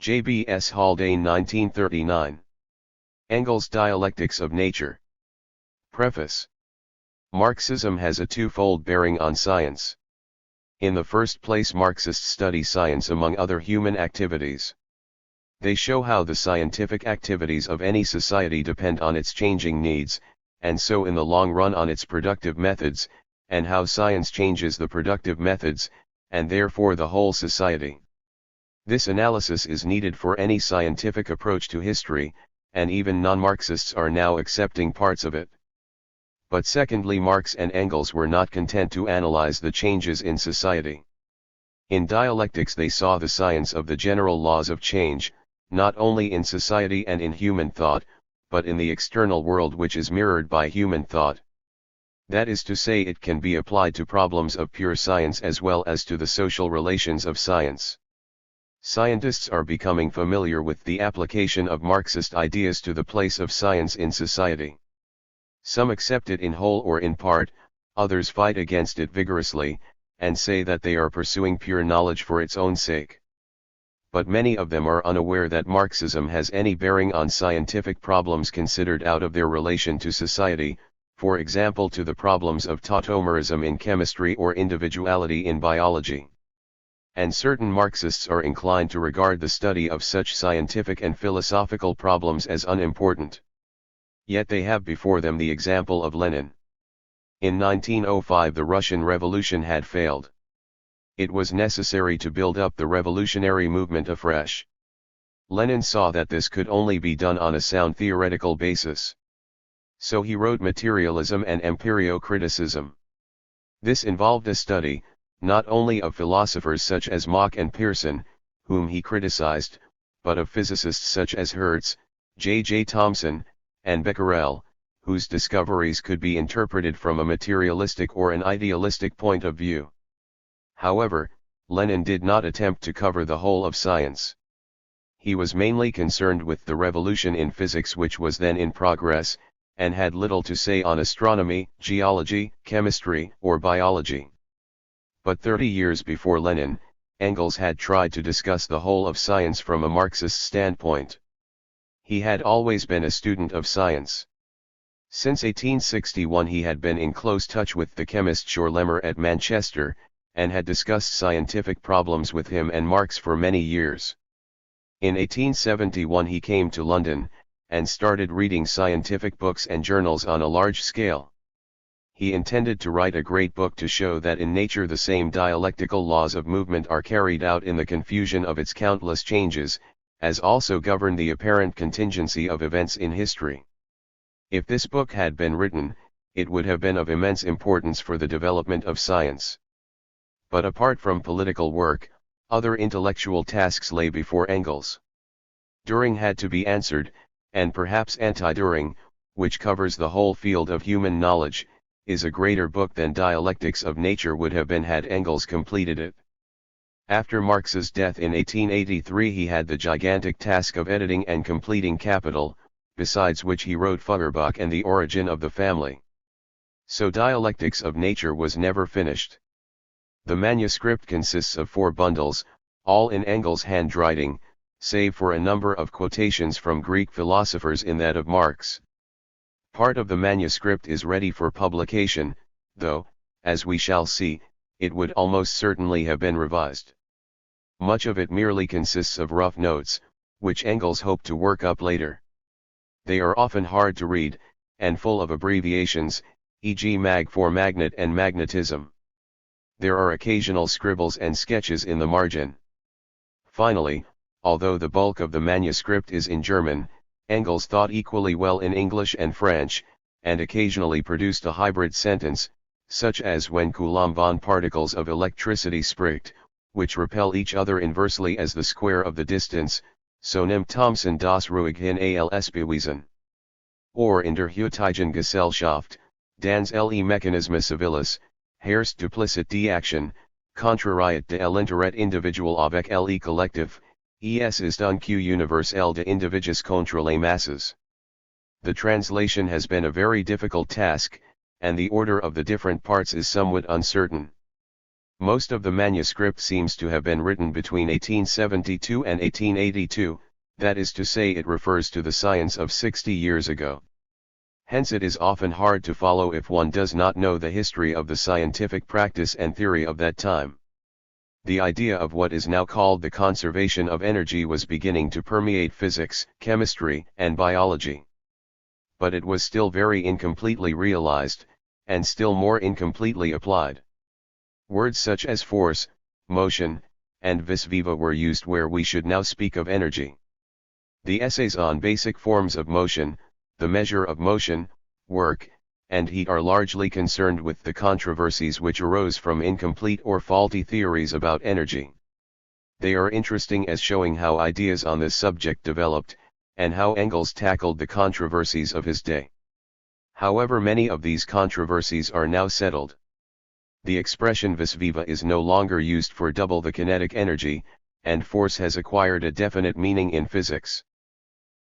J.B.S. Haldane 1939. Engels' Dialectics of Nature. Preface. Marxism has a twofold bearing on science. In the first place, Marxists study science among other human activities. They show how the scientific activities of any society depend on its changing needs, and so in the long run on its productive methods, and how science changes the productive methods, and therefore the whole society. This analysis is needed for any scientific approach to history, and even non-Marxists are now accepting parts of it. But secondly, Marx and Engels were not content to analyze the changes in society. In dialectics they saw the science of the general laws of change, not only in society and in human thought, but in the external world which is mirrored by human thought. That is to say, it can be applied to problems of pure science as well as to the social relations of science. Scientists are becoming familiar with the application of Marxist ideas to the place of science in society. Some accept it in whole or in part, others fight against it vigorously, and say that they are pursuing pure knowledge for its own sake. But many of them are unaware that Marxism has any bearing on scientific problems considered out of their relation to society, for example to the problems of tautomerism in chemistry or individuality in biology. And certain Marxists are inclined to regard the study of such scientific and philosophical problems as unimportant. Yet they have before them the example of Lenin. In 1905 the Russian Revolution had failed. It was necessary to build up the revolutionary movement afresh. Lenin saw that this could only be done on a sound theoretical basis. So he wrote Materialism and Empirio-criticism. This involved a study, not only of philosophers such as Mach and Pearson, whom he criticized, but of physicists such as Hertz, J. Thomson, and Becquerel, whose discoveries could be interpreted from a materialistic or an idealistic point of view. However, Lenin did not attempt to cover the whole of science. He was mainly concerned with the revolution in physics which was then in progress, and had little to say on astronomy, geology, chemistry, or biology. But 30 years before Lenin, Engels had tried to discuss the whole of science from a Marxist standpoint. He had always been a student of science. Since 1861 he had been in close touch with the chemist Schorlemmer at Manchester, and had discussed scientific problems with him and Marx for many years. In 1871 he came to London, and started reading scientific books and journals on a large scale. He intended to write a great book to show that in nature the same dialectical laws of movement are carried out in the confusion of its countless changes, as also govern the apparent contingency of events in history. If this book had been written, it would have been of immense importance for the development of science. But apart from political work, other intellectual tasks lay before Engels. Düring had to be answered, and perhaps Anti-Düring, which covers the whole field of human knowledge, is a greater book than Dialectics of Nature would have been had Engels completed it. After Marx's death in 1883 he had the gigantic task of editing and completing Capital, besides which he wrote Feuerbach and the Origin of the Family. So Dialectics of Nature was never finished. The manuscript consists of 4 bundles, all in Engels' handwriting, save for a number of quotations from Greek philosophers in that of Marx. Part of the manuscript is ready for publication, though, as we shall see, it would almost certainly have been revised. Much of it merely consists of rough notes, which Engels hoped to work up later. They are often hard to read, and full of abbreviations, e.g. mag for magnet and magnetism. There are occasional scribbles and sketches in the margin. Finally, although the bulk of the manuscript is in German, Engels thought equally well in English and French, and occasionally produced a hybrid sentence, such as when Coulomb-Von particles of electricity spricht, which repel each other inversely as the square of the distance, so nimmt Thomson das ruhig hin als bewiesen. Or in der heutigen Gesellschaft, dans le Mechanisme civilis, herrscht duplicit die Action, contrariet de l'intérêt individual avec le collectif, es ist un Q universel de individus contre les masses. The translation has been a very difficult task, and the order of the different parts is somewhat uncertain. Most of the manuscript seems to have been written between 1872 and 1882, that is to say it refers to the science of 60 years ago. Hence it is often hard to follow if one does not know the history of the scientific practice and theory of that time. The idea of what is now called the conservation of energy was beginning to permeate physics, chemistry, and biology. But it was still very incompletely realized, and still more incompletely applied. Words such as force, motion, and vis viva were used where we should now speak of energy. The essays on basic forms of motion, the measure of motion, work, and heat are largely concerned with the controversies which arose from incomplete or faulty theories about energy. They are interesting as showing how ideas on this subject developed, and how Engels tackled the controversies of his day. However, many of these controversies are now settled. The expression vis viva is no longer used for double the kinetic energy, and force has acquired a definite meaning in physics.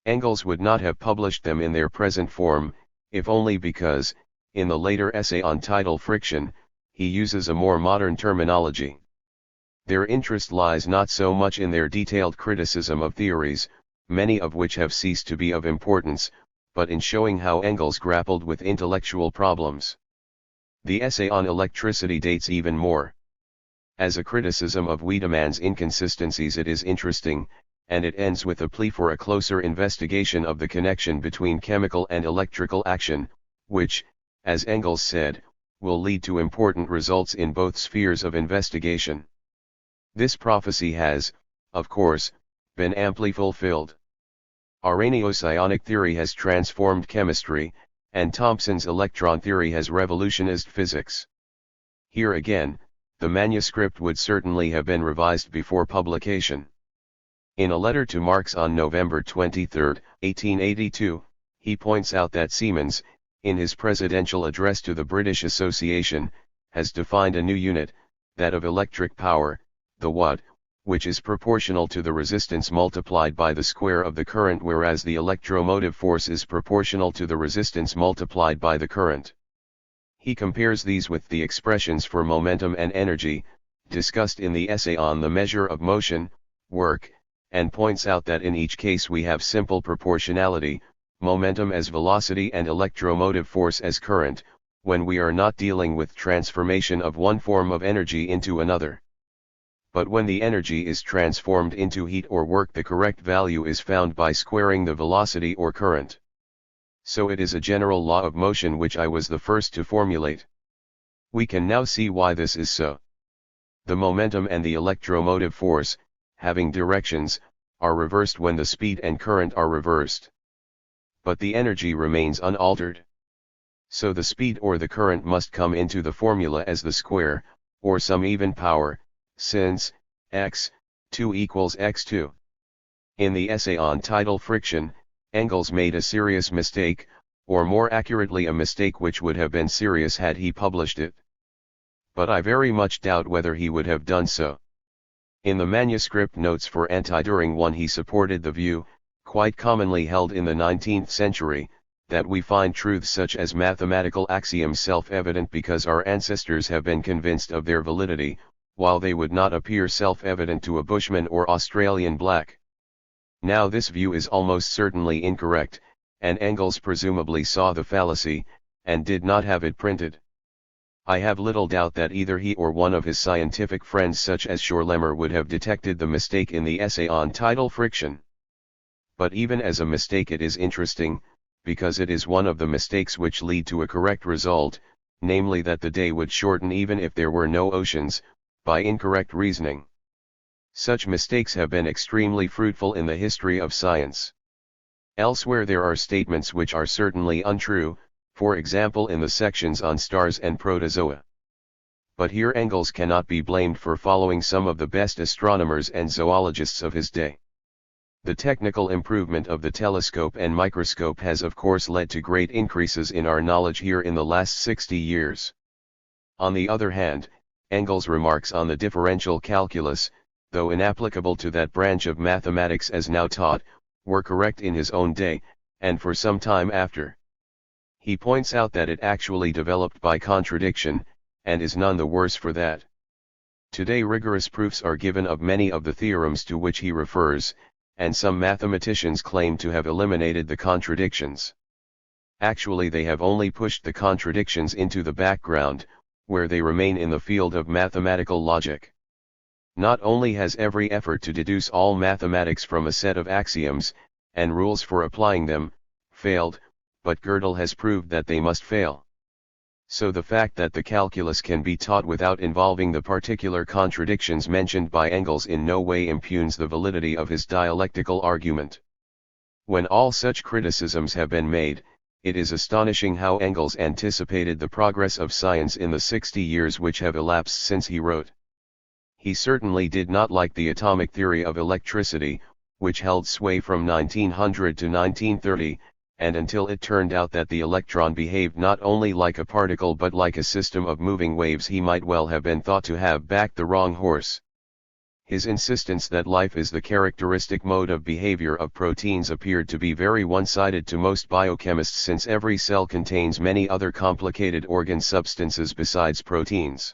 Engels would not have published them in their present form, if only because, in the later essay on tidal friction, he uses a more modern terminology. Their interest lies not so much in their detailed criticism of theories, many of which have ceased to be of importance, but in showing how Engels grappled with intellectual problems. The essay on electricity dates even more. As a criticism of Wiedemann's inconsistencies, it is interesting, and it ends with a plea for a closer investigation of the connection between chemical and electrical action, which, as Engels said, will lead to important results in both spheres of investigation. This prophecy has, of course, been amply fulfilled. Arrhenius' ionic theory has transformed chemistry, and Thomson's electron theory has revolutionized physics. Here again, the manuscript would certainly have been revised before publication. In a letter to Marx on November 23, 1882, he points out that Siemens, in his presidential address to the British Association, has defined a new unit, that of electric power, the watt, which is proportional to the resistance multiplied by the square of the current, whereas the electromotive force is proportional to the resistance multiplied by the current. He compares these with the expressions for momentum and energy, discussed in the essay on the measure of motion, work, and points out that in each case we have simple proportionality, momentum as velocity and electromotive force as current, when we are not dealing with transformation of one form of energy into another. But when the energy is transformed into heat or work, the correct value is found by squaring the velocity or current. So it is a general law of motion which I was the first to formulate. We can now see why this is so. The momentum and the electromotive force, having directions, are reversed when the speed and current are reversed. But the energy remains unaltered. So the speed or the current must come into the formula as the square, or some even power, since x2 equals x2. In the essay on tidal friction, Engels made a serious mistake, or more accurately a mistake which would have been serious had he published it. But I very much doubt whether he would have done so. In the manuscript notes for Anti-During I he supported the view, quite commonly held in the 19th century, that we find truths such as mathematical axioms self-evident because our ancestors have been convinced of their validity, while they would not appear self-evident to a Bushman or Australian black. Now this view is almost certainly incorrect, and Engels presumably saw the fallacy, and did not have it printed. I have little doubt that either he or one of his scientific friends such as Schorlemmer would have detected the mistake in the essay on tidal friction. But even as a mistake it is interesting, because it is one of the mistakes which lead to a correct result, namely that the day would shorten even if there were no oceans, by incorrect reasoning. Such mistakes have been extremely fruitful in the history of science. Elsewhere there are statements which are certainly untrue, for example in the sections on stars and protozoa. But here Engels cannot be blamed for following some of the best astronomers and zoologists of his day. The technical improvement of the telescope and microscope has of course led to great increases in our knowledge here in the last 60 years. On the other hand, Engels' remarks on the differential calculus, though inapplicable to that branch of mathematics as now taught, were correct in his own day, and for some time after. He points out that it actually developed by contradiction, and is none the worse for that. Today rigorous proofs are given of many of the theorems to which he refers, and some mathematicians claim to have eliminated the contradictions. Actually they have only pushed the contradictions into the background, where they remain in the field of mathematical logic. Not only has every effort to deduce all mathematics from a set of axioms, and rules for applying them, failed, but Gödel has proved that they must fail. So the fact that the calculus can be taught without involving the particular contradictions mentioned by Engels in no way impugns the validity of his dialectical argument. When all such criticisms have been made, it is astonishing how Engels anticipated the progress of science in the 60 years which have elapsed since he wrote. He certainly did not like the atomic theory of electricity, which held sway from 1900 to 1930, and until it turned out that the electron behaved not only like a particle but like a system of moving waves, he might well have been thought to have backed the wrong horse. His insistence that life is the characteristic mode of behavior of proteins appeared to be very one-sided to most biochemists, since every cell contains many other complicated organ substances besides proteins.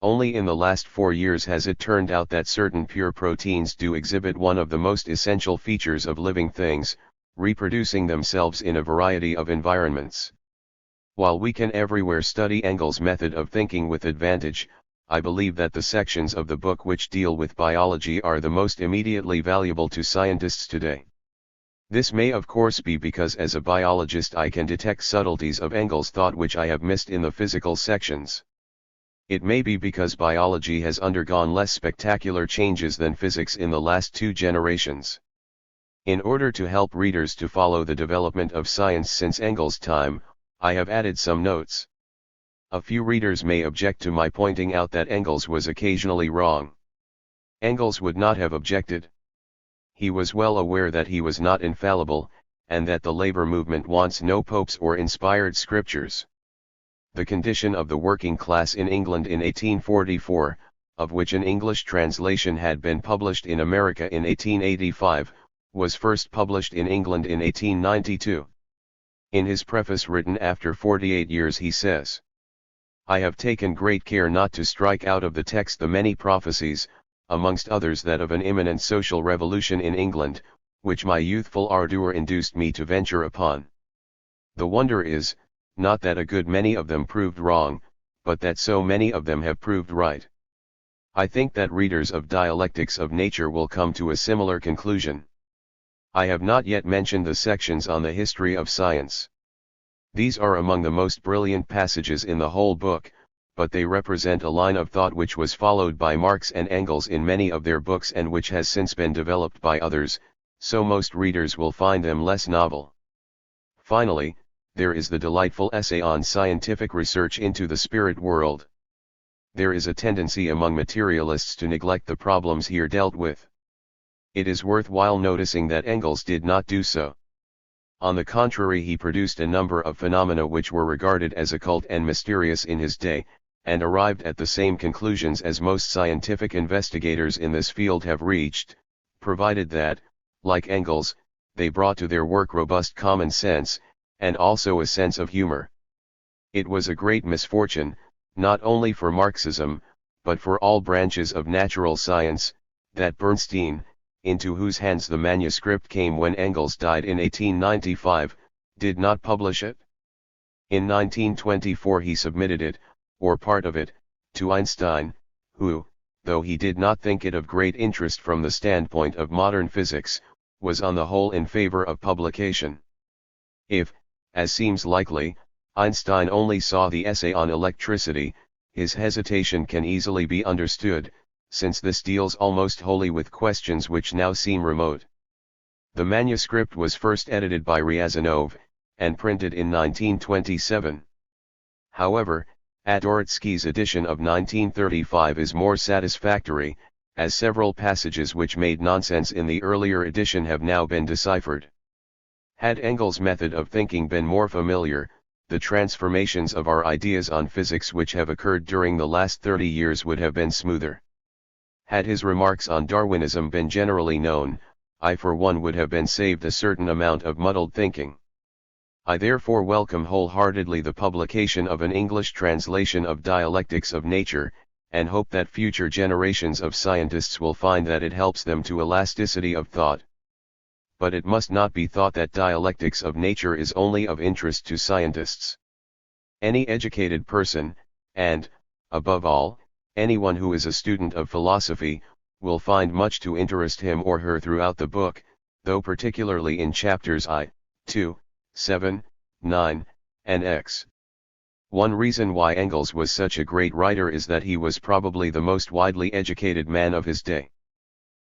Only in the last 4 years has it turned out that certain pure proteins do exhibit one of the most essential features of living things, reproducing themselves in a variety of environments. While we can everywhere study Engels' method of thinking with advantage, I believe that the sections of the book which deal with biology are the most immediately valuable to scientists today. This may of course be because as a biologist I can detect subtleties of Engels' thought which I have missed in the physical sections. It may be because biology has undergone less spectacular changes than physics in the last 2 generations. In order to help readers to follow the development of science since Engels' time, I have added some notes. A few readers may object to my pointing out that Engels was occasionally wrong. Engels would not have objected. He was well aware that he was not infallible, and that the labor movement wants no popes or inspired scriptures. The condition of the working class in England in 1844, of which an English translation had been published in America in 1885, was first published in England in 1892. In his preface written after 48 years he says, "I have taken great care not to strike out of the text the many prophecies, amongst others that of an imminent social revolution in England, which my youthful ardour induced me to venture upon. The wonder is, not that a good many of them proved wrong, but that so many of them have proved right." I think that readers of Dialectics of Nature will come to a similar conclusion. I have not yet mentioned the sections on the history of science. These are among the most brilliant passages in the whole book, but they represent a line of thought which was followed by Marx and Engels in many of their books and which has since been developed by others, so most readers will find them less novel. Finally, there is the delightful essay on scientific research into the spirit world. There is a tendency among materialists to neglect the problems here dealt with. It is worthwhile noticing that Engels did not do so. On the contrary, he produced a number of phenomena which were regarded as occult and mysterious in his day, and arrived at the same conclusions as most scientific investigators in this field have reached, provided that, like Engels, they brought to their work robust common sense, and also a sense of humor. It was a great misfortune, not only for Marxism, but for all branches of natural science, that Bernstein, into whose hands the manuscript came when Engels died in 1895, did not publish it. In 1924 he submitted it, or part of it, to Einstein, who, though he did not think it of great interest from the standpoint of modern physics, was on the whole in favor of publication. If, as seems likely, Einstein only saw the essay on electricity, his hesitation can easily be understood, since this deals almost wholly with questions which now seem remote. The manuscript was first edited by Ryazanov, and printed in 1927. However, Adoritsky's edition of 1935 is more satisfactory, as several passages which made nonsense in the earlier edition have now been deciphered. Had Engels' method of thinking been more familiar, the transformations of our ideas on physics which have occurred during the last 30 years would have been smoother. Had his remarks on Darwinism been generally known, I for one would have been saved a certain amount of muddled thinking. I therefore welcome wholeheartedly the publication of an English translation of Dialectics of Nature, and hope that future generations of scientists will find that it helps them to elasticity of thought. But it must not be thought that dialectics of nature is only of interest to scientists. Any educated person, and, above all, anyone who is a student of philosophy, will find much to interest him or her throughout the book, though particularly in chapters I, II, 7, 9, and X. One reason why Engels was such a great writer is that he was probably the most widely educated man of his day.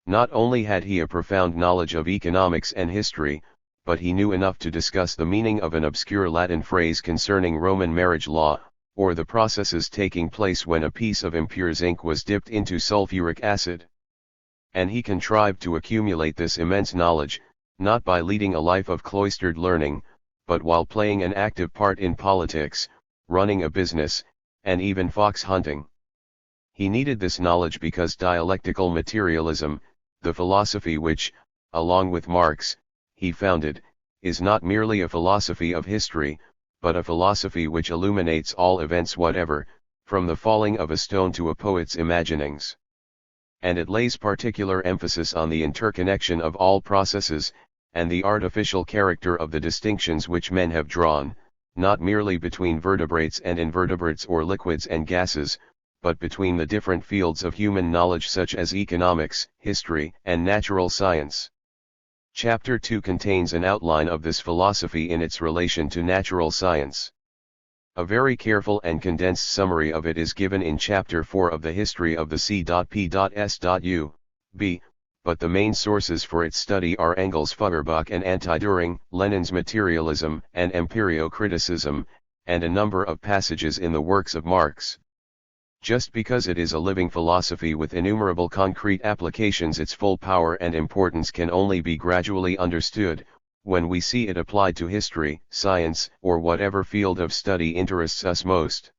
Not only had he a profound knowledge of economics and history, but he knew enough to discuss the meaning of an obscure Latin phrase concerning Roman marriage law, or the processes taking place when a piece of impure zinc was dipped into sulfuric acid. And he contrived to accumulate this immense knowledge, not by leading a life of cloistered learning, but while playing an active part in politics, running a business, and even fox hunting. He needed this knowledge because dialectical materialism, the philosophy which, along with Marx, he founded, is not merely a philosophy of history, but a philosophy which illuminates all events whatever, from the falling of a stone to a poet's imaginings. And it lays particular emphasis on the interconnection of all processes, and the artificial character of the distinctions which men have drawn, not merely between vertebrates and invertebrates or liquids and gases, but between the different fields of human knowledge such as economics, history, and natural science. Chapter 2 contains an outline of this philosophy in its relation to natural science. A very careful and condensed summary of it is given in Chapter 4 of the History of the C.P.S.U.B., but the main sources for its study are Engels' Feuerbach and Anti-Düring, Lenin's Materialism and Empirio-Criticism, and a number of passages in the works of Marx. Just because it is a living philosophy with innumerable concrete applications, its full power and importance can only be gradually understood, when we see it applied to history, science, or whatever field of study interests us most.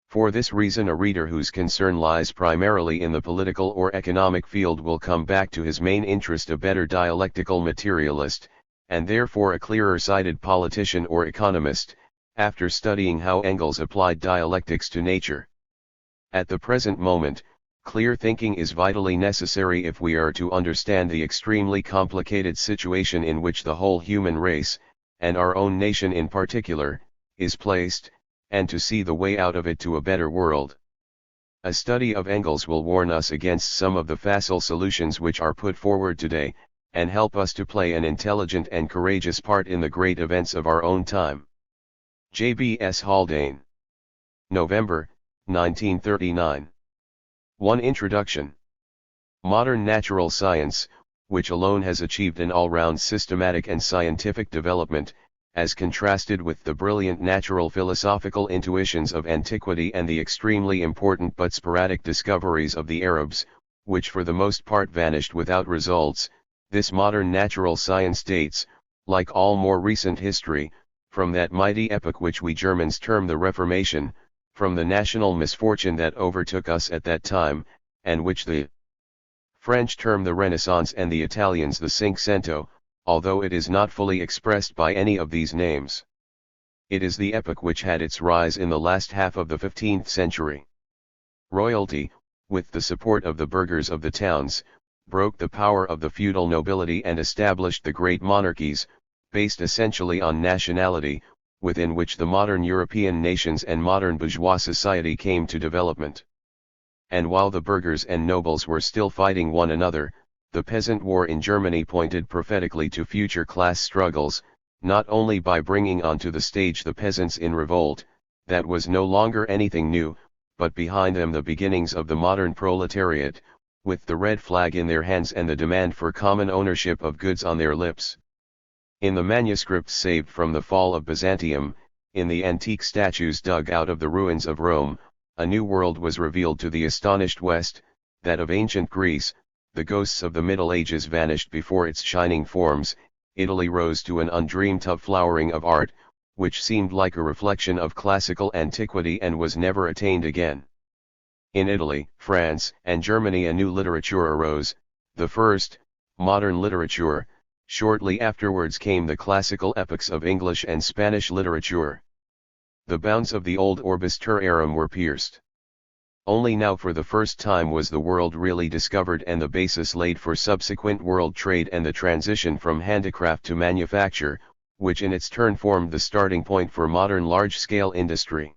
For this reason, a reader whose concern lies primarily in the political or economic field will come back to his main interest a better dialectical materialist, and therefore a clearer-sighted politician or economist, after studying how Engels applied dialectics to nature. At the present moment, clear thinking is vitally necessary if we are to understand the extremely complicated situation in which the whole human race, and our own nation in particular, is placed, and to see the way out of it to a better world. A study of Engels will warn us against some of the facile solutions which are put forward today, and help us to play an intelligent and courageous part in the great events of our own time. J.B.S. Haldane. November, 1939. 1. Introduction. Modern natural science, which alone has achieved an all-round systematic and scientific development, as contrasted with the brilliant natural philosophical intuitions of antiquity and the extremely important but sporadic discoveries of the Arabs, which for the most part vanished without results, this modern natural science dates, like all more recent history, from that mighty epoch which we Germans term the Reformation, from the national misfortune that overtook us at that time, and which the French term the Renaissance and the Italians the Cinquecento, although it is not fully expressed by any of these names. It is the epoch which had its rise in the last half of the 15th century. Royalty, with the support of the burghers of the towns, broke the power of the feudal nobility and established the great monarchies, based essentially on nationality, within which the modern European nations and modern bourgeois society came to development. And while the burghers and nobles were still fighting one another, the peasant war in Germany pointed prophetically to future class struggles, not only by bringing onto the stage the peasants in revolt, that was no longer anything new, but behind them the beginnings of the modern proletariat, with the red flag in their hands and the demand for common ownership of goods on their lips. In the manuscripts saved from the fall of Byzantium, in the antique statues dug out of the ruins of Rome, a new world was revealed to the astonished West, that of ancient Greece. The ghosts of the Middle Ages vanished before its shining forms, Italy rose to an undreamed of flowering of art, which seemed like a reflection of classical antiquity and was never attained again. In Italy, France, and Germany a new literature arose, the first, modern literature. Shortly afterwards came the classical epochs of English and Spanish literature. The bounds of the old orbis terrarum were pierced. Only now for the first time was the world really discovered and the basis laid for subsequent world trade and the transition from handicraft to manufacture, which in its turn formed the starting point for modern large-scale industry.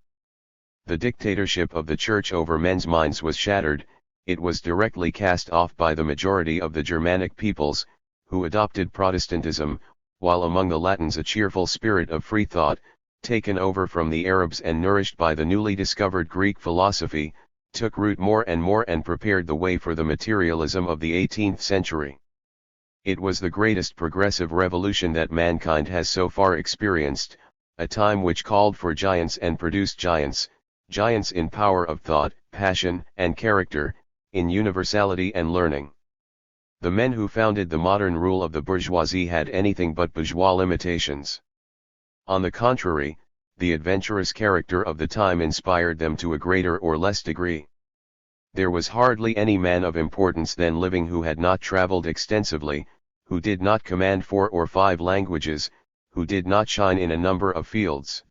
The dictatorship of the Church over men's minds was shattered. It was directly cast off by the majority of the Germanic peoples, who adopted Protestantism, while among the Latins a cheerful spirit of free thought, taken over from the Arabs and nourished by the newly discovered Greek philosophy, took root more and prepared the way for the materialism of the 18th century. It was the greatest progressive revolution that mankind has so far experienced, a time which called for giants and produced giants, giants in power of thought, passion, and character, in universality and learning. The men who founded the modern rule of the bourgeoisie had anything but bourgeois limitations. On the contrary, the adventurous character of the time inspired them to a greater or less degree. There was hardly any man of importance then living who had not traveled extensively, who did not command 4 or 5 languages, who did not shine in a number of fields.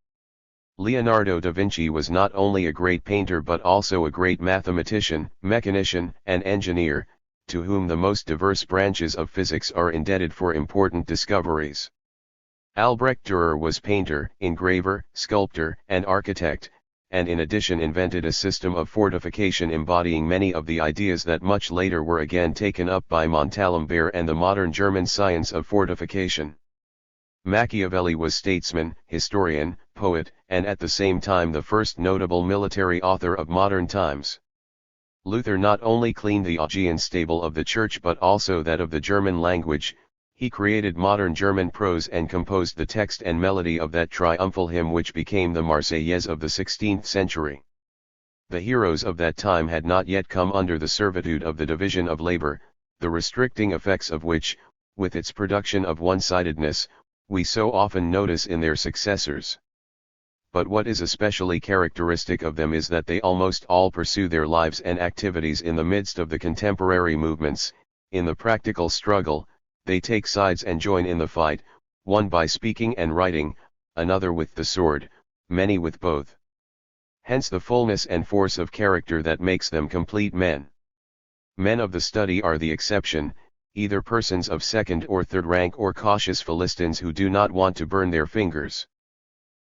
Leonardo da Vinci was not only a great painter but also a great mathematician, mechanician, and engineer, to whom the most diverse branches of physics are indebted for important discoveries. Albrecht Dürer was painter, engraver, sculptor, and architect, and in addition invented a system of fortification embodying many of the ideas that much later were again taken up by Montalembert and the modern German science of fortification. Machiavelli was statesman, historian, poet, and at the same time the first notable military author of modern times. Luther not only cleaned the Augean stable of the Church but also that of the German language. He created modern German prose and composed the text and melody of that triumphal hymn which became the Marseillaise of the 16th century. The heroes of that time had not yet come under the servitude of the division of labor, the restricting effects of which, with its production of one-sidedness, we so often notice in their successors. But what is especially characteristic of them is that they almost all pursue their lives and activities in the midst of the contemporary movements. In the practical struggle, they take sides and join in the fight, one by speaking and writing, another with the sword, many with both. Hence the fullness and force of character that makes them complete men. Men of the study are the exception, either persons of second or third rank or cautious Philistines who do not want to burn their fingers.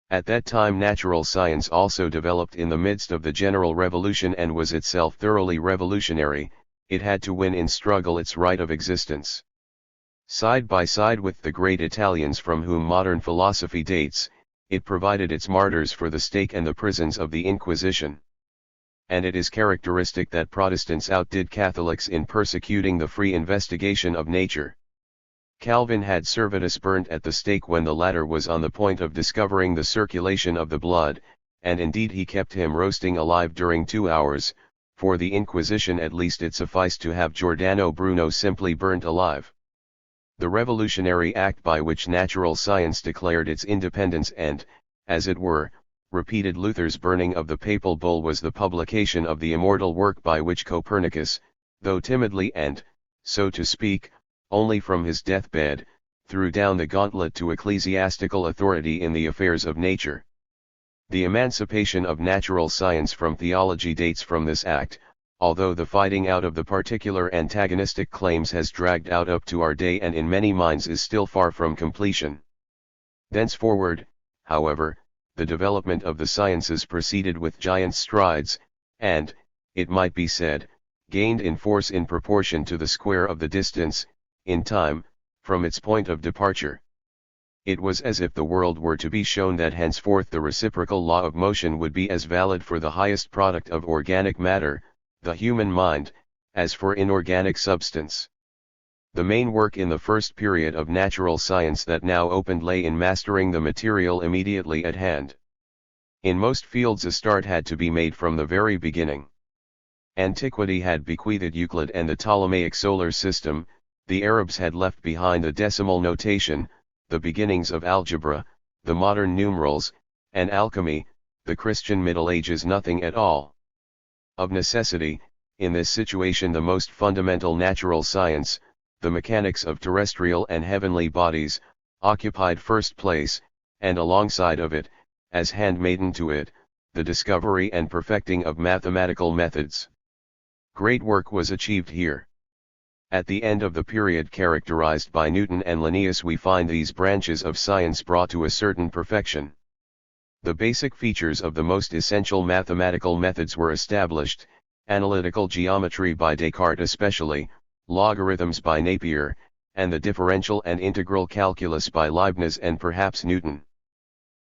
At that time natural science also developed in the midst of the general revolution and was itself thoroughly revolutionary. It had to win in struggle its right of existence. Side by side with the great Italians from whom modern philosophy dates, it provided its martyrs for the stake and the prisons of the Inquisition. And it is characteristic that Protestants outdid Catholics in persecuting the free investigation of nature. Calvin had Servetus burnt at the stake when the latter was on the point of discovering the circulation of the blood, and indeed he kept him roasting alive during 2 hours. For the Inquisition at least it sufficed to have Giordano Bruno simply burnt alive. The revolutionary act by which natural science declared its independence and, as it were, repeated Luther's burning of the papal bull was the publication of the immortal work by which Copernicus, though timidly and, so to speak, only from his deathbed, threw down the gauntlet to ecclesiastical authority in the affairs of nature. The emancipation of natural science from theology dates from this act, although the fighting out of the particular antagonistic claims has dragged out up to our day and in many minds is still far from completion. Thenceforward, however, the development of the sciences proceeded with giant strides, and, it might be said, gained in force in proportion to the square of the distance, in time, from its point of departure. It was as if the world were to be shown that henceforth the reciprocal law of motion would be as valid for the highest product of organic matter, the human mind, as for inorganic substance. The main work in the first period of natural science that now opened lay in mastering the material immediately at hand. In most fields a start had to be made from the very beginning. Antiquity had bequeathed Euclid and the Ptolemaic solar system, the Arabs had left behind the decimal notation, the beginnings of algebra, the modern numerals, and alchemy, the Christian Middle Ages nothing at all. Of necessity, in this situation the most fundamental natural science, the mechanics of terrestrial and heavenly bodies, occupied first place, and alongside of it, as handmaiden to it, the discovery and perfecting of mathematical methods. Great work was achieved here. At the end of the period characterized by Newton and Linnaeus we find these branches of science brought to a certain perfection. The basic features of the most essential mathematical methods were established, analytical geometry by Descartes especially, logarithms by Napier, and the differential and integral calculus by Leibniz and perhaps Newton.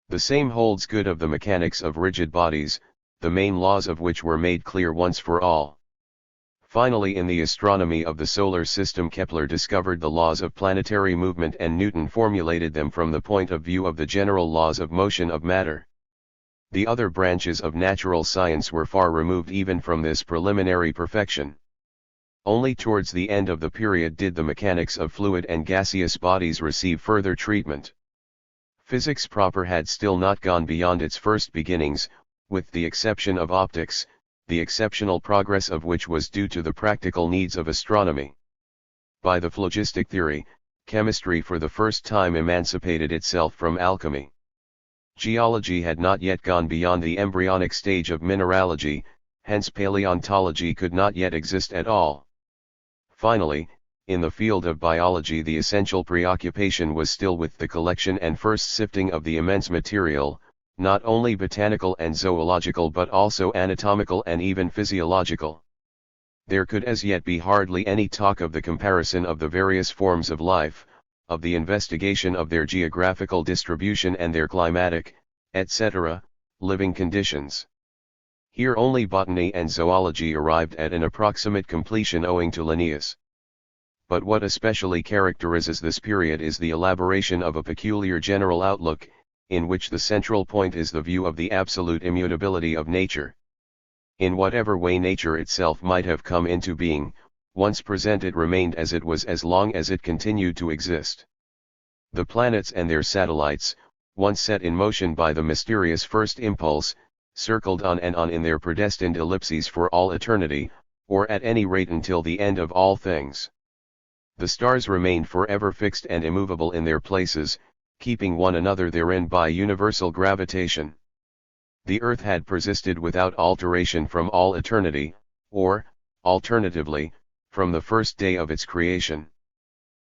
The same holds good of the mechanics of rigid bodies, the main laws of which were made clear once for all. Finally, in the astronomy of the solar system Kepler discovered the laws of planetary movement and Newton formulated them from the point of view of the general laws of motion of matter. The other branches of natural science were far removed even from this preliminary perfection. Only towards the end of the period did the mechanics of fluid and gaseous bodies receive further treatment. Physics proper had still not gone beyond its first beginnings, with the exception of optics, the exceptional progress of which was due to the practical needs of astronomy. By the phlogistic theory, chemistry for the first time emancipated itself from alchemy. Geology had not yet gone beyond the embryonic stage of mineralogy, hence paleontology could not yet exist at all. Finally, in the field of biology the essential preoccupation was still with the collection and first sifting of the immense material, not only botanical and zoological but also anatomical and even physiological. There could as yet be hardly any talk of the comparison of the various forms of life, of the investigation of their geographical distribution and their climatic, etc., living conditions. Here only botany and zoology arrived at an approximate completion owing to Linnaeus. But what especially characterizes this period is the elaboration of a peculiar general outlook, in which the central point is the view of the absolute immutability of nature. In whatever way nature itself might have come into being, once present it remained as it was as long as it continued to exist. The planets and their satellites, once set in motion by the mysterious first impulse, circled on and on in their predestined ellipses for all eternity, or at any rate until the end of all things. The stars remained forever fixed and immovable in their places, keeping one another therein by universal gravitation. The earth had persisted without alteration from all eternity, or, alternatively, from the first day of its creation.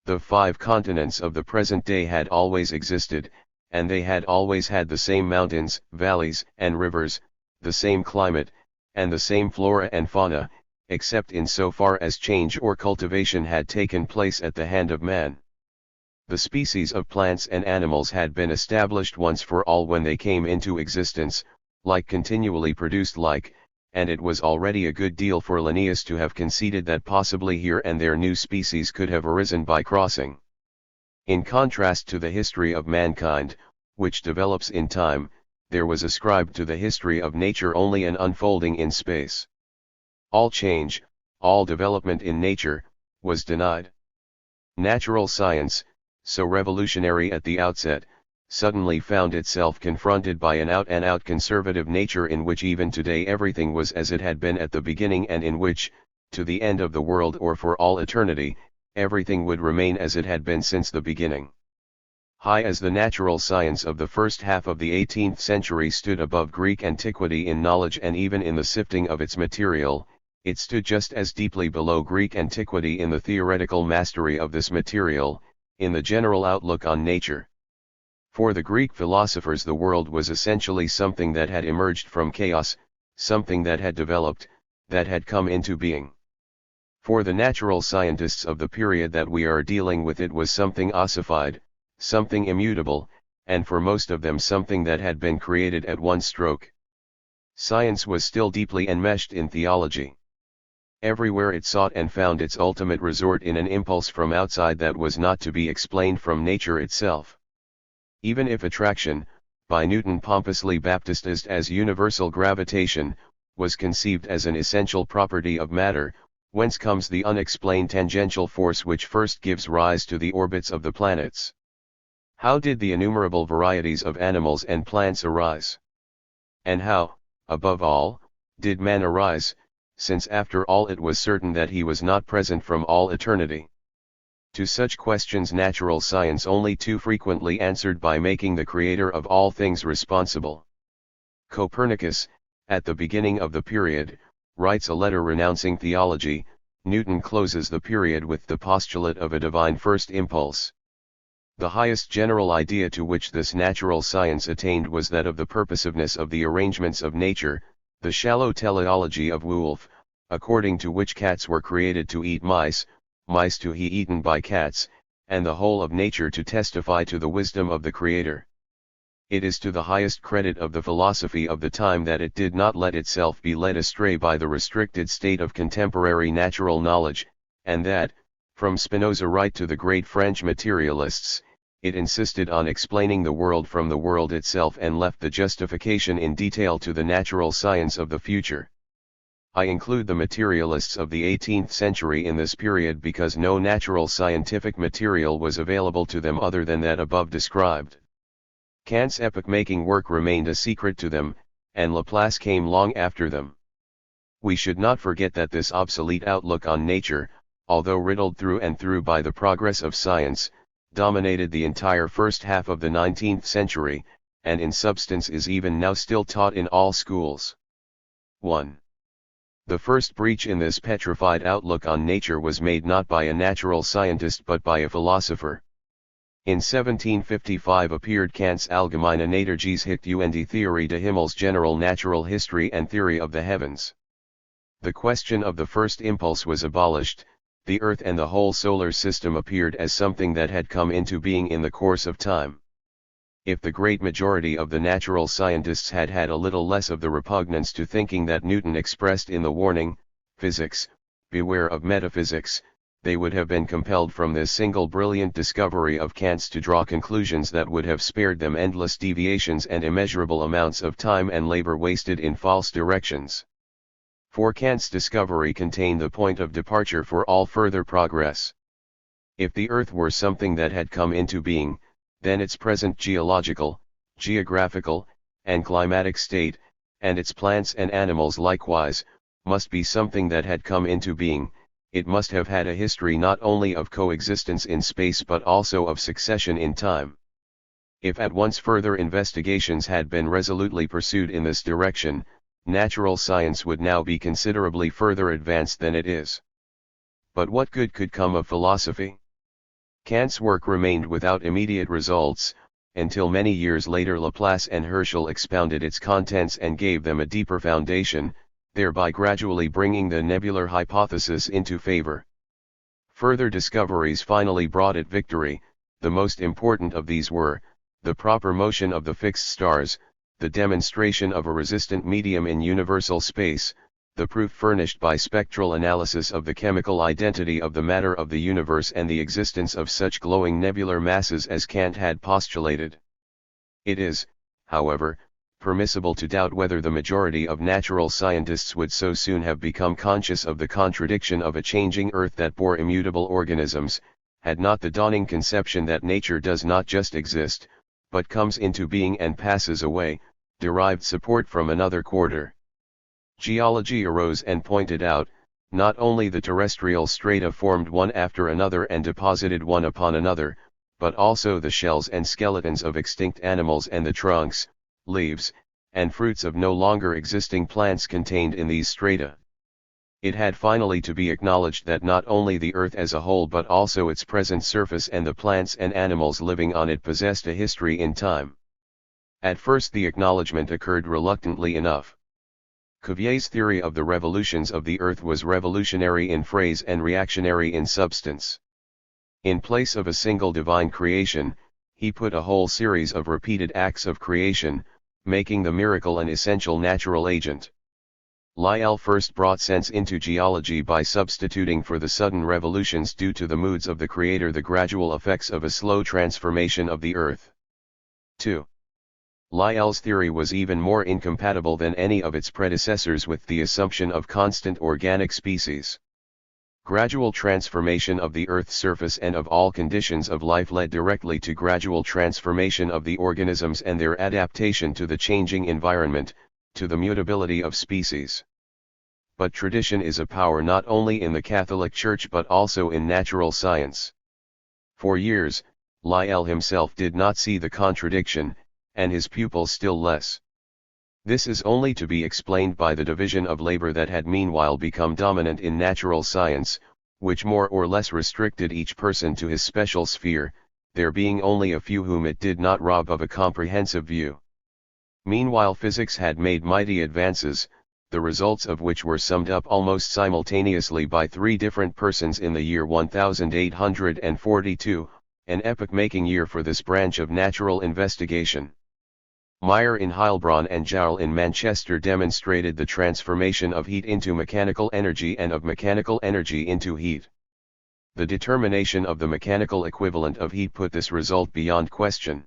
The 5 continents of the present day had always existed, and they had always had the same mountains, valleys, and rivers, the same climate, and the same flora and fauna, except in so far as change or cultivation had taken place at the hand of man. The species of plants and animals had been established once for all when they came into existence, like continually produced like, and it was already a good deal for Linnaeus to have conceded that possibly here and there new species could have arisen by crossing. In contrast to the history of mankind, which develops in time, there was ascribed to the history of nature only an unfolding in space. All change, all development in nature, was denied. Natural science, so revolutionary at the outset, suddenly found itself confronted by an out-and-out conservative nature in which even today everything was as it had been at the beginning and in which, to the end of the world or for all eternity, everything would remain as it had been since the beginning. High as the natural science of the first half of the 18th century stood above Greek antiquity in knowledge and even in the sifting of its material, it stood just as deeply below Greek antiquity in the theoretical mastery of this material, in the general outlook on nature. For the Greek philosophers the world was essentially something that had emerged from chaos, something that had developed, that had come into being. For the natural scientists of the period that we are dealing with it was something ossified, something immutable, and for most of them something that had been created at one stroke. Science was still deeply enmeshed in theology. Everywhere it sought and found its ultimate resort in an impulse from outside that was not to be explained from nature itself. Even if attraction, by Newton pompously baptized as universal gravitation, was conceived as an essential property of matter, whence comes the unexplained tangential force which first gives rise to the orbits of the planets? How did the innumerable varieties of animals and plants arise? And how, above all, did man arise, since after all it was certain that he was not present from all eternity? To such questions natural science only too frequently answered by making the Creator of all things responsible. Copernicus, at the beginning of the period, writes a letter renouncing theology. Newton closes the period with the postulate of a divine first impulse. The highest general idea to which this natural science attained was that of the purposiveness of the arrangements of nature, the shallow teleology of Wolff, according to which cats were created to eat mice, mice to be eaten by cats, and the whole of nature to testify to the wisdom of the Creator. It is to the highest credit of the philosophy of the time that it did not let itself be led astray by the restricted state of contemporary natural knowledge, and that, from Spinoza right to the great French materialists, it insisted on explaining the world from the world itself and left the justification in detail to the natural science of the future. I include the materialists of the 18th century in this period because no natural scientific material was available to them other than that above described. Kant's epoch-making work remained a secret to them, and Laplace came long after them. We should not forget that this obsolete outlook on nature, although riddled through and through by the progress of science, dominated the entire first half of the 19th century, and in substance is even now still taught in all schools. 1. The first breach in this petrified outlook on nature was made not by a natural scientist but by a philosopher. In 1755 appeared Kant's Allgemeine Naturgeschichte und die Theorie des Himmels, general natural history and theory of the heavens. The question of the first impulse was abolished. The Earth and the whole solar system appeared as something that had come into being in the course of time. If the great majority of the natural scientists had had a little less of the repugnance to thinking that Newton expressed in the warning, "Physics, beware of metaphysics," they would have been compelled from this single brilliant discovery of Kant's to draw conclusions that would have spared them endless deviations and immeasurable amounts of time and labor wasted in false directions. For Kant's discovery contained the point of departure for all further progress. If the Earth were something that had come into being, then its present geological, geographical, and climatic state, and its plants and animals likewise, must be something that had come into being. It must have had a history not only of coexistence in space but also of succession in time. If at once further investigations had been resolutely pursued in this direction, natural science would now be considerably further advanced than it is. But what good could come of philosophy? Kant's work remained without immediate results, until many years later Laplace and Herschel expounded its contents and gave them a deeper foundation, thereby gradually bringing the nebular hypothesis into favor. Further discoveries finally brought it victory. The most important of these were, the proper motion of the fixed stars, the demonstration of a resistant medium in universal space, the proof furnished by spectral analysis of the chemical identity of the matter of the universe and the existence of such glowing nebular masses as Kant had postulated. It is, however, permissible to doubt whether the majority of natural scientists would so soon have become conscious of the contradiction of a changing Earth that bore immutable organisms, had not the dawning conception that nature does not just exist, but comes into being and passes away, derived support from another quarter. Geology arose and pointed out, not only the terrestrial strata formed one after another and deposited one upon another, but also the shells and skeletons of extinct animals and the trunks, leaves, and fruits of no longer existing plants contained in these strata. It had finally to be acknowledged that not only the Earth as a whole but also its present surface and the plants and animals living on it possessed a history in time. At first the acknowledgement occurred reluctantly enough. Cuvier's theory of the revolutions of the Earth was revolutionary in phrase and reactionary in substance. In place of a single divine creation, he put a whole series of repeated acts of creation, making the miracle an essential natural agent. Lyell first brought sense into geology by substituting for the sudden revolutions due to the moods of the Creator the gradual effects of a slow transformation of the Earth. 2. Lyell's theory was even more incompatible than any of its predecessors with the assumption of constant organic species. Gradual transformation of the Earth's surface and of all conditions of life led directly to gradual transformation of the organisms and their adaptation to the changing environment, to the mutability of species. But tradition is a power not only in the Catholic Church but also in natural science. For years, Lyell himself did not see the contradiction, and his pupils still less. This is only to be explained by the division of labor that had meanwhile become dominant in natural science, which more or less restricted each person to his special sphere, there being only a few whom it did not rob of a comprehensive view. Meanwhile physics had made mighty advances, the results of which were summed up almost simultaneously by three different persons in the year 1842, an epoch-making year for this branch of natural investigation. Meyer in Heilbronn and Joule in Manchester demonstrated the transformation of heat into mechanical energy and of mechanical energy into heat. The determination of the mechanical equivalent of heat put this result beyond question.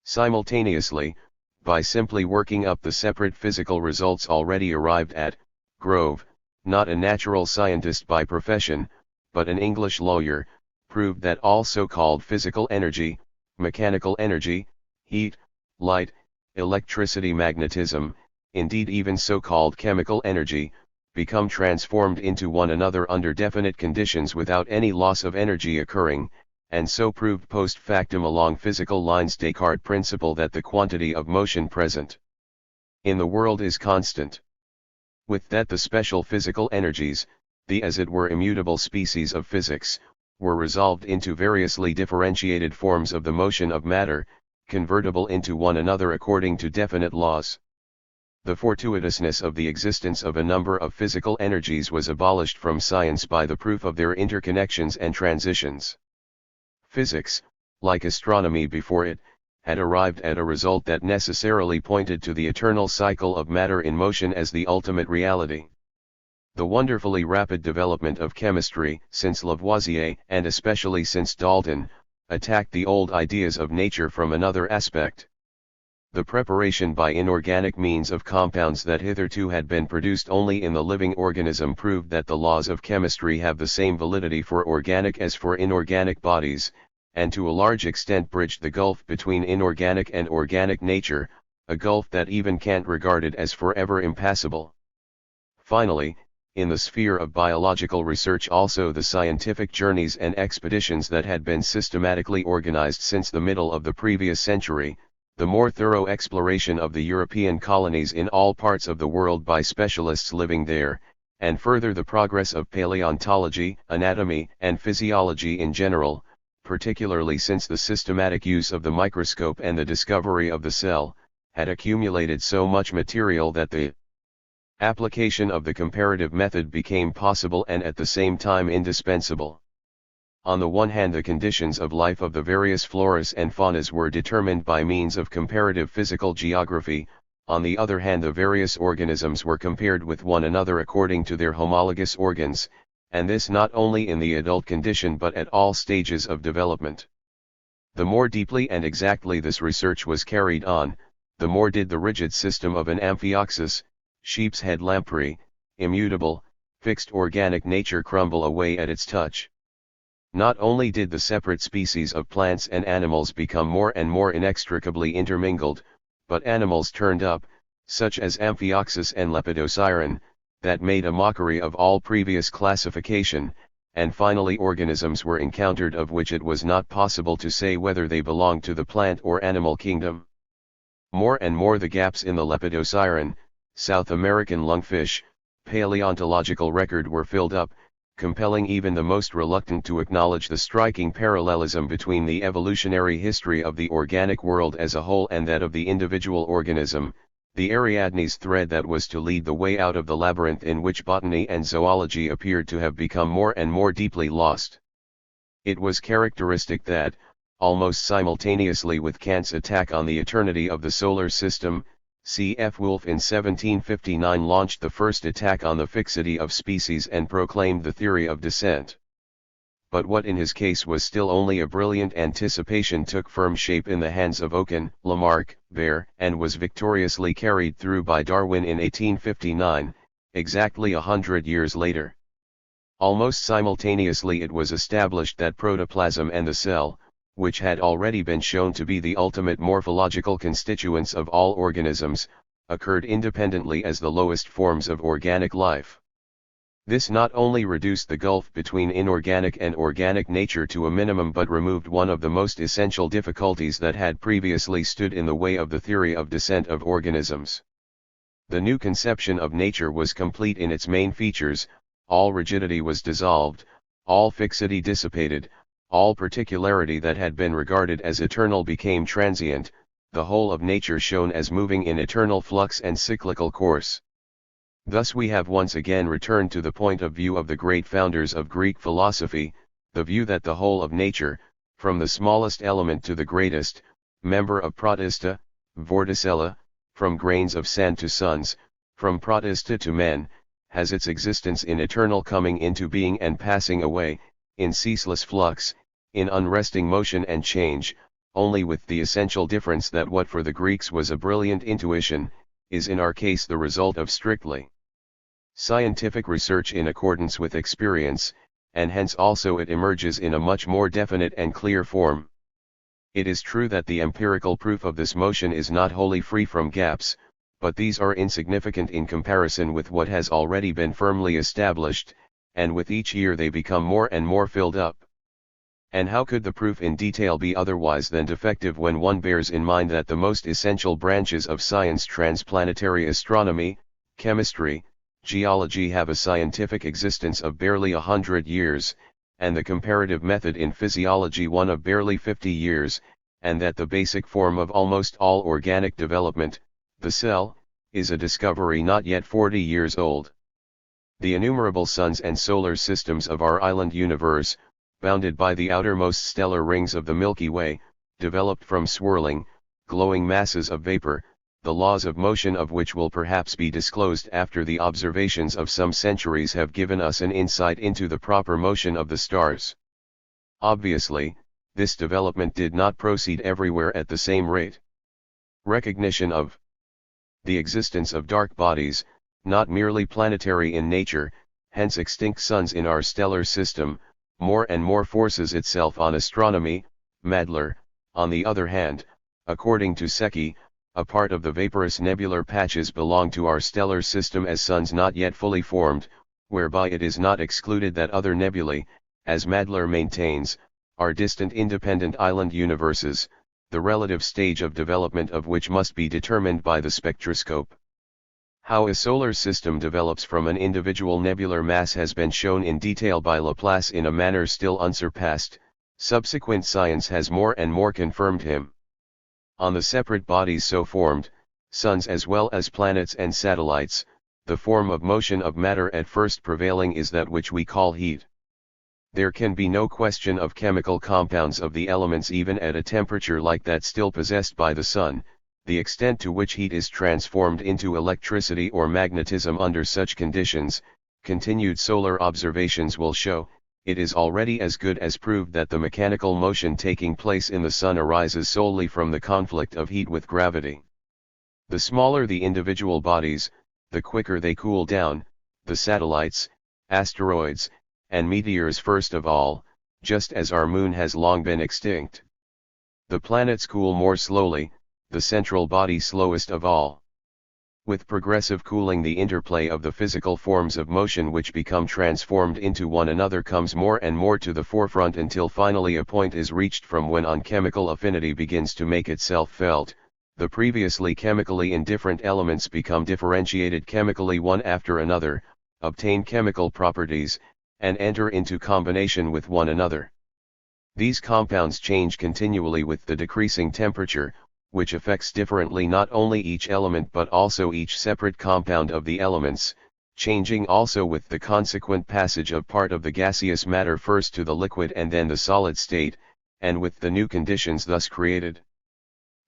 Simultaneously, by simply working up the separate physical results already arrived at, Grove, not a natural scientist by profession, but an English lawyer, proved that all so-called physical energy, mechanical energy, heat, light, electricity, magnetism, indeed even so-called chemical energy, become transformed into one another under definite conditions without any loss of energy occurring, and so proved post factum along physical lines Descartes' principle that the quantity of motion present in the world is constant. With that the special physical energies, the as it were immutable species of physics, were resolved into variously differentiated forms of the motion of matter, convertible into one another according to definite laws. The fortuitousness of the existence of a number of physical energies was abolished from science by the proof of their interconnections and transitions. Physics, like astronomy before it, had arrived at a result that necessarily pointed to the eternal cycle of matter in motion as the ultimate reality. The wonderfully rapid development of chemistry, since Lavoisier and especially since Dalton, attacked the old ideas of nature from another aspect. The preparation by inorganic means of compounds that hitherto had been produced only in the living organism proved that the laws of chemistry have the same validity for organic as for inorganic bodies, and to a large extent bridged the gulf between inorganic and organic nature, a gulf that even Kant regarded as forever impassable. Finally, in the sphere of biological research also the scientific journeys and expeditions that had been systematically organized since the middle of the previous century, the more thorough exploration of the European colonies in all parts of the world by specialists living there, and further the progress of paleontology, anatomy, and physiology in general, particularly since the systematic use of the microscope and the discovery of the cell, had accumulated so much material that the application of the comparative method became possible and at the same time indispensable. On the one hand the conditions of life of the various floras and faunas were determined by means of comparative physical geography, on the other hand the various organisms were compared with one another according to their homologous organs, and this not only in the adult condition but at all stages of development. The more deeply and exactly this research was carried on, the more did the rigid system of an amphioxus, sheep's head lamprey, immutable, fixed organic nature crumble away at its touch. Not only did the separate species of plants and animals become more and more inextricably intermingled, but animals turned up, such as Amphioxus and Lepidosiren, that made a mockery of all previous classification, and finally organisms were encountered of which it was not possible to say whether they belonged to the plant or animal kingdom. More and more the gaps in the Lepidosiren, South American lungfish, paleontological record were filled up, compelling even the most reluctant to acknowledge the striking parallelism between the evolutionary history of the organic world as a whole and that of the individual organism, the Ariadne's thread that was to lead the way out of the labyrinth in which botany and zoology appeared to have become more and more deeply lost. It was characteristic that, almost simultaneously with Kant's attack on the eternity of the solar system, C.F. Wolf in 1759 launched the first attack on the fixity of species and proclaimed the theory of descent. But what in his case was still only a brilliant anticipation took firm shape in the hands of Oken, Lamarck, Baer, and was victoriously carried through by Darwin in 1859, exactly 100 years later. Almost simultaneously it was established that protoplasm and the cell, which had already been shown to be the ultimate morphological constituents of all organisms, occurred independently as the lowest forms of organic life. This not only reduced the gulf between inorganic and organic nature to a minimum but removed one of the most essential difficulties that had previously stood in the way of the theory of descent of organisms. The new conception of nature was complete in its main features, all rigidity was dissolved, all fixity dissipated, all particularity that had been regarded as eternal became transient, the whole of nature shone as moving in eternal flux and cyclical course. Thus we have once again returned to the point of view of the great founders of Greek philosophy, the view that the whole of nature, from the smallest element to the greatest, member of protista, vorticella, from grains of sand to suns, from protista to men, has its existence in eternal coming into being and passing away, in ceaseless flux, in unresting motion and change, only with the essential difference that what for the Greeks was a brilliant intuition, is in our case the result of strictly scientific research in accordance with experience, and hence also it emerges in a much more definite and clear form. It is true that the empirical proof of this motion is not wholly free from gaps, but these are insignificant in comparison with what has already been firmly established, and with each year they become more and more filled up. And how could the proof in detail be otherwise than defective when one bears in mind that the most essential branches of science, transplanetary astronomy, chemistry, geology, have a scientific existence of barely 100 years, and the comparative method in physiology one of barely 50 years, and that the basic form of almost all organic development, the cell, is a discovery not yet 40 years old. The innumerable suns and solar systems of our island universe, bounded by the outermost stellar rings of the Milky Way, developed from swirling, glowing masses of vapor, the laws of motion of which will perhaps be disclosed after the observations of some centuries have given us an insight into the proper motion of the stars. Obviously, this development did not proceed everywhere at the same rate. Recognition of the existence of dark bodies, not merely planetary in nature, hence extinct suns in our stellar system, more and more forces itself on astronomy. Madler, on the other hand, according to Secchi, a part of the vaporous nebular patches belong to our stellar system as suns not yet fully formed, whereby it is not excluded that other nebulae, as Madler maintains, are distant independent island universes, the relative stage of development of which must be determined by the spectroscope. How a solar system develops from an individual nebular mass has been shown in detail by Laplace in a manner still unsurpassed. Subsequent science has more and more confirmed him. On the separate bodies so formed, suns as well as planets and satellites, the form of motion of matter at first prevailing is that which we call heat. There can be no question of chemical compounds of the elements even at a temperature like that still possessed by the sun. The extent to which heat is transformed into electricity or magnetism under such conditions, continued solar observations will show. It is already as good as proved that the mechanical motion taking place in the sun arises solely from the conflict of heat with gravity. The smaller the individual bodies, the quicker they cool down, the satellites, asteroids, and meteors first of all, just as our moon has long been extinct. The planets cool more slowly, the central body slowest of all. With progressive cooling the interplay of the physical forms of motion which become transformed into one another comes more and more to the forefront until finally a point is reached from when on chemical affinity begins to make itself felt, the previously chemically indifferent elements become differentiated chemically one after another, obtain chemical properties, and enter into combination with one another. These compounds change continually with the decreasing temperature, which affects differently not only each element but also each separate compound of the elements, changing also with the consequent passage of part of the gaseous matter first to the liquid and then the solid state, and with the new conditions thus created.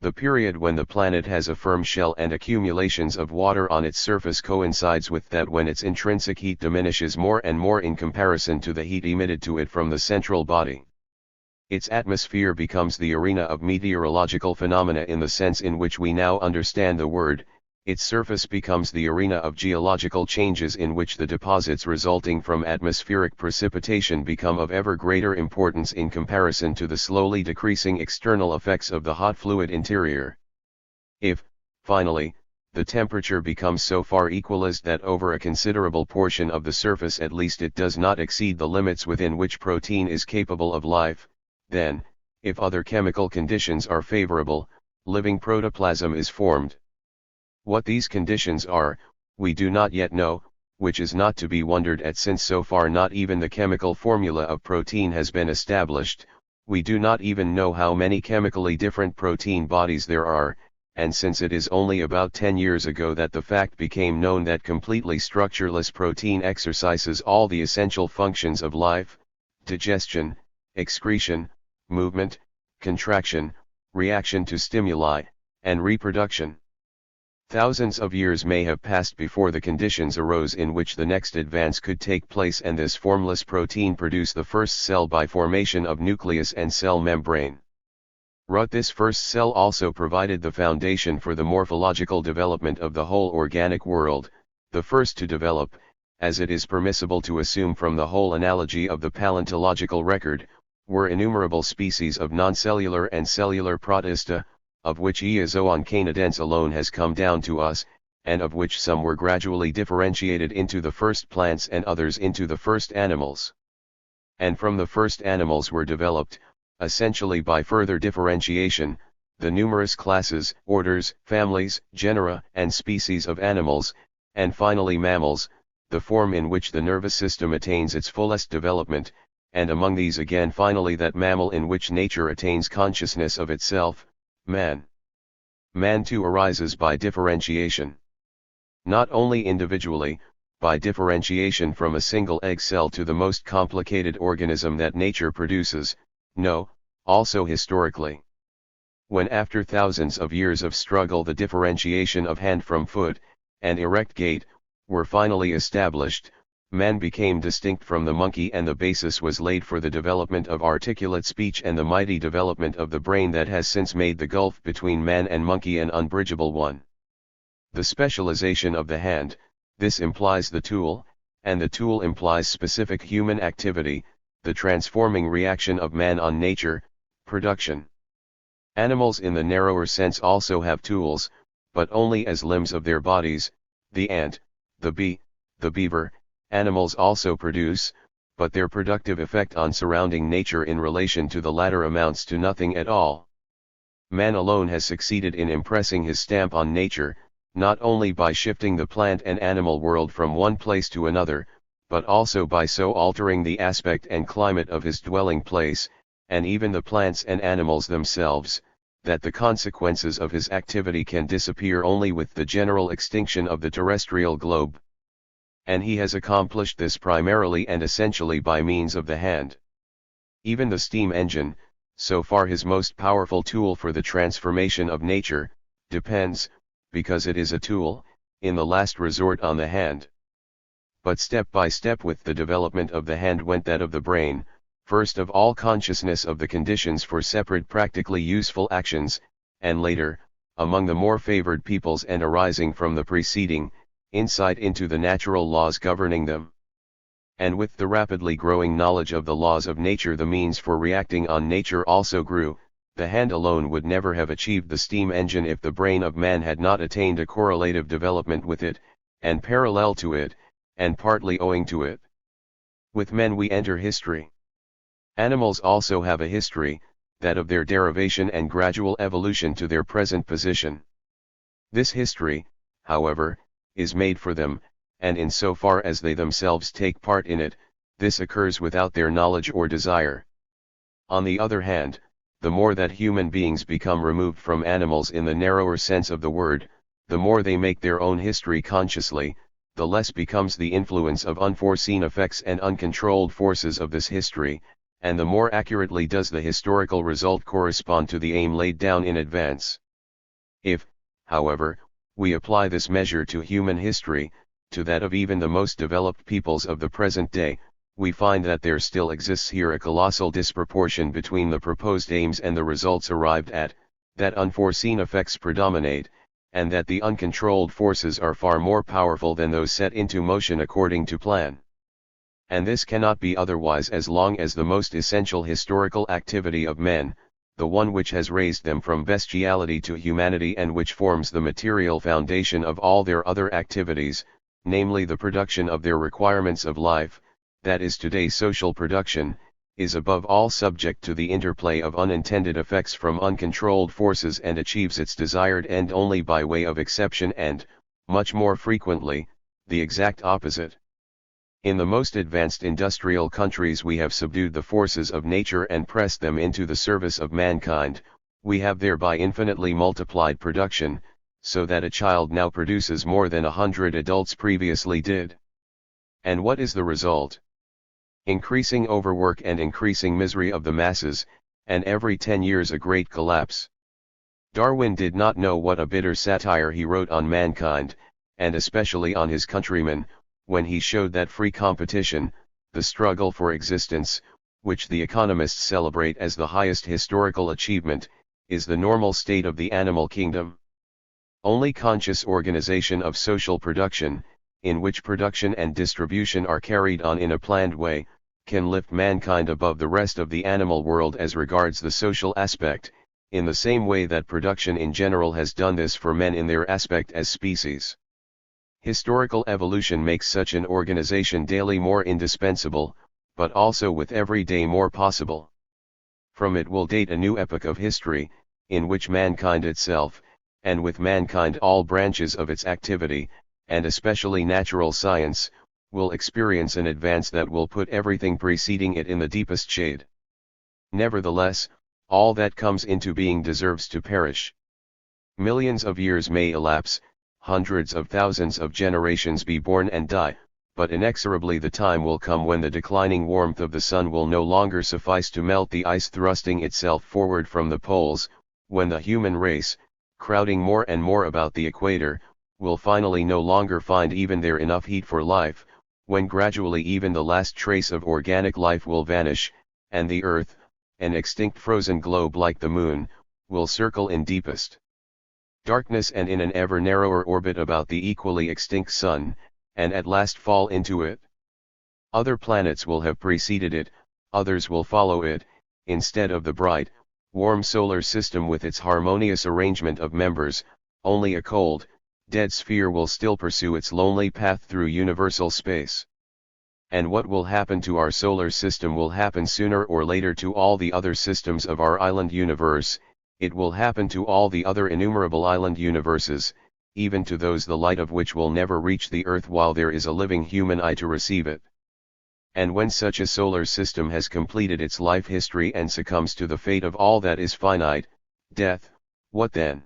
The period when the planet has a firm shell and accumulations of water on its surface coincides with that when its intrinsic heat diminishes more and more in comparison to the heat emitted to it from the central body. Its atmosphere becomes the arena of meteorological phenomena in the sense in which we now understand the word. Its surface becomes the arena of geological changes in which the deposits resulting from atmospheric precipitation become of ever greater importance in comparison to the slowly decreasing external effects of the hot fluid interior. If, finally, the temperature becomes so far equalized that over a considerable portion of the surface at least it does not exceed the limits within which protein is capable of life, then, if other chemical conditions are favorable, living protoplasm is formed. What these conditions are, we do not yet know, which is not to be wondered at since so far not even the chemical formula of protein has been established. We do not even know how many chemically different protein bodies there are, and since it is only about 10 years ago that the fact became known that completely structureless protein exercises all the essential functions of life, digestion, excretion, movement, contraction, reaction to stimuli, and reproduction. Thousands of years may have passed before the conditions arose in which the next advance could take place and this formless protein produce the first cell by formation of nucleus and cell membrane. This first cell also provided the foundation for the morphological development of the whole organic world, the first to develop, as it is permissible to assume from the whole analogy of the paleontological record, were innumerable species of noncellular and cellular protista, of which Eozoon canadense alone has come down to us, and of which some were gradually differentiated into the first plants and others into the first animals. And from the first animals were developed, essentially by further differentiation, the numerous classes, orders, families, genera, and species of animals, and finally mammals, the form in which the nervous system attains its fullest development, and among these again finally that mammal in which nature attains consciousness of itself, man. Man too arises by differentiation. Not only individually, by differentiation from a single egg cell to the most complicated organism that nature produces, no, also historically. When after thousands of years of struggle the differentiation of hand from foot, and erect gait, were finally established, man became distinct from the monkey and the basis was laid for the development of articulate speech and the mighty development of the brain that has since made the gulf between man and monkey an unbridgeable one. The specialization of the hand, this implies the tool, and the tool implies specific human activity, the transforming reaction of man on nature, production. Animals in the narrower sense also have tools, but only as limbs of their bodies. The ant, the bee, the beaver, animals also produce, but their productive effect on surrounding nature in relation to the latter amounts to nothing at all. Man alone has succeeded in impressing his stamp on nature, not only by shifting the plant and animal world from one place to another, but also by so altering the aspect and climate of his dwelling place, and even the plants and animals themselves, that the consequences of his activity can disappear only with the general extinction of the terrestrial globe. And he has accomplished this primarily and essentially by means of the hand. Even the steam engine, so far his most powerful tool for the transformation of nature, depends, because it is a tool, in the last resort on the hand. But step by step with the development of the hand went that of the brain, first of all consciousness of the conditions for separate practically useful actions, and later, among the more favored peoples and arising from the preceding, insight into the natural laws governing them. And with the rapidly growing knowledge of the laws of nature the means for reacting on nature also grew. The hand alone would never have achieved the steam engine if the brain of man had not attained a correlative development with it, and parallel to it, and partly owing to it. With men we enter history. Animals also have a history, that of their derivation and gradual evolution to their present position. This history, however, is made for them, and in so far as they themselves take part in it, this occurs without their knowledge or desire. On the other hand, the more that human beings become removed from animals in the narrower sense of the word, the more they make their own history consciously, the less becomes the influence of unforeseen effects and uncontrolled forces of this history, and the more accurately does the historical result correspond to the aim laid down in advance. If, however, we apply this measure to human history, to that of even the most developed peoples of the present day, we find that there still exists here a colossal disproportion between the proposed aims and the results arrived at, that unforeseen effects predominate, and that the uncontrolled forces are far more powerful than those set into motion according to plan. And this cannot be otherwise as long as the most essential historical activity of men, the one which has raised them from bestiality to humanity and which forms the material foundation of all their other activities, namely the production of their requirements of life, that is today social production, is above all subject to the interplay of unintended effects from uncontrolled forces and achieves its desired end only by way of exception and, much more frequently, the exact opposite. In the most advanced industrial countries we have subdued the forces of nature and pressed them into the service of mankind, we have thereby infinitely multiplied production, so that a child now produces more than 100 adults previously did. And what is the result? Increasing overwork and increasing misery of the masses, and every 10 years a great collapse. Darwin did not know what a bitter satire he wrote on mankind, and especially on his countrymen, when he showed that free competition, the struggle for existence, which the economists celebrate as the highest historical achievement, is the normal state of the animal kingdom. Only conscious organization of social production, in which production and distribution are carried on in a planned way, can lift mankind above the rest of the animal world as regards the social aspect, in the same way that production in general has done this for men in their aspect as species. Historical evolution makes such an organization daily more indispensable, but also with every day more possible. From it will date a new epoch of history, in which mankind itself, and with mankind all branches of its activity, and especially natural science, will experience an advance that will put everything preceding it in the deepest shade. Nevertheless, all that comes into being deserves to perish. Millions of years may elapse, hundreds of thousands of generations be born and die, but inexorably the time will come when the declining warmth of the sun will no longer suffice to melt the ice thrusting itself forward from the poles, when the human race, crowding more and more about the equator, will finally no longer find even there enough heat for life, when gradually even the last trace of organic life will vanish, and the earth, an extinct frozen globe like the moon, will circle in deepest darkness and in an ever narrower orbit about the equally extinct sun, and at last fall into it. Other planets will have preceded it, others will follow it, instead of the bright, warm solar system with its harmonious arrangement of members, only a cold, dead sphere will still pursue its lonely path through universal space. And what will happen to our solar system will happen sooner or later to all the other systems of our island universe, it will happen to all the other innumerable island universes, even to those the light of which will never reach the earth while there is a living human eye to receive it. And when such a solar system has completed its life history and succumbs to the fate of all that is finite, death, what then?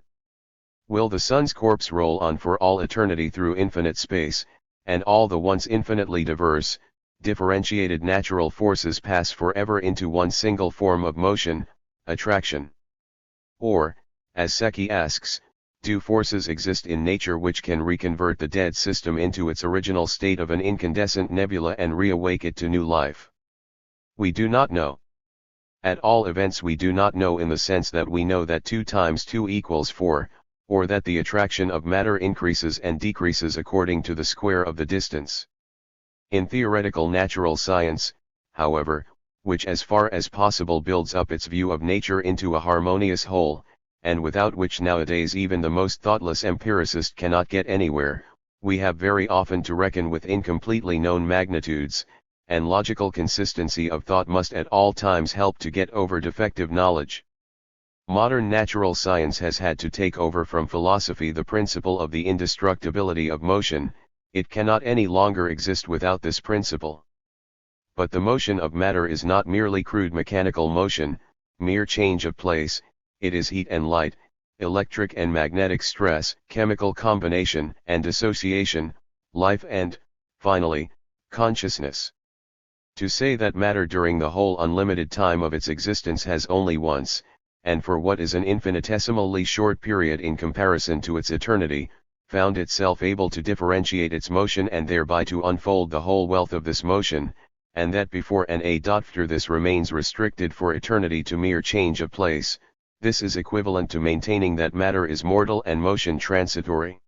Will the sun's corpse roll on for all eternity through infinite space, and all the once infinitely diverse, differentiated natural forces pass forever into one single form of motion, attraction? Or, as Secchi asks, do forces exist in nature which can reconvert the dead system into its original state of an incandescent nebula and reawake it to new life? We do not know. At all events we do not know in the sense that we know that 2 times 2 equals 4, or that the attraction of matter increases and decreases according to the square of the distance. In theoretical natural science, however, which as far as possible builds up its view of nature into a harmonious whole, and without which nowadays even the most thoughtless empiricist cannot get anywhere, we have very often to reckon with incompletely known magnitudes, and logical consistency of thought must at all times help to get over defective knowledge. Modern natural science has had to take over from philosophy the principle of the indestructibility of motion, it cannot any longer exist without this principle. But the motion of matter is not merely crude mechanical motion, mere change of place, it is heat and light, electric and magnetic stress, chemical combination and dissociation, life and, finally, consciousness. To say that matter during the whole unlimited time of its existence has only once, and for what is an infinitesimally short period in comparison to its eternity, found itself able to differentiate its motion and thereby to unfold the whole wealth of this motion, and that before and after this remains restricted for eternity to mere change of place, this is equivalent to maintaining that matter is mortal and motion transitory.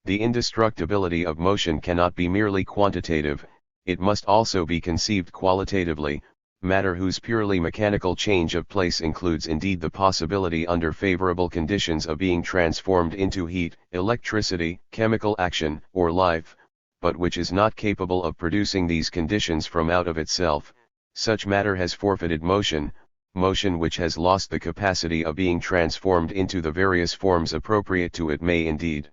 The indestructibility of motion cannot be merely quantitative, it must also be conceived qualitatively. Matter whose purely mechanical change of place includes indeed the possibility under favorable conditions of being transformed into heat, electricity, chemical action, or life, but which is not capable of producing these conditions from out of itself, Such matter has forfeited motion, motion which has lost the capacity of being transformed into the various forms appropriate to it may indeed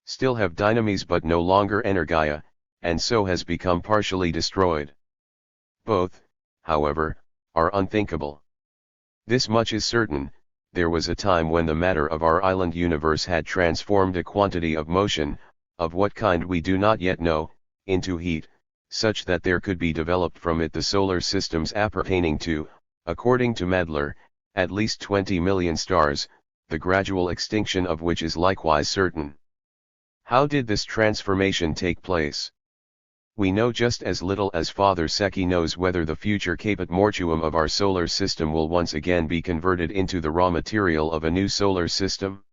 still have dynamis but no longer energia, and so has become partially destroyed. Both, however, are unthinkable. This much is certain: there was a time when the matter of our island universe had transformed a quantity of motion, of what kind we do not yet know, into heat, such that there could be developed from it the solar systems appertaining to, according to Madler, at least 20 million stars, the gradual extinction of which is likewise certain. How did this transformation take place? We know just as little as Father Secchi knows whether the future caput mortuum of our solar system will once again be converted into the raw material of a new solar system.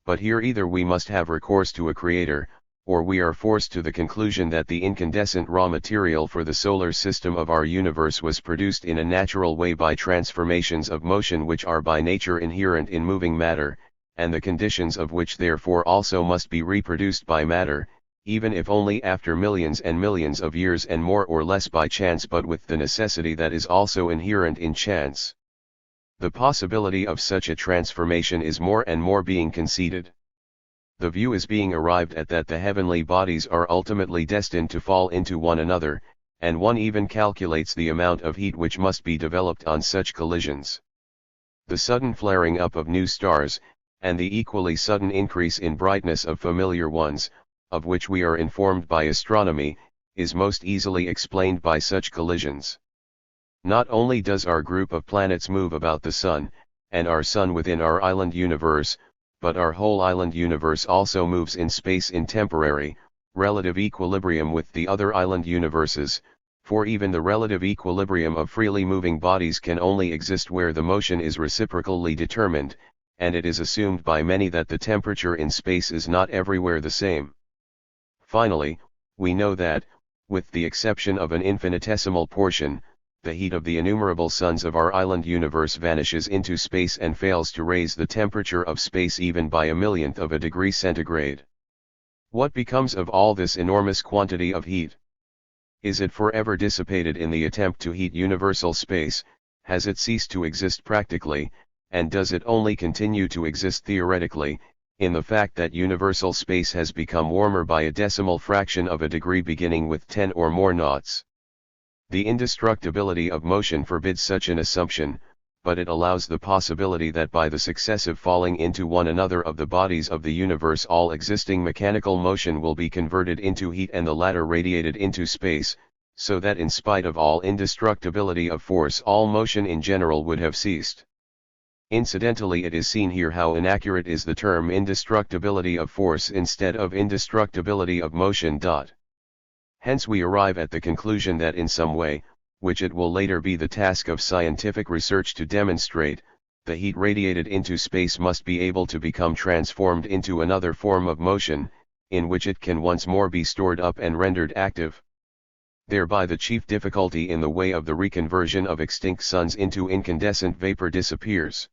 But here either we must have recourse to a creator, or we are forced to the conclusion that the incandescent raw material for the solar system of our universe was produced in a natural way by transformations of motion which are by nature inherent in moving matter, and the conditions of which therefore also must be reproduced by matter, even if only after millions and millions of years and more or less by chance, but with the necessity that is also inherent in chance. The possibility of such a transformation is more and more being conceded. The view is being arrived at that the heavenly bodies are ultimately destined to fall into one another, and one even calculates the amount of heat which must be developed on such collisions. The sudden flaring up of new stars, and the equally sudden increase in brightness of familiar ones, of which we are informed by astronomy, is most easily explained by such collisions. Not only does our group of planets move about the Sun, and our Sun within our island universe, but our whole island universe also moves in space in temporary, relative equilibrium with the other island universes, for even the relative equilibrium of freely moving bodies can only exist where the motion is reciprocally determined, and it is assumed by many that the temperature in space is not everywhere the same. Finally, we know that, with the exception of an infinitesimal portion, the heat of the innumerable suns of our island universe vanishes into space and fails to raise the temperature of space even by a millionth of a degree centigrade. What becomes of all this enormous quantity of heat? Is it forever dissipated in the attempt to heat universal space? Has it ceased to exist practically, and does it only continue to exist theoretically, in the fact that universal space has become warmer by a decimal fraction of a degree beginning with 10 or more noughts? The indestructibility of motion forbids such an assumption, but it allows the possibility that by the successive falling into one another of the bodies of the universe all existing mechanical motion will be converted into heat and the latter radiated into space, so that in spite of all indestructibility of force all motion in general would have ceased. Incidentally, it is seen here how inaccurate is the term indestructibility of force instead of indestructibility of motion. Hence we arrive at the conclusion that in some way, which it will later be the task of scientific research to demonstrate, the heat radiated into space must be able to become transformed into another form of motion, in which it can once more be stored up and rendered active. Thereby the chief difficulty in the way of the reconversion of extinct suns into incandescent vapor disappears.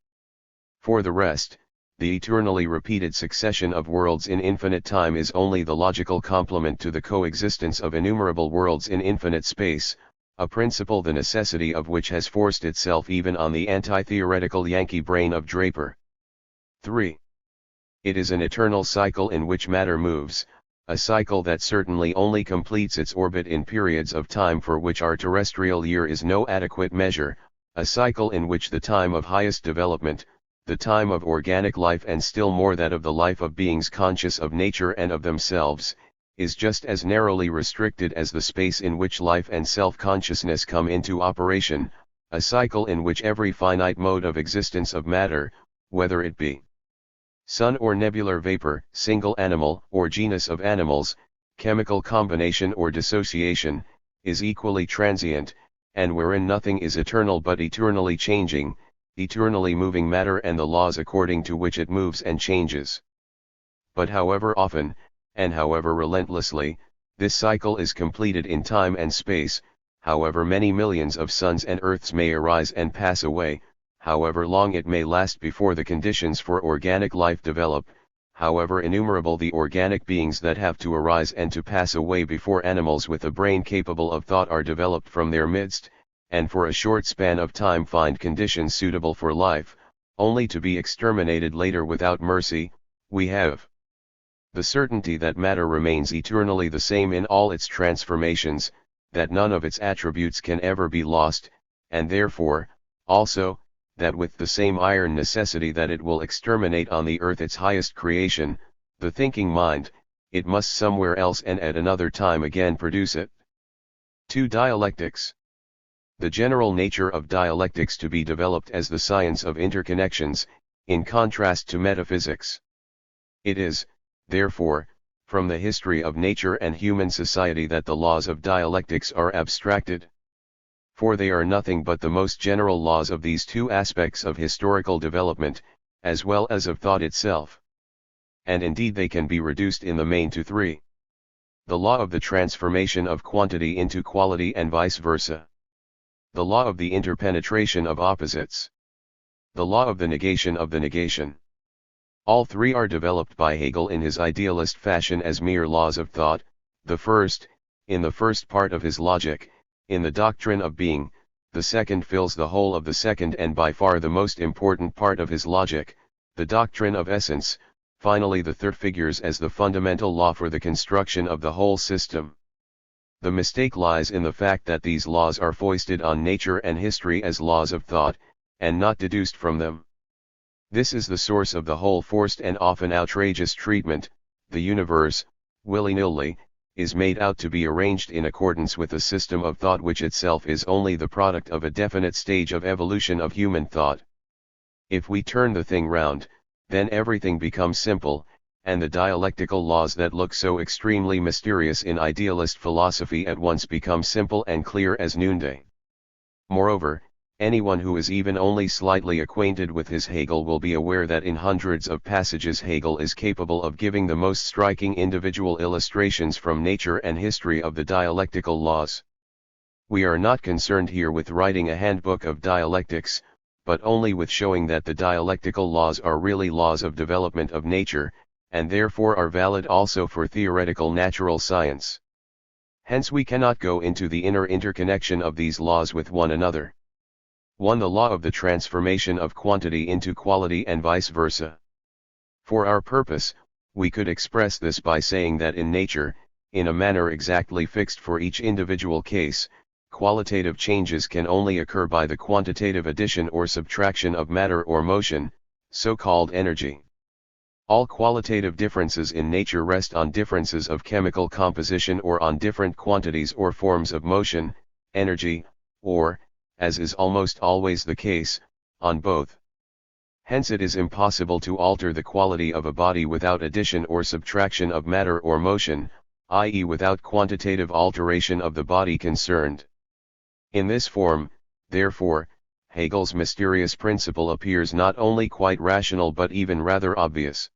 For the rest, the eternally repeated succession of worlds in infinite time is only the logical complement to the coexistence of innumerable worlds in infinite space, a principle the necessity of which has forced itself even on the anti-theoretical Yankee brain of Draper. 3. It is an eternal cycle in which matter moves, a cycle that certainly only completes its orbit in periods of time for which our terrestrial year is no adequate measure, a cycle in which the time of highest development, the time of organic life and still more that of the life of beings conscious of nature and of themselves, is just as narrowly restricted as the space in which life and self-consciousness come into operation, a cycle in which every finite mode of existence of matter, whether it be sun or nebular vapor, single animal or genus of animals, chemical combination or dissociation, is equally transient, and wherein nothing is eternal but eternally changing, eternally moving matter and the laws according to which it moves and changes. But however often, and however relentlessly, this cycle is completed in time and space, however many millions of suns and earths may arise and pass away, however long it may last before the conditions for organic life develop, however innumerable the organic beings that have to arise and to pass away before animals with a brain capable of thought are developed from their midst, and for a short span of time find conditions suitable for life, only to be exterminated later without mercy. We have the certainty that matter remains eternally the same in all its transformations, that none of its attributes can ever be lost, and therefore, also, that with the same iron necessity that it will exterminate on the earth its highest creation, the thinking mind, it must somewhere else and at another time again produce it. 2. Dialectics. The general nature of dialectics to be developed as the science of interconnections, in contrast to metaphysics. It is, therefore, from the history of nature and human society that the laws of dialectics are abstracted. For they are nothing but the most general laws of these two aspects of historical development, as well as of thought itself. And indeed they can be reduced in the main to three. The law of the transformation of quantity into quality and vice versa. The law of the interpenetration of opposites. The law of the negation of the negation. All three are developed by Hegel in his idealist fashion as mere laws of thought, the first, in the first part of his logic, in the doctrine of being, the second fills the whole of the second and by far the most important part of his logic, the doctrine of essence, finally the third figures as the fundamental law for the construction of the whole system. The mistake lies in the fact that these laws are foisted on nature and history as laws of thought, and not deduced from them. This is the source of the whole forced and often outrageous treatment. The universe, willy-nilly, is made out to be arranged in accordance with a system of thought which itself is only the product of a definite stage of evolution of human thought. If we turn the thing round, then everything becomes simple, and the dialectical laws that look so extremely mysterious in idealist philosophy at once become simple and clear as noonday. Moreover, anyone who is even only slightly acquainted with his Hegel will be aware that in hundreds of passages Hegel is capable of giving the most striking individual illustrations from nature and history of the dialectical laws. We are not concerned here with writing a handbook of dialectics, but only with showing that the dialectical laws are really laws of development of nature, and therefore are valid also for theoretical natural science. Hence we cannot go into the inner interconnection of these laws with one another. 1. The law of the transformation of quantity into quality and vice versa. For our purpose, we could express this by saying that in nature, in a manner exactly fixed for each individual case, qualitative changes can only occur by the quantitative addition or subtraction of matter or motion, so-called energy. All qualitative differences in nature rest on differences of chemical composition or on different quantities or forms of motion, energy, or, as is almost always the case, on both. Hence it is impossible to alter the quality of a body without addition or subtraction of matter or motion, i.e. without quantitative alteration of the body concerned. In this form, therefore, Hegel's mysterious principle appears not only quite rational but even rather obvious.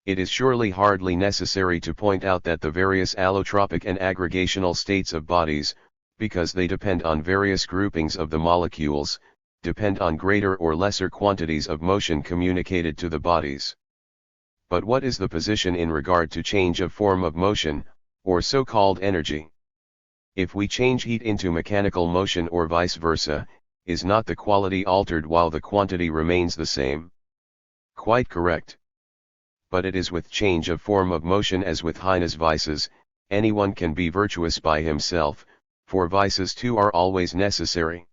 It is surely hardly necessary to point out that the various allotropic and aggregational states of bodies, because they depend on various groupings of the molecules, depend on greater or lesser quantities of motion communicated to the bodies. But what is the position in regard to change of form of motion, or so-called energy? If we change heat into mechanical motion or vice versa, is not the quality altered while the quantity remains the same? Quite correct. But it is with change of form of motion as with Heine's vices, anyone can be virtuous by himself, for vices too are always necessary.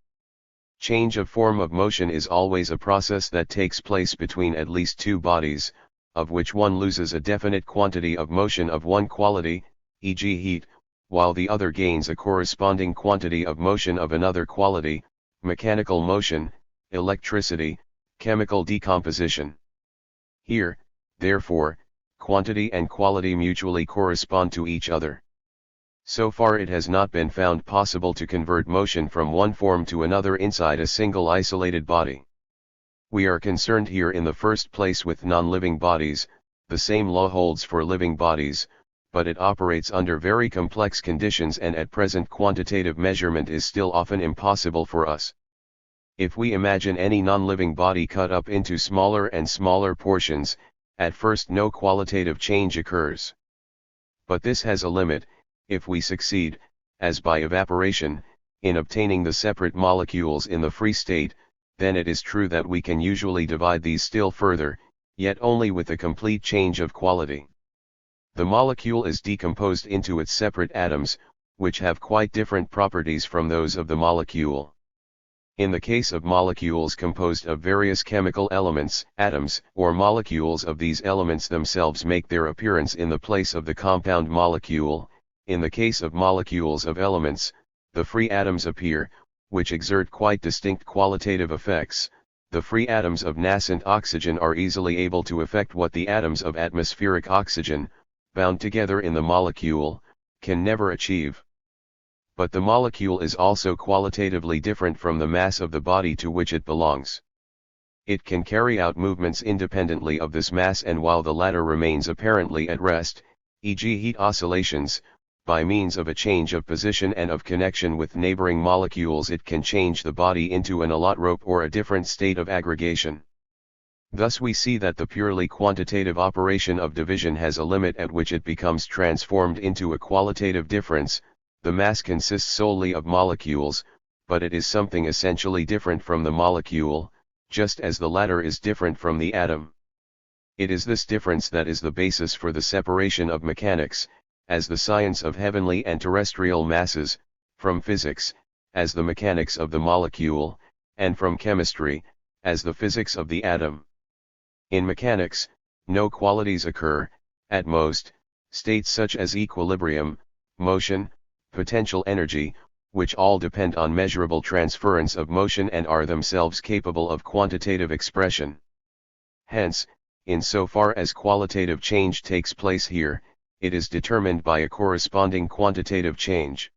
Change of form of motion is always a process that takes place between at least two bodies, of which one loses a definite quantity of motion of one quality, e.g. heat, while the other gains a corresponding quantity of motion of another quality, mechanical motion, electricity, chemical decomposition. Here, therefore, quantity and quality mutually correspond to each other. So far it has not been found possible to convert motion from one form to another inside a single isolated body. We are concerned here in the first place with non-living bodies. The same law holds for living bodies, but it operates under very complex conditions and at present quantitative measurement is still often impossible for us. If we imagine any non-living body cut up into smaller and smaller portions, at first no qualitative change occurs. But this has a limit. If we succeed, as by evaporation, in obtaining the separate molecules in the free state, then it is true that we can usually divide these still further, yet only with a complete change of quality. The molecule is decomposed into its separate atoms, which have quite different properties from those of the molecule. In the case of molecules composed of various chemical elements, atoms or molecules of these elements themselves make their appearance in the place of the compound molecule. In the case of molecules of elements, the free atoms appear, which exert quite distinct qualitative effects. The free atoms of nascent oxygen are easily able to effect what the atoms of atmospheric oxygen, bound together in the molecule, can never achieve. But the molecule is also qualitatively different from the mass of the body to which it belongs. It can carry out movements independently of this mass, and while the latter remains apparently at rest, e.g. heat oscillations, by means of a change of position and of connection with neighboring molecules it can change the body into an allotrope or a different state of aggregation. Thus we see that the purely quantitative operation of division has a limit at which it becomes transformed into a qualitative difference. The mass consists solely of molecules, but it is something essentially different from the molecule, just as the latter is different from the atom. It is this difference that is the basis for the separation of mechanics, as the science of heavenly and terrestrial masses, from physics, as the mechanics of the molecule, and from chemistry, as the physics of the atom. In mechanics, no qualities occur, at most, states such as equilibrium, motion, potential energy, which all depend on measurable transference of motion and are themselves capable of quantitative expression. Hence, in so far as qualitative change takes place here, it is determined by a corresponding quantitative change.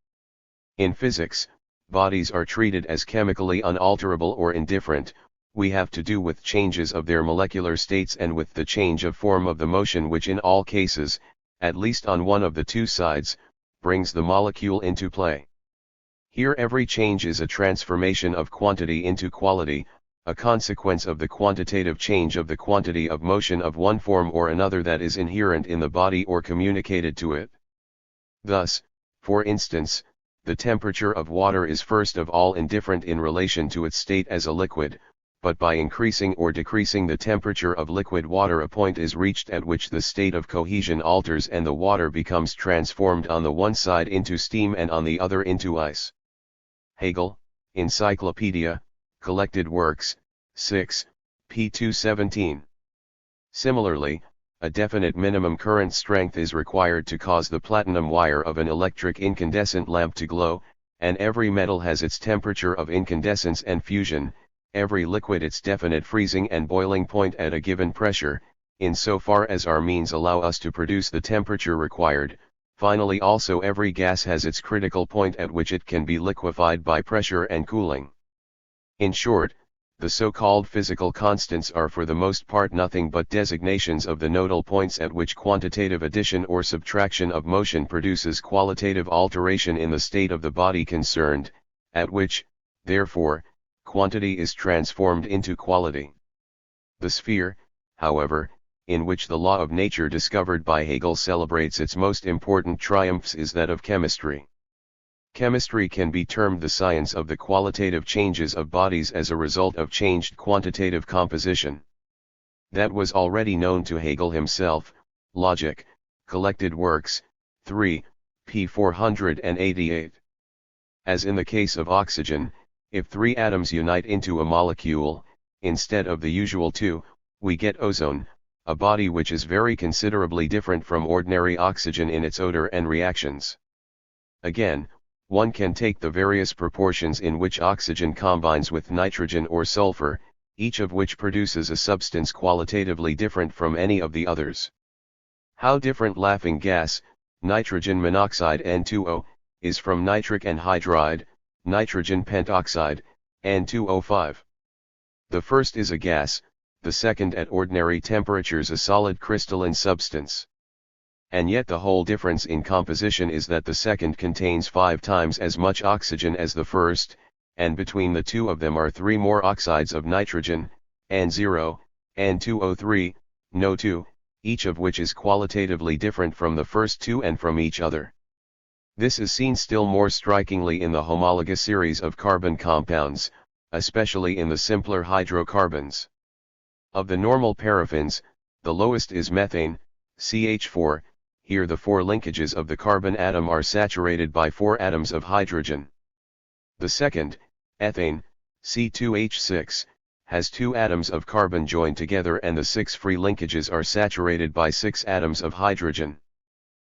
In physics, bodies are treated as chemically unalterable or indifferent. We have to do with changes of their molecular states and with the change of form of the motion which in all cases, at least on one of the two sides, brings the molecule into play. Here every change is a transformation of quantity into quality, a consequence of the quantitative change of the quantity of motion of one form or another that is inherent in the body or communicated to it. Thus, for instance, the temperature of water is first of all indifferent in relation to its state as a liquid, but by increasing or decreasing the temperature of liquid water a point is reached at which the state of cohesion alters and the water becomes transformed on the one side into steam and on the other into ice. Hegel, Encyclopedia, Collected Works, 6, p. 217. Similarly, a definite minimum current strength is required to cause the platinum wire of an electric incandescent lamp to glow, and every metal has its temperature of incandescence and fusion, every liquid its definite freezing and boiling point at a given pressure, in so far as our means allow us to produce the temperature required. Finally also every gas has its critical point at which it can be liquefied by pressure and cooling. In short, the so-called physical constants are for the most part nothing but designations of the nodal points at which quantitative addition or subtraction of motion produces qualitative alteration in the state of the body concerned, at which, therefore, quantity is transformed into quality. The sphere, however, in which the law of nature discovered by Hegel celebrates its most important triumphs is that of chemistry. Chemistry can be termed the science of the qualitative changes of bodies as a result of changed quantitative composition. That was already known to Hegel himself. Logic, Collected Works, 3, p. 488. As in the case of oxygen, if three atoms unite into a molecule, instead of the usual two, we get ozone, a body which is very considerably different from ordinary oxygen in its odor and reactions. Again, one can take the various proportions in which oxygen combines with nitrogen or sulfur, each of which produces a substance qualitatively different from any of the others. How different laughing gas, nitrogen monoxide N2O, is from nitric anhydride, nitrogen pentoxide, N2O5. The first is a gas, the second at ordinary temperatures a solid crystalline substance. And yet the whole difference in composition is that the second contains 5 times as much oxygen as the first, and between the two of them are 3 more oxides of nitrogen, N0, N2O3, NO2, each of which is qualitatively different from the first two and from each other. This is seen still more strikingly in the homologous series of carbon compounds, especially in the simpler hydrocarbons. Of the normal paraffins, the lowest is methane, CH4, here the 4 linkages of the carbon atom are saturated by 4 atoms of hydrogen. The second, ethane, C2H6, has 2 atoms of carbon joined together and the 6 free linkages are saturated by 6 atoms of hydrogen.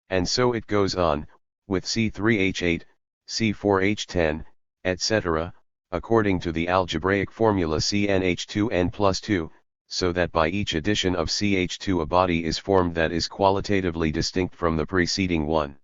And so it goes on, with C3H8, C4H10, etc., according to the algebraic formula CnH2n+2, so that by each addition of CH2 a body is formed that is qualitatively distinct from the preceding one.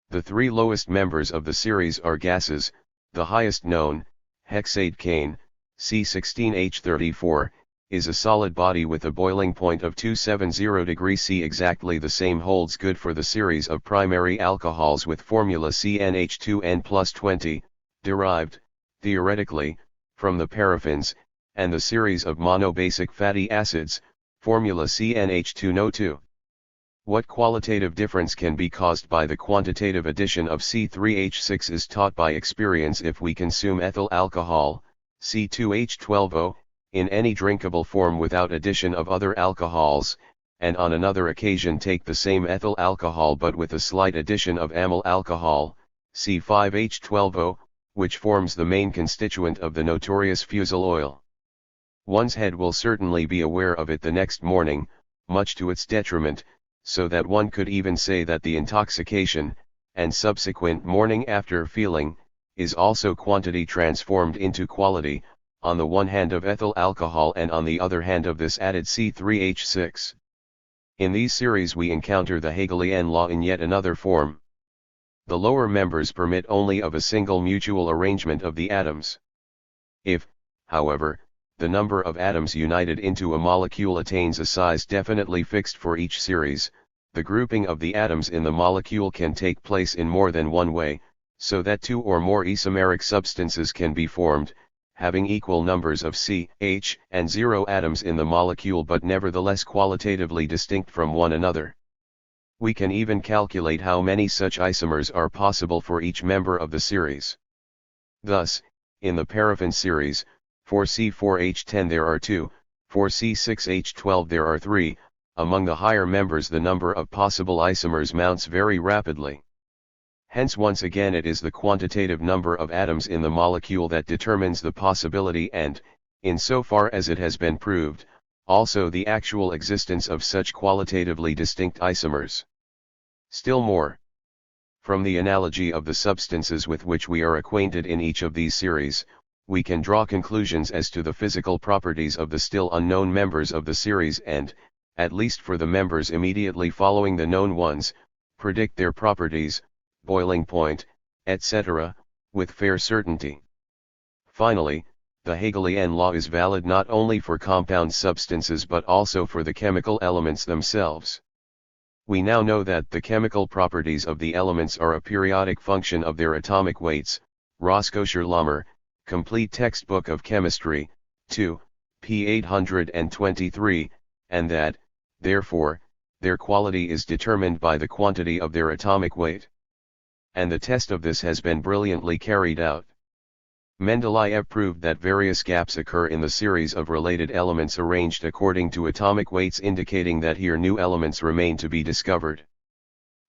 The 3 lowest members of the series are gases, the highest known, hexadecane, C16H34, is a solid body with a boiling point of 270 degrees C. Exactly the same holds good for the series of primary alcohols with formula CnH2n+20, derived, theoretically, from the paraffins, and the series of monobasic fatty acids, formula CnH2NO2. What qualitative difference can be caused by the quantitative addition of C3H6 is taught by experience if we consume ethyl alcohol, C2H12O, in any drinkable form without addition of other alcohols, and on another occasion take the same ethyl alcohol but with a slight addition of amyl alcohol, C5H12O, which forms the main constituent of the notorious fusel oil. One's head will certainly be aware of it the next morning, much to its detriment, so that one could even say that the intoxication, and subsequent morning after feeling, is also quantity transformed into quality, on the one hand of ethyl alcohol and on the other hand of this added C3H6. In these series we encounter the Hegelian law in yet another form. The lower members permit only of a single mutual arrangement of the atoms. If, however, the number of atoms united into a molecule attains a size definitely fixed for each series, the grouping of the atoms in the molecule can take place in more than one way, so that 2 or more isomeric substances can be formed, having equal numbers of C, H, and 0 atoms in the molecule but nevertheless qualitatively distinct from one another. We can even calculate how many such isomers are possible for each member of the series. Thus, in the paraffin series, for C4H10 there are 2, for C6H12 there are 3, among the higher members the number of possible isomers mounts very rapidly. Hence once again it is the quantitative number of atoms in the molecule that determines the possibility and, in so far as it has been proved, also the actual existence of such qualitatively distinct isomers. Still more, from the analogy of the substances with which we are acquainted in each of these series, we can draw conclusions as to the physical properties of the still unknown members of the series and, at least for the members immediately following the known ones, predict their properties, boiling point, etc., with fair certainty. Finally, the Hegelian law is valid not only for compound substances but also for the chemical elements themselves. We now know that the chemical properties of the elements are a periodic function of their atomic weights, Roscoe-Schirlamer, Complete Textbook of Chemistry, 2, p. 823, and that, therefore, their quality is determined by the quantity of their atomic weight. And the test of this has been brilliantly carried out. Mendeleev proved that various gaps occur in the series of related elements arranged according to atomic weights, indicating that here new elements remain to be discovered.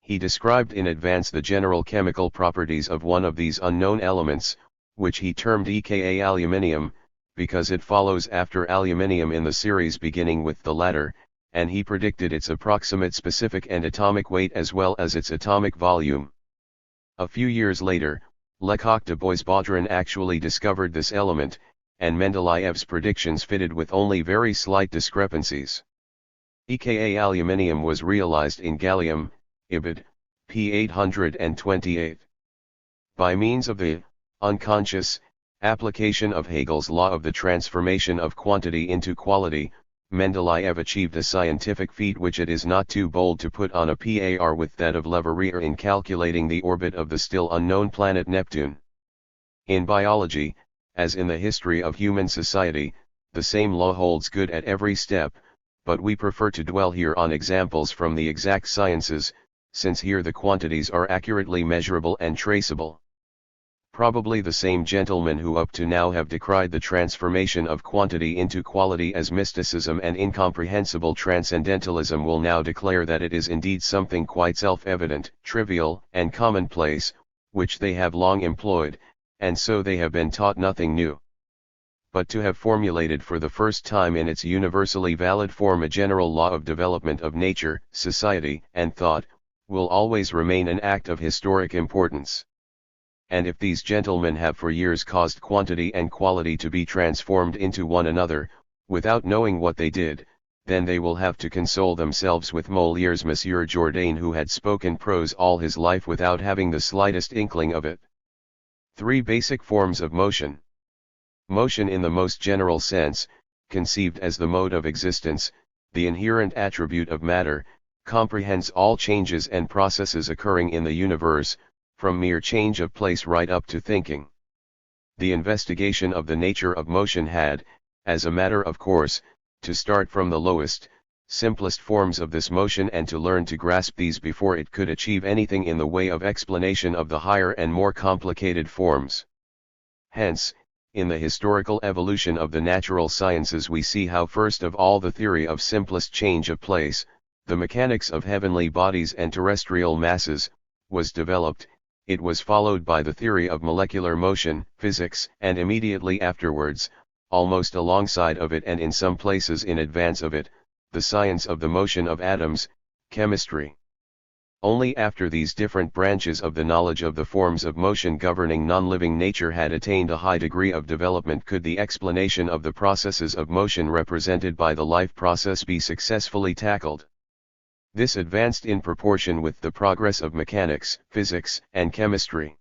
He described in advance the general chemical properties of one of these unknown elements, which he termed EKA aluminium, because it follows after aluminium in the series beginning with the latter, and he predicted its approximate specific and atomic weight as well as its atomic volume. A few years later, Lecoq de Bois-Baudran actually discovered this element, and Mendeleev's predictions fitted with only very slight discrepancies. EKA aluminium was realized in gallium, Ibid, p. 828. By means of the unconscious application of Hegel's law of the transformation of quantity into quality, Mendeleev achieved a scientific feat which it is not too bold to put on a par with that of Leverrier in calculating the orbit of the still unknown planet Neptune. In biology, as in the history of human society, the same law holds good at every step, but we prefer to dwell here on examples from the exact sciences, since here the quantities are accurately measurable and traceable. Probably the same gentlemen who up to now have decried the transformation of quantity into quality as mysticism and incomprehensible transcendentalism will now declare that it is indeed something quite self-evident, trivial, and commonplace, which they have long employed, and so they have been taught nothing new. But to have formulated for the first time in its universally valid form a general law of development of nature, society, and thought, will always remain an act of historic importance. And if these gentlemen have for years caused quantity and quality to be transformed into one another, without knowing what they did, then they will have to console themselves with Moliere's Monsieur Jourdain, who had spoken prose all his life without having the slightest inkling of it. 3 basic forms of motion. Motion in the most general sense, conceived as the mode of existence, the inherent attribute of matter, comprehends all changes and processes occurring in the universe, from mere change of place right up to thinking. The investigation of the nature of motion had, as a matter of course, to start from the lowest, simplest forms of this motion and to learn to grasp these before it could achieve anything in the way of explanation of the higher and more complicated forms. Hence, in the historical evolution of the natural sciences we see how first of all the theory of simplest change of place, the mechanics of heavenly bodies and terrestrial masses, was developed. It was followed by the theory of molecular motion, physics, and immediately afterwards, almost alongside of it and in some places in advance of it, the science of the motion of atoms, chemistry. Only after these different branches of the knowledge of the forms of motion governing non-living nature had attained a high degree of development could the explanation of the processes of motion represented by the life process be successfully tackled. This advanced in proportion with the progress of mechanics, physics, and chemistry.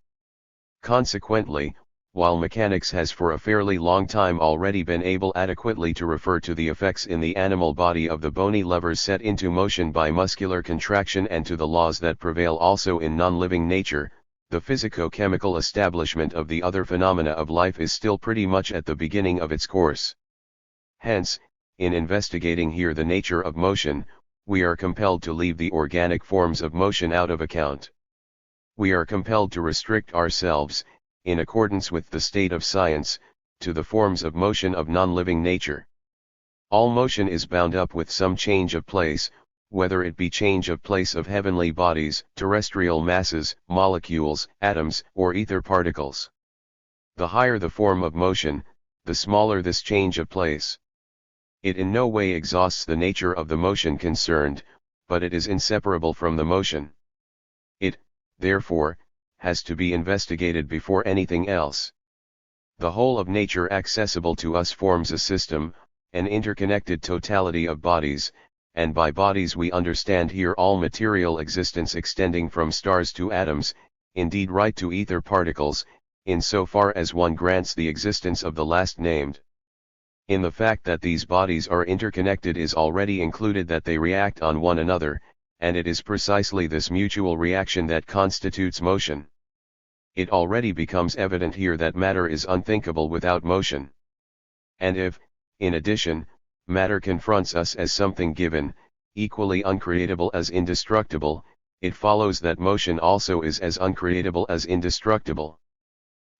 Consequently, while mechanics has for a fairly long time already been able adequately to refer to the effects in the animal body of the bony levers set into motion by muscular contraction and to the laws that prevail also in non-living nature, the physico-chemical establishment of the other phenomena of life is still pretty much at the beginning of its course. Hence, in investigating here the nature of motion, we are compelled to leave the organic forms of motion out of account. We are compelled to restrict ourselves, in accordance with the state of science, to the forms of motion of non-living nature. All motion is bound up with some change of place, whether it be change of place of heavenly bodies, terrestrial masses, molecules, atoms, or ether particles. The higher the form of motion, the smaller this change of place. It in no way exhausts the nature of the motion concerned, but it is inseparable from the motion. It, therefore, has to be investigated before anything else. The whole of nature accessible to us forms a system, an interconnected totality of bodies, and by bodies we understand here all material existence extending from stars to atoms, indeed right to ether particles, in so far as one grants the existence of the last named. In the fact that these bodies are interconnected is already included that they react on one another, and it is precisely this mutual reaction that constitutes motion. It already becomes evident here that matter is unthinkable without motion. And if, in addition, matter confronts us as something given, equally uncreatable as indestructible, it follows that motion also is as uncreatable as indestructible.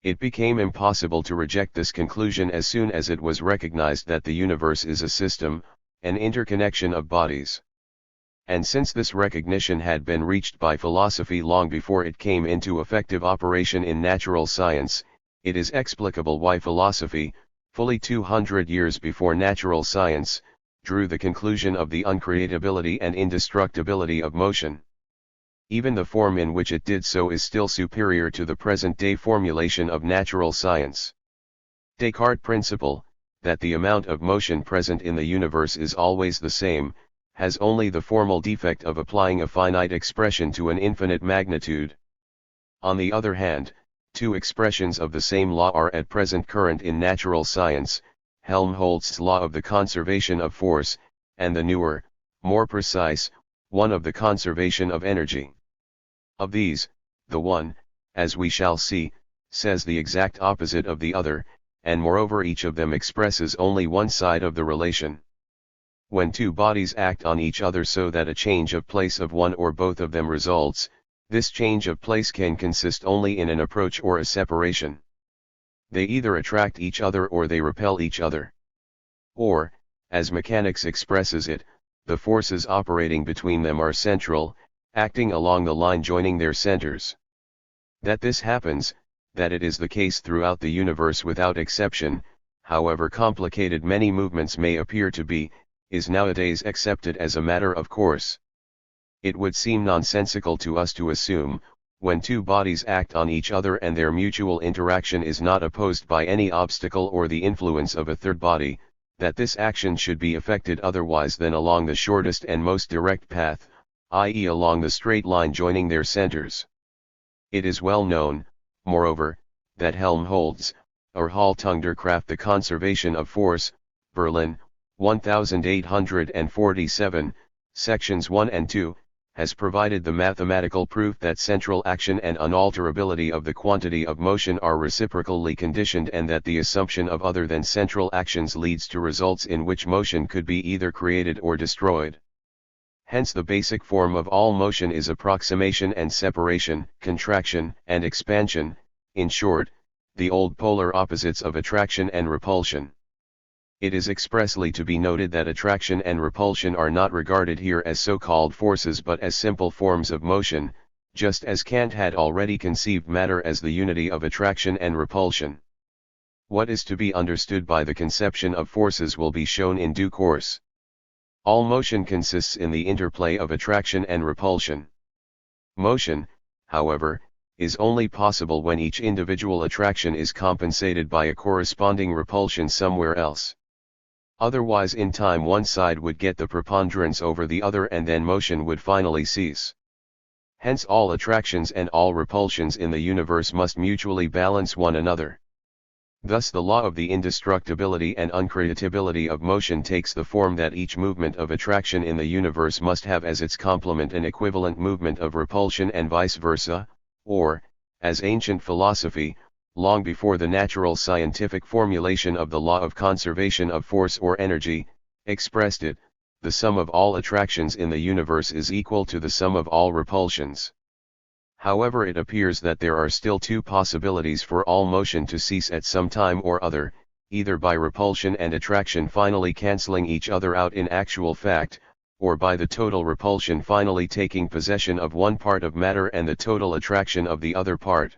It became impossible to reject this conclusion as soon as it was recognized that the universe is a system, an interconnection of bodies. And since this recognition had been reached by philosophy long before it came into effective operation in natural science, it is explicable why philosophy, fully 200 years before natural science, drew the conclusion of the uncreatability and indestructibility of motion. Even the form in which it did so is still superior to the present-day formulation of natural science. Descartes' principle, that the amount of motion present in the universe is always the same, has only the formal defect of applying a finite expression to an infinite magnitude. On the other hand, two expressions of the same law are at present current in natural science, Helmholtz's law of the conservation of force, and the newer, more precise, one of the conservation of energy. Of these, the one, as we shall see, says the exact opposite of the other, and moreover each of them expresses only one side of the relation. When two bodies act on each other so that a change of place of one or both of them results, this change of place can consist only in an approach or a separation. They either attract each other or they repel each other. Or, as mechanics expresses it, the forces operating between them are central, acting along the line joining their centers. That this happens, that it is the case throughout the universe without exception, however complicated many movements may appear to be, is nowadays accepted as a matter of course. It would seem nonsensical to us to assume, when two bodies act on each other and their mutual interaction is not opposed by any obstacle or the influence of a third body, that this action should be effected otherwise than along the shortest and most direct path, i.e. along the straight line joining their centers. It is well known, moreover, that Helmholtz, or Haltungderkraft, the conservation of force, Berlin, 1847, sections 1 and 2, has provided the mathematical proof that central action and unalterability of the quantity of motion are reciprocally conditioned, and that the assumption of other than central actions leads to results in which motion could be either created or destroyed. Hence the basic form of all motion is approximation and separation, contraction and expansion, in short, the old polar opposites of attraction and repulsion. It is expressly to be noted that attraction and repulsion are not regarded here as so-called forces but as simple forms of motion, just as Kant had already conceived matter as the unity of attraction and repulsion. What is to be understood by the conception of forces will be shown in due course. All motion consists in the interplay of attraction and repulsion. Motion, however, is only possible when each individual attraction is compensated by a corresponding repulsion somewhere else. Otherwise, in time one side would get the preponderance over the other and then motion would finally cease. Hence all attractions and all repulsions in the universe must mutually balance one another. Thus the law of the indestructibility and uncreatability of motion takes the form that each movement of attraction in the universe must have as its complement an equivalent movement of repulsion and vice versa, or, as ancient philosophy, long before the natural scientific formulation of the law of conservation of force or energy, expressed it, the sum of all attractions in the universe is equal to the sum of all repulsions. However, it appears that there are still two possibilities for all motion to cease at some time or other, either by repulsion and attraction finally cancelling each other out in actual fact, or by the total repulsion finally taking possession of one part of matter and the total attraction of the other part.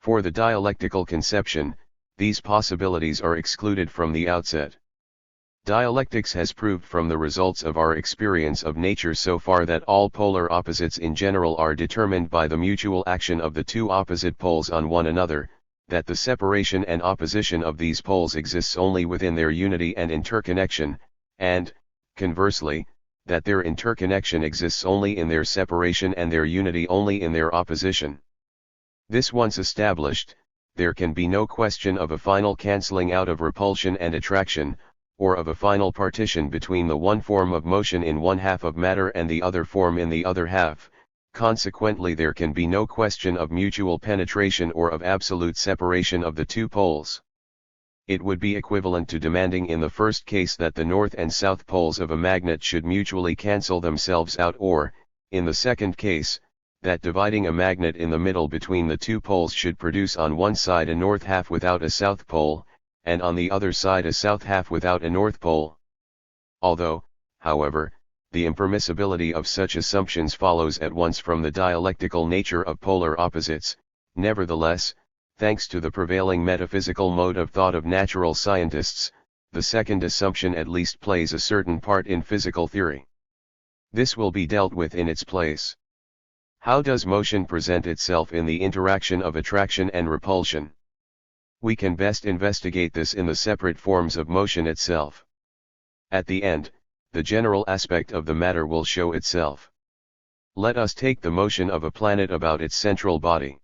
For the dialectical conception, these possibilities are excluded from the outset. Dialectics has proved from the results of our experience of nature so far that all polar opposites in general are determined by the mutual action of the two opposite poles on one another, that the separation and opposition of these poles exists only within their unity and interconnection, and, conversely, that their interconnection exists only in their separation and their unity only in their opposition. This once established, there can be no question of a final cancelling out of repulsion and attraction, or of a final partition between the one form of motion in one half of matter and the other form in the other half. Consequently, there can be no question of mutual penetration or of absolute separation of the two poles. It would be equivalent to demanding in the first case that the north and south poles of a magnet should mutually cancel themselves out, or, in the second case, that dividing a magnet in the middle between the two poles should produce on one side a north half without a south pole, and on the other side a south half without a north pole. Although, however, the impermissibility of such assumptions follows at once from the dialectical nature of polar opposites, nevertheless, thanks to the prevailing metaphysical mode of thought of natural scientists, the second assumption at least plays a certain part in physical theory. This will be dealt with in its place. How does motion present itself in the interaction of attraction and repulsion? We can best investigate this in the separate forms of motion itself. At the end, the general aspect of the matter will show itself. Let us take the motion of a planet about its central body.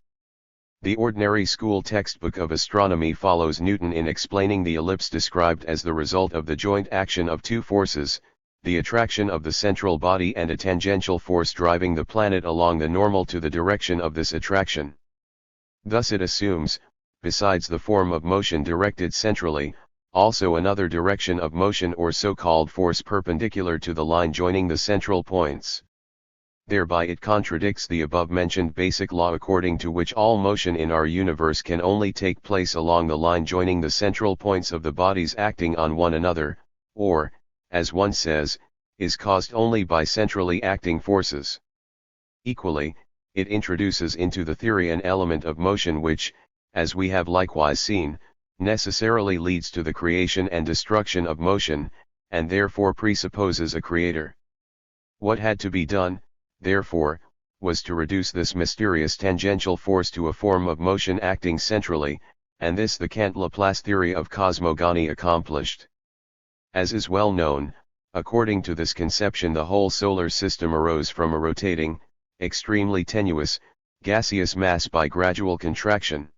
The ordinary school textbook of astronomy follows Newton in explaining the ellipse described as the result of the joint action of two forces, the attraction of the central body and a tangential force driving the planet along the normal to the direction of this attraction. Thus it assumes, besides the form of motion directed centrally, also another direction of motion or so-called force perpendicular to the line joining the central points. Thereby it contradicts the above-mentioned basic law according to which all motion in our universe can only take place along the line joining the central points of the bodies acting on one another, or, as one says, is caused only by centrally acting forces. Equally, it introduces into the theory an element of motion which, as we have likewise seen, necessarily leads to the creation and destruction of motion, and therefore presupposes a creator. What had to be done, therefore, was to reduce this mysterious tangential force to a form of motion acting centrally, and this the Kant-Laplace theory of cosmogony accomplished. As is well known, according to this conception the whole solar system arose from a rotating, extremely tenuous, gaseous mass by gradual contraction.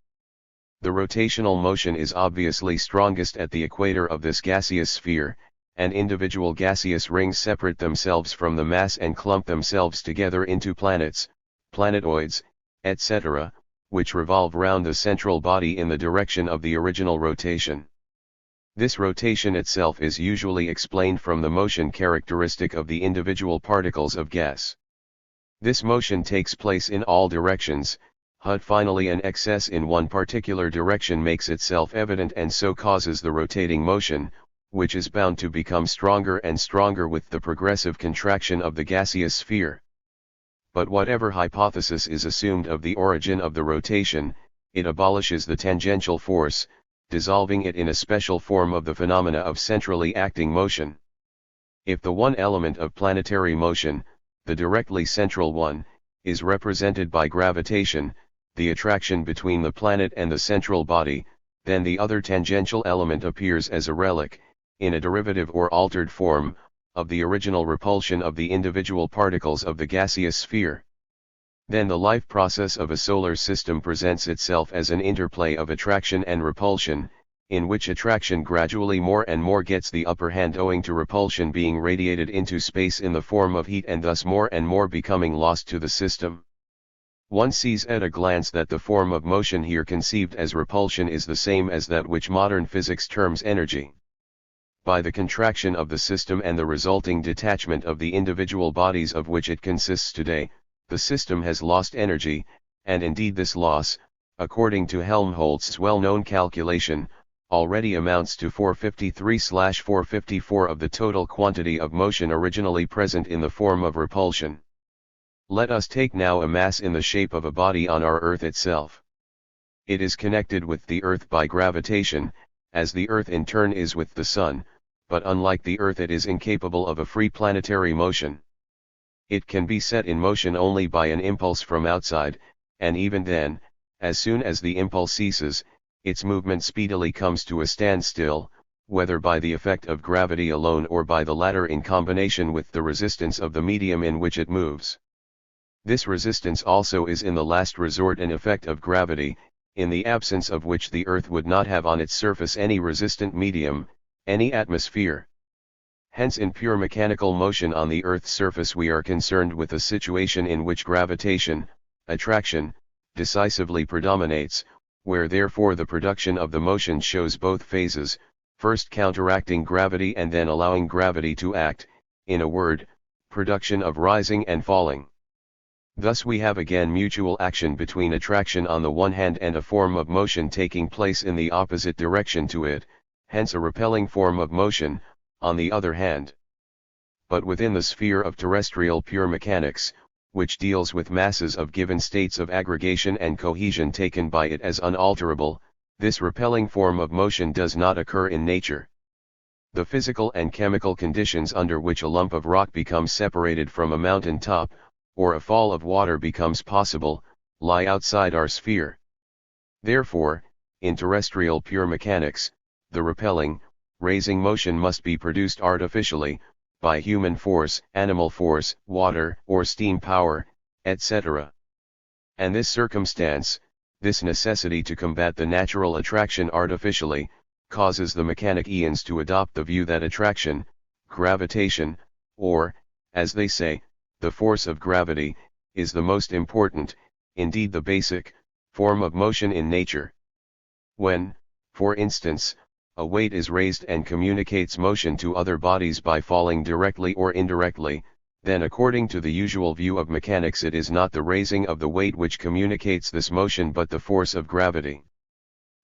The rotational motion is obviously strongest at the equator of this gaseous sphere, and individual gaseous rings separate themselves from the mass and clump themselves together into planets, planetoids, etc., which revolve round the central body in the direction of the original rotation. This rotation itself is usually explained from the motion characteristic of the individual particles of gas. This motion takes place in all directions, but finally an excess in one particular direction makes itself evident and so causes the rotating motion, which is bound to become stronger and stronger with the progressive contraction of the gaseous sphere. But whatever hypothesis is assumed of the origin of the rotation, it abolishes the tangential force, dissolving it in a special form of the phenomena of centrally acting motion. If the one element of planetary motion, the directly central one, is represented by gravitation, the attraction between the planet and the central body, then the other tangential element appears as a relic, in a derivative or altered form, of the original repulsion of the individual particles of the gaseous sphere. Then the life process of a solar system presents itself as an interplay of attraction and repulsion, in which attraction gradually more and more gets the upper hand owing to repulsion being radiated into space in the form of heat and thus more and more becoming lost to the system. One sees at a glance that the form of motion here conceived as repulsion is the same as that which modern physics terms energy. By the contraction of the system and the resulting detachment of the individual bodies of which it consists today, the system has lost energy, and indeed this loss, according to Helmholtz's well-known calculation, already amounts to 453/454 of the total quantity of motion originally present in the form of repulsion. Let us take now a mass in the shape of a body on our Earth itself. It is connected with the Earth by gravitation, as the Earth in turn is with the Sun, but unlike the Earth it is incapable of a free planetary motion. It can be set in motion only by an impulse from outside, and even then, as soon as the impulse ceases, its movement speedily comes to a standstill, whether by the effect of gravity alone or by the latter in combination with the resistance of the medium in which it moves. This resistance also is in the last resort an effect of gravity, in the absence of which the Earth would not have on its surface any resistant medium, any atmosphere. Hence in pure mechanical motion on the Earth's surface we are concerned with a situation in which gravitation, attraction, decisively predominates, where therefore the production of the motion shows both phases, first counteracting gravity and then allowing gravity to act, in a word, production of rising and falling. Thus we have again mutual action between attraction on the one hand and a form of motion taking place in the opposite direction to it, hence a repelling form of motion, on the other hand. But within the sphere of terrestrial pure mechanics, which deals with masses of given states of aggregation and cohesion taken by it as unalterable, this repelling form of motion does not occur in nature. The physical and chemical conditions under which a lump of rock becomes separated from a mountain top, or a fall of water becomes possible, lie outside our sphere. Therefore, in terrestrial pure mechanics, the repelling, raising motion must be produced artificially, by human force, animal force, water or steam power, etc. And this circumstance, this necessity to combat the natural attraction artificially, causes the mechanicians to adopt the view that attraction, gravitation, or, as they say, the force of gravity, is the most important, indeed the basic, form of motion in nature. When, for instance, a weight is raised and communicates motion to other bodies by falling directly or indirectly, then according to the usual view of mechanics it is not the raising of the weight which communicates this motion but the force of gravity.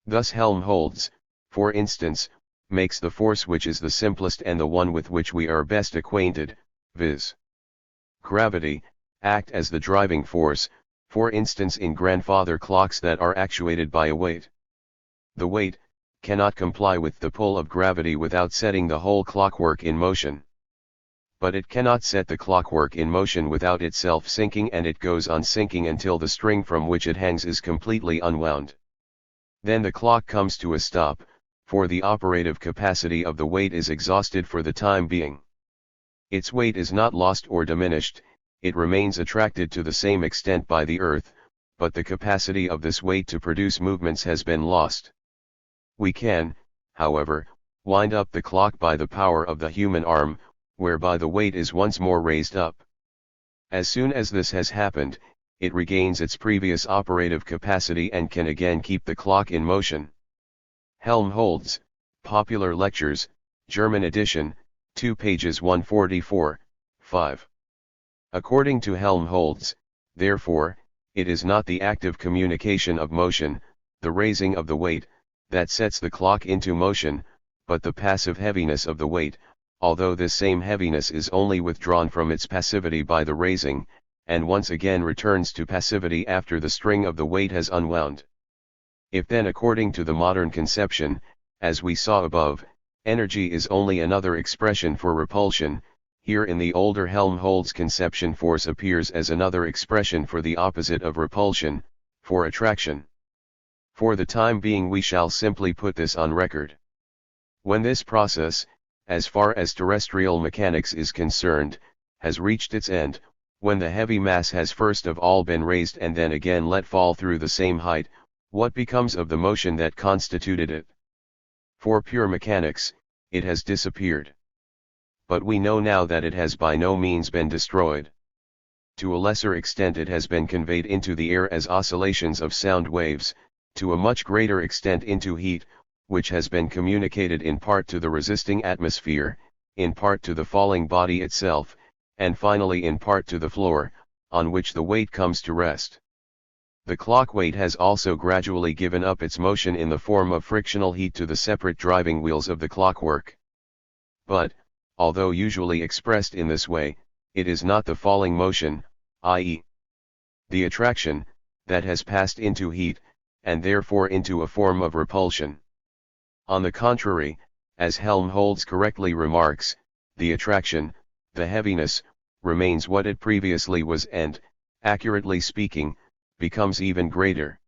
Thus Helmholtz, for instance, makes the force which is the simplest and the one with which we are best acquainted, viz. gravity, act as the driving force, for instance in grandfather clocks that are actuated by a weight. The weight cannot comply with the pull of gravity without setting the whole clockwork in motion. But it cannot set the clockwork in motion without itself sinking, and it goes on sinking until the string from which it hangs is completely unwound. Then the clock comes to a stop, for the operative capacity of the weight is exhausted for the time being. Its weight is not lost or diminished, it remains attracted to the same extent by the earth, but the capacity of this weight to produce movements has been lost. We can, however, wind up the clock by the power of the human arm, whereby the weight is once more raised up. As soon as this has happened, it regains its previous operative capacity and can again keep the clock in motion. Helmholtz, Popular Lectures, German edition, 2 pages 144, 5. According to Helmholtz, therefore, it is not the active communication of motion, the raising of the weight, that sets the clock into motion, but the passive heaviness of the weight, although this same heaviness is only withdrawn from its passivity by the raising, and once again returns to passivity after the string of the weight has unwound. If then according to the modern conception, as we saw above, energy is only another expression for repulsion, here in the older Helmholtz conception force appears as another expression for the opposite of repulsion, for attraction. For the time being we shall simply put this on record. When this process, as far as terrestrial mechanics is concerned, has reached its end, when the heavy mass has first of all been raised and then again let fall through the same height, what becomes of the motion that constituted it? For pure mechanics, it has disappeared. But we know now that it has by no means been destroyed. To a lesser extent it has been conveyed into the air as oscillations of sound waves, to a much greater extent into heat, which has been communicated in part to the resisting atmosphere, in part to the falling body itself, and finally in part to the floor, on which the weight comes to rest. The clock weight has also gradually given up its motion in the form of frictional heat to the separate driving wheels of the clockwork. But, although usually expressed in this way, it is not the falling motion, i.e. the attraction, that has passed into heat, and therefore into a form of repulsion. On the contrary, as Helmholtz correctly remarks, the attraction, the heaviness, remains what it previously was and, accurately speaking, becomes even greater.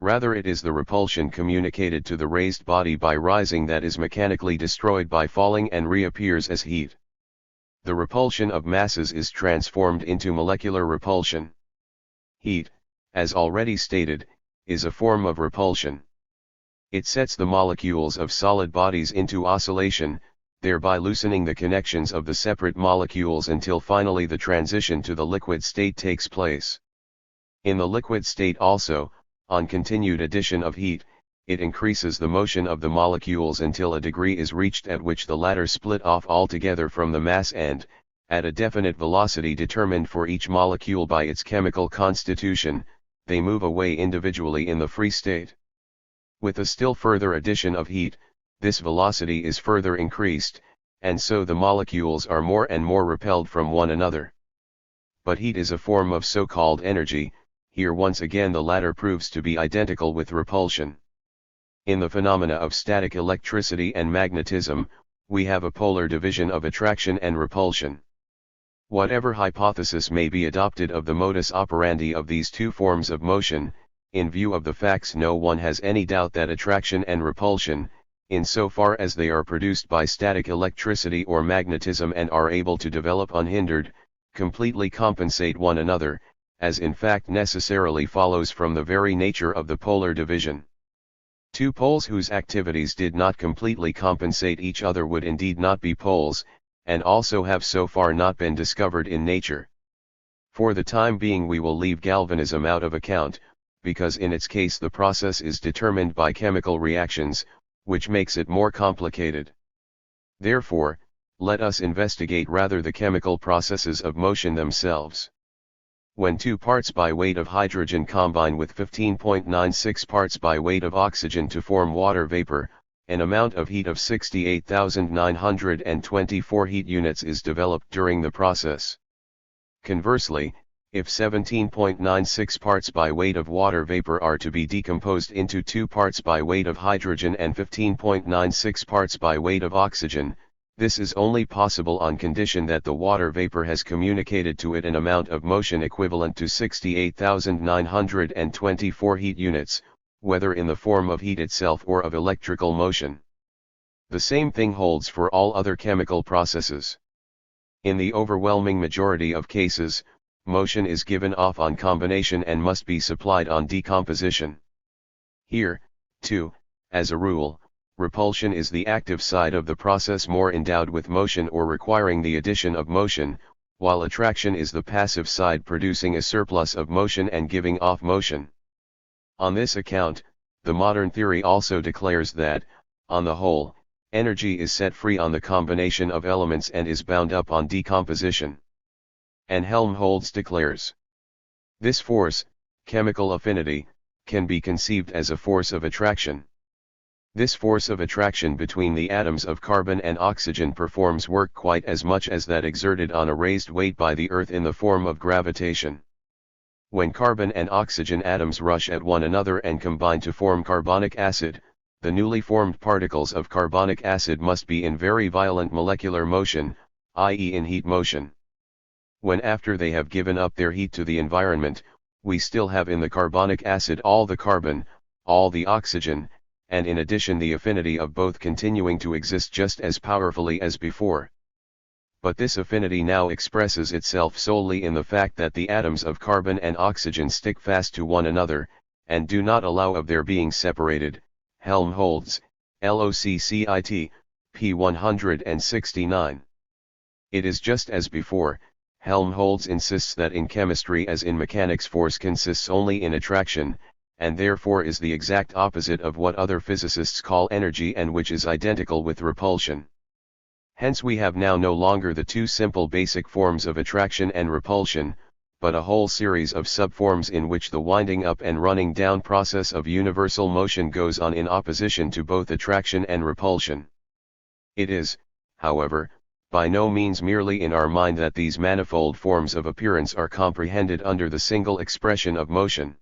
Rather it is the repulsion communicated to the raised body by rising that is mechanically destroyed by falling and reappears as heat. The repulsion of masses is transformed into molecular repulsion. Heat, as already stated, is a form of repulsion. It sets the molecules of solid bodies into oscillation, thereby loosening the connections of the separate molecules until finally the transition to the liquid state takes place. In the liquid state also, on continued addition of heat, it increases the motion of the molecules until a degree is reached at which the latter split off altogether from the mass and, at a definite velocity determined for each molecule by its chemical constitution, they move away individually in the free state. With a still further addition of heat, this velocity is further increased, and so the molecules are more and more repelled from one another. But heat is a form of so-called energy. Here once again the latter proves to be identical with repulsion. In the phenomena of static electricity and magnetism, we have a polar division of attraction and repulsion. Whatever hypothesis may be adopted of the modus operandi of these two forms of motion, in view of the facts no one has any doubt that attraction and repulsion, in so far as they are produced by static electricity or magnetism and are able to develop unhindered, completely compensate one another, as in fact necessarily follows from the very nature of the polar division. Two poles whose activities did not completely compensate each other would indeed not be poles, and also have so far not been discovered in nature. For the time being we will leave galvanism out of account, because in its case the process is determined by chemical reactions, which makes it more complicated. Therefore, let us investigate rather the chemical processes of motion themselves. When 2 parts by weight of hydrogen combine with 15.96 parts by weight of oxygen to form water vapor, an amount of heat of 68,924 heat units is developed during the process. Conversely, if 17.96 parts by weight of water vapor are to be decomposed into 2 parts by weight of hydrogen and 15.96 parts by weight of oxygen, this is only possible on condition that the water vapor has communicated to it an amount of motion equivalent to 68,924 heat units, whether in the form of heat itself or of electrical motion. The same thing holds for all other chemical processes. In the overwhelming majority of cases, motion is given off on combination and must be supplied on decomposition. Here, too, as a rule, repulsion is the active side of the process more endowed with motion or requiring the addition of motion, while attraction is the passive side producing a surplus of motion and giving off motion. On this account, the modern theory also declares that, on the whole, energy is set free on the combination of elements and is bound up on decomposition. And Helmholtz declares, this force, chemical affinity, can be conceived as a force of attraction. This force of attraction between the atoms of carbon and oxygen performs work quite as much as that exerted on a raised weight by the earth in the form of gravitation. When carbon and oxygen atoms rush at one another and combine to form carbonic acid, the newly formed particles of carbonic acid must be in very violent molecular motion, i.e. in heat motion. When after they have given up their heat to the environment, we still have in the carbonic acid all the carbon, all the oxygen, and in addition the affinity of both continuing to exist just as powerfully as before. But this affinity now expresses itself solely in the fact that the atoms of carbon and oxygen stick fast to one another, and do not allow of their being separated. Helmholtz, LOCCIT, p. 169. It is just as before. Helmholtz insists that in chemistry as in mechanics force consists only in attraction, and therefore is the exact opposite of what other physicists call energy and which is identical with repulsion. Hence we have now no longer the 2 simple basic forms of attraction and repulsion, but a whole series of subforms in which the winding up and running down process of universal motion goes on in opposition to both attraction and repulsion. It is, however, by no means merely in our mind that these manifold forms of appearance are comprehended under the single expression of motion.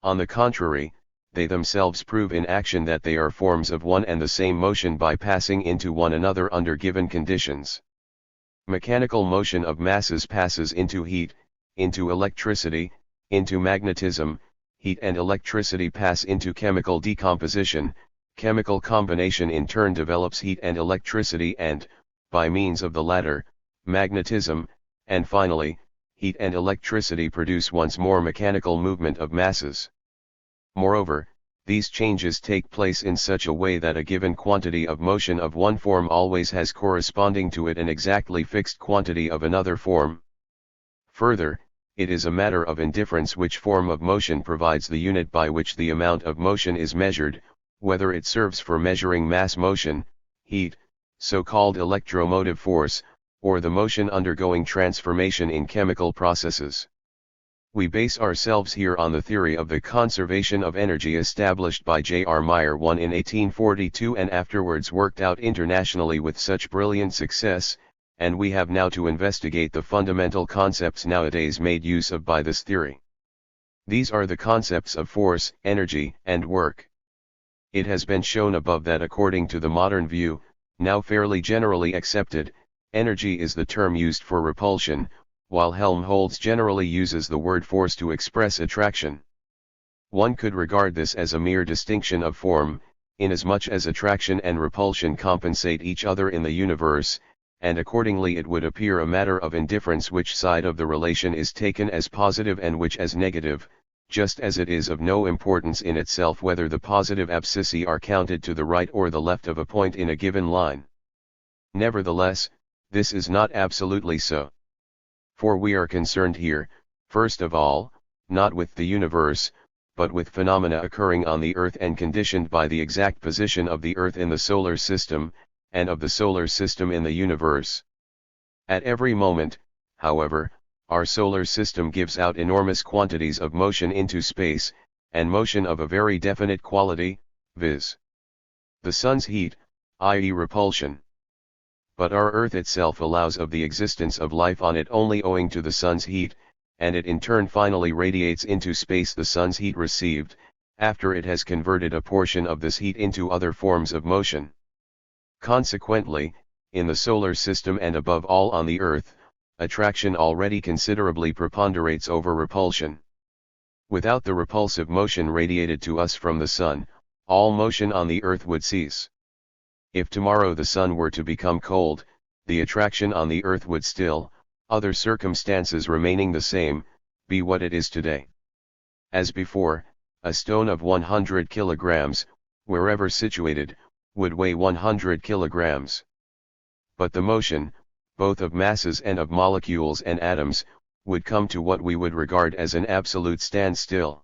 On the contrary, they themselves prove in action that they are forms of one and the same motion by passing into one another under given conditions. Mechanical motion of masses passes into heat, into electricity, into magnetism. Heat and electricity pass into chemical decomposition. Chemical combination in turn develops heat and electricity and, by means of the latter, magnetism, and finally, heat and electricity produce once more mechanical movement of masses. Moreover, these changes take place in such a way that a given quantity of motion of one form always has corresponding to it an exactly fixed quantity of another form. Further, it is a matter of indifference which form of motion provides the unit by which the amount of motion is measured, whether it serves for measuring mass motion, heat, so-called electromotive force, or the motion undergoing transformation in chemical processes. We base ourselves here on the theory of the conservation of energy established by J.R. Meyer I in 1842 and afterwards worked out internationally with such brilliant success, and we have now to investigate the fundamental concepts nowadays made use of by this theory. These are the concepts of force, energy, and work. It has been shown above that according to the modern view, now fairly generally accepted, energy is the term used for repulsion, while Helmholtz generally uses the word force to express attraction. One could regard this as a mere distinction of form, inasmuch as attraction and repulsion compensate each other in the universe, and accordingly it would appear a matter of indifference which side of the relation is taken as positive and which as negative, just as it is of no importance in itself whether the positive abscissae are counted to the right or the left of a point in a given line. Nevertheless, this is not absolutely so. For we are concerned here, first of all, not with the universe, but with phenomena occurring on the Earth and conditioned by the exact position of the Earth in the solar system, and of the solar system in the universe. At every moment, however, our solar system gives out enormous quantities of motion into space, and motion of a very definite quality, viz. the sun's heat, i.e. repulsion. But our Earth itself allows of the existence of life on it only owing to the sun's heat, and it in turn finally radiates into space the sun's heat received, after it has converted a portion of this heat into other forms of motion. Consequently, in the solar system and above all on the Earth, attraction already considerably preponderates over repulsion. Without the repulsive motion radiated to us from the sun, all motion on the Earth would cease. If tomorrow the sun were to become cold, the attraction on the Earth would still, other circumstances remaining the same, be what it is today. As before, a stone of 100 kilograms, wherever situated, would weigh 100 kilograms. But the motion, both of masses and of molecules and atoms, would come to what we would regard as an absolute standstill.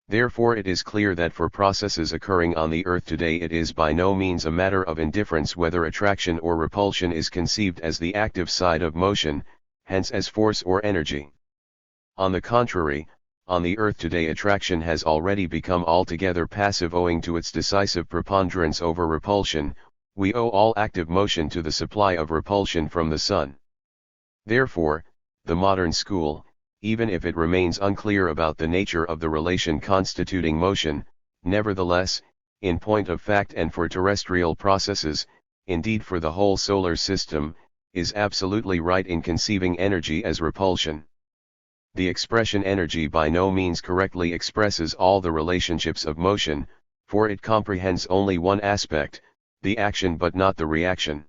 Therefore it is clear that for processes occurring on the Earth today it is by no means a matter of indifference whether attraction or repulsion is conceived as the active side of motion, hence as force or energy. On the contrary, on the Earth today attraction has already become altogether passive owing to its decisive preponderance over repulsion. We owe all active motion to the supply of repulsion from the sun. Therefore, the modern school, even if it remains unclear about the nature of the relation constituting motion, nevertheless, in point of fact and for terrestrial processes, indeed for the whole solar system, is absolutely right in conceiving energy as repulsion. The expression energy by no means correctly expresses all the relationships of motion, for it comprehends only one aspect, the action but not the reaction.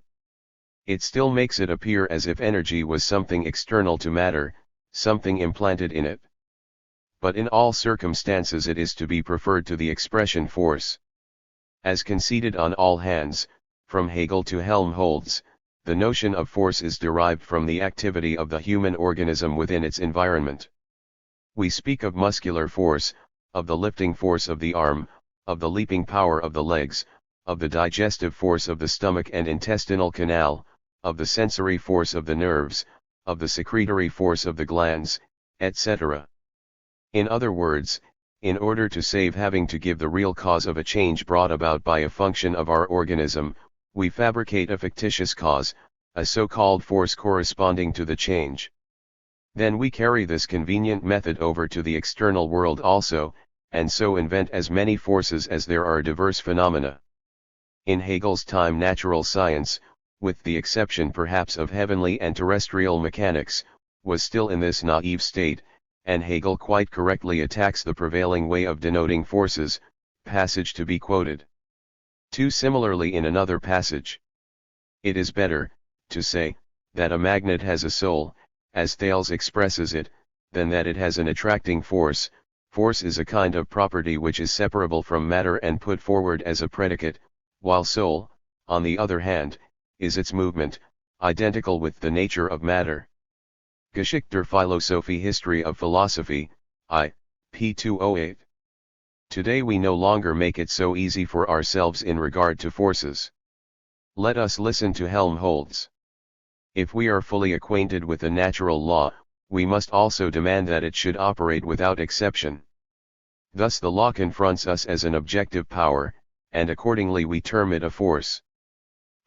It still makes it appear as if energy was something external to matter, something implanted in it. But in all circumstances it is to be preferred to the expression force. As conceded on all hands, from Hegel to Helmholtz, the notion of force is derived from the activity of the human organism within its environment. We speak of muscular force, of the lifting force of the arm, of the leaping power of the legs, of the digestive force of the stomach and intestinal canal, of the sensory force of the nerves, of the secretory force of the glands, etc. In other words, in order to save having to give the real cause of a change brought about by a function of our organism, we fabricate a fictitious cause, a so-called force corresponding to the change. Then we carry this convenient method over to the external world also, and so invent as many forces as there are diverse phenomena. In Hegel's time natural science, with the exception perhaps of heavenly and terrestrial mechanics, was still in this naive state, and Hegel quite correctly attacks the prevailing way of denoting forces, passage to be quoted. Too similarly in another passage. It is better, to say, that a magnet has a soul, as Thales expresses it, than that it has an attracting force. Force is a kind of property which is separable from matter and put forward as a predicate, while soul, on the other hand, is its movement, identical with the nature of matter. Geschichte der Philosophie History of Philosophy, I. p. 208. Today we no longer make it so easy for ourselves in regard to forces. Let us listen to Helmholtz. If we are fully acquainted with the natural law, we must also demand that it should operate without exception. Thus the law confronts us as an objective power, and accordingly we term it a force.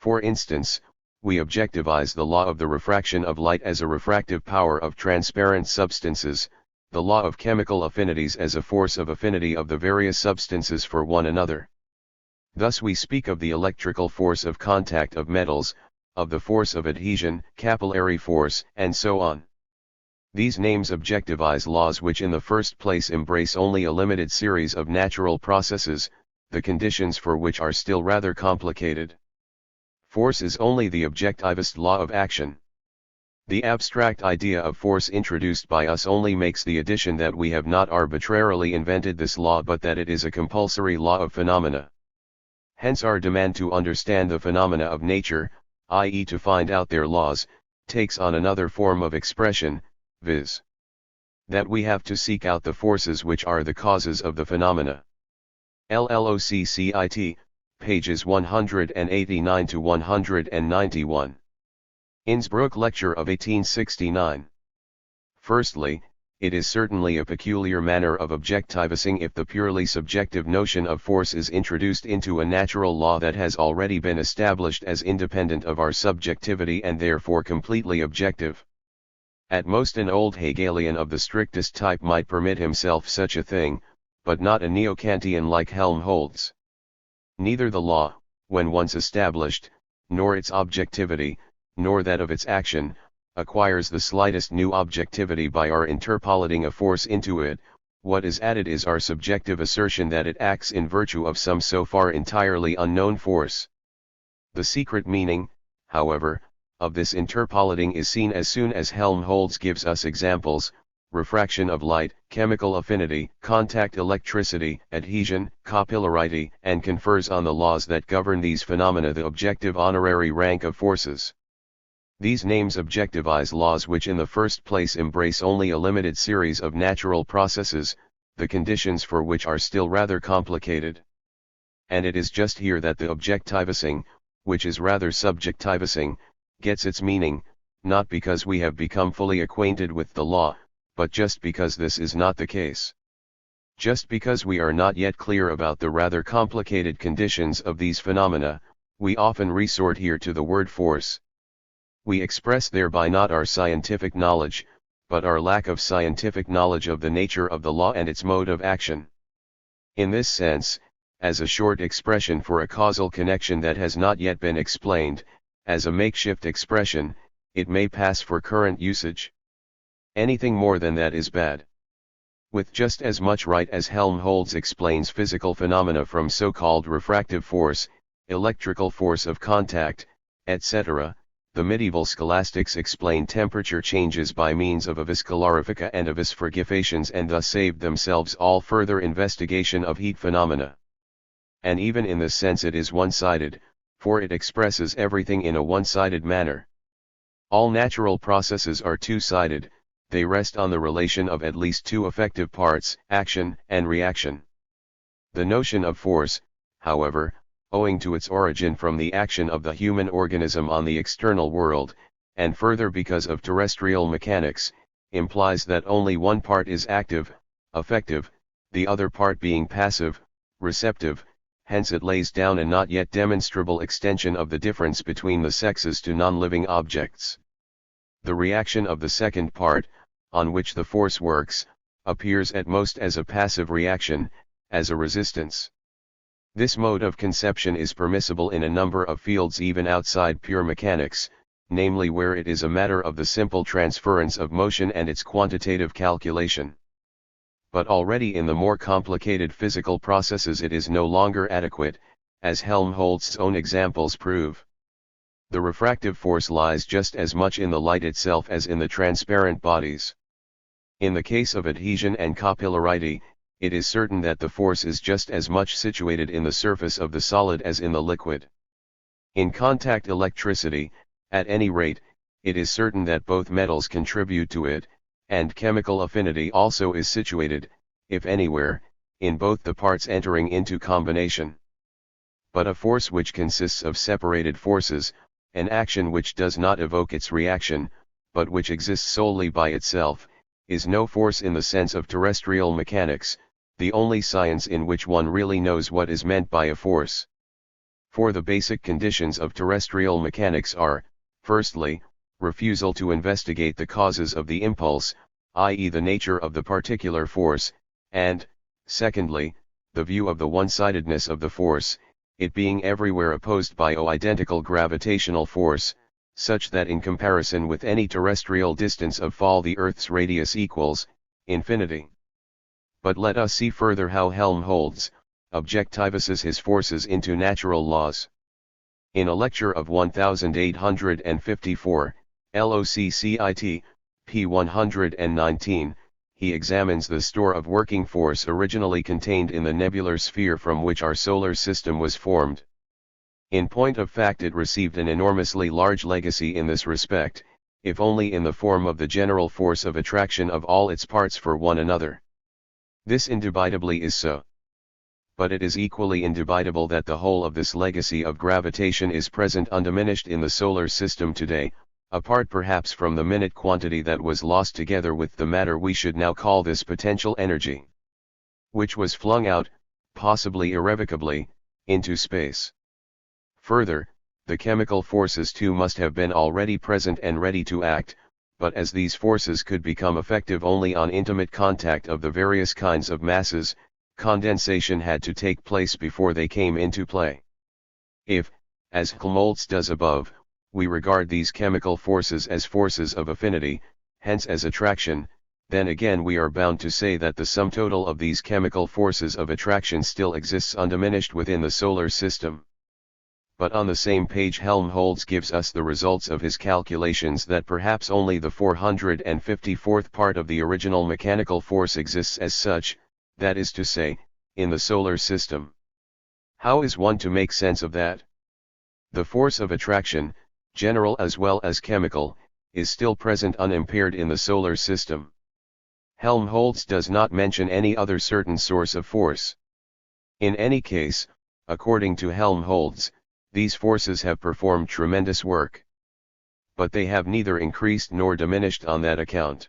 For instance, we objectivize the law of the refraction of light as a refractive power of transparent substances, the law of chemical affinities as a force of affinity of the various substances for one another. Thus we speak of the electrical force of contact of metals, of the force of adhesion, capillary force, and so on. These names objectivize laws which in the first place embrace only a limited series of natural processes, the conditions for which are still rather complicated. Force is only the objectivist law of action. The abstract idea of force introduced by us only makes the addition that we have not arbitrarily invented this law but that it is a compulsory law of phenomena. Hence our demand to understand the phenomena of nature, i.e. to find out their laws, takes on another form of expression, viz. that we have to seek out the forces which are the causes of the phenomena. LLOCCIT, pages 189 to 191. Innsbruck Lecture of 1869. Firstly, it is certainly a peculiar manner of objectivizing if the purely subjective notion of force is introduced into a natural law that has already been established as independent of our subjectivity and therefore completely objective. At most an old Hegelian of the strictest type might permit himself such a thing, but not a neo-Kantian like Helmholtz. Neither the law, when once established, nor its objectivity, nor that of its action, acquires the slightest new objectivity by our interpolating a force into it. What is added is our subjective assertion that it acts in virtue of some so far entirely unknown force. The secret meaning, however, of this interpolating is seen as soon as Helmholtz gives us examples: refraction of light, chemical affinity, contact electricity, adhesion, capillarity, and confers on the laws that govern these phenomena the objective honorary rank of forces. These names objectivize laws which in the first place embrace only a limited series of natural processes, the conditions for which are still rather complicated. And it is just here that the objectivizing, which is rather subjectivizing, gets its meaning, not because we have become fully acquainted with the law, but just because this is not the case. Just because we are not yet clear about the rather complicated conditions of these phenomena, we often resort here to the word force. We express thereby not our scientific knowledge, but our lack of scientific knowledge of the nature of the law and its mode of action. In this sense, as a short expression for a causal connection that has not yet been explained, as a makeshift expression, it may pass for current usage. Anything more than that is bad. With just as much right as Helmholtz explains physical phenomena from so-called refractive force, electrical force of contact, etc., the medieval scholastics explained temperature changes by means of aviscalarifica and avisfragiffations and thus saved themselves all further investigation of heat phenomena. And even in this sense it is one-sided, for it expresses everything in a one-sided manner. All natural processes are two-sided, they rest on the relation of at least two effective parts, action and reaction. The notion of force, however, owing to its origin from the action of the human organism on the external world, and further because of terrestrial mechanics, implies that only one part is active, effective, the other part being passive, receptive. Hence it lays down a not yet demonstrable extension of the difference between the sexes to non-living objects. The reaction of the second part, on which the force works, appears at most as a passive reaction, as a resistance. This mode of conception is permissible in a number of fields even outside pure mechanics, namely where it is a matter of the simple transference of motion and its quantitative calculation. But already in the more complicated physical processes it is no longer adequate, as Helmholtz's own examples prove. The refractive force lies just as much in the light itself as in the transparent bodies. In the case of adhesion and capillarity, it is certain that the force is just as much situated in the surface of the solid as in the liquid. In contact electricity, at any rate, it is certain that both metals contribute to it, and chemical affinity also is situated, if anywhere, in both the parts entering into combination. But a force which consists of separated forces, an action which does not evoke its reaction, but which exists solely by itself, is no force in the sense of terrestrial mechanics, the only science in which one really knows what is meant by a force. For the basic conditions of terrestrial mechanics are, firstly, refusal to investigate the causes of the impulse, i.e. the nature of the particular force, and, secondly, the view of the one-sidedness of the force, it being everywhere opposed by identical gravitational force, such that in comparison with any terrestrial distance of fall the Earth's radius equals infinity. But let us see further how Helmholtz objectivizes his forces into natural laws. In a lecture of 1854, LOCCIT, p. 119, he examines the store of working force originally contained in the nebular sphere from which our solar system was formed. In point of fact it received an enormously large legacy in this respect, if only in the form of the general force of attraction of all its parts for one another. This indubitably is so. But it is equally indubitable that the whole of this legacy of gravitation is present undiminished in the solar system today, apart perhaps from the minute quantity that was lost together with the matter we should now call this potential energy, which was flung out, possibly irrevocably, into space. Further, the chemical forces too must have been already present and ready to act, but as these forces could become effective only on intimate contact of the various kinds of masses, condensation had to take place before they came into play. If, as Helmholtz does above, we regard these chemical forces as forces of affinity, hence as attraction, then again we are bound to say that the sum total of these chemical forces of attraction still exists undiminished within the solar system. But on the same page Helmholtz gives us the results of his calculations that perhaps only the 454th part of the original mechanical force exists as such, that is to say, in the solar system. How is one to make sense of that? The force of attraction, general as well as chemical, is still present unimpaired in the solar system. Helmholtz does not mention any other certain source of force. In any case, according to Helmholtz, these forces have performed tremendous work. But they have neither increased nor diminished on that account.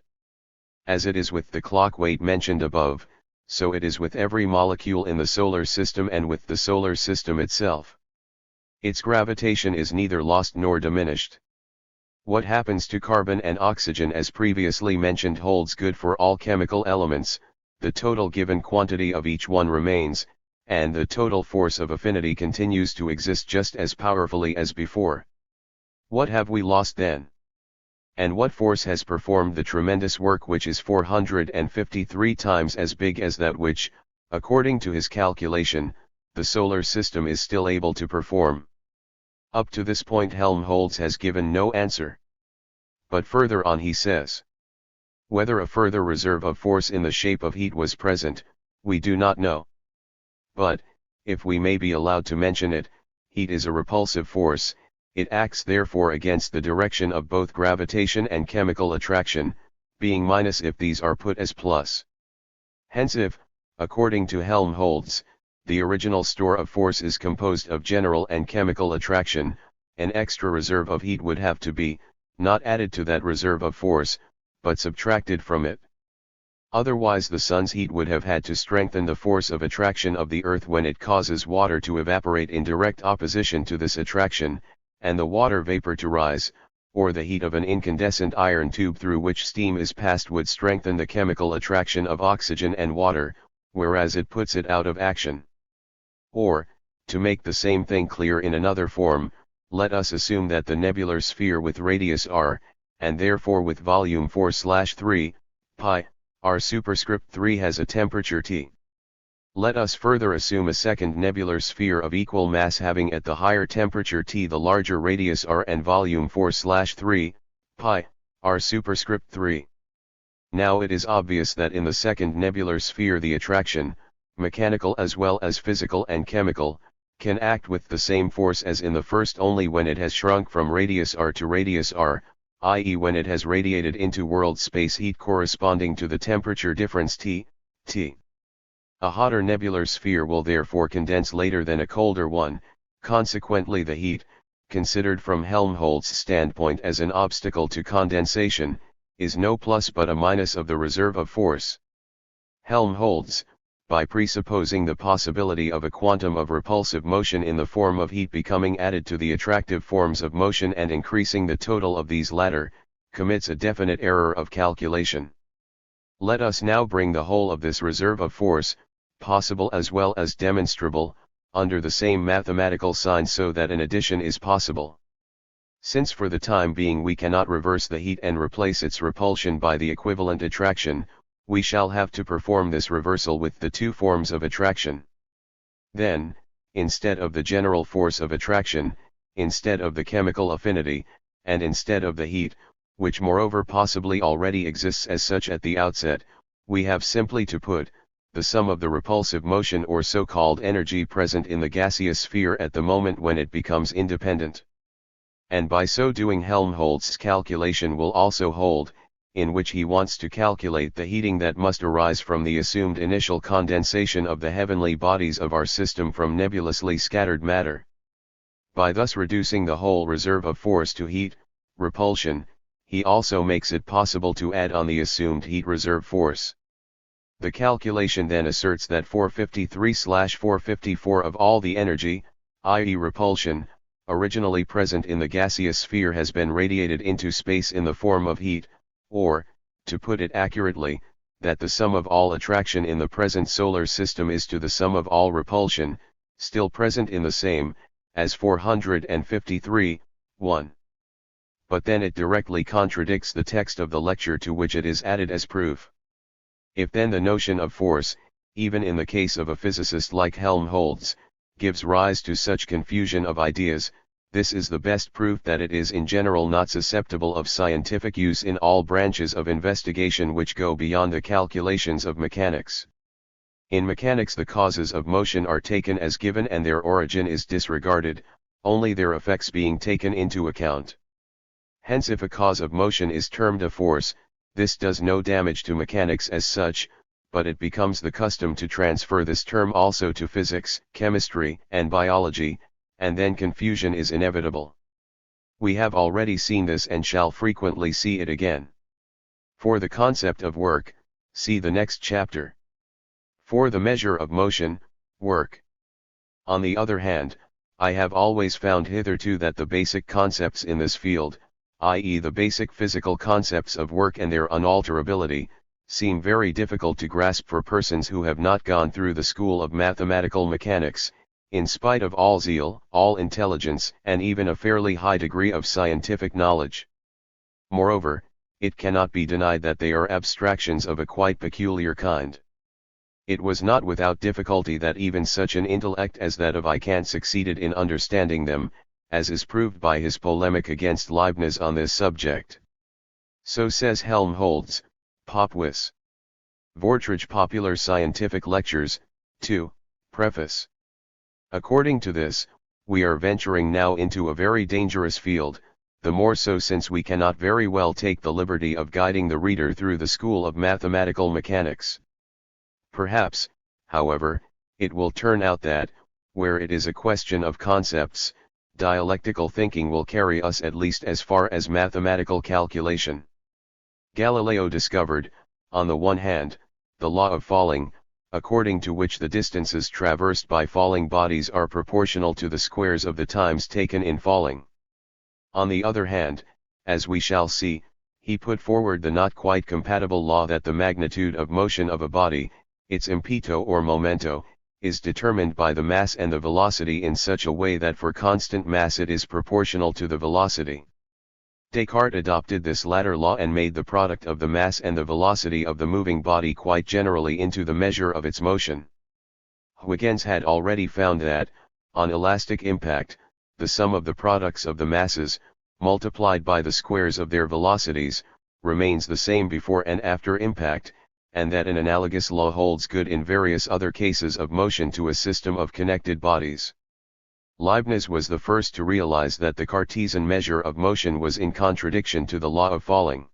As it is with the clock weight mentioned above, so it is with every molecule in the solar system and with the solar system itself. Its gravitation is neither lost nor diminished. What happens to carbon and oxygen as previously mentioned holds good for all chemical elements, the total given quantity of each one remains, and the total force of affinity continues to exist just as powerfully as before. What have we lost then? And what force has performed the tremendous work which is 453 times as big as that which, according to his calculation, the solar system is still able to perform? Up to this point Helmholtz has given no answer. But further on he says, whether a further reserve of force in the shape of heat was present, we do not know. But, if we may be allowed to mention it, heat is a repulsive force, it acts therefore against the direction of both gravitation and chemical attraction, being minus if these are put as plus. Hence if, according to Helmholtz, the original store of force is composed of general and chemical attraction, an extra reserve of heat would have to be, not added to that reserve of force, but subtracted from it. Otherwise the sun's heat would have had to strengthen the force of attraction of the earth when it causes water to evaporate in direct opposition to this attraction, and the water vapor to rise, or the heat of an incandescent iron tube through which steam is passed would strengthen the chemical attraction of oxygen and water, whereas it puts it out of action. Or, to make the same thing clear in another form, let us assume that the nebular sphere with radius r, and therefore with volume 4/3, pi, r superscript 3 has a temperature T. Let us further assume a second nebular sphere of equal mass having at the higher temperature T the larger radius r and volume 4/3, pi, r superscript 3. Now it is obvious that in the second nebular sphere the attraction, mechanical as well as physical and chemical, can act with the same force as in the first only when it has shrunk from radius r to radius r, i.e. when it has radiated into world space heat corresponding to the temperature difference T. A hotter nebular sphere will therefore condense later than a colder one, consequently the heat, considered from Helmholtz's standpoint as an obstacle to condensation, is no plus but a minus of the reserve of force. Helmholtz, by presupposing the possibility of a quantum of repulsive motion in the form of heat becoming added to the attractive forms of motion and increasing the total of these latter, commits a definite error of calculation. Let us now bring the whole of this reserve of force, possible as well as demonstrable, under the same mathematical sign so that an addition is possible. Since for the time being we cannot reverse the heat and replace its repulsion by the equivalent attraction, we shall have to perform this reversal with the two forms of attraction. Then, instead of the general force of attraction, instead of the chemical affinity, and instead of the heat, which moreover possibly already exists as such at the outset, we have simply to put the sum of the repulsive motion or so-called energy present in the gaseous sphere at the moment when it becomes independent. and by so doing Helmholtz's calculation will also hold, in which he wants to calculate the heating that must arise from the assumed initial condensation of the heavenly bodies of our system from nebulously scattered matter. By thus reducing the whole reserve of force to heat, repulsion, he also makes it possible to add on the assumed heat reserve force. The calculation then asserts that 453/454 of all the energy, i.e. repulsion, originally present in the gaseous sphere has been radiated into space in the form of heat, or, to put it accurately, that the sum of all attraction in the present solar system is to the sum of all repulsion, still present in the same, as 453:1. But then it directly contradicts the text of the lecture to which it is added as proof. If then the notion of force, even in the case of a physicist like Helmholtz, gives rise to such confusion of ideas, this is the best proof that it is in general not susceptible of scientific use in all branches of investigation which go beyond the calculations of mechanics. In mechanics the causes of motion are taken as given and their origin is disregarded, only their effects being taken into account. Hence if a cause of motion is termed a force, this does no damage to mechanics as such, but it becomes the custom to transfer this term also to physics, chemistry, and biology, and then confusion is inevitable. We have already seen this and shall frequently see it again. For the concept of work, see the next chapter. For the measure of motion, work. On the other hand, I have always found hitherto that the basic concepts in this field, i.e. the basic physical concepts of work and their unalterability, seem very difficult to grasp for persons who have not gone through the school of mathematical mechanics, in spite of all zeal, all intelligence, and even a fairly high degree of scientific knowledge. Moreover, it cannot be denied that they are abstractions of a quite peculiar kind. It was not without difficulty that even such an intellect as that of Kant succeeded in understanding them, as is proved by his polemic against Leibniz on this subject. So says Helmholtz, Popwis. Vortrage Popular Scientific Lectures, 2, Preface. According to this, we are venturing now into a very dangerous field, the more so since we cannot very well take the liberty of guiding the reader through the school of mathematical mechanics. Perhaps, however, it will turn out that, where it is a question of concepts, dialectical thinking will carry us at least as far as mathematical calculation. Galileo discovered, on the one hand, the law of falling, according to which the distances traversed by falling bodies are proportional to the squares of the times taken in falling. On the other hand, as we shall see, he put forward the not quite compatible law that the magnitude of motion of a body, its impeto or momento, is determined by the mass and the velocity in such a way that for constant mass it is proportional to the velocity. Descartes adopted this latter law and made the product of the mass and the velocity of the moving body quite generally into the measure of its motion. Huygens had already found that, on elastic impact, the sum of the products of the masses, multiplied by the squares of their velocities, remains the same before and after impact, and that an analogous law holds good in various other cases of motion to a system of connected bodies. Leibniz was the first to realize that the Cartesian measure of motion was in contradiction to the law of falling.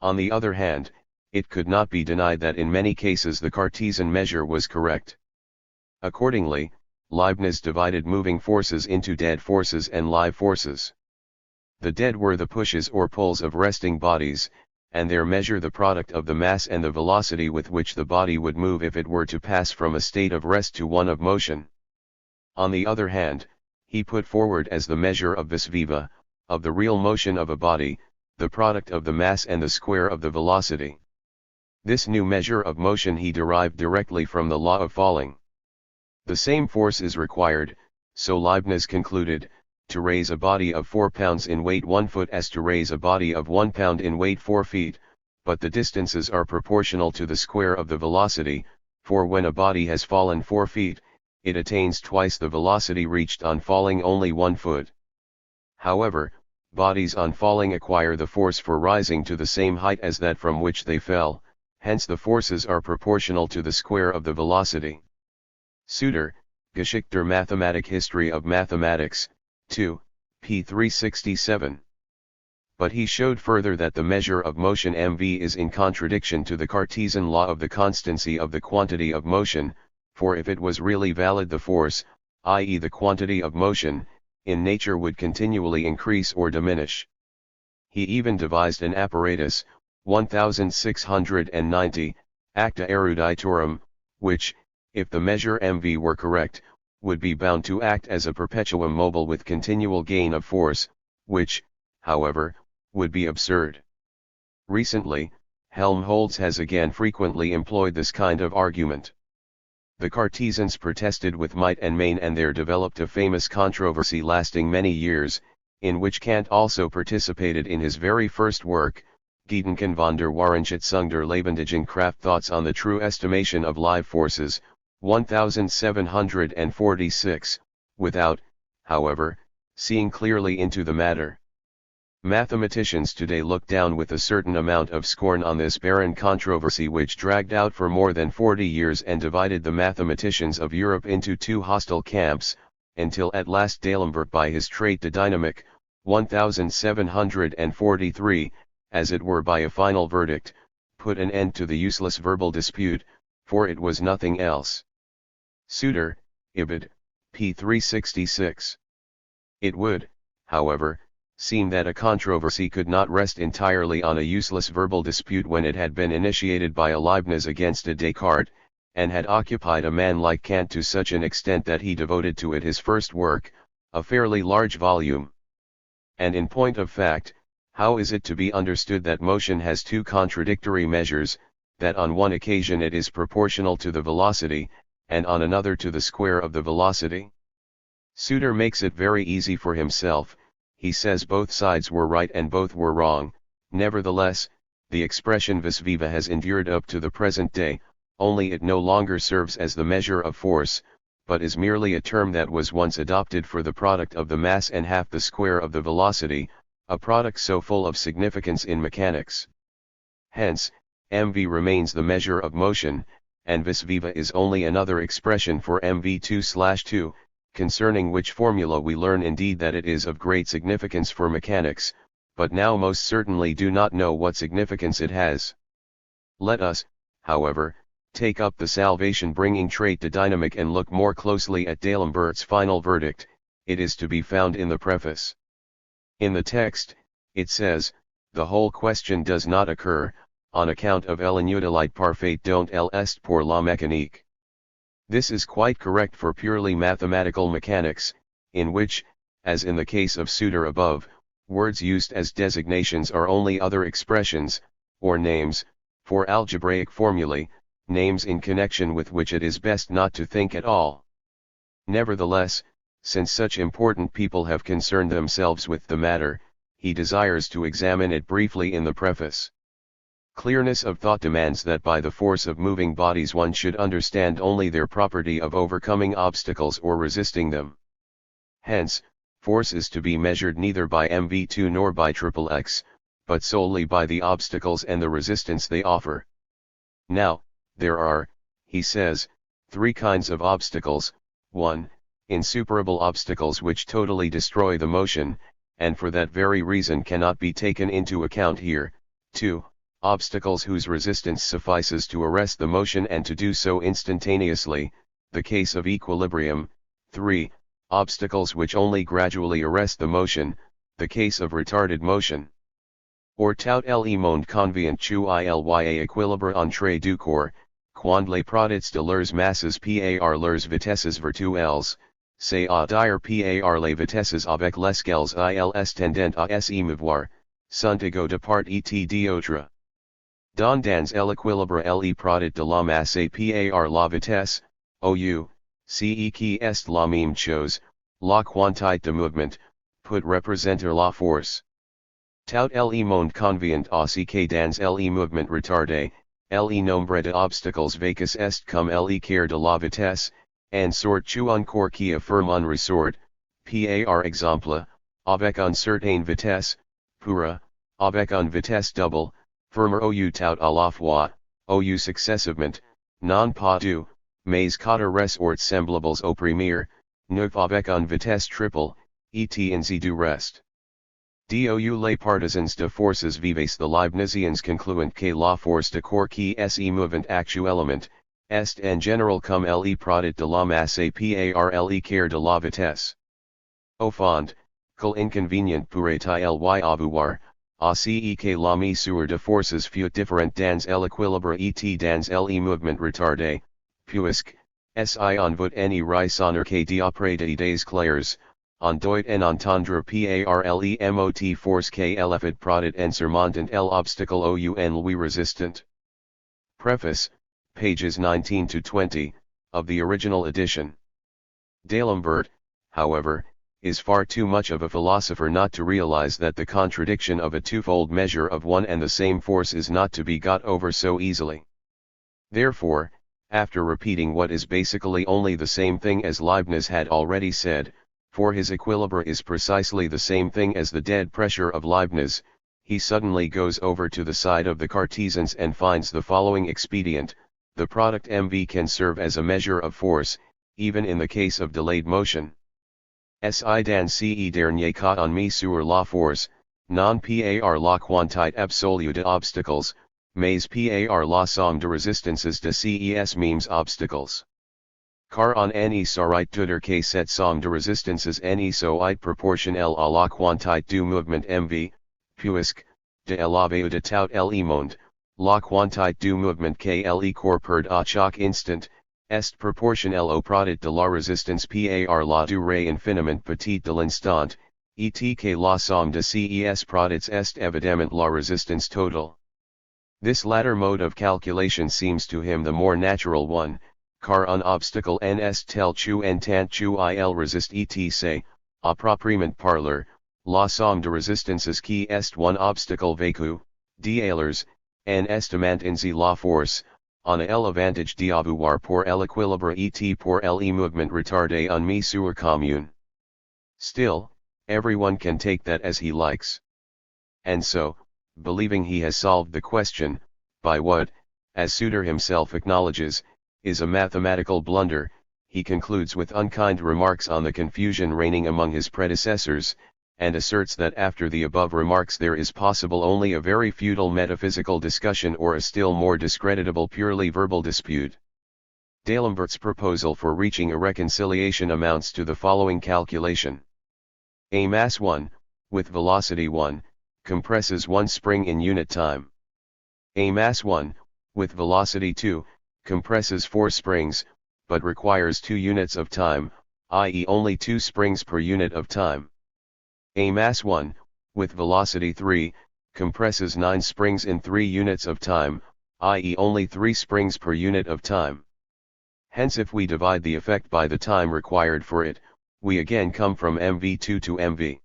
On the other hand, it could not be denied that in many cases the Cartesian measure was correct. Accordingly, Leibniz divided moving forces into dead forces and live forces. The dead were the pushes or pulls of resting bodies, and their measure the product of the mass and the velocity with which the body would move if it were to pass from a state of rest to one of motion. On the other hand, he put forward as the measure of vis viva, of the real motion of a body, the product of the mass and the square of the velocity. This new measure of motion he derived directly from the law of falling. The same force is required, so Leibniz concluded, to raise a body of 4 pounds in weight 1 foot as to raise a body of 1 pound in weight 4 feet, but the distances are proportional to the square of the velocity, for when a body has fallen 4 feet, it attains twice the velocity reached on falling only 1 foot. However, bodies on falling acquire the force for rising to the same height as that from which they fell, hence the forces are proportional to the square of the velocity. Suter, Geschichte der Mathematik History of Mathematics, 2, p. 367. But he showed further that the measure of motion mv is in contradiction to the Cartesian law of the constancy of the quantity of motion, for if it was really valid the force, i.e. the quantity of motion, in nature would continually increase or diminish. He even devised an apparatus, 1690, Acta Eruditorum, which, if the measure mv were correct, would be bound to act as a perpetuum mobile with continual gain of force, which, however, would be absurd. Recently, Helmholtz has again frequently employed this kind of argument. The Cartesians protested with might and main, and there developed a famous controversy lasting many years, in which Kant also participated in his very first work, Gedanken von der Wahrschätzung der lebendigen Kraft, Thoughts on the True Estimation of Live Forces, 1746, without, however, seeing clearly into the matter. Mathematicians today look down with a certain amount of scorn on this barren controversy which dragged out for more than 40 years and divided the mathematicians of Europe into two hostile camps, until at last D'Alembert by his Trait de Dynamique, 1743, as it were by a final verdict, put an end to the useless verbal dispute, for it was nothing else. Suter, Ibid, p. 366. It would, however, seem that a controversy could not rest entirely on a useless verbal dispute when it had been initiated by a Leibniz against a Descartes, and had occupied a man like Kant to such an extent that he devoted to it his first work, a fairly large volume. And in point of fact, how is it to be understood that motion has two contradictory measures, that on one occasion it is proportional to the velocity, and on another to the square of the velocity? Suter makes it very easy for himself. He says both sides were right and both were wrong. Nevertheless, the expression vis viva has endured up to the present day, only it no longer serves as the measure of force, but is merely a term that was once adopted for the product of the mass and half the square of the velocity, a product so full of significance in mechanics. Hence, mv remains the measure of motion, and vis viva is only another expression for mv2/2, concerning which formula we learn indeed that it is of great significance for mechanics, but now most certainly do not know what significance it has. Let us, however, take up the salvation-bringing Trait de Dynamique and look more closely at D'Alembert's final verdict. It is to be found in the preface. In the text, it says, the whole question does not occur, on account of l'inutilité parfaite dont elle est pour la mécanique. This is quite correct for purely mathematical mechanics, in which, as in the case of Suter above, words used as designations are only other expressions, or names, for algebraic formulae, names in connection with which it is best not to think at all. Nevertheless, since such important people have concerned themselves with the matter, he desires to examine it briefly in the preface. Clearness of thought demands that by the force of moving bodies one should understand only their property of overcoming obstacles or resisting them. Hence, force is to be measured neither by mv2 nor by XXX, but solely by the obstacles and the resistance they offer. Now, there are, he says, three kinds of obstacles: 1. Insuperable obstacles which totally destroy the motion, and for that very reason cannot be taken into account here. 2. Obstacles whose resistance suffices to arrest the motion and to do so instantaneously, the case of equilibrium. 3. Obstacles which only gradually arrest the motion, the case of retarded motion. Or tout le monde convient chu ilya équilibre entre deux corps, quand les products de leurs masses par leurs vitesses virtuelles, c'est à dire par les vitesses avec lesquelles ils tendent à se mouvoir, sont égaux de part et d'autre. Dans l'équilibre le produit de la masse par la vitesse, ou, ce qui est la même chose, la quantité de mouvement, peut représenter la force. Tout le monde convient aussi que dans le mouvement retardé, le nombre d'obstacles vacus est comme le quart de la vitesse, en sorte que un corps qui affirme un ressort, par exemple, avec une certaine vitesse, pourra, avec une vitesse double, firmer ou tout à la fois, ou successivement, non pas deux, mais quatre ressorts semblables au premier, neuf avec une vitesse triple, et in sie du rest. Dou les partisans de forces vives the Leibnizians concluent que la force de corps qui se mouvant actuellement, est en général comme le produit de la masse et par le quart de la vitesse. Au fond, quel inconvénient pourrait-il y avoir, aussi que la mesure de forces fut différente dans l'équilibre et dans le mouvement retardé, puisque, si on veut en raisonner que d'après des idées claires, on doit en entendre par le mot force que l'effet produit en surmontant l'obstacle ou en lui resistant. Preface, pages 19 to 20, of the original edition. D'Alembert, however, is far too much of a philosopher not to realize that the contradiction of a twofold measure of one and the same force is not to be got over so easily. Therefore, after repeating what is basically only the same thing as Leibniz had already said, for his equilibre is precisely the same thing as the dead pressure of Leibniz, he suddenly goes over to the side of the Cartesians and finds the following expedient: the product mv can serve as a measure of force, even in the case of delayed motion. Si dans ce dernier cas on mesure la force, non par la quantité absolue de obstacles, mais par la somme de résistances de ces mêmes obstacles. Car on ne saurait douter que cette somme de résistances ne soit proportionnelle à la quantité du mouvement mv, puisque, de l'élevé ou de tout le monde, la quantité du mouvement que le corps perd à chaque instant, est proportionnel au produit de la résistance par la durée infiniment petite de l'instant, et que la somme de ces products est évidemment la résistance totale. This latter mode of calculation seems to him the more natural one, car un obstacle n'est tel que en tant que il résiste etc., à proprement parler, la somme de résistances qui est un obstacle vécu, d'alors, en estimant ainsi la force, on a l'avantage d'avoir pour l'équilibre et pour le mouvement retardé une mesure commune. Still, everyone can take that as he likes. And so, believing he has solved the question, by what, as Suter himself acknowledges, is a mathematical blunder, he concludes with unkind remarks on the confusion reigning among his predecessors, and asserts that after the above remarks there is possible only a very futile metaphysical discussion or a still more discreditable purely verbal dispute. D'Alembert's proposal for reaching a reconciliation amounts to the following calculation. A mass 1, with velocity 1, compresses one spring in unit time. A mass 1, with velocity 2, compresses 4 springs, but requires 2 units of time, i.e. only 2 springs per unit of time. A mass 1, with velocity 3, compresses 9 springs in 3 units of time, i.e. only 3 springs per unit of time. Hence if we divide the effect by the time required for it, we again come from mv2 to mv.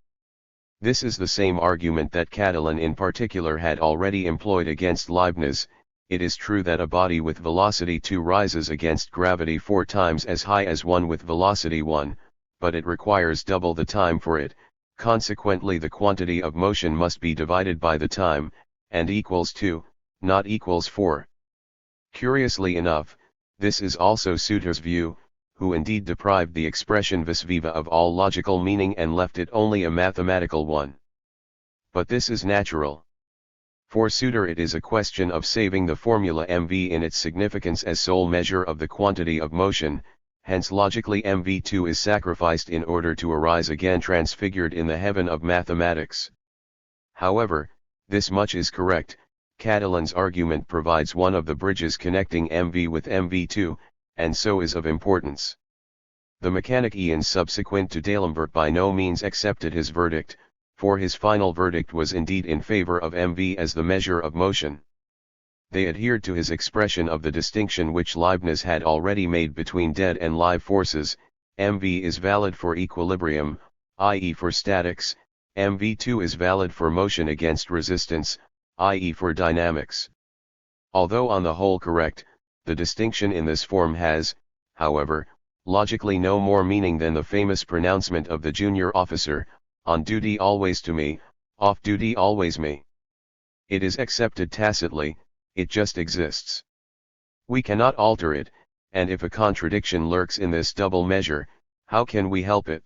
This is the same argument that Catalan in particular had already employed against Leibniz. It is true that a body with velocity 2 rises against gravity 4 times as high as one with velocity 1, but it requires double the time for it. Consequently the quantity of motion must be divided by the time, and equals 2, not equals 4. Curiously enough, this is also Suter's view, who indeed deprived the expression vis viva of all logical meaning and left it only a mathematical one. But this is natural. For Suter it is a question of saving the formula mv in its significance as sole measure of the quantity of motion, hence logically mv2 is sacrificed in order to arise again transfigured in the heaven of mathematics. However, this much is correct, Catalan's argument provides one of the bridges connecting mv with mv2, and so is of importance. The mechanicians subsequent to D'Alembert by no means accepted his verdict, for his final verdict was indeed in favor of mv as the measure of motion. They adhered to his expression of the distinction which Leibniz had already made between dead and live forces. mv is valid for equilibrium, i.e. for statics, mv2 is valid for motion against resistance, i.e. for dynamics. Although on the whole correct, the distinction in this form has, however, logically no more meaning than the famous pronouncement of the junior officer, on duty always to me, off duty always me. It is accepted tacitly, it just exists. We cannot alter it, and if a contradiction lurks in this double measure, how can we help it?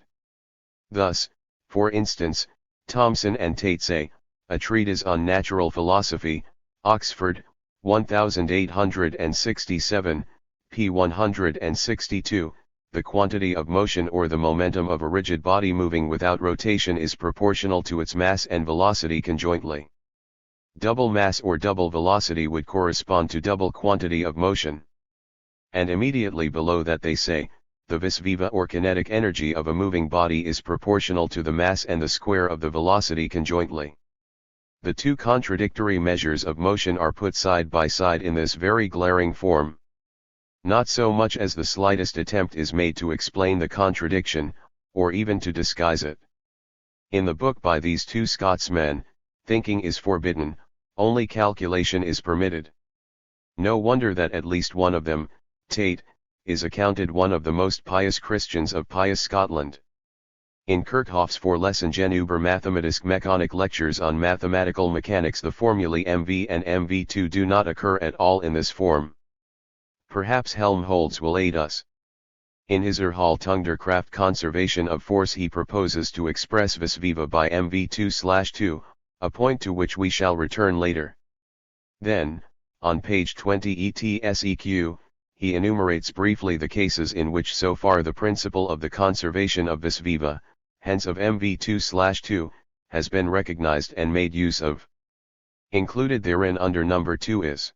Thus, For instance, Thomson and Tate say, A Treatise on Natural Philosophy, Oxford, 1867, p. 162, the quantity of motion or the momentum of a rigid body moving without rotation is proportional to its mass and velocity conjointly. Double mass or double velocity would correspond to double quantity of motion. And immediately below that they say, the vis viva or kinetic energy of a moving body is proportional to the mass and the square of the velocity conjointly. The two contradictory measures of motion are put side by side in this very glaring form. Not so much as the slightest attempt is made to explain the contradiction, or even to disguise it. In the book by these two Scotsmen, thinking is forbidden, only calculation is permitted. No wonder that at least one of them, Tate, is accounted one of the most pious Christians of pious Scotland. In Kirchhoff's Vorlesungen über Mathematische Mechanik lectures on mathematical mechanics, the formulae mv and mv2 do not occur at all in this form. Perhaps Helmholtz will aid us. In his Erhaltung der Kraft conservation of force he proposes to express vis viva by mv2/2, a point to which we shall return later. Then, on page 20 ETSEQ, he enumerates briefly the cases in which so far the principle of the conservation of vis viva, hence of mv2/2, has been recognized and made use of. Included therein under number 2 is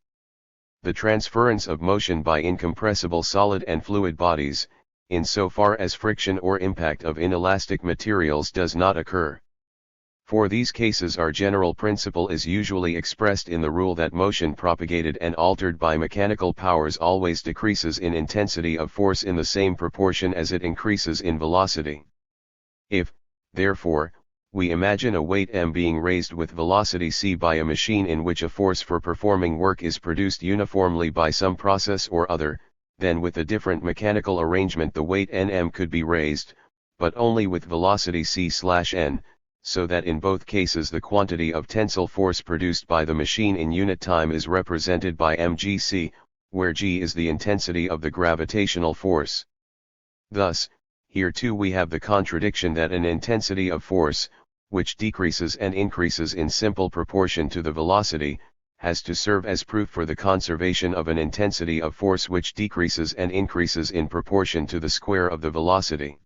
the transference of motion by incompressible solid and fluid bodies, in so far as friction or impact of inelastic materials does not occur. For these cases our general principle is usually expressed in the rule that motion propagated and altered by mechanical powers always decreases in intensity of force in the same proportion as it increases in velocity. If, therefore, we imagine a weight m being raised with velocity c by a machine in which a force for performing work is produced uniformly by some process or other, then with a different mechanical arrangement the weight nm could be raised, but only with velocity c/n, so that in both cases the quantity of tensile force produced by the machine in unit time is represented by mgc, where g is the intensity of the gravitational force. Thus, here too we have the contradiction that an intensity of force, which decreases and increases in simple proportion to the velocity, has to serve as proof for the conservation of an intensity of force which decreases and increases in proportion to the square of the velocity.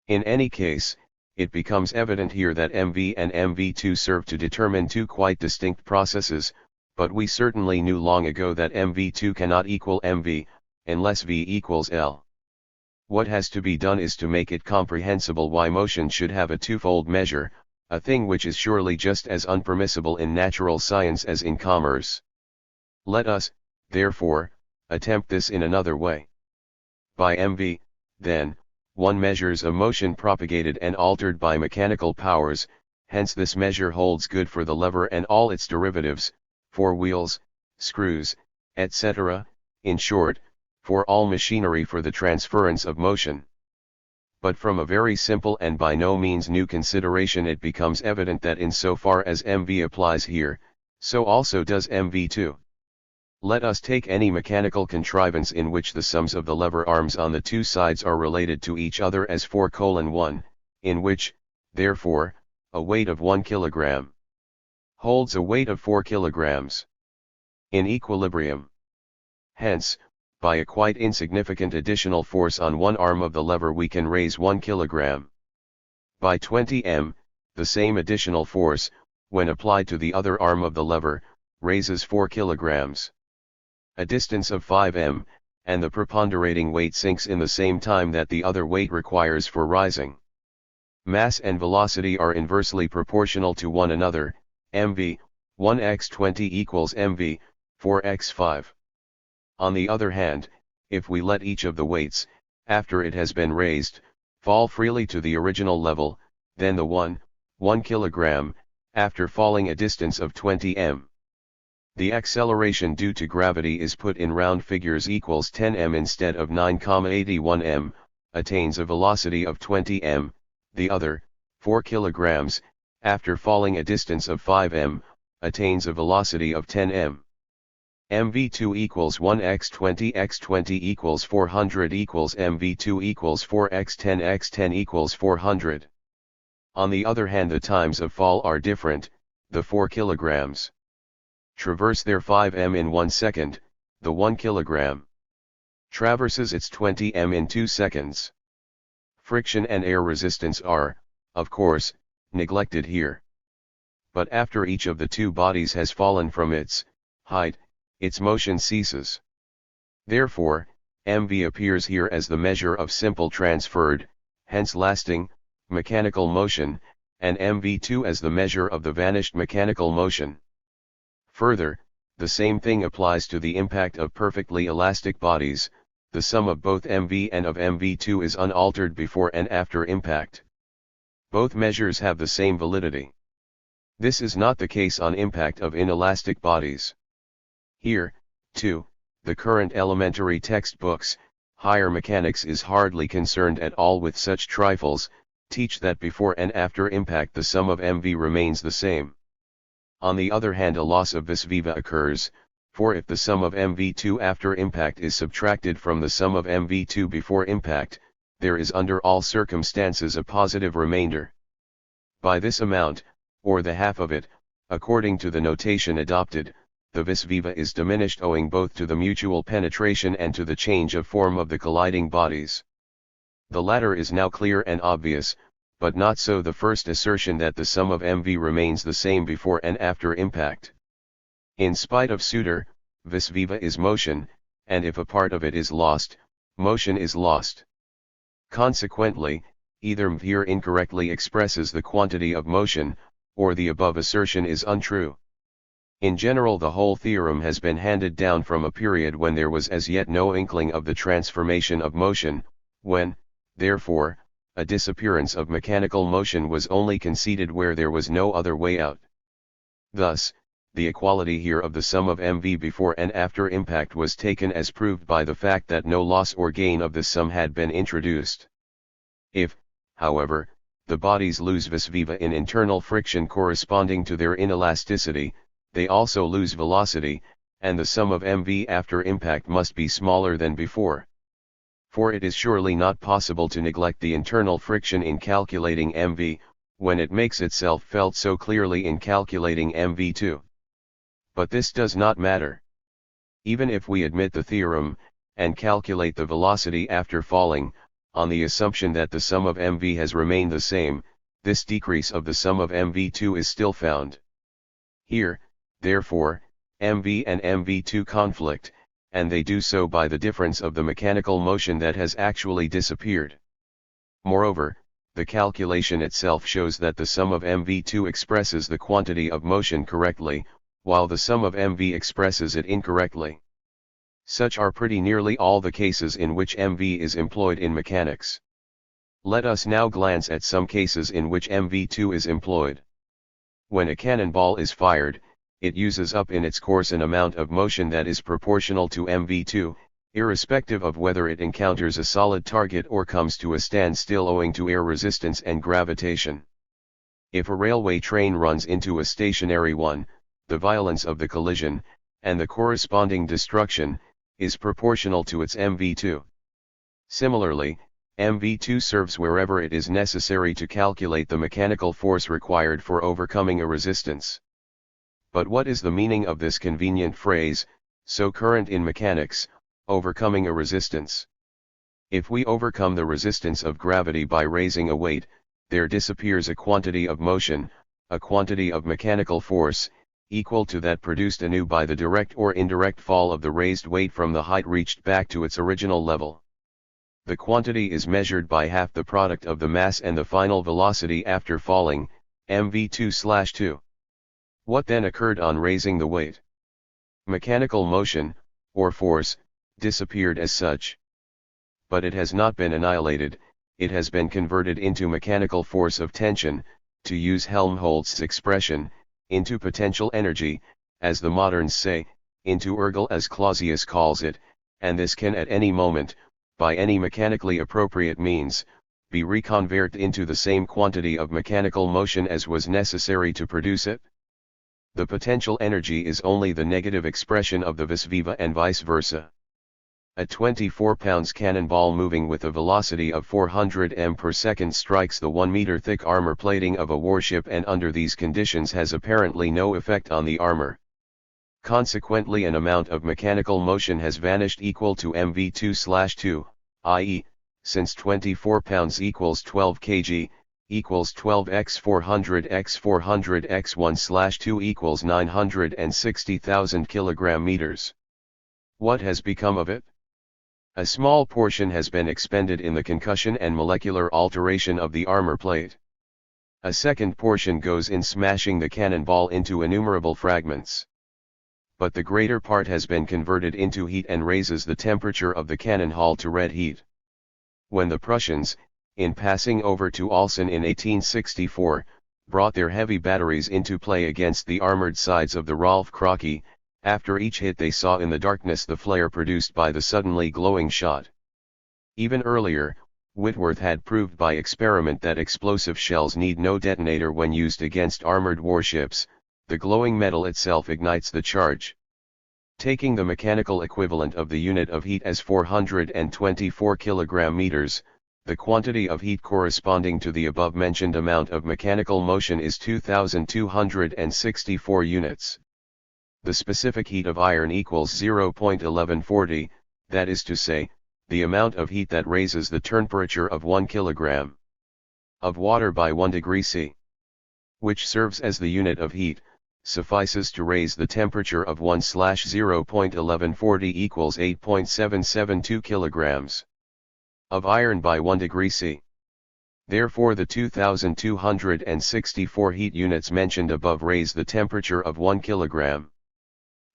In any case, it becomes evident here that mv and mv2 serve to determine two quite distinct processes, but we certainly knew long ago that mv2 cannot equal mv, unless v equals L. What has to be done is to make it comprehensible why motion should have a twofold measure, a thing which is surely just as unpermissible in natural science as in commerce. Let us, therefore, attempt this in another way. By mv, then, one measures a motion propagated and altered by mechanical powers, hence this measure holds good for the lever and all its derivatives, for wheels, screws, etc., in short, for all machinery for the transference of motion. But from a very simple and by no means new consideration it becomes evident that in so far as mv applies here, so also does mv2. Let us take any mechanical contrivance in which the sums of the lever arms on the two sides are related to each other as 4:1, in which, therefore, a weight of 1 kilogram holds a weight of 4 kilograms in equilibrium. Hence, by a quite insignificant additional force on one arm of the lever we can raise 1 kilogram. By 20 m, the same additional force, when applied to the other arm of the lever, raises 4 kilograms. A distance of 5 m, and the preponderating weight sinks in the same time that the other weight requires for rising. Mass and velocity are inversely proportional to one another, mv, 1x20 equals mv, 4x5. On the other hand, if we let each of the weights, after it has been raised, fall freely to the original level, then the 1 kilogram, after falling a distance of 20 m. The acceleration due to gravity is put in round figures equals 10 m instead of 9,81 m, attains a velocity of 20 m, the other, 4 kilograms, after falling a distance of 5 m, attains a velocity of 10 m. mv2 equals 1x20 x20 equals 400 equals mv2 equals 4x10 x10 equals 400. On the other hand, the times of fall are different. The 4 kilograms traverse their 5 m in 1 second, the 1 kilogram traverses its 20 m in 2 seconds. Friction and air resistance are, of course, neglected here. But after each of the two bodies has fallen from its height, its motion ceases. Therefore, mv appears here as the measure of simple transferred, hence lasting, mechanical motion, and mv2 as the measure of the vanished mechanical motion. Further, the same thing applies to the impact of perfectly elastic bodies. The sum of both mv and of mv2 is unaltered before and after impact. Both measures have the same validity. This is not the case on impact of inelastic bodies. Here, too, the current elementary textbooks, higher mechanics is hardly concerned at all with such trifles, teach that before and after impact the sum of mv remains the same. On the other hand, a loss of vis viva occurs, for if the sum of mv2 after impact is subtracted from the sum of mv2 before impact, there is under all circumstances a positive remainder. By this amount, or the half of it, according to the notation adopted, the vis viva is diminished owing both to the mutual penetration and to the change of form of the colliding bodies. The latter is now clear and obvious, but not so the first assertion that the sum of mv remains the same before and after impact. In spite of Suter, vis viva is motion, and if a part of it is lost, motion is lost. Consequently, either mv here incorrectly expresses the quantity of motion, or the above assertion is untrue. In general, the whole theorem has been handed down from a period when there was as yet no inkling of the transformation of motion, when, therefore, a disappearance of mechanical motion was only conceded where there was no other way out. Thus, the equality here of the sum of mv before and after impact was taken as proved by the fact that no loss or gain of this sum had been introduced. If, however, the bodies lose vis viva in internal friction corresponding to their inelasticity, they also lose velocity, and the sum of mv after impact must be smaller than before. For it is surely not possible to neglect the internal friction in calculating mv, when it makes itself felt so clearly in calculating mv2. But this does not matter. Even if we admit the theorem, and calculate the velocity after falling, on the assumption that the sum of mv has remained the same, this decrease of the sum of mv2 is still found. Here, therefore, mv and mv2 conflict, and they do so by the difference of the mechanical motion that has actually disappeared. Moreover, the calculation itself shows that the sum of mv2 expresses the quantity of motion correctly, while the sum of mv expresses it incorrectly. Such are pretty nearly all the cases in which mv is employed in mechanics. Let us now glance at some cases in which mv2 is employed. When a cannonball is fired, it uses up in its course an amount of motion that is proportional to mv2, irrespective of whether it encounters a solid target or comes to a standstill owing to air resistance and gravitation. If a railway train runs into a stationary one, the violence of the collision, and the corresponding destruction, is proportional to its mv2. Similarly, mv2 serves wherever it is necessary to calculate the mechanical force required for overcoming a resistance. But what is the meaning of this convenient phrase, so current in mechanics, overcoming a resistance? If we overcome the resistance of gravity by raising a weight, there disappears a quantity of motion, a quantity of mechanical force, equal to that produced anew by the direct or indirect fall of the raised weight from the height reached back to its original level. The quantity is measured by half the product of the mass and the final velocity after falling, mv2/2. What then occurred on raising the weight? Mechanical motion, or force, disappeared as such. But it has not been annihilated, it has been converted into mechanical force of tension, to use Helmholtz's expression, into potential energy, as the moderns say, into ergel as Clausius calls it, and this can at any moment, by any mechanically appropriate means, be reconverted into the same quantity of mechanical motion as was necessary to produce it. The potential energy is only the negative expression of the vis viva and vice versa. A 24 pounds cannonball moving with a velocity of 400 m per second strikes the 1 meter thick armor plating of a warship, and under these conditions has apparently no effect on the armor. Consequently, an amount of mechanical motion has vanished equal to mv2/2, i.e., since 24 pounds equals 12 kg, equals 12 x 400 x 400 x 1/2 equals 960,000 kilogram meters. What has become of it? A small portion has been expended in the concussion and molecular alteration of the armor plate. A second portion goes in smashing the cannonball into innumerable fragments. But the greater part has been converted into heat and raises the temperature of the cannon hull to red heat. When the Prussians, in passing over to Alsen in 1864, brought their heavy batteries into play against the armored sides of the Rolf Krake, after each hit they saw in the darkness the flare produced by the suddenly glowing shot. Even earlier, Whitworth had proved by experiment that explosive shells need no detonator when used against armored warships. The glowing metal itself ignites the charge. Taking the mechanical equivalent of the unit of heat as 424 kilogram meters, the quantity of heat corresponding to the above-mentioned amount of mechanical motion is 2,264 units. The specific heat of iron equals 0.1140, that is to say, the amount of heat that raises the temperature of 1 kilogram of water by 1 degree C, which serves as the unit of heat, suffices to raise the temperature of 1/0.1140 equals 8.772 kilograms of iron by 1 degree C. Therefore the 2,264 heat units mentioned above raise the temperature of 1 kilogram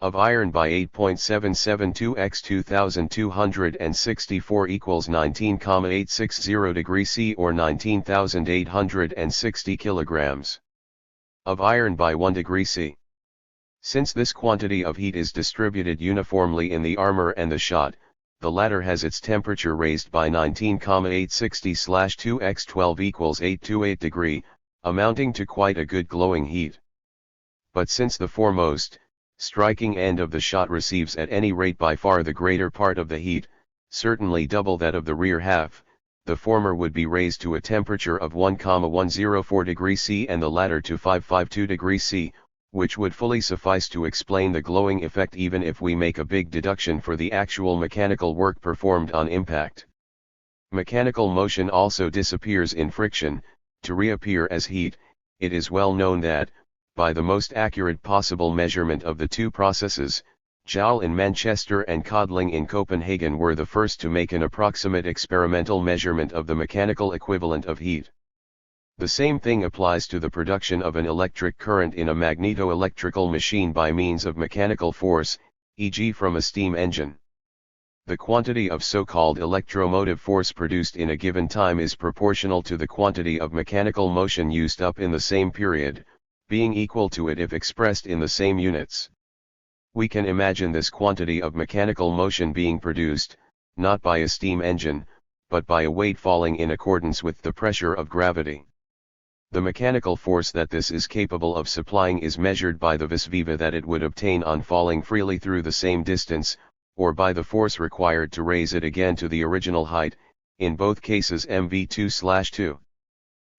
of iron by 8.772 x 2,264 equals 19,860 degrees C, or 19,860 kilograms of iron by 1 degree C. Since this quantity of heat is distributed uniformly in the armor and the shot, the latter has its temperature raised by 19,860/2 x 12 equals 828 degree, amounting to quite a good glowing heat. But since the foremost, striking end of the shot receives at any rate by far the greater part of the heat, certainly double that of the rear half, the former would be raised to a temperature of 1,104 degrees C and the latter to 552 degrees C, which would fully suffice to explain the glowing effect even if we make a big deduction for the actual mechanical work performed on impact. Mechanical motion also disappears in friction, to reappear as heat. It is well known that, by the most accurate possible measurement of the two processes, Joule in Manchester and Codling in Copenhagen were the first to make an approximate experimental measurement of the mechanical equivalent of heat. The same thing applies to the production of an electric current in a magneto-electrical machine by means of mechanical force, e.g. from a steam engine. The quantity of so-called electromotive force produced in a given time is proportional to the quantity of mechanical motion used up in the same period, being equal to it if expressed in the same units. We can imagine this quantity of mechanical motion being produced, not by a steam engine, but by a weight falling in accordance with the pressure of gravity. The mechanical force that this is capable of supplying is measured by the vis viva that it would obtain on falling freely through the same distance, or by the force required to raise it again to the original height, in both cases mv2/2.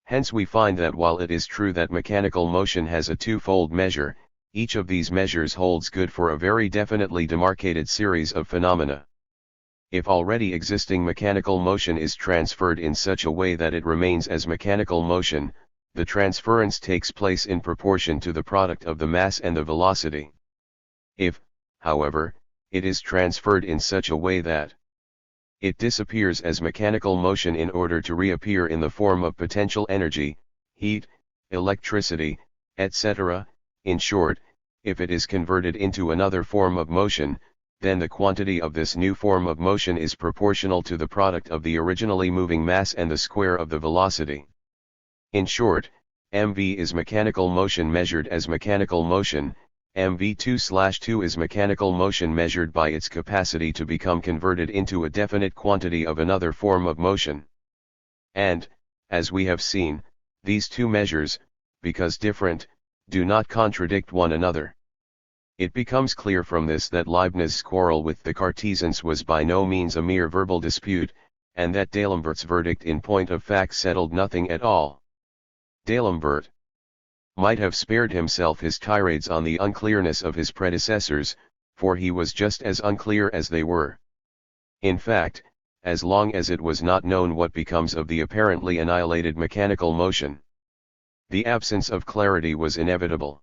Hence we find that while it is true that mechanical motion has a twofold measure, each of these measures holds good for a very definitely demarcated series of phenomena. If already existing mechanical motion is transferred in such a way that it remains as mechanical motion, the transference takes place in proportion to the product of the mass and the velocity. If, however, it is transferred in such a way that it disappears as mechanical motion in order to reappear in the form of potential energy, heat, electricity, etc., in short, if it is converted into another form of motion, then the quantity of this new form of motion is proportional to the product of the originally moving mass and the square of the velocity. In short, mv is mechanical motion measured as mechanical motion, mv2/2 is mechanical motion measured by its capacity to become converted into a definite quantity of another form of motion. And, as we have seen, these two measures, because different, do not contradict one another. It becomes clear from this that Leibniz's quarrel with the Cartesians was by no means a mere verbal dispute, and that D'Alembert's verdict in point of fact settled nothing at all. D'Alembert might have spared himself his tirades on the unclearness of his predecessors, for he was just as unclear as they were. In fact, as long as it was not known what becomes of the apparently annihilated mechanical motion, the absence of clarity was inevitable.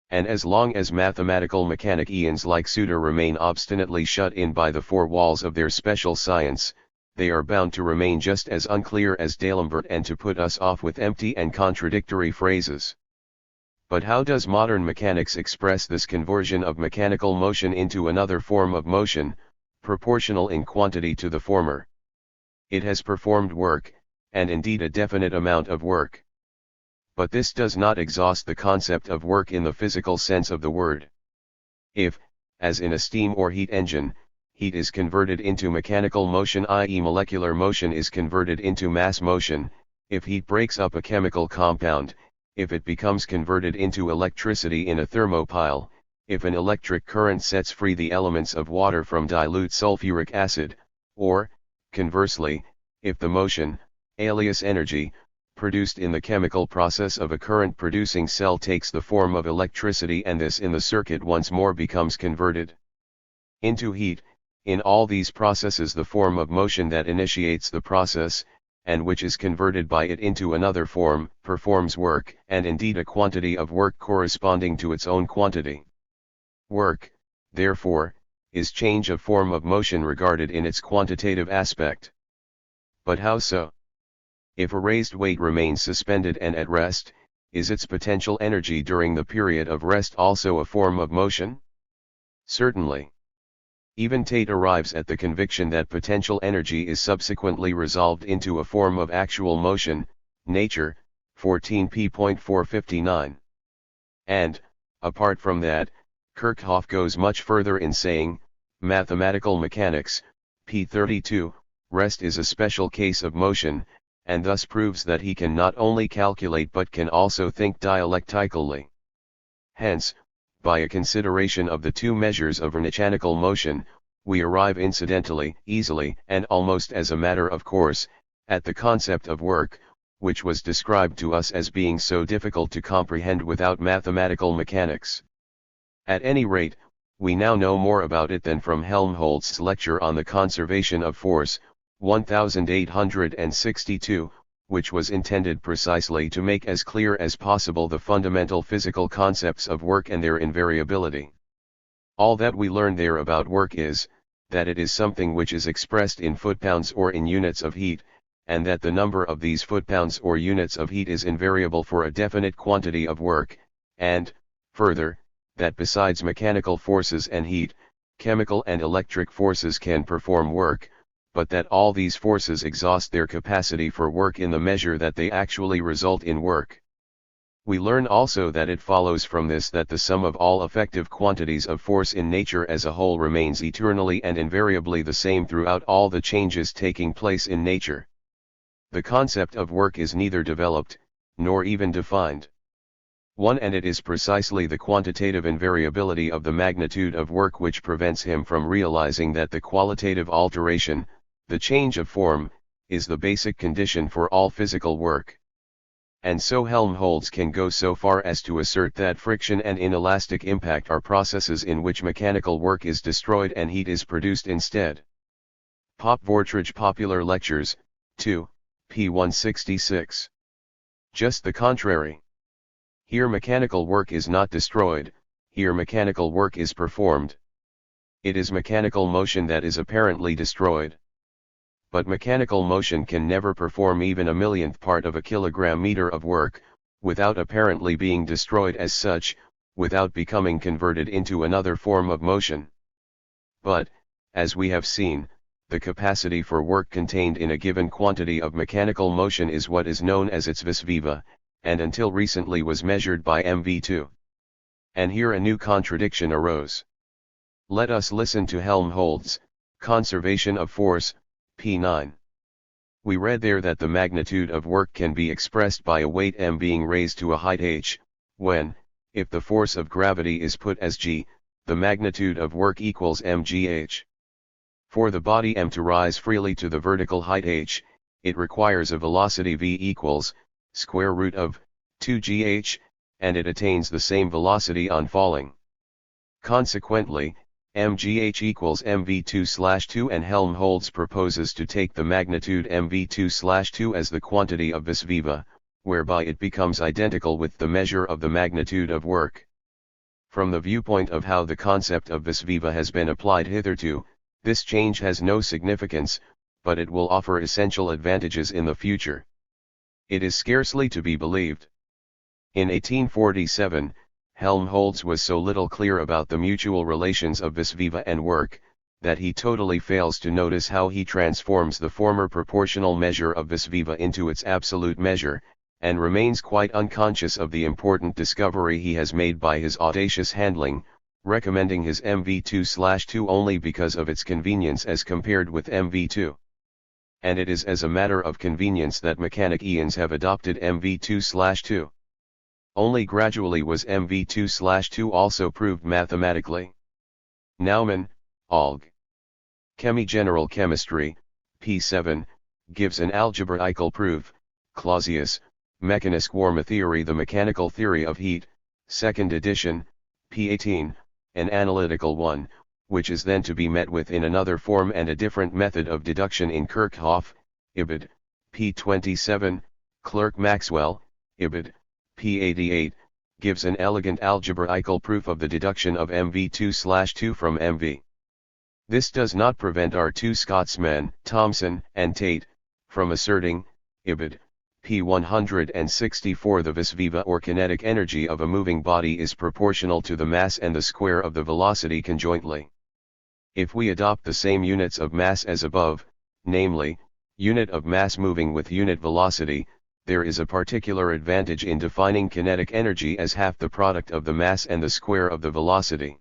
And as long as mathematical mechanicians like Suter remain obstinately shut in by the four walls of their special science, they are bound to remain just as unclear as D'Alembert and to put us off with empty and contradictory phrases. But how does modern mechanics express this conversion of mechanical motion into another form of motion, proportional in quantity to the former? It has performed work, and indeed a definite amount of work. But this does not exhaust the concept of work in the physical sense of the word. If, as in a steam or heat engine, heat is converted into mechanical motion, i.e. molecular motion is converted into mass motion, if heat breaks up a chemical compound, if it becomes converted into electricity in a thermopile, if an electric current sets free the elements of water from dilute sulfuric acid, or, conversely, if the motion, alias energy, produced in the chemical process of a current-producing cell takes the form of electricity and this in the circuit once more becomes converted into heat, in all these processes the form of motion that initiates the process, and which is converted by it into another form, performs work, and indeed a quantity of work corresponding to its own quantity. Work, therefore, is change of form of motion regarded in its quantitative aspect. But how so? If a raised weight remains suspended and at rest, is its potential energy during the period of rest also a form of motion? Certainly. Even Tate arrives at the conviction that potential energy is subsequently resolved into a form of actual motion, Nature, 14p.459. And, apart from that, Kirchhoff goes much further in saying, Mathematical Mechanics, p. 32, rest is a special case of motion, and thus proves that he can not only calculate but can also think dialectically. Hence, by a consideration of the two measures of mechanical motion, we arrive incidentally, easily, and almost as a matter of course, at the concept of work, which was described to us as being so difficult to comprehend without mathematical mechanics. At any rate, we now know more about it than from Helmholtz's lecture on the conservation of force, 1862, which was intended precisely to make as clear as possible the fundamental physical concepts of work and their invariability. All that we learn there about work is, that it is something which is expressed in foot-pounds or in units of heat, and that the number of these foot-pounds or units of heat is invariable for a definite quantity of work, and, further, that besides mechanical forces and heat, chemical and electric forces can perform work, but that all these forces exhaust their capacity for work in the measure that they actually result in work. We learn also that it follows from this that the sum of all effective quantities of force in nature as a whole remains eternally and invariably the same throughout all the changes taking place in nature. The concept of work is neither developed, nor even defined. And it is precisely the quantitative invariability of the magnitude of work which prevents him from realizing that the qualitative alteration, the change of form, is the basic condition for all physical work. And so Helmholtz can go so far as to assert that friction and inelastic impact are processes in which mechanical work is destroyed and heat is produced instead. Pop Vortrage Popular Lectures, 2, p. 166. Just the contrary. Here mechanical work is not destroyed, here mechanical work is performed. It is mechanical motion that is apparently destroyed. But mechanical motion can never perform even a millionth part of a kilogram-meter of work, without apparently being destroyed as such, without becoming converted into another form of motion. But, as we have seen, the capacity for work contained in a given quantity of mechanical motion is what is known as its vis viva, and until recently was measured by MV2. And here a new contradiction arose. Let us listen to Helmholtz, Conservation of Force, p. 9. We read there that the magnitude of work can be expressed by a weight m being raised to a height h, when, if the force of gravity is put as g, the magnitude of work equals mgh. For the body m to rise freely to the vertical height h, it requires a velocity v equals square root of 2gh, and it attains the same velocity on falling. Consequently, mgh equals mv2/2, and Helmholtz proposes to take the magnitude mv2/2 as the quantity of vis viva, whereby it becomes identical with the measure of the magnitude of work. From the viewpoint of how the concept of vis viva has been applied hitherto, this change has no significance, but it will offer essential advantages in the future. It is scarcely to be believed. In 1847, Helmholtz was so little clear about the mutual relations of vis viva and work, that he totally fails to notice how he transforms the former proportional measure of vis viva into its absolute measure, and remains quite unconscious of the important discovery he has made by his audacious handling, recommending his mv2/2 only because of its convenience as compared with mv2. And it is as a matter of convenience that mechanicians have adopted mv2/2. Only gradually was mv2/2 also proved mathematically. Naumann, Olg. Chemie General Chemistry, p. 7, gives an algebraical proof. Clausius, Mechanische Wärmetheorie, the mechanical theory of heat, 2nd edition, p. 18, an analytical one, which is then to be met with in another form and a different method of deduction in Kirchhoff, Ibid, p. 27, Clerk-Maxwell, Ibid, p. 88, gives an elegant algebraical proof of the deduction of mv2/2 from mv. This does not prevent our two Scotsmen, Thomson and Tate, from asserting, Ibid, p. 164, the vis viva or kinetic energy of a moving body is proportional to the mass and the square of the velocity conjointly. If we adopt the same units of mass as above, namely, unit of mass moving with unit velocity, there is a particular advantage in defining kinetic energy as half the product of the mass and the square of the velocity.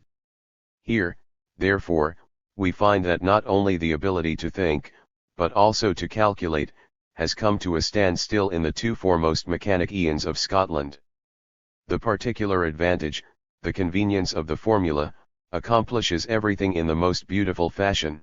Here, therefore, we find that not only the ability to think, but also to calculate, has come to a standstill in the two foremost mechanicians of Scotland. The particular advantage, the convenience of the formula, accomplishes everything in the most beautiful fashion.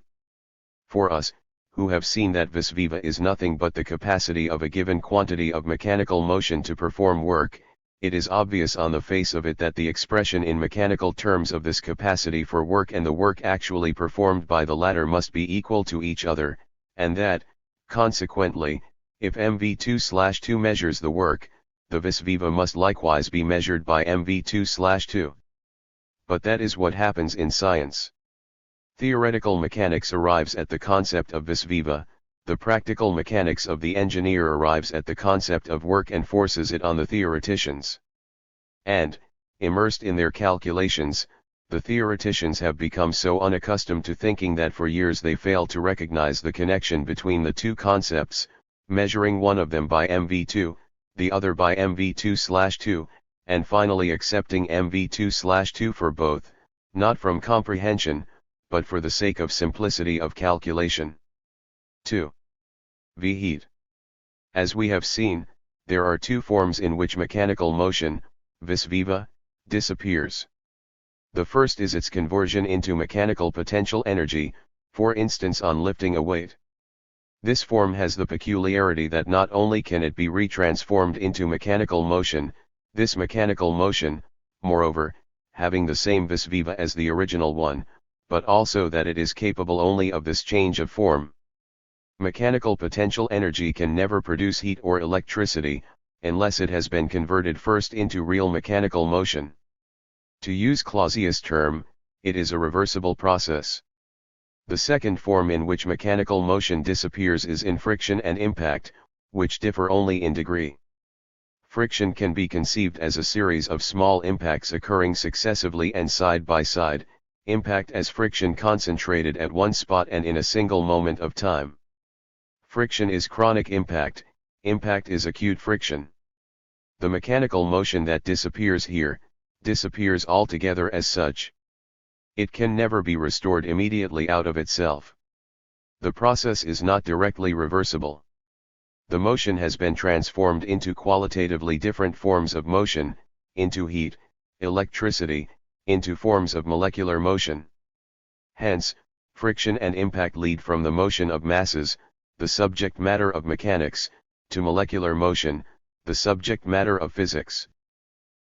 For us, who have seen that vis viva is nothing but the capacity of a given quantity of mechanical motion to perform work, it is obvious on the face of it that the expression in mechanical terms of this capacity for work and the work actually performed by the latter must be equal to each other, and that, consequently, if mv2/2 measures the work, the vis viva must likewise be measured by mv2/2. But that is what happens in science. Theoretical mechanics arrives at the concept of vis viva, the practical mechanics of the engineer arrives at the concept of work and forces it on the theoreticians. And, immersed in their calculations, the theoreticians have become so unaccustomed to thinking that for years they fail to recognize the connection between the two concepts, measuring one of them by mv2, the other by mv2/2, and finally accepting mv2/2 for both, not from comprehension, but for the sake of simplicity of calculation. 2. V. Heat. As we have seen, there are two forms in which mechanical motion, vis viva, disappears. The first is its conversion into mechanical potential energy, for instance on lifting a weight. This form has the peculiarity that not only can it be retransformed into mechanical motion, this mechanical motion, moreover, having the same vis viva as the original one, but also that it is capable only of this change of form. Mechanical potential energy can never produce heat or electricity, unless it has been converted first into real mechanical motion. To use Clausius' term, it is a reversible process. The second form in which mechanical motion disappears is in friction and impact, which differ only in degree. Friction can be conceived as a series of small impacts occurring successively and side by side, impact as friction concentrated at one spot and in a single moment of time. Friction is chronic impact, impact is acute friction. The mechanical motion that disappears here, disappears altogether as such. It can never be restored immediately out of itself. The process is not directly reversible. The motion has been transformed into qualitatively different forms of motion, into heat, electricity, into forms of molecular motion. Hence, friction and impact lead from the motion of masses, the subject matter of mechanics, to molecular motion, the subject matter of physics.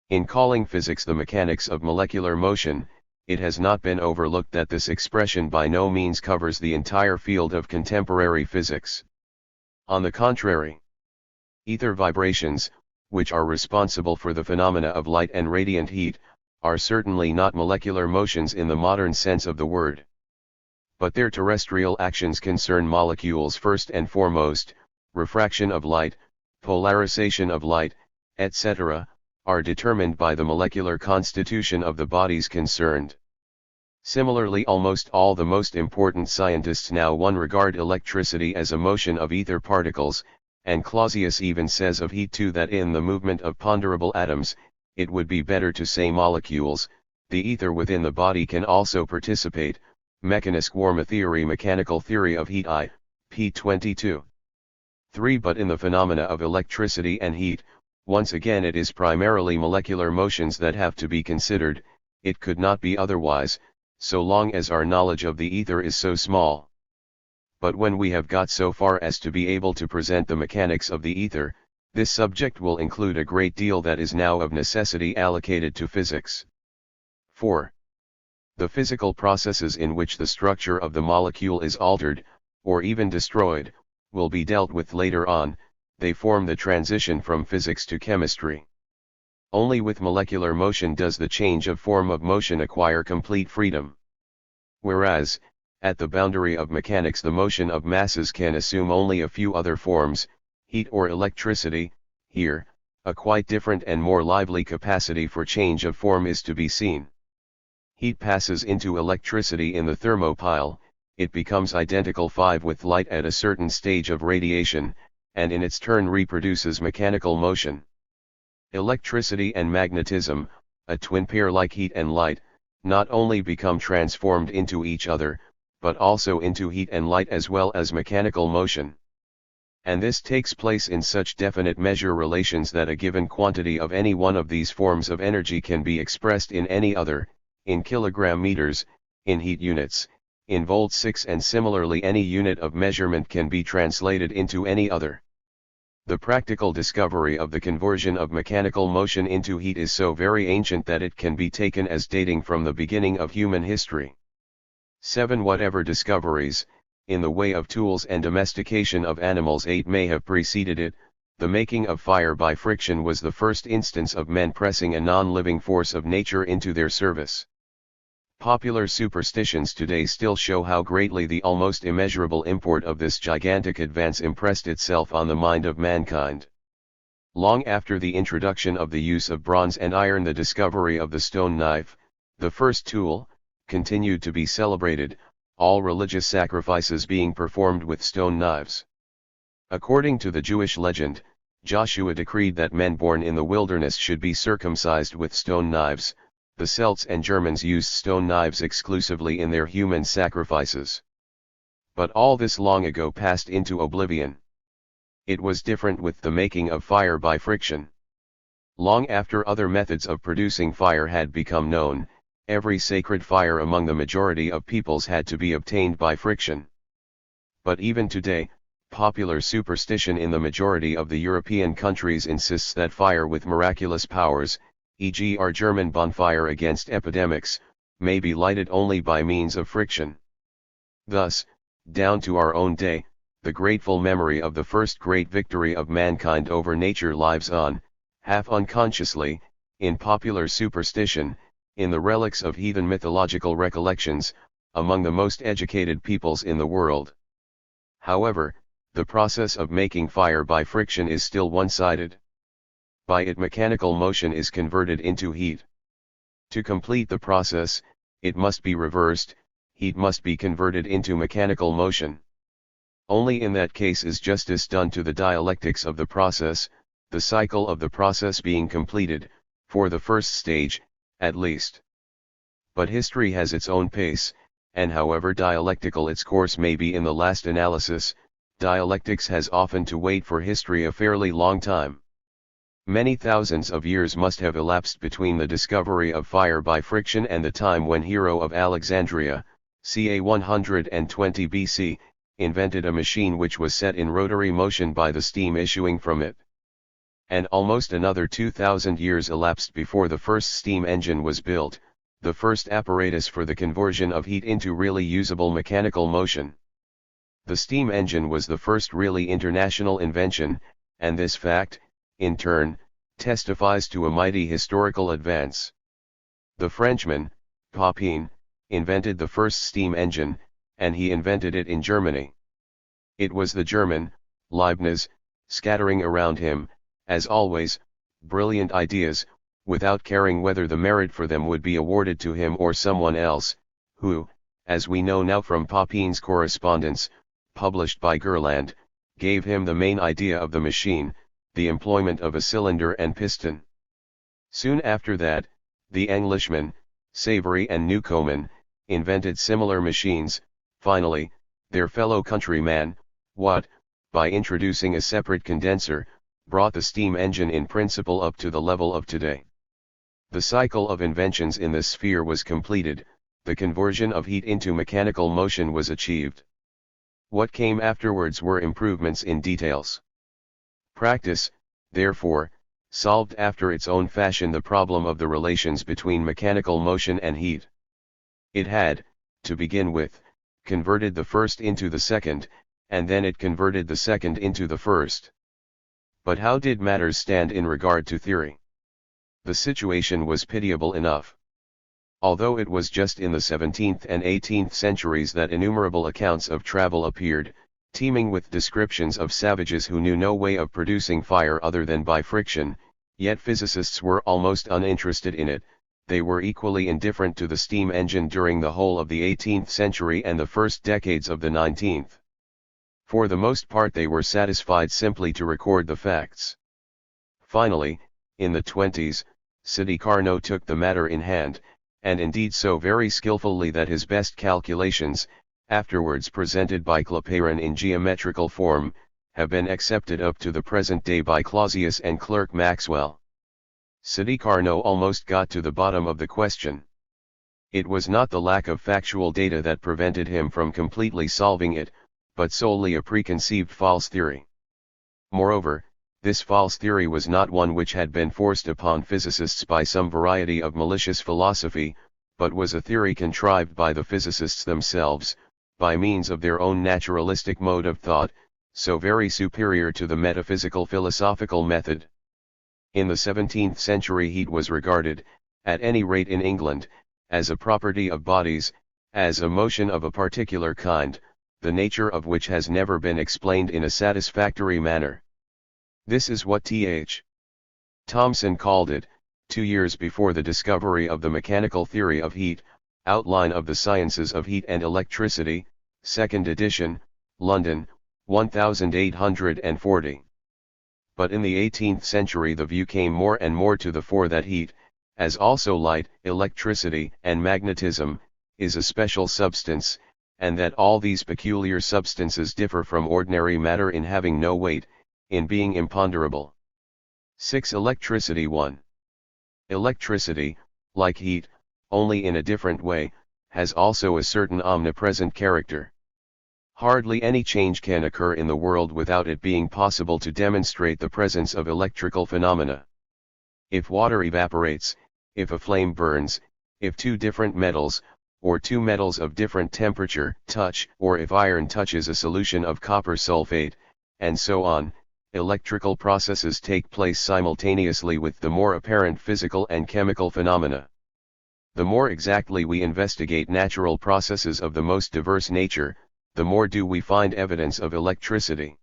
In calling physics the mechanics of molecular motion, it has not been overlooked that this expression by no means covers the entire field of contemporary physics. On the contrary, ether vibrations, which are responsible for the phenomena of light and radiant heat, are certainly not molecular motions in the modern sense of the word. But their terrestrial actions concern molecules first and foremost. Refraction of light, polarization of light, etc., are determined by the molecular constitution of the bodies concerned. Similarly, almost all the most important scientists now regard electricity as a motion of ether particles, and Clausius even says of heat too that in the movement of ponderable atoms, it would be better to say molecules. The ether within the body can also participate. Mechanisk Warma theory, Mechanical theory of heat I, p. 22. 3. But in the phenomena of electricity and heat, once again it is primarily molecular motions that have to be considered. It could not be otherwise, so long as our knowledge of the ether is so small. But when we have got so far as to be able to present the mechanics of the ether, this subject will include a great deal that is now of necessity allocated to physics. 4. The physical processes in which the structure of the molecule is altered, or even destroyed, will be dealt with later on. They form the transition from physics to chemistry. Only with molecular motion does the change of form of motion acquire complete freedom. Whereas, at the boundary of mechanics the motion of masses can assume only a few other forms, heat or electricity. Here, a quite different and more lively capacity for change of form is to be seen. Heat passes into electricity in the thermopile, it becomes identical with light at a certain stage of radiation, and in its turn reproduces mechanical motion. Electricity and magnetism, a twin pair like heat and light, not only become transformed into each other, but also into heat and light as well as mechanical motion. And this takes place in such definite measure relations that a given quantity of any one of these forms of energy can be expressed in any other, in kilogram meters, in heat units, in volts 6, and similarly any unit of measurement can be translated into any other. The practical discovery of the conversion of mechanical motion into heat is so very ancient that it can be taken as dating from the beginning of human history. 7. Whatever discoveries, in the way of tools and domestication of animals 8 may have preceded it, the making of fire by friction was the first instance of men pressing a non-living force of nature into their service. Popular superstitions today still show how greatly the almost immeasurable import of this gigantic advance impressed itself on the mind of mankind. Long after the introduction of the use of bronze and iron, the discovery of the stone knife, the first tool, continued to be celebrated, all religious sacrifices being performed with stone knives. According to the Jewish legend, Joshua decreed that men born in the wilderness should be circumcised with stone knives. The Celts and Germans used stone knives exclusively in their human sacrifices. But all this long ago passed into oblivion. It was different with the making of fire by friction. Long after other methods of producing fire had become known, every sacred fire among the majority of peoples had to be obtained by friction. But even today, popular superstition in the majority of the European countries insists that fire with miraculous powers, e.g. our German bonfire against epidemics, may be lighted only by means of friction. Thus, down to our own day, the grateful memory of the first great victory of mankind over nature lives on, half unconsciously, in popular superstition, in the relics of heathen mythological recollections, among the most educated peoples in the world. However, the process of making fire by friction is still one-sided. By it mechanical motion is converted into heat. To complete the process, it must be reversed, heat must be converted into mechanical motion. Only in that case is justice done to the dialectics of the process, the cycle of the process being completed, for the first stage, at least. But history has its own pace, and however dialectical its course may be in the last analysis, dialectics has often to wait for history a fairly long time. Many thousands of years must have elapsed between the discovery of fire by friction and the time when Hero of Alexandria, ca 120 BC, invented a machine which was set in rotary motion by the steam issuing from it. And almost another 2,000 years elapsed before the first steam engine was built, the first apparatus for the conversion of heat into really usable mechanical motion. The steam engine was the first really international invention, and this fact, in turn, testifies to a mighty historical advance. The Frenchman, Papin, invented the first steam engine, and he invented it in Germany. It was the German, Leibniz, scattering around him, as always, brilliant ideas, without caring whether the merit for them would be awarded to him or someone else, who, as we know now from Papin's correspondence, published by Gerland, gave him the main idea of the machine, the employment of a cylinder and piston. Soon after that, the Englishmen, Savary and Newcomen, invented similar machines. Finally, their fellow countryman, Watt, by introducing a separate condenser, brought the steam engine in principle up to the level of today. The cycle of inventions in this sphere was completed, the conversion of heat into mechanical motion was achieved. What came afterwards were improvements in details. Practice, therefore, solved after its own fashion the problem of the relations between mechanical motion and heat. It had, to begin with, converted the first into the second, and then it converted the second into the first. But how did matters stand in regard to theory? The situation was pitiable enough. Although it was just in the 17th and 18th centuries that innumerable accounts of travel appeared, teeming with descriptions of savages who knew no way of producing fire other than by friction, yet physicists were almost uninterested in it. They were equally indifferent to the steam engine during the whole of the 18th century and the first decades of the 19th. For the most part they were satisfied simply to record the facts. Finally, in the 20s, Sidi Carnot took the matter in hand, and indeed so very skillfully that his best calculations, afterwards presented by Clapeyron in geometrical form, have been accepted up to the present day by Clausius and Clerk Maxwell. Sidi Carnot almost got to the bottom of the question. It was not the lack of factual data that prevented him from completely solving it, but solely a preconceived false theory. Moreover, this false theory was not one which had been forced upon physicists by some variety of malicious philosophy, but was a theory contrived by the physicists themselves, by means of their own naturalistic mode of thought, so very superior to the metaphysical philosophical method. In the 17th century heat was regarded, at any rate in England, as a property of bodies, as a motion of a particular kind, the nature of which has never been explained in a satisfactory manner. This is what Th. Thomson called it, 2 years before the discovery of the mechanical theory of heat, Outline of the Sciences of Heat and Electricity, 2nd edition, London, 1840. But in the 18th century the view came more and more to the fore that heat, as also light, electricity, and magnetism, is a special substance, and that all these peculiar substances differ from ordinary matter in having no weight, in being imponderable. 6. Electricity 1. Electricity, like heat, only in a different way, has also a certain omnipresent character. Hardly any change can occur in the world without it being possible to demonstrate the presence of electrical phenomena. If water evaporates, if a flame burns, if two different metals, or two metals of different temperature, touch, or if iron touches a solution of copper sulfate, and so on, electrical processes take place simultaneously with the more apparent physical and chemical phenomena. The more exactly we investigate natural processes of the most diverse nature, the more do we find evidence of electricity.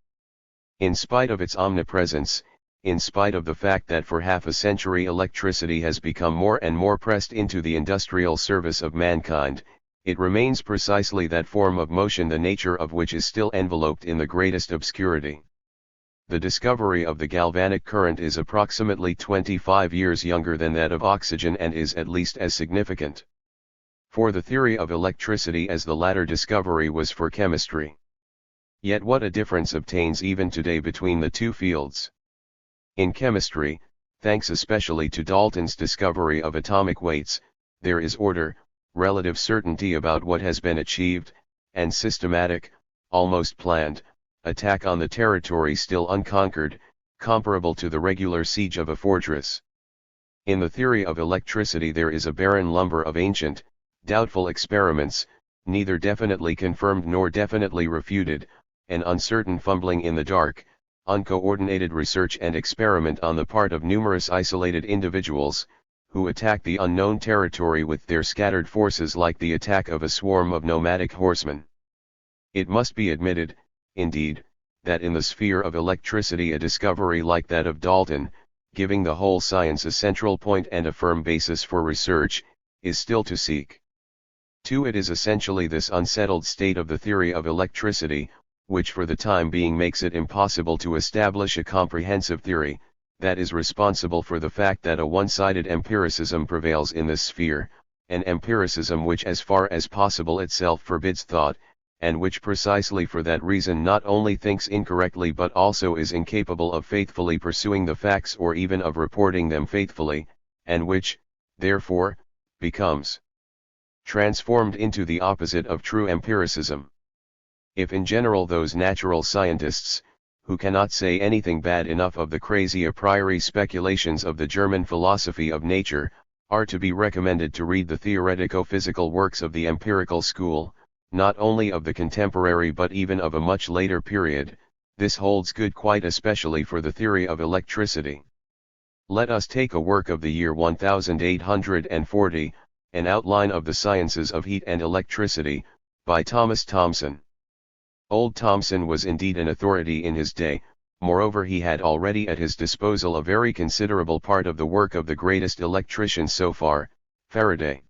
In spite of its omnipresence, in spite of the fact that for half a century electricity has become more and more pressed into the industrial service of mankind, it remains precisely that form of motion the nature of which is still enveloped in the greatest obscurity. The discovery of the galvanic current is approximately 25 years younger than that of oxygen and is at least as significant. For the theory of electricity as the latter discovery was for chemistry. Yet what a difference obtains even today between the two fields. In chemistry, Thanks especially to Dalton's discovery of atomic weights, there is order, relative certainty about what has been achieved, and systematic, almost planned, attack on the territory still unconquered, comparable to the regular siege of a fortress. In the theory of electricity there is a barren lumber of ancient, doubtful experiments, neither definitely confirmed nor definitely refuted, an uncertain fumbling in the dark, uncoordinated research and experiment on the part of numerous isolated individuals, who attack the unknown territory with their scattered forces like the attack of a swarm of nomadic horsemen. It must be admitted, indeed, that in the sphere of electricity a discovery like that of Dalton, giving the whole science a central point and a firm basis for research, is still to seek. 2. It is essentially this unsettled state of the theory of electricity, which for the time being makes it impossible to establish a comprehensive theory, that is responsible for the fact that a one-sided empiricism prevails in this sphere, an empiricism which as far as possible itself forbids thought, and which precisely for that reason not only thinks incorrectly but also is incapable of faithfully pursuing the facts or even of reporting them faithfully, and which, therefore, becomes transformed into the opposite of true empiricism. If in general those natural scientists, who cannot say anything bad enough of the crazy a priori speculations of the German philosophy of nature, are to be recommended to read the theoretico-physical works of the empirical school, not only of the contemporary but even of a much later period, this holds good quite especially for the theory of electricity. Let us take a work of the year 1840, An Outline of the Sciences of Heat and Electricity, by Thomas Thomson. Old Thomson was indeed an authority in his day, moreover he had already at his disposal a very considerable part of the work of the greatest electrician so far, Faraday.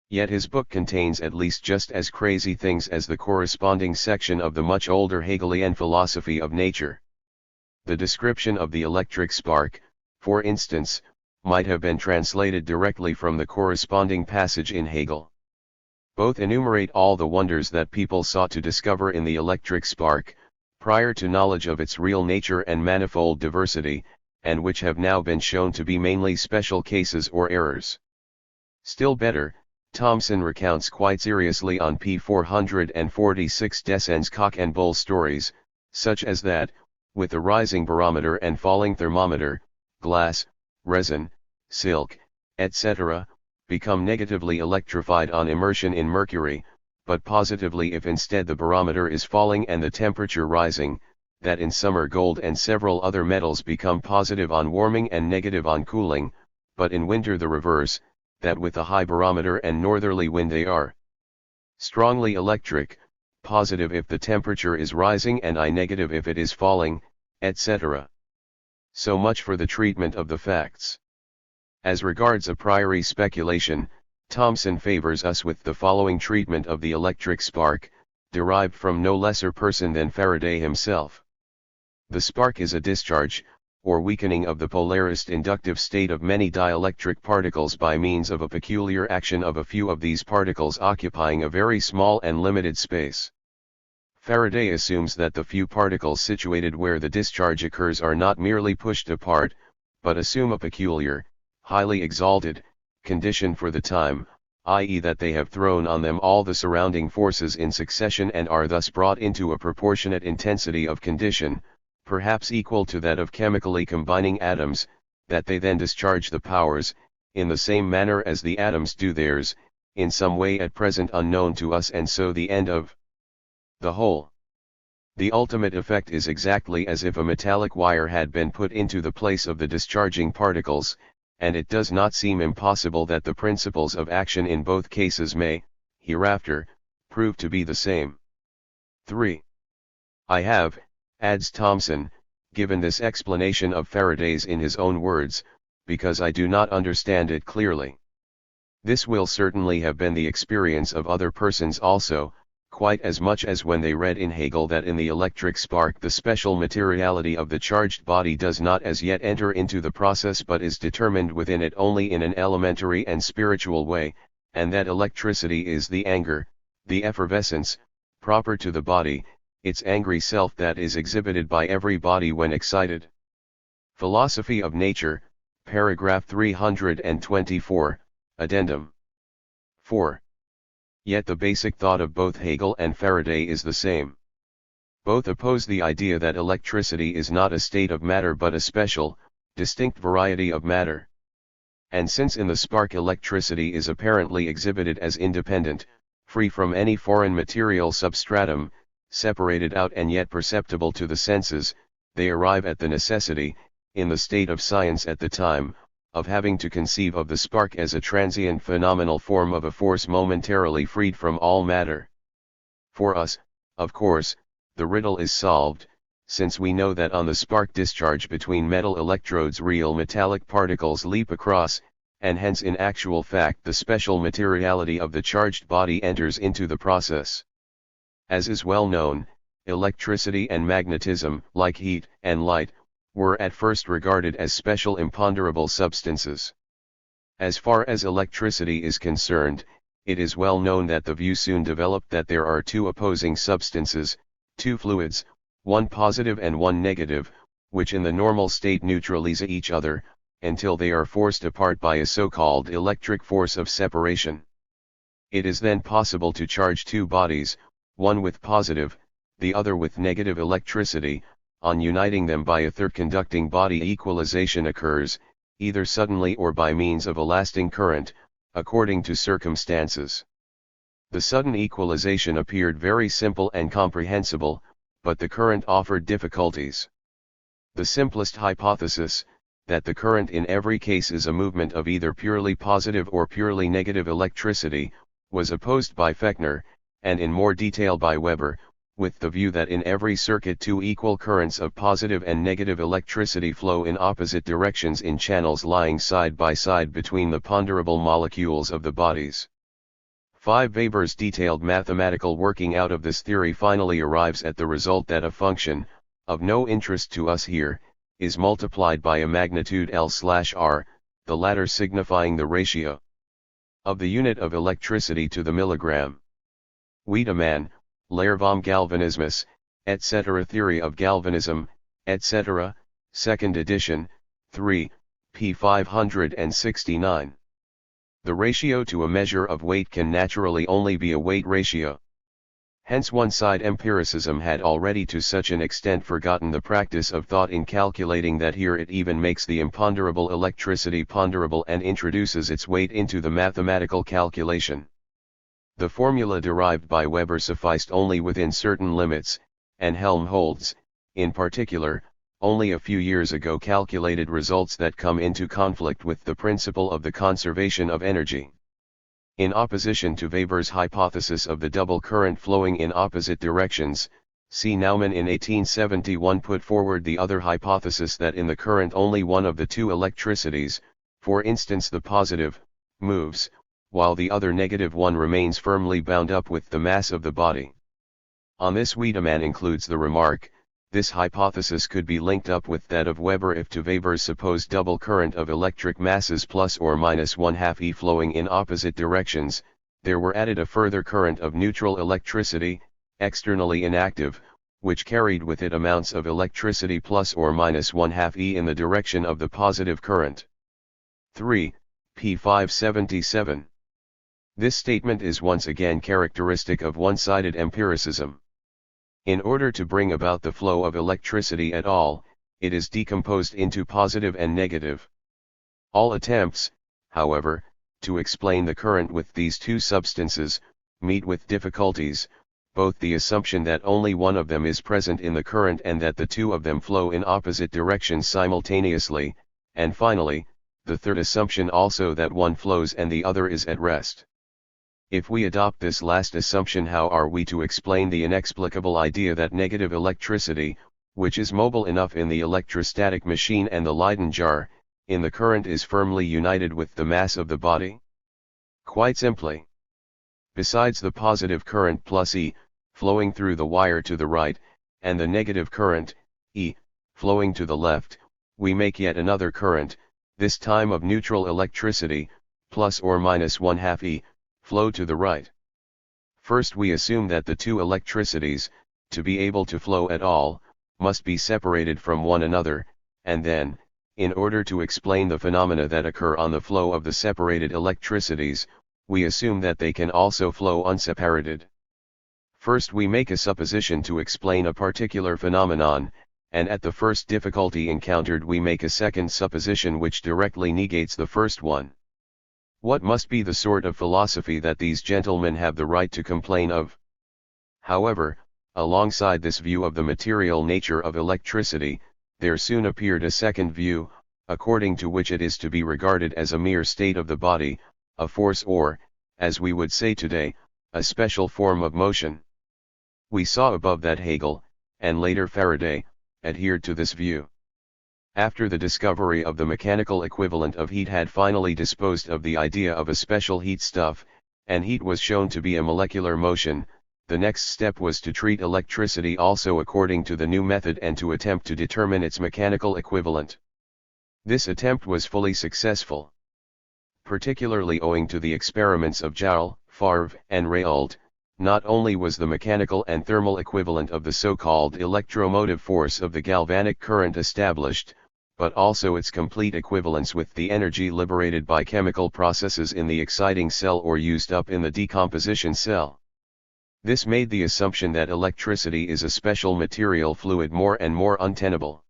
Yet his book contains at least just as crazy things as the corresponding section of the much older Hegelian philosophy of nature. The description of the electric spark, for instance, might have been translated directly from the corresponding passage in Hegel. Both enumerate all the wonders that people sought to discover in the electric spark, prior to knowledge of its real nature and manifold diversity, and which have now been shown to be mainly special cases or errors. Still better, Thomson recounts quite seriously on p. 446 Dessen's cock and bull stories, such as that, with the rising barometer and falling thermometer, glass, resin, silk, etc., become negatively electrified on immersion in mercury, but positively if instead the barometer is falling and the temperature rising, that in summer gold and several other metals become positive on warming and negative on cooling, but in winter the reverse, that with a high barometer and northerly wind they are strongly electric, positive if the temperature is rising and negative if it is falling, etc. So much for the treatment of the facts. As regards a priori speculation, Thomson favors us with the following treatment of the electric spark, derived from no lesser person than Faraday himself. The spark is a discharge, or weakening of the polarist inductive state of many dielectric particles by means of a peculiar action of a few of these particles occupying a very small and limited space. Faraday assumes that the few particles situated where the discharge occurs are not merely pushed apart, but assume a peculiar, highly exalted, condition for the time, i.e. that they have thrown on them all the surrounding forces in succession and are thus brought into a proportionate intensity of condition, perhaps equal to that of chemically combining atoms, that they then discharge the powers, in the same manner as the atoms do theirs, in some way at present unknown to us, and so the end of the whole. The ultimate effect is exactly as if a metallic wire had been put into the place of the discharging particles, and it does not seem impossible that the principles of action in both cases may, hereafter, prove to be the same. 3. I have, adds Thomson, given this explanation of Faraday's in his own words, because I do not understand it clearly. This will certainly have been the experience of other persons also, quite as much as when they read in Hegel that in the electric spark the special materiality of the charged body does not as yet enter into the process but is determined within it only in an elementary and spiritual way, and that electricity is the anger, the effervescence, proper to the body, its angry self that is exhibited by every body when excited. Philosophy of Nature, paragraph 324, addendum. 4. Yet the basic thought of both Hegel and Faraday is the same. Both oppose the idea that electricity is not a state of matter but a special, distinct variety of matter. And since in the spark electricity is apparently exhibited as independent, free from any foreign material substratum, separated out and yet perceptible to the senses, they arrive at the necessity, in the state of science at the time, of having to conceive of the spark as a transient phenomenal form of a force momentarily freed from all matter. For us, of course, the riddle is solved, since we know that on the spark discharge between metal electrodes real metallic particles leap across, and hence in actual fact the special materiality of the charged body enters into the process. As is well known, electricity and magnetism, like heat and light, were at first regarded as special imponderable substances. As far as electricity is concerned, it is well known that the view soon developed that there are two opposing substances, two fluids, one positive and one negative, which in the normal state neutralize each other, until they are forced apart by a so-called electric force of separation. It is then possible to charge two bodies, one with positive, the other with negative electricity. On uniting them by a third conducting body, equalization occurs, either suddenly or by means of a lasting current, according to circumstances. The sudden equalization appeared very simple and comprehensible, but the current offered difficulties. The simplest hypothesis, that the current in every case is a movement of either purely positive or purely negative electricity, was opposed by Fechner, and in more detail by Weber, with the view that in every circuit two equal currents of positive and negative electricity flow in opposite directions in channels lying side by side between the ponderable molecules of the bodies. 5. Weber's detailed mathematical working out of this theory finally arrives at the result that a function, of no interest to us here, is multiplied by a magnitude L/R, the latter signifying the ratio of the unit of electricity to the milligram. Wiedemann, Lehre vom Galvanismus, etc. Theory of Galvanism, etc., 2nd edition, 3, p. 569. The ratio to a measure of weight can naturally only be a weight ratio. Hence one-side empiricism had already to such an extent forgotten the practice of thought in calculating that here it even makes the imponderable electricity ponderable and introduces its weight into the mathematical calculation. The formula derived by Weber sufficed only within certain limits, and Helmholtz, in particular, only a few years ago calculated results that come into conflict with the principle of the conservation of energy. In opposition to Weber's hypothesis of the double current flowing in opposite directions, C. Naumann in 1871 put forward the other hypothesis that in the current only one of the two electricities, for instance the positive, moves, while the other negative one remains firmly bound up with the mass of the body. On this Wiedemann includes the remark, this hypothesis could be linked up with that of Weber if to Weber's supposed double current of electric masses plus or minus 1/2 E flowing in opposite directions, there were added a further current of neutral electricity, externally inactive, which carried with it amounts of electricity plus or minus 1/2 E in the direction of the positive current. 3, p. 577. This statement is once again characteristic of one-sided empiricism. In order to bring about the flow of electricity at all, it is decomposed into positive and negative. All attempts, however, to explain the current with these two substances, meet with difficulties, both the assumption that only one of them is present in the current and that the two of them flow in opposite directions simultaneously, and finally, the third assumption also that one flows and the other is at rest. If we adopt this last assumption, how are we to explain the inexplicable idea that negative electricity, which is mobile enough in the electrostatic machine and the Leyden jar, in the current is firmly united with the mass of the body? Quite simply. Besides the positive current plus E, flowing through the wire to the right, and the negative current, E, flowing to the left, we make yet another current, this time of neutral electricity, plus or minus 1/2 E, flow to the right. First we assume that the two electricities, to be able to flow at all, must be separated from one another, and then, In order to explain the phenomena that occur on the flow of the separated electricities, we assume that they can also flow unseparated. First we make a supposition to explain a particular phenomenon, and at the first difficulty encountered we make a second supposition which directly negates the first one. What must be the sort of philosophy that these gentlemen have the right to complain of? However, alongside this view of the material nature of electricity, there soon appeared a second view, according to which it is to be regarded as a mere state of the body, a force or, as we would say today, a special form of motion. We saw above that Hegel, and later Faraday, adhered to this view. After the discovery of the mechanical equivalent of heat had finally disposed of the idea of a special heat stuff, and heat was shown to be a molecular motion, the next step was to treat electricity also according to the new method and to attempt to determine its mechanical equivalent. This attempt was fully successful. Particularly owing to the experiments of Joule, Favre, and Raoult, not only was the mechanical and thermal equivalent of the so-called electromotive force of the galvanic current established, but also its complete equivalence with the energy liberated by chemical processes in the exciting cell or used up in the decomposition cell. This made the assumption that electricity is a special material fluid more and more untenable.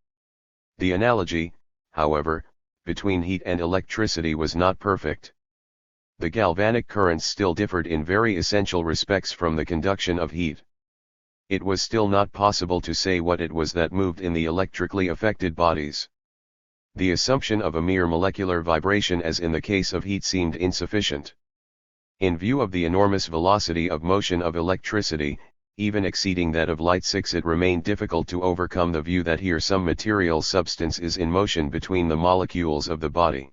The analogy, however, between heat and electricity was not perfect. The galvanic currents still differed in very essential respects from the conduction of heat. It was still not possible to say what it was that moved in the electrically affected bodies. The assumption of a mere molecular vibration as in the case of heat seemed insufficient. In view of the enormous velocity of motion of electricity, even exceeding that of light, it remained difficult to overcome the view that here some material substance is in motion between the molecules of the body.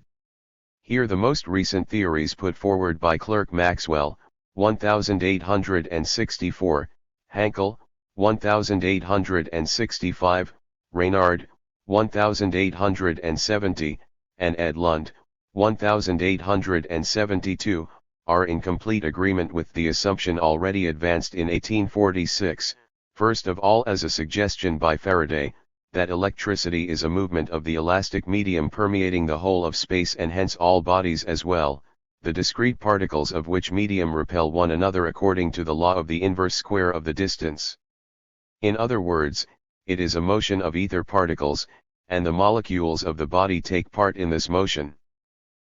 Here the most recent theories put forward by Clerk Maxwell, 1864, Hankel, 1865, Reynard, 1870, and Ed Lund, 1872, are in complete agreement with the assumption already advanced in 1846, first of all as a suggestion by Faraday, that electricity is a movement of the elastic medium permeating the whole of space and hence all bodies as well, the discrete particles of which medium repel one another according to the law of the inverse square of the distance. In other words, it is a motion of ether particles, and the molecules of the body take part in this motion.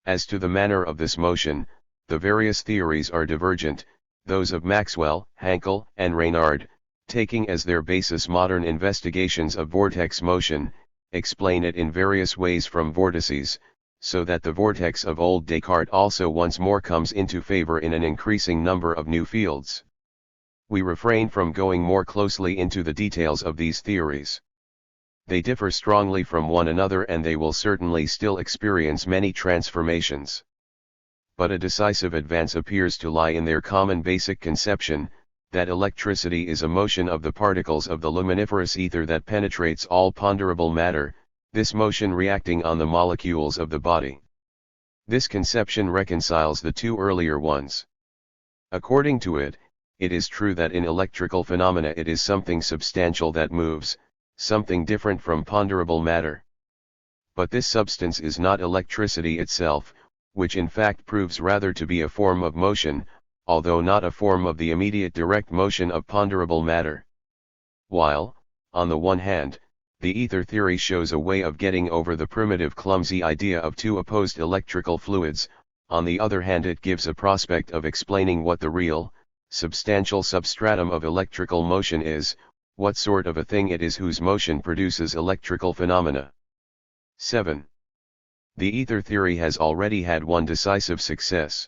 As to the manner of this motion, the various theories are divergent, those of Maxwell, Hankel, and Reynard, taking as their basis modern investigations of vortex motion, explain it in various ways from vortices, so that the vortex of old Descartes also once more comes into favor in an increasing number of new fields. We refrain from going more closely into the details of these theories. They differ strongly from one another and they will certainly still experience many transformations. But a decisive advance appears to lie in their common basic conception, that electricity is a motion of the particles of the luminiferous ether that penetrates all ponderable matter, this motion reacting on the molecules of the body. This conception reconciles the two earlier ones. According to it, it is true that in electrical phenomena it is something substantial that moves, something different from ponderable matter. But this substance is not electricity itself, which in fact proves rather to be a form of motion, although not a form of the immediate direct motion of ponderable matter. While, on the one hand, the ether theory shows a way of getting over the primitive clumsy idea of two opposed electrical fluids, on the other hand it gives a prospect of explaining what the real, substantial substratum of electrical motion is, what sort of a thing it is whose motion produces electrical phenomena. 7. The ether theory has already had one decisive success.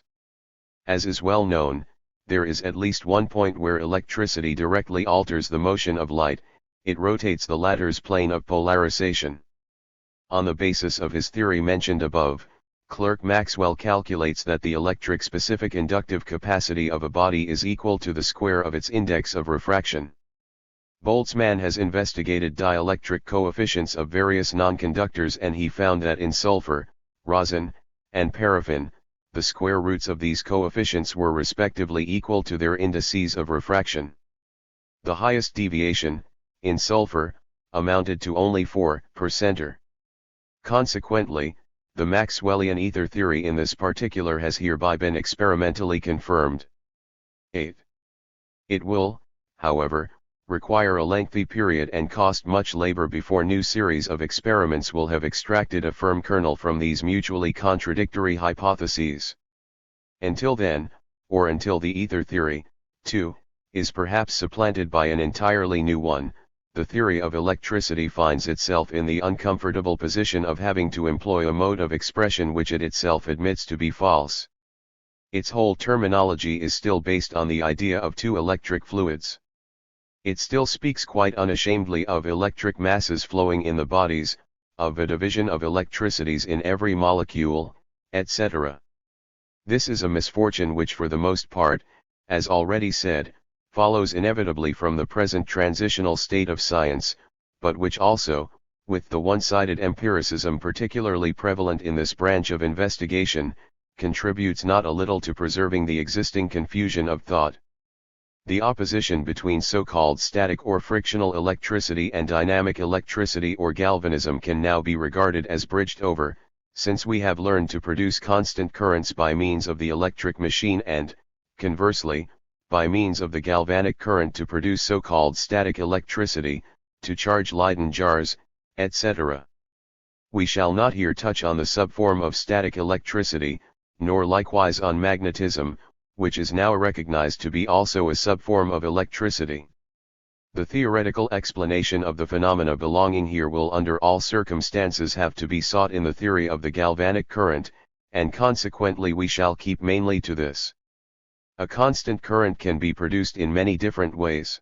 As is well known, there is at least one point where electricity directly alters the motion of light, it rotates the latter's plane of polarization. On the basis of his theory mentioned above, Clerk Maxwell calculates that the electric specific inductive capacity of a body is equal to the square of its index of refraction. Boltzmann has investigated dielectric coefficients of various nonconductors and he found that in sulfur, rosin, and paraffin, the square roots of these coefficients were respectively equal to their indices of refraction. The highest deviation, in sulfur, amounted to only 4 per center. Consequently, the Maxwellian ether theory in this particular has hereby been experimentally confirmed. 8. It will, however, require a lengthy period and cost much labor before new series of experiments will have extracted a firm kernel from these mutually contradictory hypotheses. Until then, or until the ether theory, too, is perhaps supplanted by an entirely new one, the theory of electricity finds itself in the uncomfortable position of having to employ a mode of expression which it itself admits to be false. Its whole terminology is still based on the idea of two electric fluids. It still speaks quite unashamedly of electric masses flowing in the bodies, of a division of electricities in every molecule, etc. This is a misfortune which for the most part, as already said, follows inevitably from the present transitional state of science, but which also, with the one-sided empiricism particularly prevalent in this branch of investigation, contributes not a little to preserving the existing confusion of thought. The opposition between so-called static or frictional electricity and dynamic electricity or galvanism can now be regarded as bridged over, since we have learned to produce constant currents by means of the electric machine and, conversely, by means of the galvanic current to produce so-called static electricity, to charge Leyden jars, etc. We shall not here touch on the subform of static electricity, nor likewise on magnetism, which is now recognized to be also a subform of electricity. The theoretical explanation of the phenomena belonging here will under all circumstances have to be sought in the theory of the galvanic current, and consequently we shall keep mainly to this. A constant current can be produced in many different ways.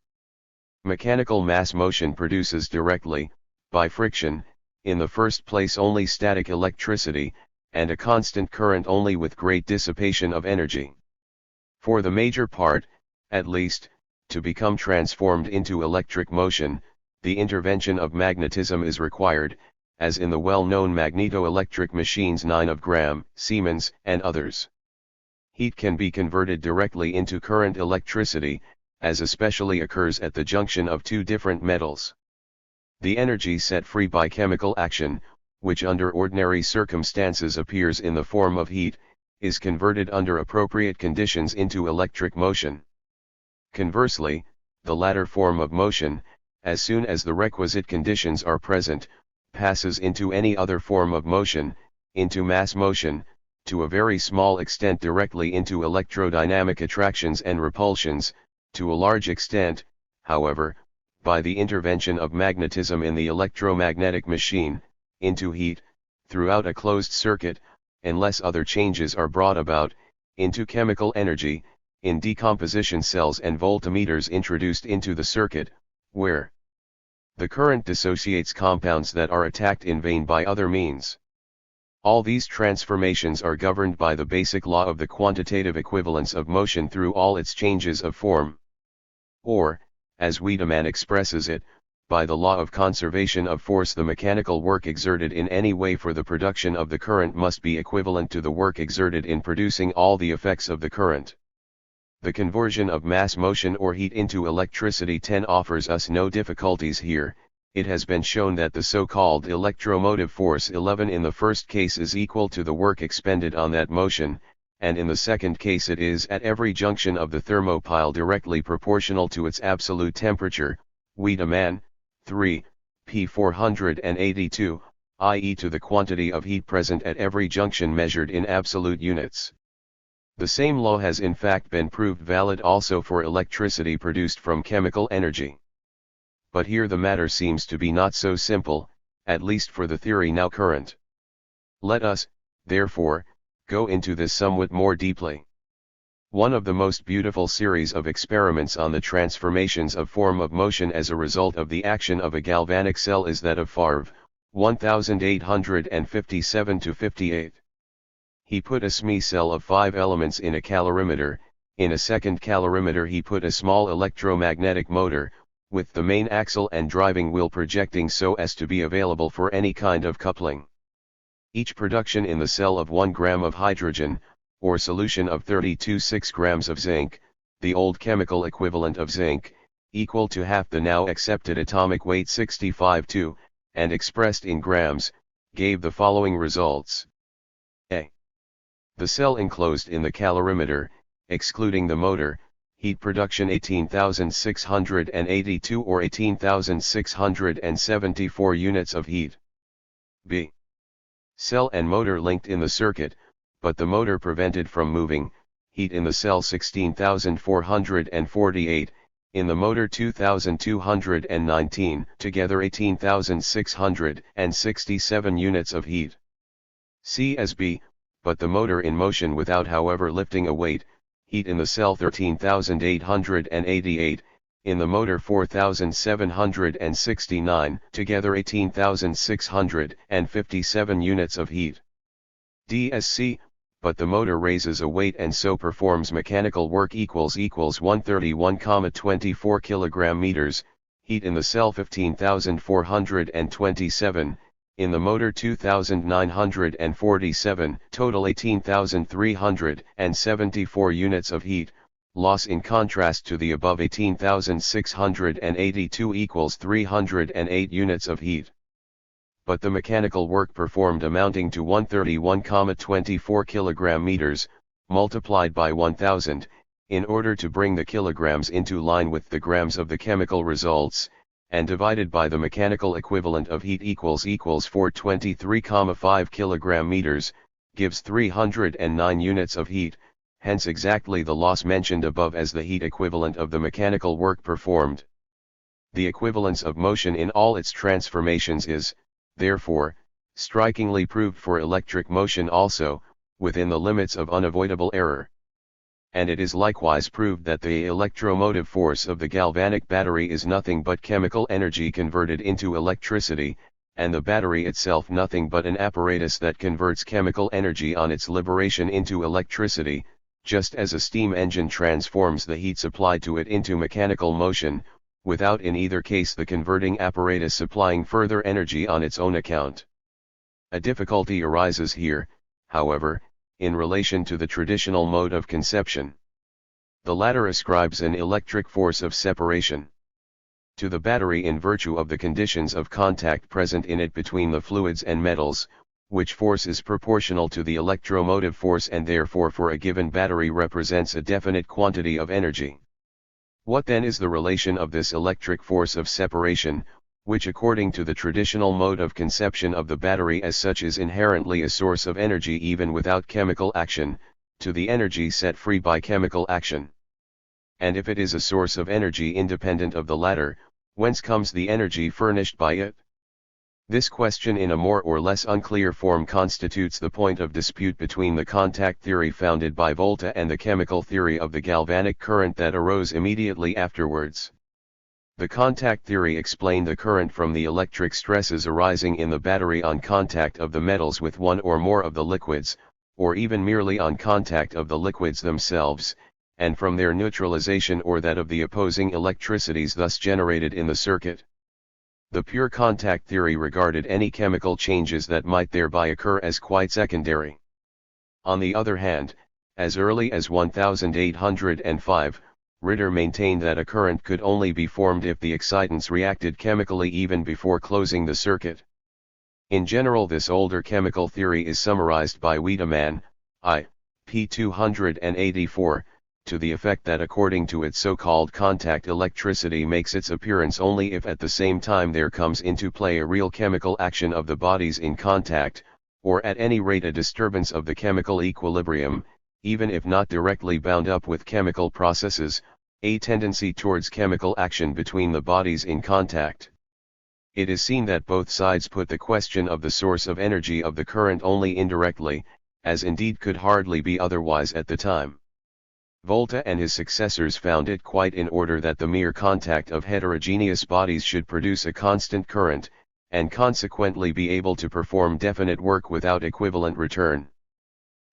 Mechanical mass motion produces directly, by friction, in the first place only static electricity, and a constant current only with great dissipation of energy. For the major part, at least, to become transformed into electric motion, the intervention of magnetism is required, as in the well-known magneto-electric machines 9 of Gramme, Siemens, and others. Heat can be converted directly into current electricity, as especially occurs at the junction of two different metals. The energy set free by chemical action, which under ordinary circumstances appears in the form of heat, is converted under appropriate conditions into electric motion. Conversely, the latter form of motion, as soon as the requisite conditions are present, passes into any other form of motion, into mass motion, to a very small extent directly into electrodynamic attractions and repulsions, to a large extent, however, by the intervention of magnetism in the electromagnetic machine, into heat, throughout a closed circuit, unless other changes are brought about, into chemical energy, in decomposition cells and voltmeters introduced into the circuit, where the current dissociates compounds that are attacked in vain by other means. All these transformations are governed by the basic law of the quantitative equivalence of motion through all its changes of form. Or, as Wiedemann expresses it, by the law of conservation of force. The mechanical work exerted in any way for the production of the current must be equivalent to the work exerted in producing all the effects of the current. The conversion of mass motion or heat into electricity 10 offers us no difficulties here. It has been shown that the so-called electromotive force 11 in the first case is equal to the work expended on that motion, and in the second case it is at every junction of the thermopile directly proportional to its absolute temperature, Wiedemann, 3, p. 482, i.e. to the quantity of heat present at every junction measured in absolute units. The same law has in fact been proved valid also for electricity produced from chemical energy. But here the matter seems to be not so simple, at least for the theory now current. Let us, therefore, go into this somewhat more deeply. One of the most beautiful series of experiments on the transformations of form of motion as a result of the action of a galvanic cell is that of Favre, 1857-58. He put a SME cell of 5 elements in a calorimeter. In a second calorimeter he put a small electromagnetic motor, with the main axle and driving wheel projecting so as to be available for any kind of coupling. Each production in the cell of 1 gram of hydrogen, or solution of 32.6 grams of zinc, the old chemical equivalent of zinc, equal to half the now accepted atomic weight 65.2, and expressed in grams, gave the following results. A. The cell enclosed in the calorimeter, excluding the motor, heat production 18,682 or 18,674 units of heat. B. Cell and motor linked in the circuit, but the motor prevented from moving, heat in the cell 16,448, in the motor 2,219, together 18,667 units of heat. C as B, but the motor in motion without however lifting a weight, heat in the cell 13,888, in the motor 4,769, together 18,657 units of heat. D as C, but the motor raises a weight and so performs mechanical work equals 131,24 kilogram meters, heat in the cell 15,427, in the motor 2,947, total 18,374 units of heat, loss in contrast to the above 18,682 equals 308 units of heat. But the mechanical work performed amounting to 131,24 kilogram meters, multiplied by 1000, in order to bring the kilograms into line with the grams of the chemical results, and divided by the mechanical equivalent of heat equals 423,5 kilogram meters, gives 309 units of heat, hence exactly the loss mentioned above as the heat equivalent of the mechanical work performed. The equivalence of motion in all its transformations is, therefore, strikingly proved for electric motion also, within the limits of unavoidable error. And it is likewise proved that the electromotive force of the galvanic battery is nothing but chemical energy converted into electricity, and the battery itself nothing but an apparatus that converts chemical energy on its liberation into electricity, just as a steam engine transforms the heat supplied to it into mechanical motion, without in either case the converting apparatus supplying further energy on its own account. A difficulty arises here, however, in relation to the traditional mode of conception. The latter ascribes an electric force of separation to the battery in virtue of the conditions of contact present in it between the fluids and metals, which force is proportional to the electromotive force and therefore for a given battery represents a definite quantity of energy. What then is the relation of this electric force of separation, which according to the traditional mode of conception of the battery as such is inherently a source of energy even without chemical action, to the energy set free by chemical action? And if it is a source of energy independent of the latter, whence comes the energy furnished by it? This question in a more or less unclear form constitutes the point of dispute between the contact theory founded by Volta and the chemical theory of the galvanic current that arose immediately afterwards. The contact theory explained the current from the electric stresses arising in the battery on contact of the metals with one or more of the liquids, or even merely on contact of the liquids themselves, and from their neutralization or that of the opposing electricities thus generated in the circuit. The pure contact theory regarded any chemical changes that might thereby occur as quite secondary. On the other hand, as early as 1805, Ritter maintained that a current could only be formed if the excitants reacted chemically even before closing the circuit. In general, this older chemical theory is summarized by Wiedemann, p. 284, to the effect that according to it so-called contact electricity makes its appearance only if at the same time there comes into play a real chemical action of the bodies in contact, or at any rate a disturbance of the chemical equilibrium, even if not directly bound up with chemical processes, a tendency towards chemical action between the bodies in contact. It is seen that both sides put the question of the source of energy of the current only indirectly, as indeed could hardly be otherwise at the time. Volta and his successors found it quite in order that the mere contact of heterogeneous bodies should produce a constant current, and consequently be able to perform definite work without equivalent return.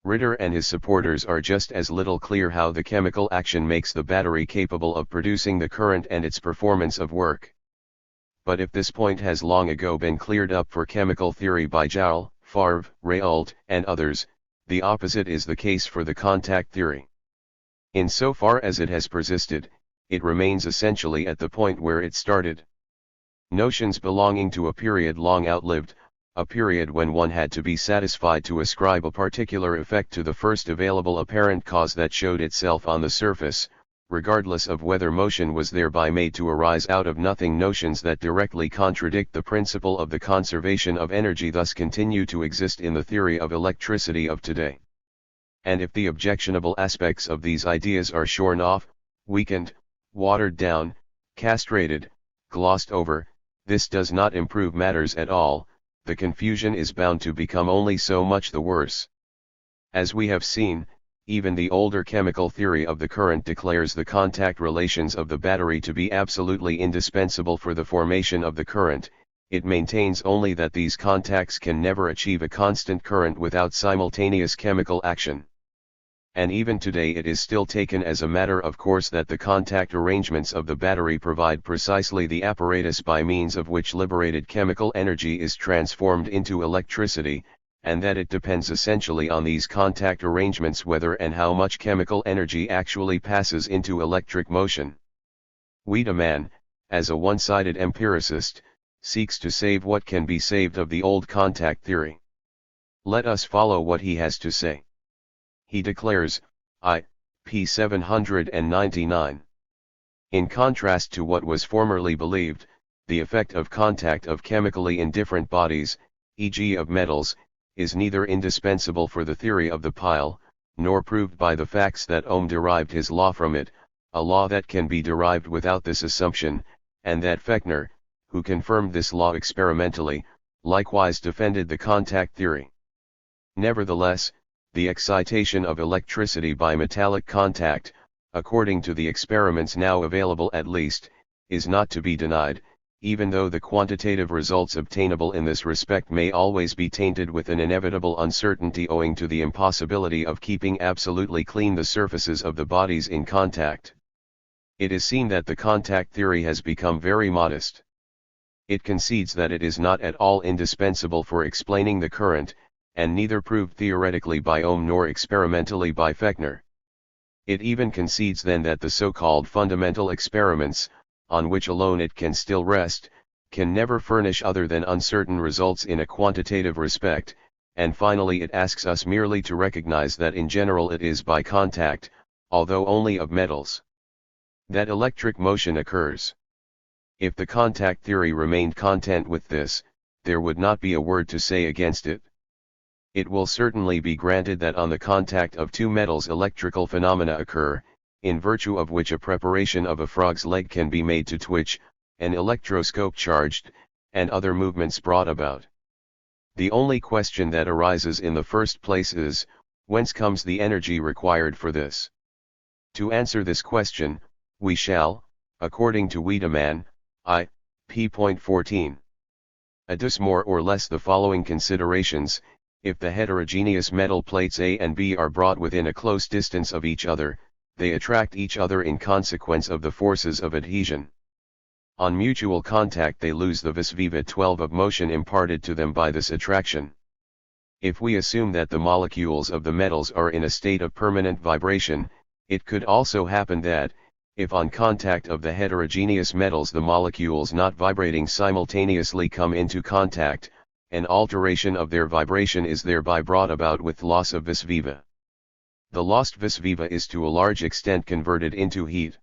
Ritter and his supporters are just as little clear how the chemical action makes the battery capable of producing the current and its performance of work. But if this point has long ago been cleared up for chemical theory by Joule, Favre, Réault, and others, the opposite is the case for the contact theory. In so far as it has persisted, it remains essentially at the point where it started. Notions belonging to a period long outlived, a period when one had to be satisfied to ascribe a particular effect to the first available apparent cause that showed itself on the surface, regardless of whether motion was thereby made to arise out of nothing. Notions that directly contradict the principle of the conservation of energy thus continue to exist in the theory of electricity of today. And if the objectionable aspects of these ideas are shorn off, weakened, watered down, castrated, glossed over, this does not improve matters at all. The confusion is bound to become only so much the worse. As we have seen, even the older chemical theory of the current declares the contact relations of the battery to be absolutely indispensable for the formation of the current. It maintains only that these contacts can never achieve a constant current without simultaneous chemical action. And even today it is still taken as a matter of course that the contact arrangements of the battery provide precisely the apparatus by means of which liberated chemical energy is transformed into electricity, and that it depends essentially on these contact arrangements whether and how much chemical energy actually passes into electric motion. Wiedemann, as a one-sided empiricist, seeks to save what can be saved of the old contact theory. Let us follow what he has to say. He declares, p. 799. In contrast to what was formerly believed, the effect of contact of chemically indifferent bodies, e.g. of metals, is neither indispensable for the theory of the pile, nor proved by the facts that Ohm derived his law from it, a law that can be derived without this assumption, and that Fechner, who confirmed this law experimentally, likewise defended the contact theory. Nevertheless, the excitation of electricity by metallic contact, according to the experiments now available at least, is not to be denied, even though the quantitative results obtainable in this respect may always be tainted with an inevitable uncertainty owing to the impossibility of keeping absolutely clean the surfaces of the bodies in contact. It is seen that the contact theory has become very modest. It concedes that it is not at all indispensable for explaining the current, and neither proved theoretically by Ohm nor experimentally by Fechner. It even concedes then that the so-called fundamental experiments, on which alone it can still rest, can never furnish other than uncertain results in a quantitative respect, and finally it asks us merely to recognize that in general it is by contact, although only of metals, that electric motion occurs. If the contact theory remained content with this, there would not be a word to say against it. It will certainly be granted that on the contact of two metals electrical phenomena occur, in virtue of which a preparation of a frog's leg can be made to twitch, an electroscope charged, and other movements brought about. The only question that arises in the first place is, whence comes the energy required for this? To answer this question, we shall, according to Wiedemann, p.14. Adduce more or less the following considerations. If the heterogeneous metal plates A and B are brought within a close distance of each other, they attract each other in consequence of the forces of adhesion. On mutual contact they lose the vis viva 12 of motion imparted to them by this attraction. If we assume that the molecules of the metals are in a state of permanent vibration, it could also happen that, if on contact of the heterogeneous metals the molecules not vibrating simultaneously come into contact, an alteration of their vibration is thereby brought about with loss of vis viva. The lost vis viva is to a large extent converted into heat.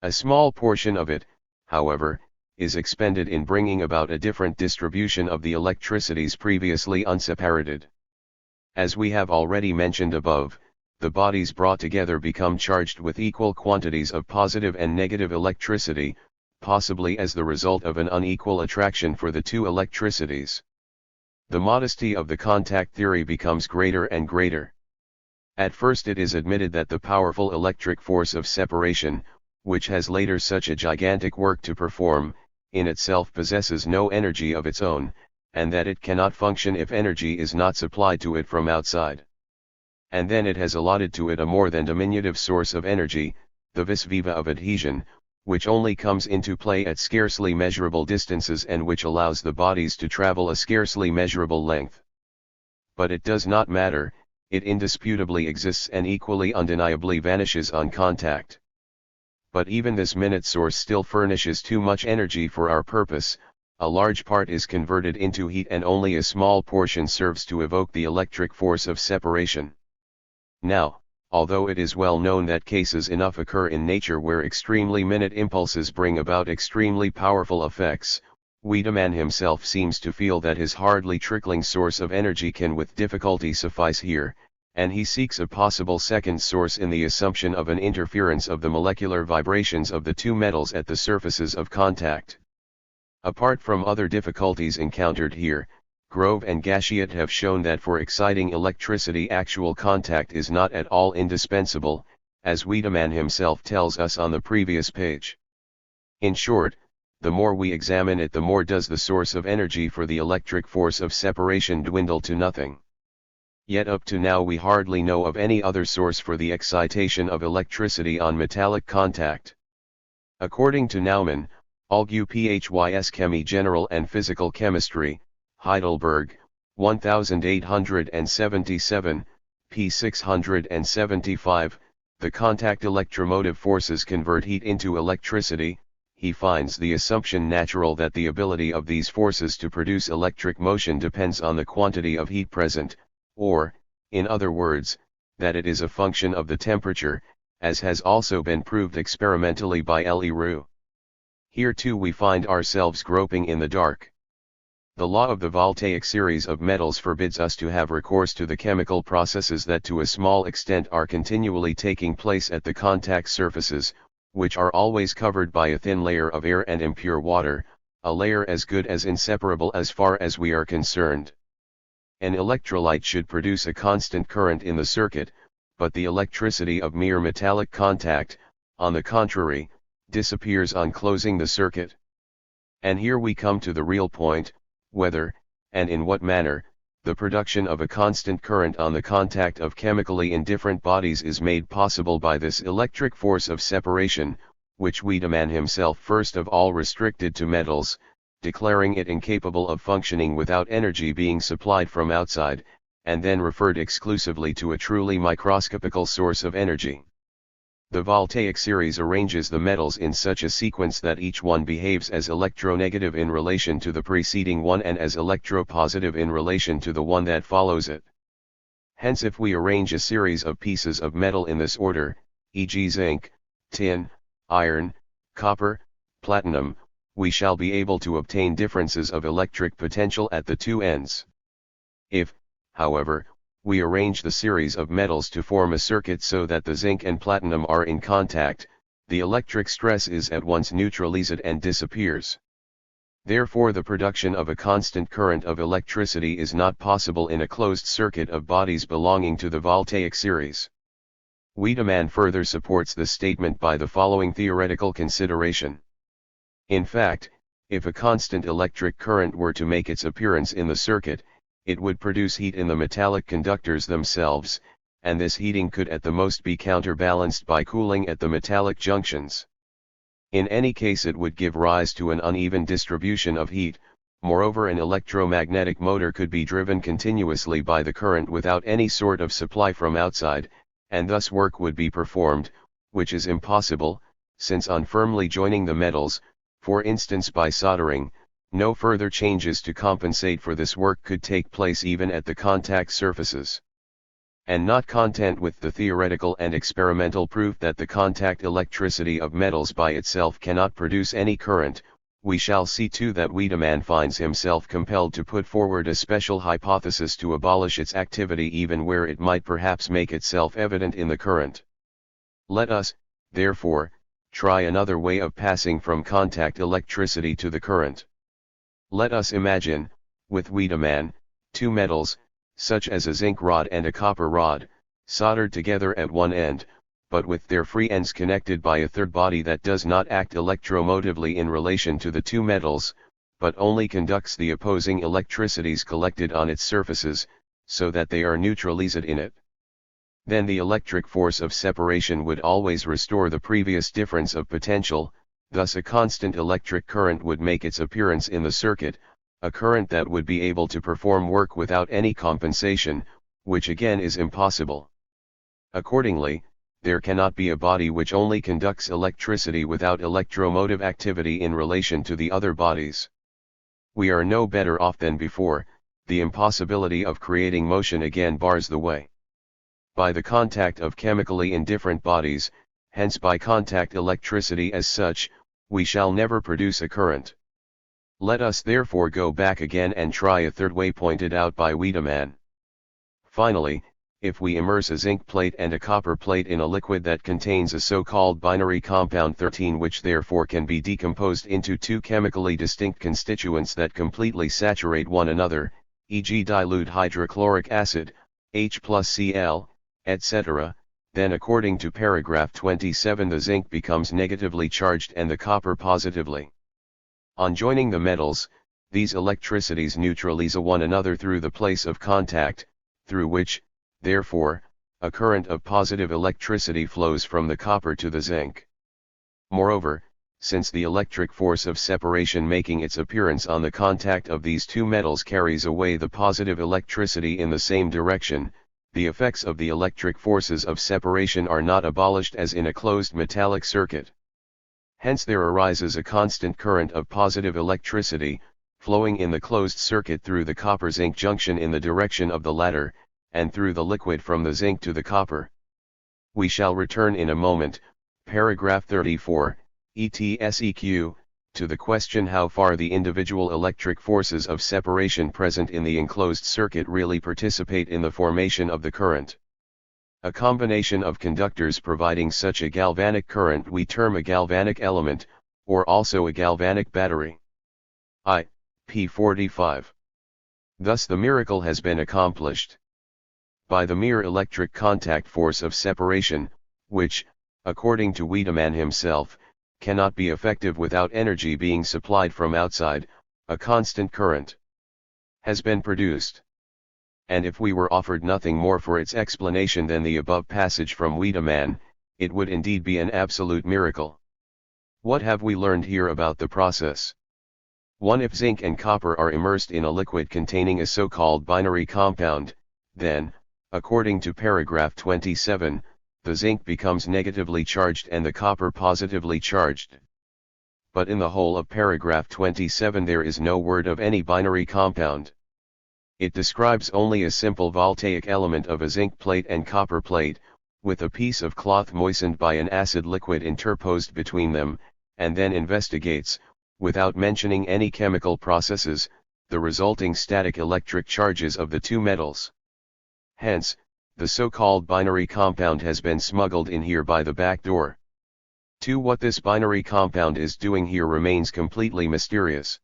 A small portion of it, however, is expended in bringing about a different distribution of the electricities previously unseparated. As we have already mentioned above, the bodies brought together become charged with equal quantities of positive and negative electricity, possibly as the result of an unequal attraction for the two electricities. The modesty of the contact theory becomes greater and greater. At first it is admitted that the powerful electric force of separation, which has later such a gigantic work to perform, in itself possesses no energy of its own, and that it cannot function if energy is not supplied to it from outside. And then it has allotted to it a more than diminutive source of energy, the vis viva of adhesion, which only comes into play at scarcely measurable distances and which allows the bodies to travel a scarcely measurable length. But it does not matter, it indisputably exists and equally undeniably vanishes on contact. But even this minute source still furnishes too much energy for our purpose, a large part is converted into heat and only a small portion serves to evoke the electric force of separation. Now, although it is well known that cases enough occur in nature where extremely minute impulses bring about extremely powerful effects, Wiedemann himself seems to feel that his hardly trickling source of energy can with difficulty suffice here, and he seeks a possible second source in the assumption of an interference of the molecular vibrations of the two metals at the surfaces of contact. Apart from other difficulties encountered here, Grove and Gashiot have shown that for exciting electricity actual contact is not at all indispensable, as Wiedemann himself tells us on the previous page. In short, the more we examine it, the more does the source of energy for the electric force of separation dwindle to nothing. Yet up to now we hardly know of any other source for the excitation of electricity on metallic contact. According to Naumann, Olgu Phys Chemie General and Physical Chemistry, Heidelberg, 1877, p. 675, the contact electromotive forces convert heat into electricity. He finds the assumption natural that the ability of these forces to produce electric motion depends on the quantity of heat present, or, in other words, that it is a function of the temperature, as has also been proved experimentally by Leroux. Here too we find ourselves groping in the dark. The law of the voltaic series of metals forbids us to have recourse to the chemical processes that to a small extent are continually taking place at the contact surfaces, which are always covered by a thin layer of air and impure water, a layer as good as inseparable as far as we are concerned. An electrolyte should produce a constant current in the circuit, but the electricity of mere metallic contact, on the contrary, disappears on closing the circuit. And here we come to the real point, whether, and in what manner, the production of a constant current on the contact of chemically indifferent bodies is made possible by this electric force of separation, which Wiedemann himself first of all restricted to metals, declaring it incapable of functioning without energy being supplied from outside, and then referred exclusively to a truly microscopical source of energy. The voltaic series arranges the metals in such a sequence that each one behaves as electronegative in relation to the preceding one and as electropositive in relation to the one that follows it. Hence if we arrange a series of pieces of metal in this order, e.g. zinc, tin, iron, copper, platinum, we shall be able to obtain differences of electric potential at the two ends. If, however, we arrange the series of metals to form a circuit so that the zinc and platinum are in contact, the electric stress is at once neutralized and disappears. Therefore the production of a constant current of electricity is not possible in a closed circuit of bodies belonging to the voltaic series. Wiedemann further supports this statement by the following theoretical consideration. In fact, if a constant electric current were to make its appearance in the circuit, it would produce heat in the metallic conductors themselves, and this heating could at the most be counterbalanced by cooling at the metallic junctions. In any case it would give rise to an uneven distribution of heat. Moreover, an electromagnetic motor could be driven continuously by the current without any sort of supply from outside, and thus work would be performed, which is impossible, since on firmly joining the metals, for instance by soldering, no further changes to compensate for this work could take place even at the contact surfaces. And not content with the theoretical and experimental proof that the contact electricity of metals by itself cannot produce any current, we shall see too that Wiedemann finds himself compelled to put forward a special hypothesis to abolish its activity even where it might perhaps make itself evident in the current. Let us, therefore, try another way of passing from contact electricity to the current. Let us imagine, with Wiedemann, two metals, such as a zinc rod and a copper rod, soldered together at one end, but with their free ends connected by a third body that does not act electromotively in relation to the two metals, but only conducts the opposing electricities collected on its surfaces, so that they are neutralized in it. Then the electric force of separation would always restore the previous difference of potential. Thus a constant electric current would make its appearance in the circuit, a current that would be able to perform work without any compensation, which again is impossible. Accordingly, there cannot be a body which only conducts electricity without electromotive activity in relation to the other bodies. We are no better off than before, the impossibility of creating motion again bars the way. By the contact of chemically indifferent bodies, hence by contact electricity as such, we shall never produce a current. Let us therefore go back again and try a third way pointed out by Wiedemann. Finally, if we immerse a zinc plate and a copper plate in a liquid that contains a so-called binary compound 13 which therefore can be decomposed into two chemically distinct constituents that completely saturate one another, e.g. dilute hydrochloric acid, H plus Cl, etc., then according to paragraph 27 the zinc becomes negatively charged and the copper positively. On joining the metals, these electricities neutralize one another through the place of contact, through which, therefore, a current of positive electricity flows from the copper to the zinc. Moreover, since the electric force of separation making its appearance on the contact of these two metals carries away the positive electricity in the same direction, the effects of the electric forces of separation are not abolished as in a closed metallic circuit. Hence there arises a constant current of positive electricity, flowing in the closed circuit through the copper-zinc junction in the direction of the latter, and through the liquid from the zinc to the copper. We shall return in a moment, paragraph 34, ETSEQ, to the question how far the individual electric forces of separation present in the enclosed circuit really participate in the formation of the current. A combination of conductors providing such a galvanic current we term a galvanic element, or also a galvanic battery. p. 45. Thus the miracle has been accomplished. By the mere electric contact force of separation, which, according to Wiedemann himself, cannot be effective without energy being supplied from outside, a constant current has been produced. And if we were offered nothing more for its explanation than the above passage from Wiedemann, it would indeed be an absolute miracle. What have we learned here about the process? 1. If zinc and copper are immersed in a liquid containing a so-called binary compound, then, according to paragraph 27, the zinc becomes negatively charged and the copper positively charged. But in the whole of paragraph 27 there is no word of any binary compound. It describes only a simple voltaic element of a zinc plate and copper plate, with a piece of cloth moistened by an acid liquid interposed between them, and then investigates, without mentioning any chemical processes, the resulting static electric charges of the two metals. Hence, the so-called binary compound has been smuggled in here by the back door. 2. What this binary compound is doing here remains completely mysterious.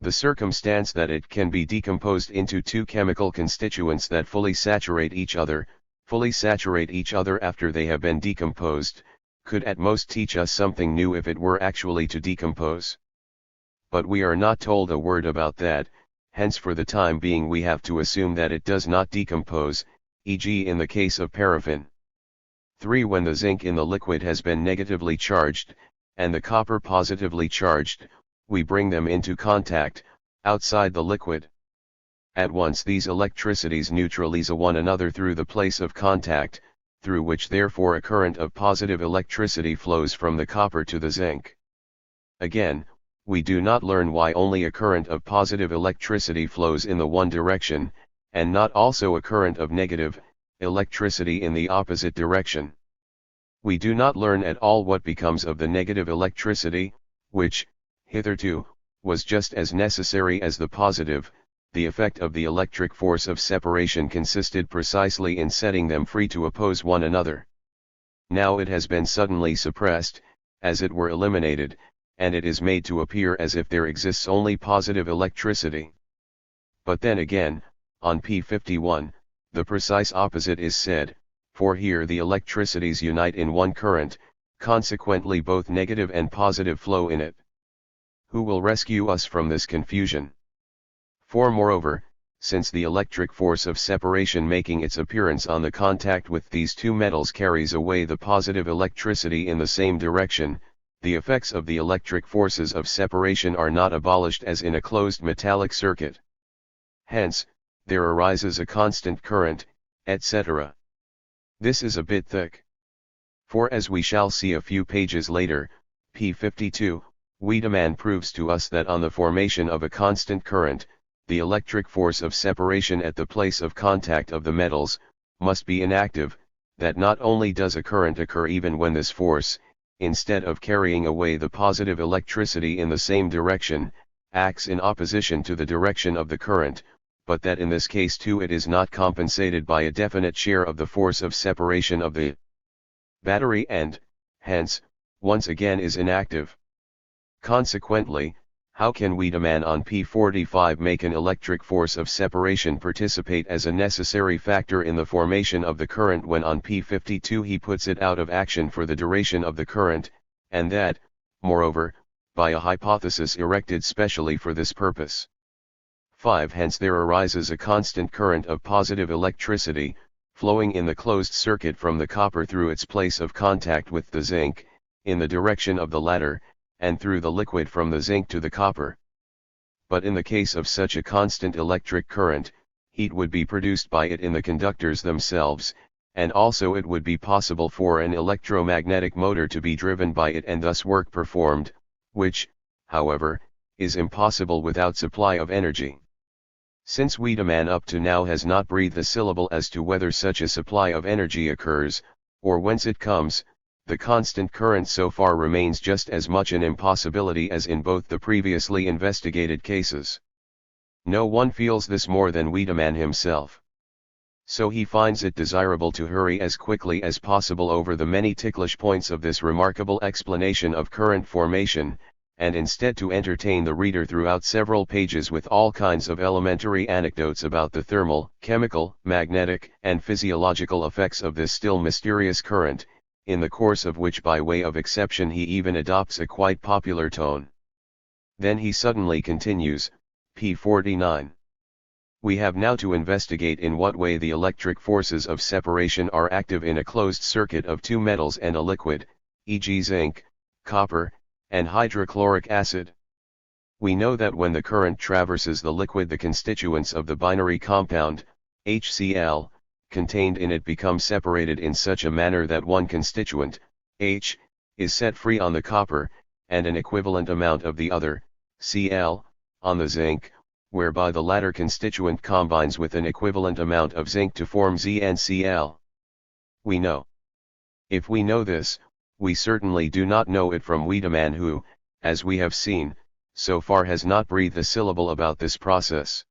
The circumstance that it can be decomposed into two chemical constituents that fully saturate each other after they have been decomposed, could at most teach us something new if it were actually to decompose. But we are not told a word about that, hence for the time being we have to assume that it does not decompose, e.g. in the case of paraffin. 3. When the zinc in the liquid has been negatively charged, and the copper positively charged, we bring them into contact, outside the liquid. At once these electricities neutralize one another through the place of contact, through which therefore a current of positive electricity flows from the copper to the zinc. Again, we do not learn why only a current of positive electricity flows in the one direction, and not also a current of negative electricity in the opposite direction. We do not learn at all what becomes of the negative electricity, which, hitherto, was just as necessary as the positive. The effect of the electric force of separation consisted precisely in setting them free to oppose one another. Now it has been suddenly suppressed, as it were eliminated, and it is made to appear as if there exists only positive electricity. But then again, on p. 51, the precise opposite is said, for here the electricities unite in one current, consequently both negative and positive flow in it. Who will rescue us from this confusion? For moreover, since the electric force of separation making its appearance on the contact with these two metals carries away the positive electricity in the same direction, the effects of the electric forces of separation are not abolished as in a closed metallic circuit. Hence, there arises a constant current, etc. This is a bit thick. For as we shall see a few pages later, p. 52, Wiedemann proves to us that on the formation of a constant current, the electric force of separation at the place of contact of the metals must be inactive, that not only does a current occur even when this force, instead of carrying away the positive electricity in the same direction, acts in opposition to the direction of the current, but that in this case too it is not compensated by a definite share of the force of separation of the battery and, hence, once again is inactive. Consequently, how can Wiedemann on P45 make an electric force of separation participate as a necessary factor in the formation of the current when on P52 he puts it out of action for the duration of the current, and that, moreover, by a hypothesis erected specially for this purpose? 5. Hence there arises a constant current of positive electricity, flowing in the closed circuit from the copper through its place of contact with the zinc, in the direction of the latter, and through the liquid from the zinc to the copper. But in the case of such a constant electric current, heat would be produced by it in the conductors themselves, and also it would be possible for an electromagnetic motor to be driven by it and thus work performed, which, however, is impossible without supply of energy. Since Wiedemann up to now has not breathed a syllable as to whether such a supply of energy occurs, or whence it comes, the constant current so far remains just as much an impossibility as in both the previously investigated cases. No one feels this more than Wiedemann himself. So he finds it desirable to hurry as quickly as possible over the many ticklish points of this remarkable explanation of current formation, and instead to entertain the reader throughout several pages with all kinds of elementary anecdotes about the thermal, chemical, magnetic, and physiological effects of this still mysterious current, in the course of which by way of exception he even adopts a quite popular tone. Then he suddenly continues, P49. We have now to investigate in what way the electric forces of separation are active in a closed circuit of two metals and a liquid, e.g. zinc, copper, and hydrochloric acid. We know that when the current traverses the liquid the constituents of the binary compound, HCl, contained in it become separated in such a manner that one constituent, H, is set free on the copper, and an equivalent amount of the other, Cl, on the zinc, whereby the latter constituent combines with an equivalent amount of zinc to form ZnCl. We know. If we know this, we certainly do not know it from Wiedemann who, as we have seen, so far has not breathed a syllable about this process.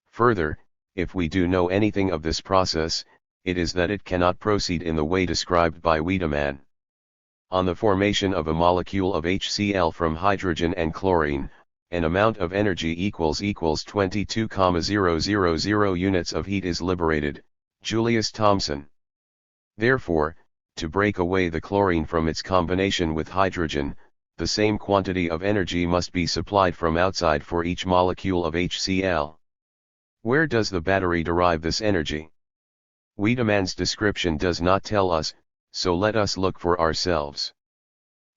Further, if we do know anything of this process, it is that it cannot proceed in the way described by Wiedemann. On the formation of a molecule of HCl from hydrogen and chlorine, an amount of energy equals 22,000 units of heat is liberated, Julius Thomson. Therefore, to break away the chlorine from its combination with hydrogen, the same quantity of energy must be supplied from outside for each molecule of HCl. Where does the battery derive this energy? Wiedemann's description does not tell us, so let us look for ourselves.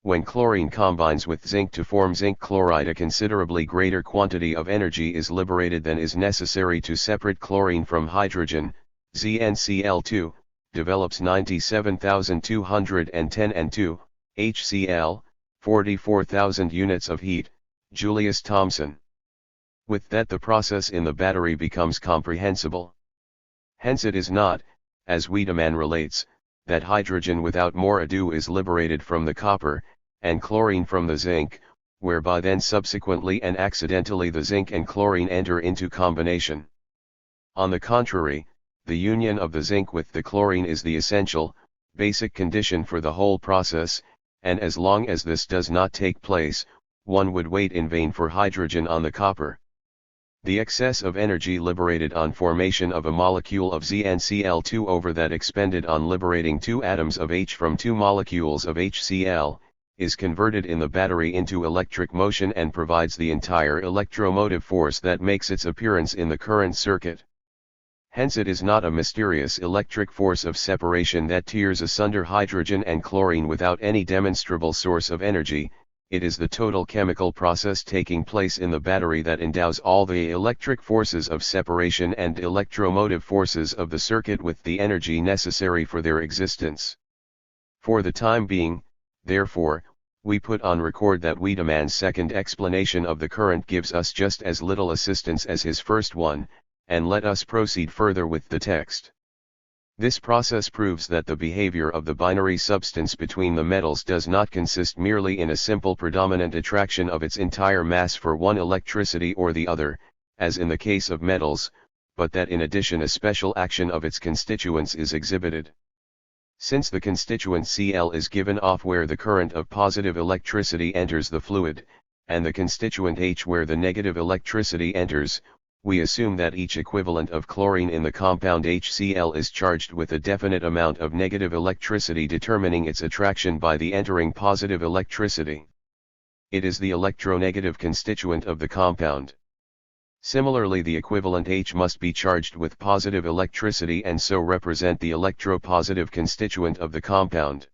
When chlorine combines with zinc to form zinc chloride, a considerably greater quantity of energy is liberated than is necessary to separate chlorine from hydrogen. ZnCl2 develops 97,210 and 2, HCl, 44,000 units of heat, Julius Thomson. With that the process in the battery becomes comprehensible. Hence it is not, as Wiedemann relates, that hydrogen without more ado is liberated from the copper, and chlorine from the zinc, whereby then subsequently and accidentally the zinc and chlorine enter into combination. On the contrary, the union of the zinc with the chlorine is the essential, basic condition for the whole process, and as long as this does not take place, one would wait in vain for hydrogen on the copper. The excess of energy liberated on formation of a molecule of ZnCl2 over that expended on liberating two atoms of H from two molecules of HCl, is converted in the battery into electric motion and provides the entire electromotive force that makes its appearance in the current circuit. Hence it is not a mysterious electric force of separation that tears asunder hydrogen and chlorine without any demonstrable source of energy. It is the total chemical process taking place in the battery that endows all the electric forces of separation and electromotive forces of the circuit with the energy necessary for their existence. For the time being, therefore, We put on record that Wiedemann's second explanation of the current gives us just as little assistance as his first one, and let us proceed further with the text. This process proves that the behavior of the binary substance between the metals does not consist merely in a simple predominant attraction of its entire mass for one electricity or the other, as in the case of metals, but that in addition a special action of its constituents is exhibited. Since the constituent Cl is given off where the current of positive electricity enters the fluid, and the constituent H where the negative electricity enters, we assume that each equivalent of chlorine in the compound HCl is charged with a definite amount of negative electricity determining its attraction by the entering positive electricity. It is the electronegative constituent of the compound. Similarly, the equivalent H must be charged with positive electricity and so represent the electropositive constituent of the compound.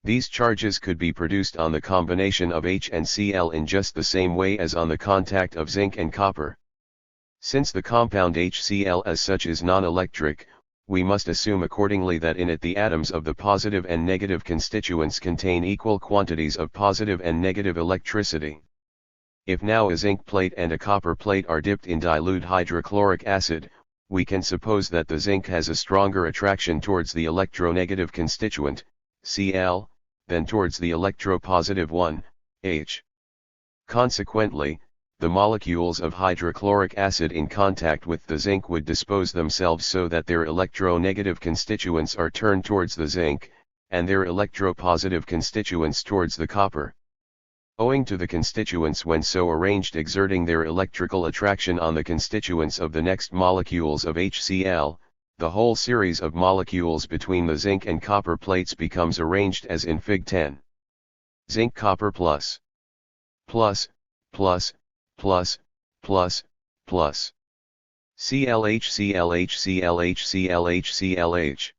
These charges could be produced on the combination of H and Cl in just the same way as on the contact of zinc and copper. Since the compound HCl as such is non-electric, we must assume accordingly that in it the atoms of the positive and negative constituents contain equal quantities of positive and negative electricity. If now a zinc plate and a copper plate are dipped in dilute hydrochloric acid, we can suppose that the zinc has a stronger attraction towards the electronegative constituent, Cl, than towards the electropositive one, H. Consequently, the molecules of hydrochloric acid in contact with the zinc would dispose themselves so that their electronegative constituents are turned towards the zinc, and their electropositive constituents towards the copper. Owing to the constituents when so arranged exerting their electrical attraction on the constituents of the next molecules of HCl, the whole series of molecules between the zinc and copper plates becomes arranged as in Fig 10. Zinc copper plus ClH.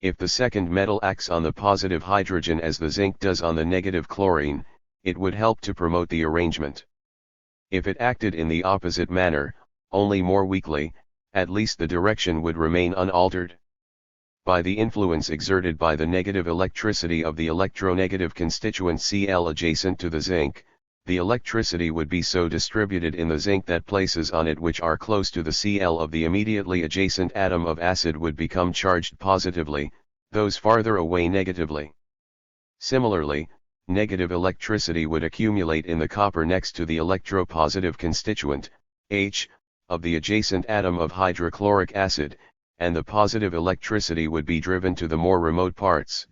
If the second metal acts on the positive hydrogen as the zinc does on the negative chlorine, it would help to promote the arrangement. If it acted in the opposite manner, only more weakly, at least the direction would remain unaltered. By the influence exerted by the negative electricity of the electronegative constituent Cl adjacent to the zinc, the electricity would be so distributed in the zinc that places on it which are close to the Cl of the immediately adjacent atom of acid would become charged positively, those farther away negatively. Similarly, negative electricity would accumulate in the copper next to the electropositive constituent, H, of the adjacent atom of hydrochloric acid, and the positive electricity would be driven to the more remote parts.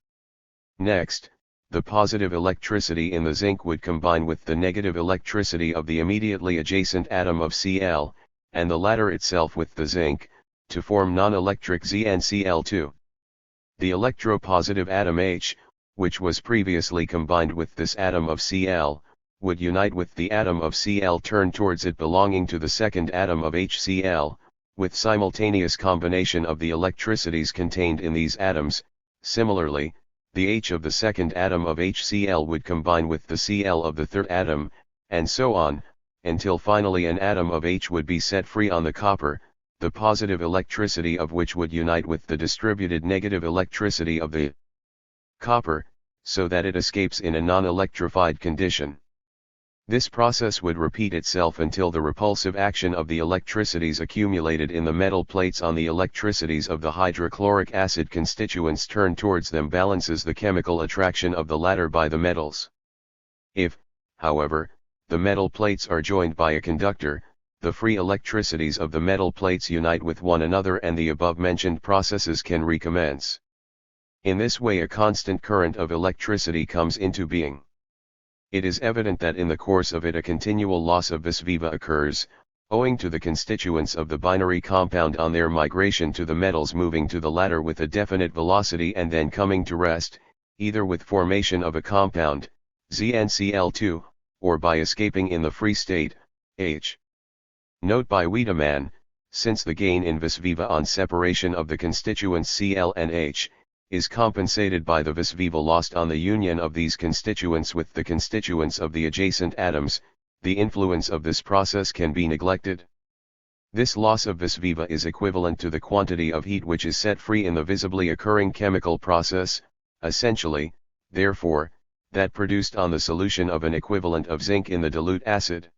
Next, the positive electricity in the zinc would combine with the negative electricity of the immediately adjacent atom of Cl, and the latter itself with the zinc, to form non-electric ZnCl2. The electropositive atom H, which was previously combined with this atom of Cl, would unite with the atom of Cl turned towards it belonging to the second atom of HCl, with simultaneous combination of the electricities contained in these atoms. Similarly, the H of the second atom of HCl would combine with the Cl of the third atom, and so on, until finally an atom of H would be set free on the copper, the positive electricity of which would unite with the distributed negative electricity of the copper, so that it escapes in a non-electrified condition. This process would repeat itself until the repulsive action of the electricities accumulated in the metal plates on the electricities of the hydrochloric acid constituents turned towards them balances the chemical attraction of the latter by the metals. If, however, the metal plates are joined by a conductor, the free electricities of the metal plates unite with one another and the above-mentioned processes can recommence. In this way a constant current of electricity comes into being. It is evident that in the course of it a continual loss of vis viva occurs, owing to the constituents of the binary compound on their migration to the metals moving to the latter with a definite velocity and then coming to rest, either with formation of a compound, ZnCl2, or by escaping in the free state, H. Note by Wiedemann, since the gain in vis viva on separation of the constituents Cl and H, is compensated by the vis viva lost on the union of these constituents with the constituents of the adjacent atoms, the influence of this process can be neglected. This loss of vis viva is equivalent to the quantity of heat which is set free in the visibly occurring chemical process. Essentially, therefore, that produced on the solution of an equivalent of zinc in the dilute acid.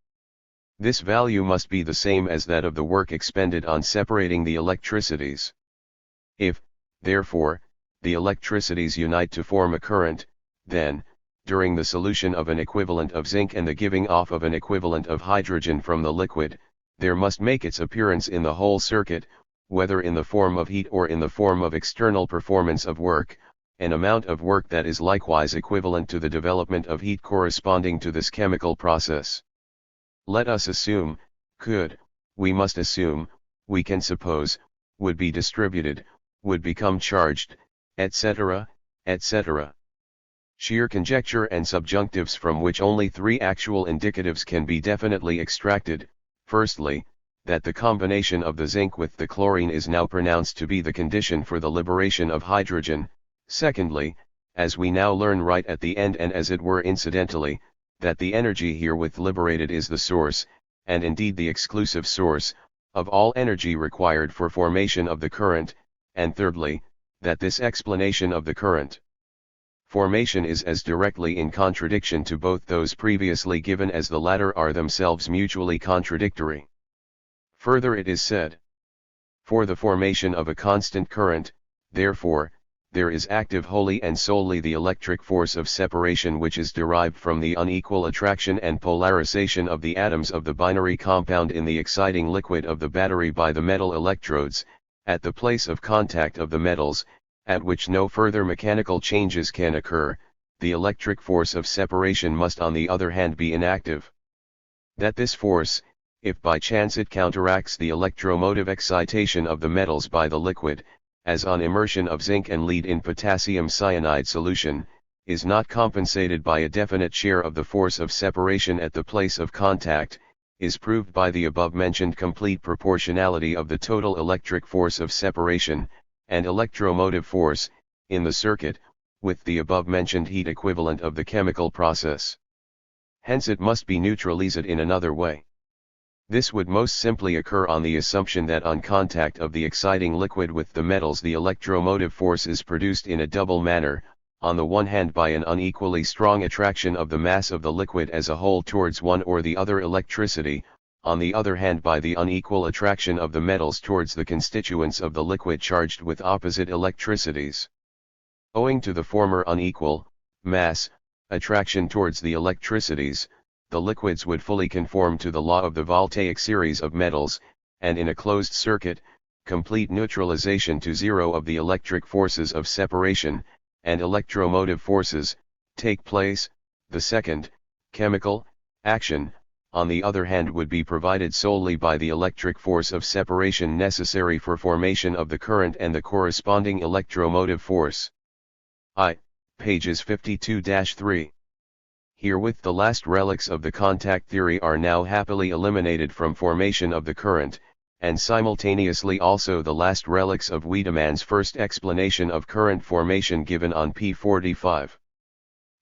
This value must be the same as that of the work expended on separating the electricities. If, therefore, the electricities unite to form a current, then, during the solution of an equivalent of zinc and the giving off of an equivalent of hydrogen from the liquid, there must make its appearance in the whole circuit, whether in the form of heat or in the form of external performance of work, an amount of work that is likewise equivalent to the development of heat corresponding to this chemical process. Let us assume, we must assume, we can suppose, would be distributed, would become charged, etc., etc. Sheer conjecture and subjunctives from which only three actual indicatives can be definitely extracted. Firstly, that the combination of the zinc with the chlorine is now pronounced to be the condition for the liberation of hydrogen. Secondly, as we now learn right at the end and as it were incidentally, that the energy herewith liberated is the source, and indeed the exclusive source, of all energy required for formation of the current, and thirdly, that this explanation of the current formation is as directly in contradiction to both those previously given as the latter are themselves mutually contradictory. Further it is said, for the formation of a constant current, therefore, there is active wholly and solely the electric force of separation which is derived from the unequal attraction and polarization of the atoms of the binary compound in the exciting liquid of the battery by the metal electrodes, at the place of contact of the metals, at which no further mechanical changes can occur. The electric force of separation must on the other hand be inactive. That this force, if by chance it counteracts the electromotive excitation of the metals by the liquid, as on immersion of zinc and lead in potassium cyanide solution, is not compensated by a definite share of the force of separation at the place of contact, is proved by the above-mentioned complete proportionality of the total electric force of separation, and electromotive force, in the circuit, with the above-mentioned heat equivalent of the chemical process. Hence it must be neutralized in another way. This would most simply occur on the assumption that on contact of the exciting liquid with the metals the electromotive force is produced in a double manner, on the one hand by an unequally strong attraction of the mass of the liquid as a whole towards one or the other electricity, on the other hand by the unequal attraction of the metals towards the constituents of the liquid charged with opposite electricities. Owing to the former unequal mass attraction towards the electricities, the liquids would fully conform to the law of the voltaic series of metals, and in a closed circuit, complete neutralization to zero of the electric forces of separation, and electromotive forces, take place. The second, chemical, action, on the other hand would be provided solely by the electric force of separation necessary for formation of the current and the corresponding electromotive force. Pages 52-3. Herewith the last relics of the contact theory are now happily eliminated from formation of the current, and simultaneously also the last relics of Wiedemann's first explanation of current formation given on p. 45.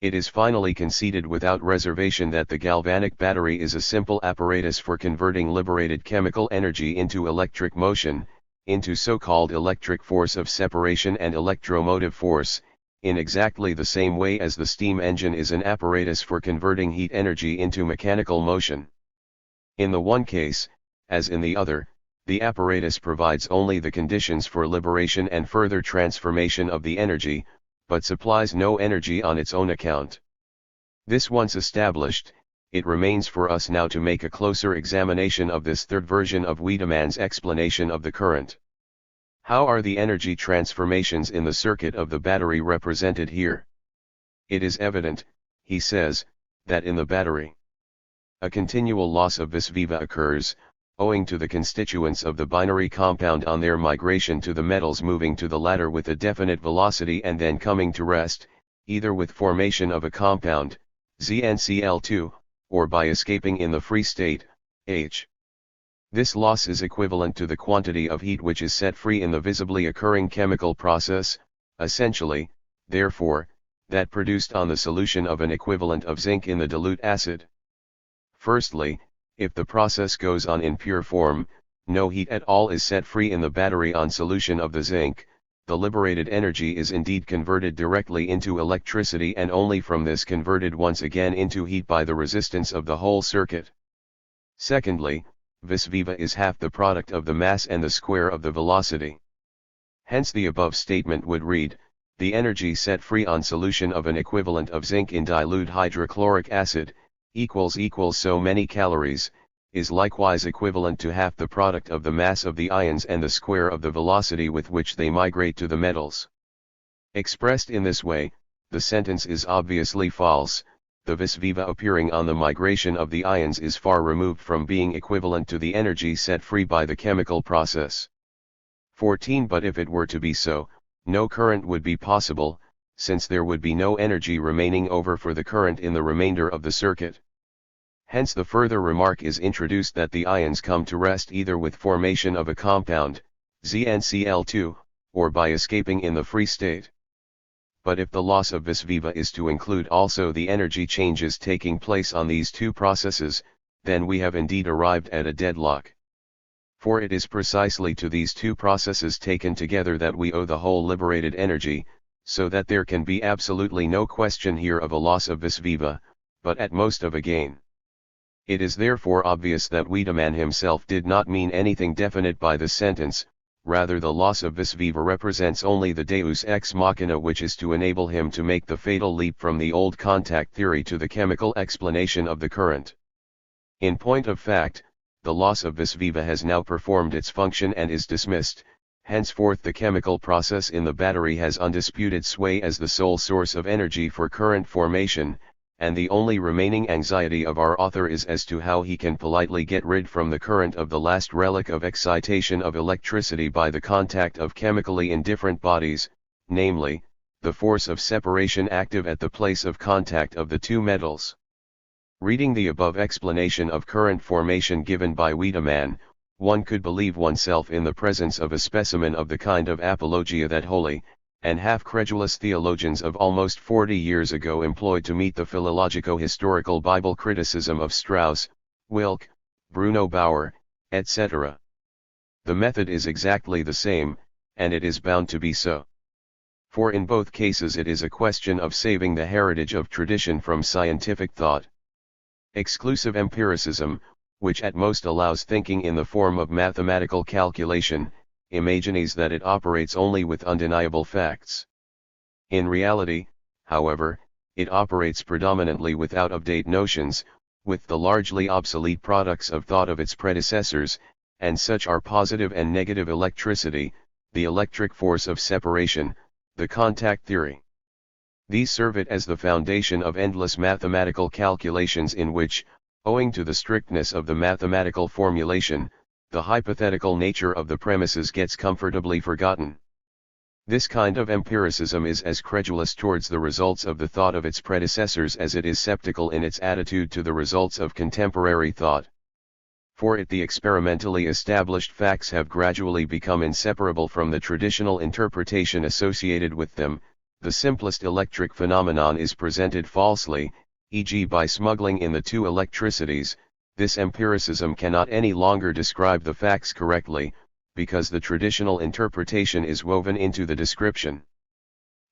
It is finally conceded without reservation that the galvanic battery is a simple apparatus for converting liberated chemical energy into electric motion, into so-called electric force of separation and electromotive force, in exactly the same way as the steam engine is an apparatus for converting heat energy into mechanical motion. In the one case, as in the other, the apparatus provides only the conditions for liberation and further transformation of the energy, but supplies no energy on its own account. This once established, it remains for us now to make a closer examination of this third version of Wiedemann's explanation of the current. How are the energy transformations in the circuit of the battery represented here? It is evident, he says, that in the battery, a continual loss of vis viva occurs, owing to the constituents of the binary compound on their migration to the metals moving to the latter with a definite velocity and then coming to rest, either with formation of a compound, ZnCl2, or by escaping in the free state, H. This loss is equivalent to the quantity of heat which is set free in the visibly occurring chemical process, essentially, therefore, that produced on the solution of an equivalent of zinc in the dilute acid. Firstly, if the process goes on in pure form, no heat at all is set free in the battery on solution of the zinc, the liberated energy is indeed converted directly into electricity and only from this converted once again into heat by the resistance of the whole circuit. Secondly, vis viva is half the product of the mass and the square of the velocity. Hence the above statement would read, the energy set free on solution of an equivalent of zinc in dilute hydrochloric acid, equals so many calories, is likewise equivalent to half the product of the mass of the ions and the square of the velocity with which they migrate to the metals. Expressed in this way, the sentence is obviously false. The vis viva appearing on the migration of the ions is far removed from being equivalent to the energy set free by the chemical process. 14. But if it were to be so, no current would be possible, since there would be no energy remaining over for the current in the remainder of the circuit. Hence the further remark is introduced that the ions come to rest either with formation of a compound, ZnCl2, or by escaping in the free state. But if the loss of vis viva is to include also the energy changes taking place on these two processes, then we have indeed arrived at a deadlock. For it is precisely to these two processes taken together that we owe the whole liberated energy, so that there can be absolutely no question here of a loss of vis viva, but at most of a gain. It is therefore obvious that Wiedemann himself did not mean anything definite by the sentence. Rather the loss of vis viva represents only the deus ex machina which is to enable him to make the fatal leap from the old contact theory to the chemical explanation of the current. In point of fact, the loss of vis viva has now performed its function and is dismissed. Henceforth the chemical process in the battery has undisputed sway as the sole source of energy for current formation, and the only remaining anxiety of our author is as to how he can politely get rid from the current of the last relic of excitation of electricity by the contact of chemically indifferent bodies, namely, the force of separation active at the place of contact of the two metals. Reading the above explanation of current formation given by Wiedemann, one could believe oneself in the presence of a specimen of the kind of apologia that holy, and half-credulous theologians of almost 40 years ago employed to meet the philologico-historical Bible criticism of Strauss, Wilke, Bruno Bauer, etc. The method is exactly the same, and it is bound to be so. For in both cases it is a question of saving the heritage of tradition from scientific thought. Exclusive empiricism, which at most allows thinking in the form of mathematical calculation, imagines that it operates only with undeniable facts. In reality, however, it operates predominantly with out-of-date notions, with the largely obsolete products of thought of its predecessors, and such are positive and negative electricity, the electric force of separation, the contact theory. These serve it as the foundation of endless mathematical calculations in which, owing to the strictness of the mathematical formulation, the hypothetical nature of the premises gets comfortably forgotten. This kind of empiricism is as credulous towards the results of the thought of its predecessors as it is sceptical in its attitude to the results of contemporary thought. For it the experimentally established facts have gradually become inseparable from the traditional interpretation associated with them. The simplest electric phenomenon is presented falsely, e.g. by smuggling in the two electricities. This empiricism cannot any longer describe the facts correctly, because the traditional interpretation is woven into the description.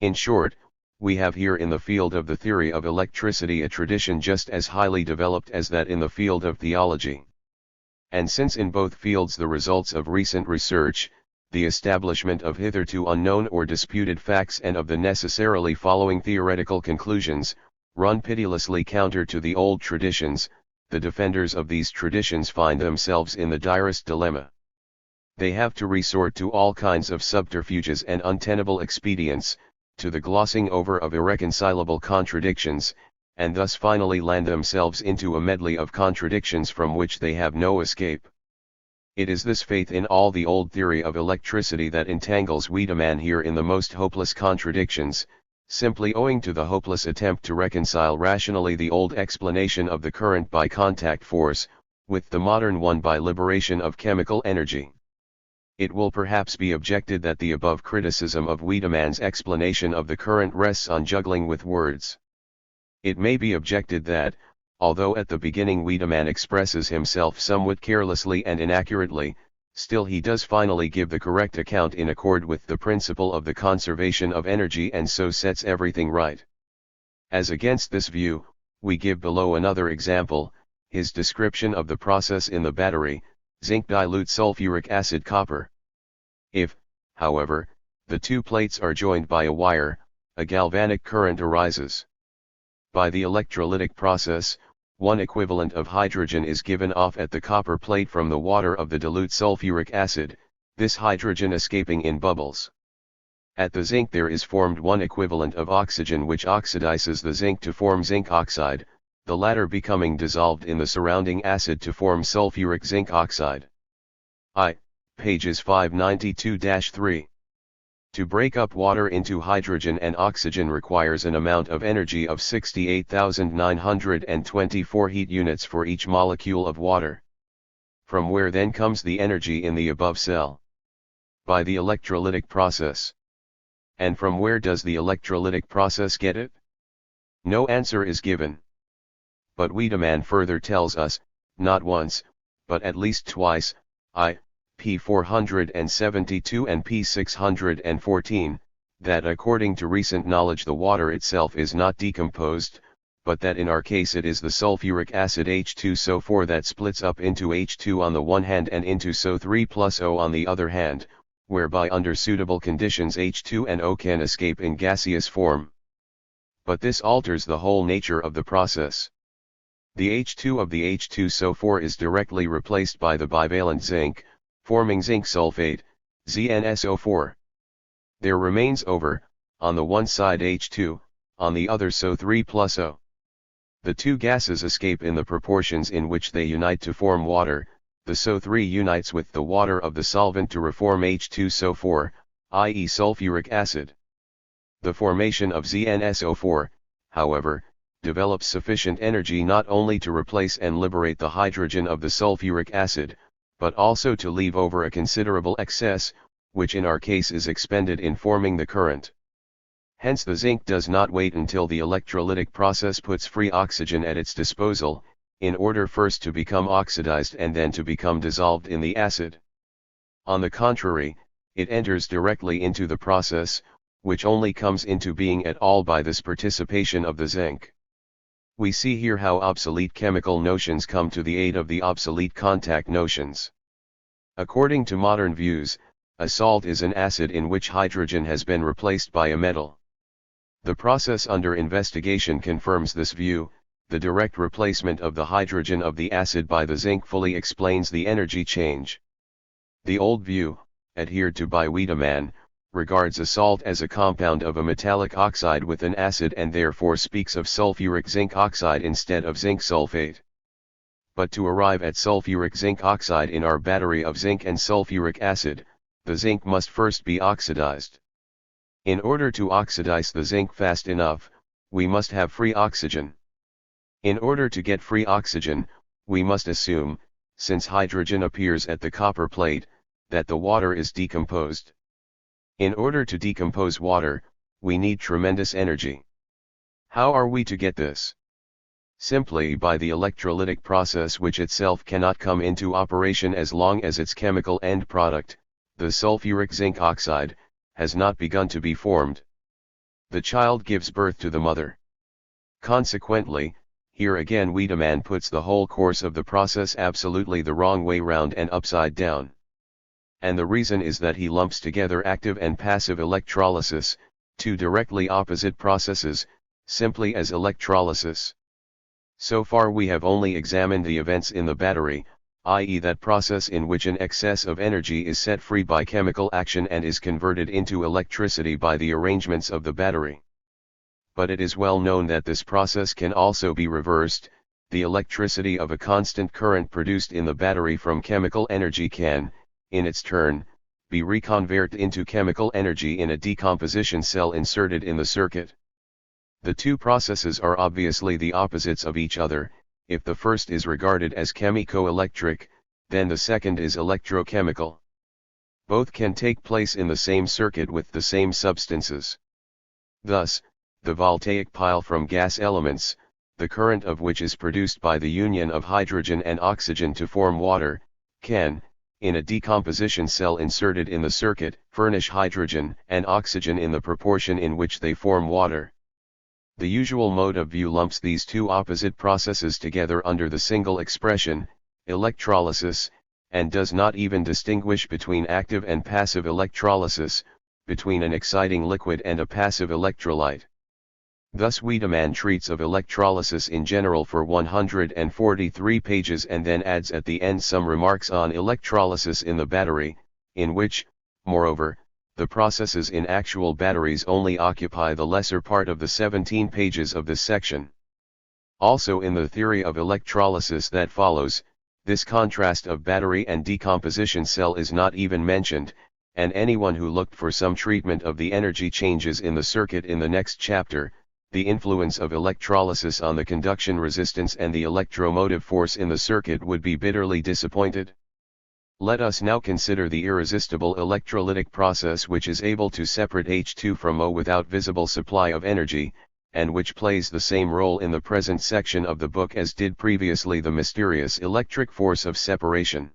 In short, we have here in the field of the theory of electricity a tradition just as highly developed as that in the field of theology. And since in both fields the results of recent research, the establishment of hitherto unknown or disputed facts and of the necessarily following theoretical conclusions, run pitilessly counter to the old traditions, the defenders of these traditions find themselves in the direst dilemma. They have to resort to all kinds of subterfuges and untenable expedients, to the glossing over of irreconcilable contradictions, and thus finally land themselves into a medley of contradictions from which they have no escape. It is this faith in all the old theory of electricity that entangles Wiedemann here in the most hopeless contradictions, simply owing to the hopeless attempt to reconcile rationally the old explanation of the current by contact force, with the modern one by liberation of chemical energy. It will perhaps be objected that the above criticism of Wiedemann's explanation of the current rests on juggling with words. It may be objected that, although at the beginning Wiedemann expresses himself somewhat carelessly and inaccurately, Still he does finally give the correct account in accord with the principle of the conservation of energy, and so sets everything right. As against this view, we give below another example, his description of the process in the battery: zinc dilutes sulfuric acid copper. If, however, the two plates are joined by a wire, a galvanic current arises. By the electrolytic process, one equivalent of hydrogen is given off at the copper plate from the water of the dilute sulfuric acid, this hydrogen escaping in bubbles. At the zinc there is formed one equivalent of oxygen, which oxidizes the zinc to form zinc oxide, the latter becoming dissolved in the surrounding acid to form sulfuric zinc oxide. Pages 592-3. To break up water into hydrogen and oxygen requires an amount of energy of 68,924 heat units for each molecule of water. From where then comes the energy in the above cell? By the electrolytic process. And from where does the electrolytic process get it? No answer is given. But Wiedemann further tells us, not once, but at least twice, p. 472 and p. 614, that according to recent knowledge the water itself is not decomposed, but that in our case it is the sulfuric acid H2SO4 that splits up into H2 on the one hand and into SO3 plus O on the other hand, whereby under suitable conditions H2 and O can escape in gaseous form. But this alters the whole nature of the process. The H2 of the H2SO4 is directly replaced by the bivalent zinc, forming zinc sulfate, ZnSO4. There remains over, on the one side H2, on the other SO3 plus O. The two gases escape in the proportions in which they unite to form water. The SO3 unites with the water of the solvent to reform H2SO4, i.e. sulfuric acid. The formation of ZnSO4, however, develops sufficient energy not only to replace and liberate the hydrogen of the sulfuric acid, but also to leave over a considerable excess, which in our case is expended in forming the current. Hence the zinc does not wait until the electrolytic process puts free oxygen at its disposal, in order first to become oxidized and then to become dissolved in the acid. On the contrary, it enters directly into the process, which only comes into being at all by this participation of the zinc. We see here how obsolete chemical notions come to the aid of the obsolete contact notions. According to modern views, a salt is an acid in which hydrogen has been replaced by a metal. The process under investigation confirms this view. The direct replacement of the hydrogen of the acid by the zinc fully explains the energy change. The old view, adhered to by Wiedemann, regards a salt as a compound of a metallic oxide with an acid and therefore speaks of sulfuric zinc oxide instead of zinc sulfate. But to arrive at sulfuric zinc oxide in our battery of zinc and sulfuric acid, the zinc must first be oxidized. In order to oxidize the zinc fast enough, we must have free oxygen. In order to get free oxygen, we must assume, since hydrogen appears at the copper plate, that the water is decomposed. In order to decompose water, we need tremendous energy. How are we to get this? Simply by the electrolytic process, which itself cannot come into operation as long as its chemical end product, the sulfuric zinc oxide, has not begun to be formed. The child gives birth to the mother. Consequently, here again Wiedemann puts the whole course of the process absolutely the wrong way round and upside down. And the reason is that he lumps together active and passive electrolysis, two directly opposite processes, simply as electrolysis. So far we have only examined the events in the battery, i.e. that process in which an excess of energy is set free by chemical action and is converted into electricity by the arrangements of the battery. But it is well known that this process can also be reversed. The electricity of a constant current produced in the battery from chemical energy can, in its turn, be reconverted into chemical energy in a decomposition cell inserted in the circuit. The two processes are obviously the opposites of each other. If the first is regarded as chemico-electric, then the second is electrochemical. Both can take place in the same circuit with the same substances. Thus, the voltaic pile from gas elements, the current of which is produced by the union of hydrogen and oxygen to form water, can, in a decomposition cell inserted in the circuit, furnish hydrogen and oxygen in the proportion in which they form water. The usual mode of view lumps these two opposite processes together under the single expression, electrolysis, and does not even distinguish between active and passive electrolysis, between an exciting liquid and a passive electrolyte. Thus Wiedemann treats of electrolysis in general for 143 pages and then adds at the end some remarks on electrolysis in the battery, in which, moreover, the processes in actual batteries only occupy the lesser part of the 17 pages of this section. Also in the theory of electrolysis that follows, this contrast of battery and decomposition cell is not even mentioned, and anyone who looked for some treatment of the energy changes in the circuit in the next chapter, the influence of electrolysis on the conduction resistance and the electromotive force in the circuit would be bitterly disappointed. Let us now consider the irresistible electrolytic process which is able to separate H2 from O without visible supply of energy, and which plays the same role in the present section of the book as did previously the mysterious electric force of separation.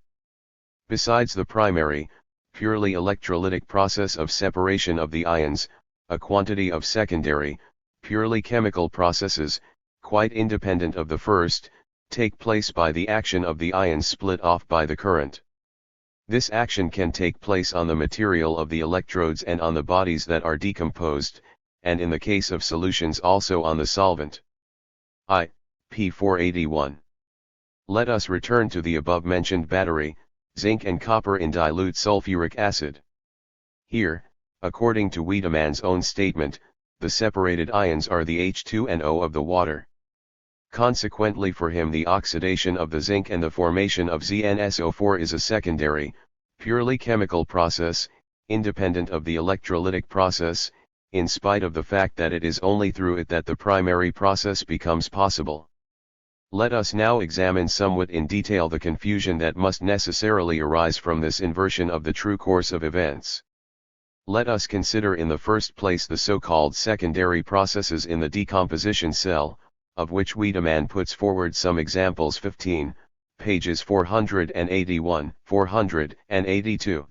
Besides the primary, purely electrolytic process of separation of the ions, a quantity of secondary, purely chemical processes, quite independent of the first, take place by the action of the ions split off by the current. This action can take place on the material of the electrodes and on the bodies that are decomposed, and in the case of solutions also on the solvent. p. 481. Let us return to the above-mentioned battery, zinc and copper in dilute sulfuric acid. Here, according to Wiedemann's own statement, the separated ions are the H2 and O of the water. Consequently for him the oxidation of the zinc and the formation of ZnSO4 is a secondary, purely chemical process, independent of the electrolytic process, in spite of the fact that it is only through it that the primary process becomes possible. Let us now examine somewhat in detail the confusion that must necessarily arise from this inversion of the true course of events. Let us consider in the first place the so-called secondary processes in the decomposition cell, of which Wiedemann puts forward some examples 15, pages 481, 482.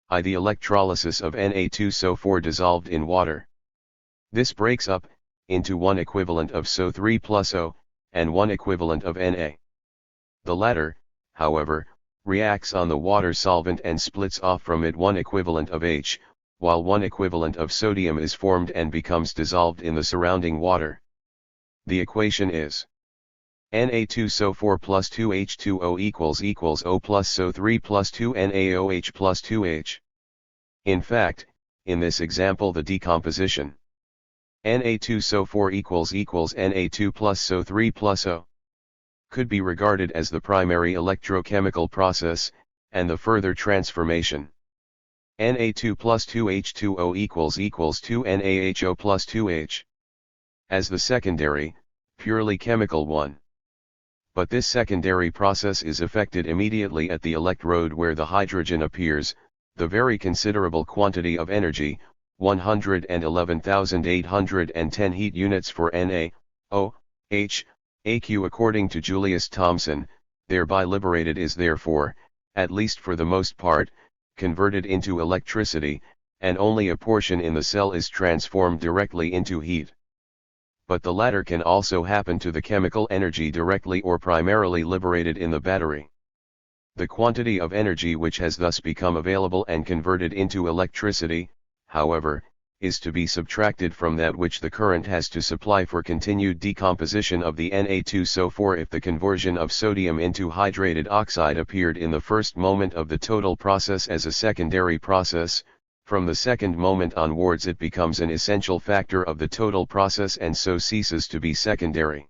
The electrolysis of Na2SO4 dissolved in water. This breaks up, into one equivalent of SO3 plus O, and one equivalent of Na. The latter, however, reacts on the water solvent and splits off from it one equivalent of H, while one equivalent of sodium is formed and becomes dissolved in the surrounding water. The equation is Na2SO4 plus 2H2O equals O plus SO3 plus 2NaOH plus 2H. In fact, in this example the decomposition Na2SO4 equals Na2 plus SO3 plus O could be regarded as the primary electrochemical process, and the further transformation Na2 plus 2H2O equals 2NaHO plus 2H as the secondary, purely chemical one. But this secondary process is effected immediately at the electrode where the hydrogen appears, the very considerable quantity of energy, 111,810 heat units for Na, O, H, AQ according to Julius Thomson, thereby liberated is therefore, at least for the most part, converted into electricity, and only a portion in the cell is transformed directly into heat. But the latter can also happen to the chemical energy directly or primarily liberated in the battery. The quantity of energy which has thus become available and converted into electricity, however, is to be subtracted from that which the current has to supply for continued decomposition of the Na2SO4 if the conversion of sodium into hydrated oxide appeared in the first moment of the total process as a secondary process. From the second moment onwards it becomes an essential factor of the total process and so ceases to be secondary.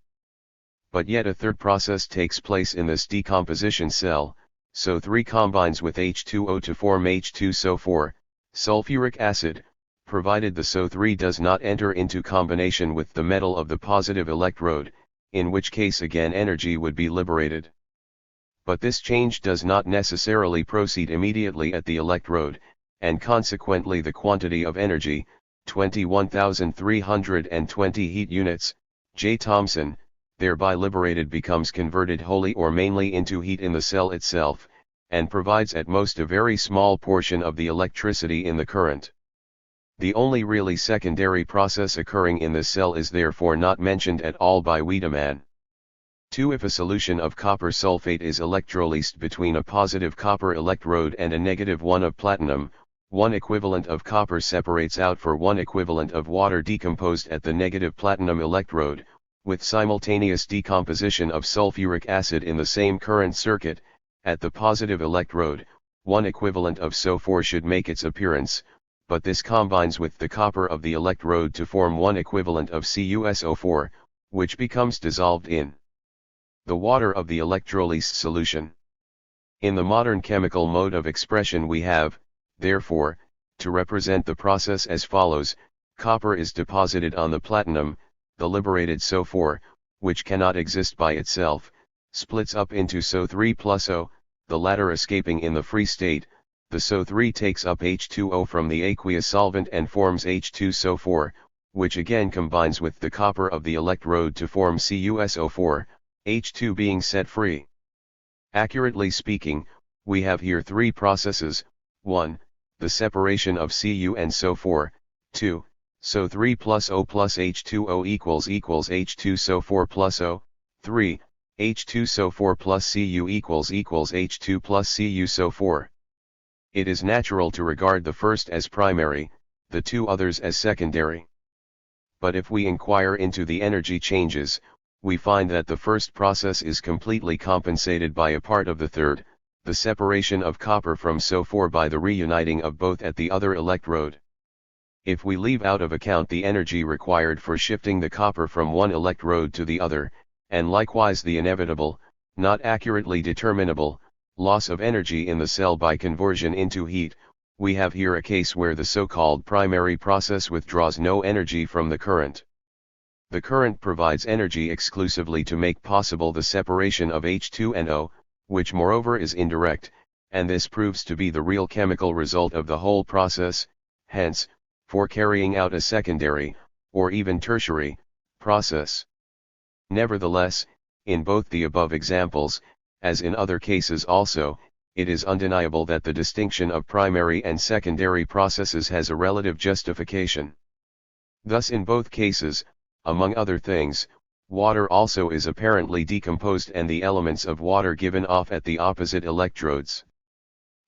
But yet a third process takes place in this decomposition cell, SO3 combines with H2O to form H2SO4, sulfuric acid, provided the SO3 does not enter into combination with the metal of the positive electrode, in which case again energy would be liberated. But this change does not necessarily proceed immediately at the electrode, and consequently the quantity of energy, 21,320 heat units, J. Thomson, thereby liberated becomes converted wholly or mainly into heat in the cell itself, and provides at most a very small portion of the electricity in the current. The only really secondary process occurring in this cell is therefore not mentioned at all by Wiedemann. 2. If a solution of copper sulfate is electrolysed between a positive copper electrode and a negative one of platinum, 1 equivalent of copper separates out for 1 equivalent of water decomposed at the negative platinum electrode, with simultaneous decomposition of sulfuric acid in the same current circuit. At the positive electrode, 1 equivalent of SO4 should make its appearance, but this combines with the copper of the electrode to form 1 equivalent of CuSO4, which becomes dissolved in the water of the electrolysed solution. In the modern chemical mode of expression we have, therefore, to represent the process as follows: copper is deposited on the platinum, the liberated SO4, which cannot exist by itself, splits up into SO3 plus O, the latter escaping in the free state. The SO3 takes up H2O from the aqueous solvent and forms H2SO4, which again combines with the copper of the electrode to form CuSO4, H2 being set free. Accurately speaking, we have here 3 processes: 1. The separation of Cu and SO4, 2. SO3 plus O plus H2O equals H2SO4 plus O, 3. H2SO4 plus Cu equals H2 plus CuSO4. It is natural to regard the first as primary, the 2 others as secondary. But if we inquire into the energy changes, we find that the first process is completely compensated by a part of the third, the separation of copper from SO4 by the reuniting of both at the other electrode. If we leave out of account the energy required for shifting the copper from one electrode to the other, and likewise the inevitable, not accurately determinable, loss of energy in the cell by conversion into heat, we have here a case where the so-called primary process withdraws no energy from the current. The current provides energy exclusively to make possible the separation of H2 and O, which moreover is indirect, and this proves to be the real chemical result of the whole process. Hence, for carrying out a secondary, or even tertiary, process. Nevertheless, in both the above examples, as in other cases also, it is undeniable that the distinction of primary and secondary processes has a relative justification. Thus in both cases, among other things, water also is apparently decomposed and the elements of water given off at the opposite electrodes.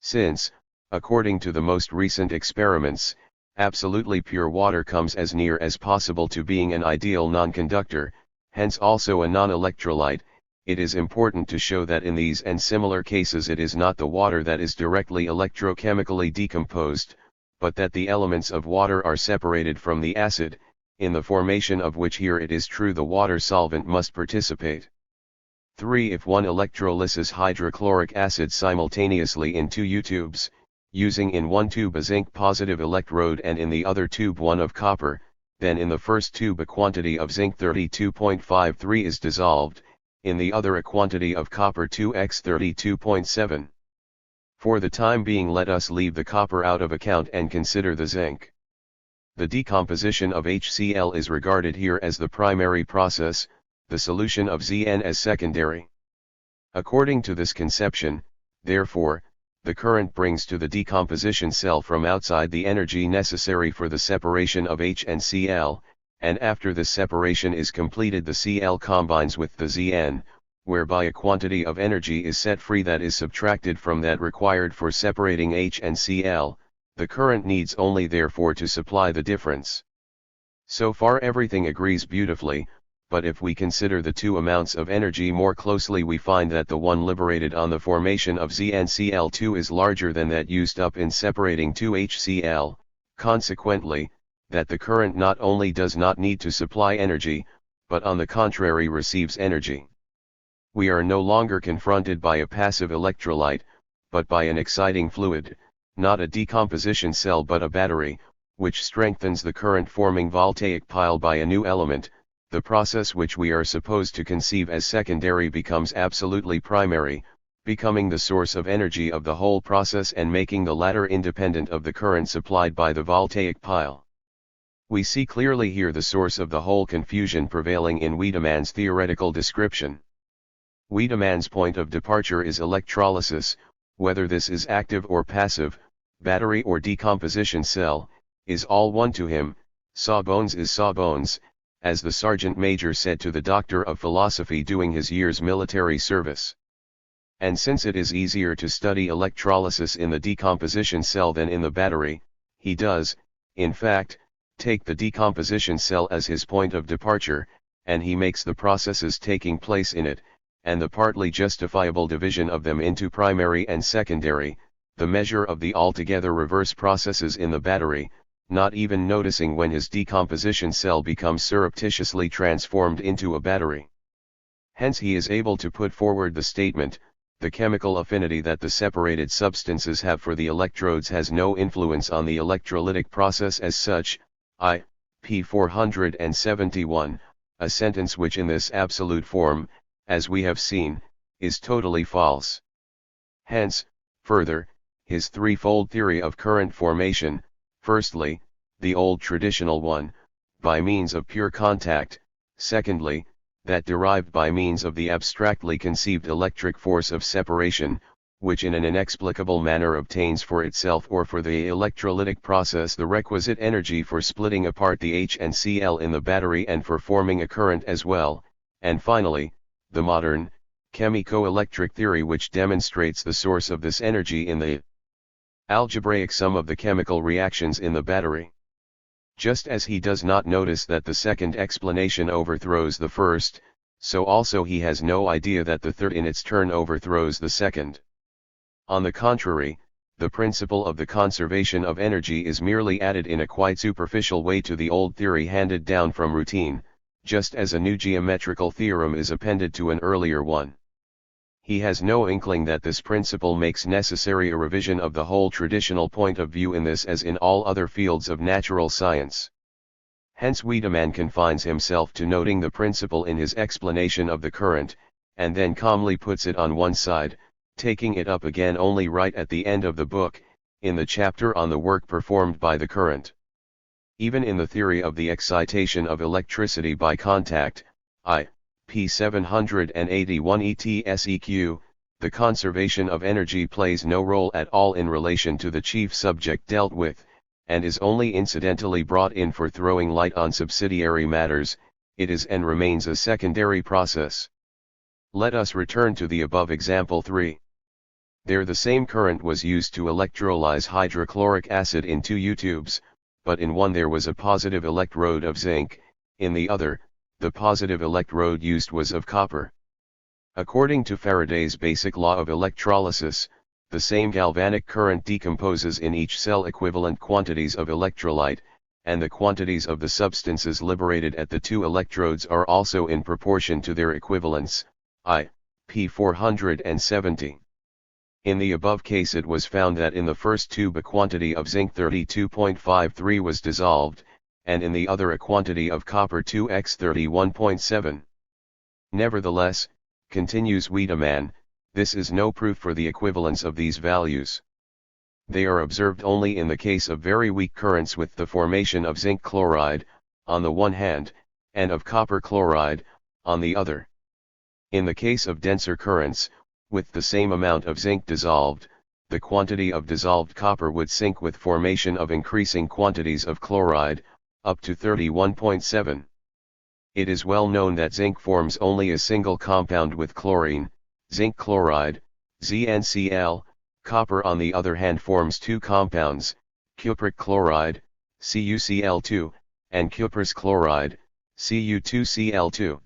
Since, according to the most recent experiments, absolutely pure water comes as near as possible to being an ideal nonconductor, hence also a non-electrolyte, it is important to show that in these and similar cases it is not the water that is directly electrochemically decomposed, but that the elements of water are separated from the acid, in the formation of which here it is true the water solvent must participate. 3. If one electrolyses hydrochloric acid simultaneously in 2 U-tubes, using in one tube a zinc positive electrode and in the other tube one of copper, then in the first tube a quantity of zinc 32.53 is dissolved, in the other a quantity of copper 2x 32.7. For the time being let us leave the copper out of account and consider the zinc. The decomposition of HCl is regarded here as the primary process, the solution of Zn as secondary. According to this conception, therefore, the current brings to the decomposition cell from outside the energy necessary for the separation of H and Cl, and after this separation is completed the Cl combines with the Zn, whereby a quantity of energy is set free that is subtracted from that required for separating H and Cl. The current needs only therefore to supply the difference. So far everything agrees beautifully, but if we consider the 2 amounts of energy more closely we find that the one liberated on the formation of ZnCl2 is larger than that used up in separating 2HCl, consequently, that the current not only does not need to supply energy, but on the contrary receives energy. We are no longer confronted by a passive electrolyte, but by an exciting fluid, not a decomposition cell but a battery, which strengthens the current forming voltaic pile by a new element. The process which we are supposed to conceive as secondary becomes absolutely primary, becoming the source of energy of the whole process and making the latter independent of the current supplied by the voltaic pile. We see clearly here the source of the whole confusion prevailing in Wiedemann's theoretical description. Wiedemann's point of departure is electrolysis, whether this is active or passive, battery or decomposition cell, is all one to him. Sawbones is sawbones, as the sergeant major said to the doctor of philosophy doing his year's military service. And since it is easier to study electrolysis in the decomposition cell than in the battery, he does, in fact, take the decomposition cell as his point of departure, and he makes the processes taking place in it, and the partly justifiable division of them into primary and secondary, the measure of the altogether reverse processes in the battery, not even noticing when his decomposition cell becomes surreptitiously transformed into a battery. Hence he is able to put forward the statement, the chemical affinity that the separated substances have for the electrodes has no influence on the electrolytic process as such, p. 471, a sentence which in this absolute form, as we have seen, is totally false. Hence, further, his threefold theory of current formation, firstly, the old traditional one, by means of pure contact, secondly, that derived by means of the abstractly conceived electric force of separation, which in an inexplicable manner obtains for itself or for the electrolytic process the requisite energy for splitting apart the H and Cl in the battery and for forming a current as well, and finally, the modern, chemico-electric theory which demonstrates the source of this energy in the algebraic sum of the chemical reactions in the battery. Just as he does not notice that the second explanation overthrows the first, so also he has no idea that the third in its turn overthrows the second. On the contrary, the principle of the conservation of energy is merely added in a quite superficial way to the old theory handed down from routine, just as a new geometrical theorem is appended to an earlier one. He has no inkling that this principle makes necessary a revision of the whole traditional point of view in this as in all other fields of natural science. Hence Wiedemann confines himself to noting the principle in his explanation of the current, and then calmly puts it on one side, taking it up again only right at the end of the book, in the chapter on the work performed by the current. Even in the theory of the excitation of electricity by contact, p. 781 ETSEQ, the conservation of energy plays no role at all in relation to the chief subject dealt with, and is only incidentally brought in for throwing light on subsidiary matters. It is and remains a secondary process. Let us return to the above example 3. There the same current was used to electrolyze hydrochloric acid in 2 U-tubes, but in one there was a positive electrode of zinc, in the other, the positive electrode used was of copper. According to Faraday's basic law of electrolysis, the same galvanic current decomposes in each cell equivalent quantities of electrolyte, and the quantities of the substances liberated at the 2 electrodes are also in proportion to their equivalents, p. 470. In the above case it was found that in the first tube a quantity of zinc 32.53 was dissolved, and in the other a quantity of copper 2x 31.7. Nevertheless, continues Wiedemann, this is no proof for the equivalence of these values. They are observed only in the case of very weak currents with the formation of zinc chloride, on the one hand, and of copper chloride, on the other. In the case of denser currents, with the same amount of zinc dissolved, the quantity of dissolved copper would sink with formation of increasing quantities of chloride, up to 31.7. It is well known that zinc forms only a single compound with chlorine, zinc chloride, ZnCl, copper on the other hand forms 2 compounds, cupric chloride, CuCl2, and cuprous chloride, Cu2Cl2.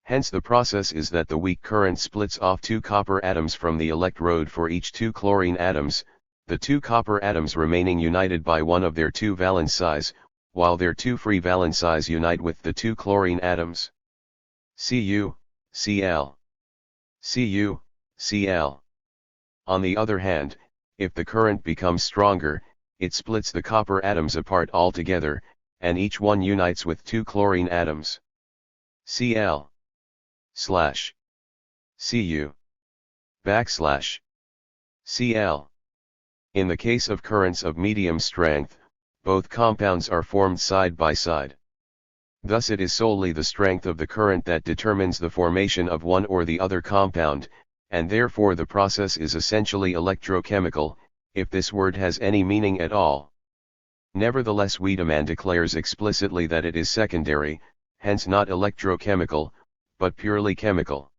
Hence the process is that the weak current splits off 2 copper atoms from the electrode for each 2 chlorine atoms, the 2 copper atoms remaining united by one of their 2 valencies, while their 2 free valencies unite with the 2 chlorine atoms. Cu, Cl. Cu, Cl. On the other hand, if the current becomes stronger, it splits the copper atoms apart altogether, and each one unites with 2 chlorine atoms. Cl. Slash. Cu. Backslash. Cl. In the case of currents of medium strength, both compounds are formed side by side. Thus it is solely the strength of the current that determines the formation of one or the other compound, and therefore the process is essentially electrochemical, if this word has any meaning at all. Nevertheless, Wiedemann declares explicitly that it is secondary, hence not electrochemical, but purely chemical.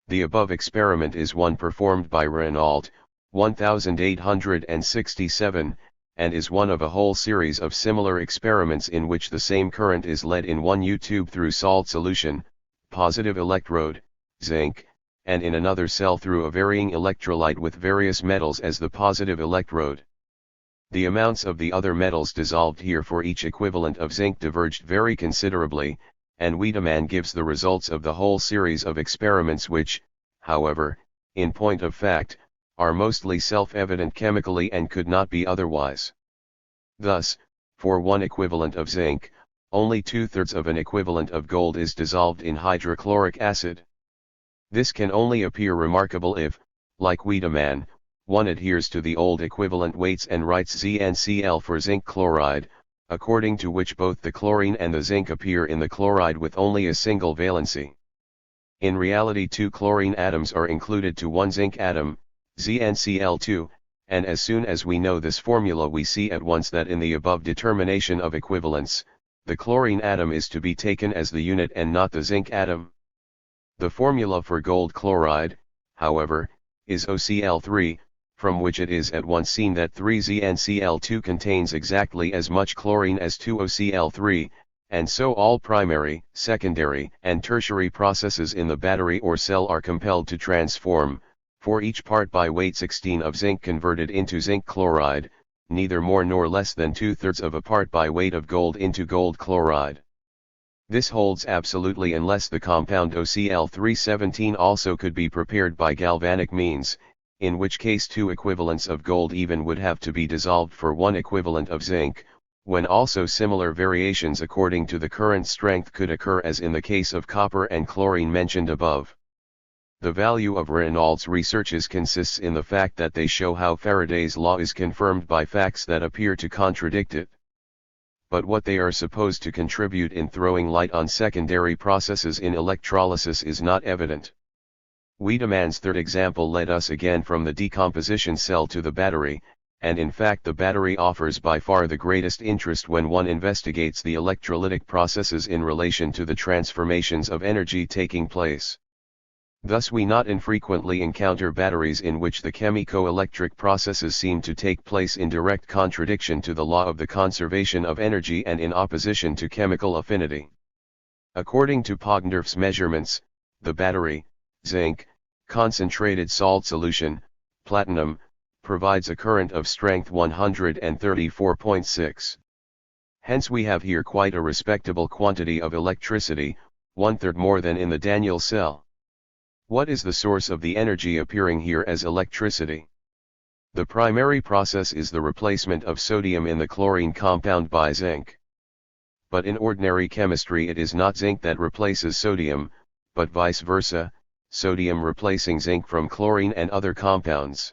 The above experiment is one performed by Renault, 1867, and is one of a whole series of similar experiments in which the same current is led in one U-tube through salt solution, positive electrode, zinc, and in another cell through a varying electrolyte with various metals as the positive electrode. The amounts of the other metals dissolved here for each equivalent of zinc diverged very considerably, and Wiedemann gives the results of the whole series of experiments which, however, in point of fact, are mostly self-evident chemically and could not be otherwise. Thus, for one equivalent of zinc, only 2/3 of an equivalent of gold is dissolved in hydrochloric acid. This can only appear remarkable if, like Wiedemann, one adheres to the old equivalent weights and writes ZnCl for zinc chloride, according to which both the chlorine and the zinc appear in the chloride with only a single valency. In reality, 2 chlorine atoms are included to 1 zinc atom, ZnCl2, and as soon as we know this formula we see at once that in the above determination of equivalence, the chlorine atom is to be taken as the unit and not the zinc atom. The formula for gold chloride, however, is OCl3, from which it is at once seen that 3ZnCl2 contains exactly as much chlorine as 2OCl3, and so all primary, secondary, and tertiary processes in the battery or cell are compelled to transform, for each part by weight 16 of zinc converted into zinc chloride, neither more nor less than 2/3 of a part by weight of gold into gold chloride. This holds absolutely unless the compound OCl317 also could be prepared by galvanic means, in which case 2 equivalents of gold even would have to be dissolved for 1 equivalent of zinc, when also similar variations according to the current strength could occur as in the case of copper and chlorine mentioned above. The value of Renault's researches consists in the fact that they show how Faraday's law is confirmed by facts that appear to contradict it. But what they are supposed to contribute in throwing light on secondary processes in electrolysis is not evident. Wiedemann's third example led us again from the decomposition cell to the battery, and in fact the battery offers by far the greatest interest when one investigates the electrolytic processes in relation to the transformations of energy taking place. Thus we not infrequently encounter batteries in which the chemico-electric processes seem to take place in direct contradiction to the law of the conservation of energy and in opposition to chemical affinity. According to Poggendorff's measurements, the battery, zinc, concentrated salt solution, platinum, provides a current of strength 134.6. Hence we have here quite a respectable quantity of electricity, 1/3 more than in the Daniell cell. What is the source of the energy appearing here as electricity? The primary process is the replacement of sodium in the chlorine compound by zinc. But in ordinary chemistry it is not zinc that replaces sodium, but vice versa, sodium replacing zinc from chlorine and other compounds.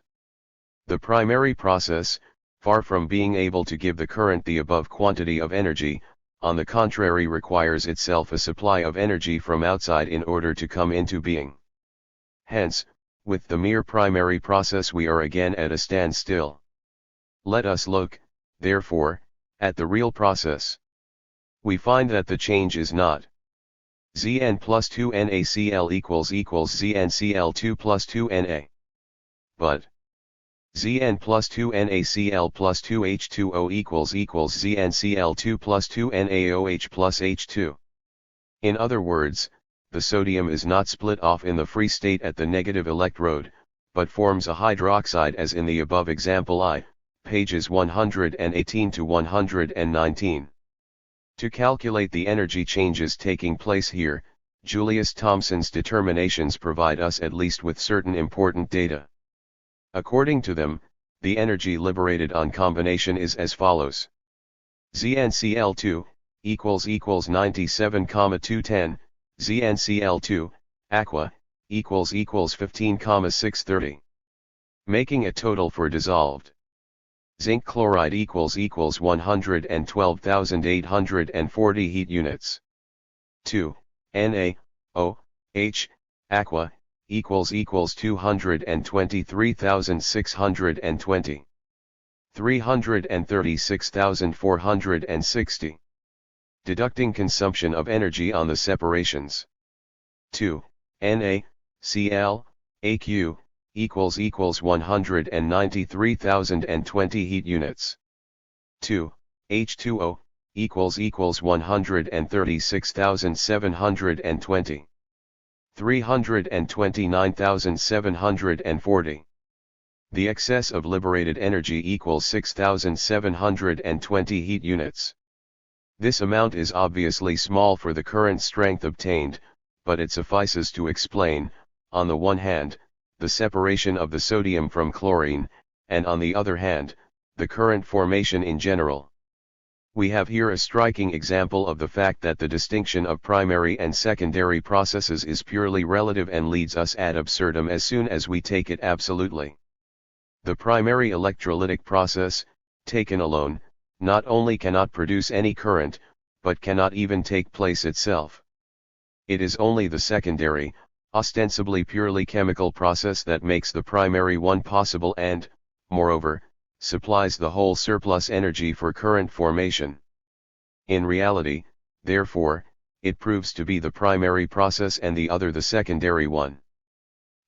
The primary process, far from being able to give the current the above quantity of energy, on the contrary requires itself a supply of energy from outside in order to come into being. Hence, with the mere primary process we are again at a standstill. Let us look, therefore, at the real process. We find that the change is not Zn plus 2 NaCl equals ZnCl2 plus 2 Na. But Zn plus 2 NaCl plus 2 H2O equals ZnCl2 plus 2 NaOH plus H2. In other words, the sodium is not split off in the free state at the negative electrode, but forms a hydroxide as in the above example I, pages 118 to 119. To calculate the energy changes taking place here, Julius Thomson's determinations provide us at least with certain important data. According to them, the energy liberated on combination is as follows. ZnCl2 equals 97,210, ZnCl2, aqua, equals 15,630. Making a total for dissolved zinc chloride equals 112,840 heat units. 2, Na, O, H, aqua, equals 223,620. 336,460. Deducting consumption of energy on the separations. 2. Na, Cl, Aq, equals 193,020 heat units. 2. H2O, equals 136,720. 329,740. The excess of liberated energy equals 6,720 heat units. This amount is obviously small for the current strength obtained, but it suffices to explain, on the one hand, the separation of the sodium from chlorine, and on the other hand, the current formation in general. We have here a striking example of the fact that the distinction of primary and secondary processes is purely relative and leads us ad absurdum as soon as we take it absolutely. The primary electrolytic process, taken alone, not only cannot produce any current, but cannot even take place itself. It is only the secondary, ostensibly purely chemical process that makes the primary one possible and, moreover, supplies the whole surplus energy for current formation. In reality, therefore, it proves to be the primary process and the other the secondary one.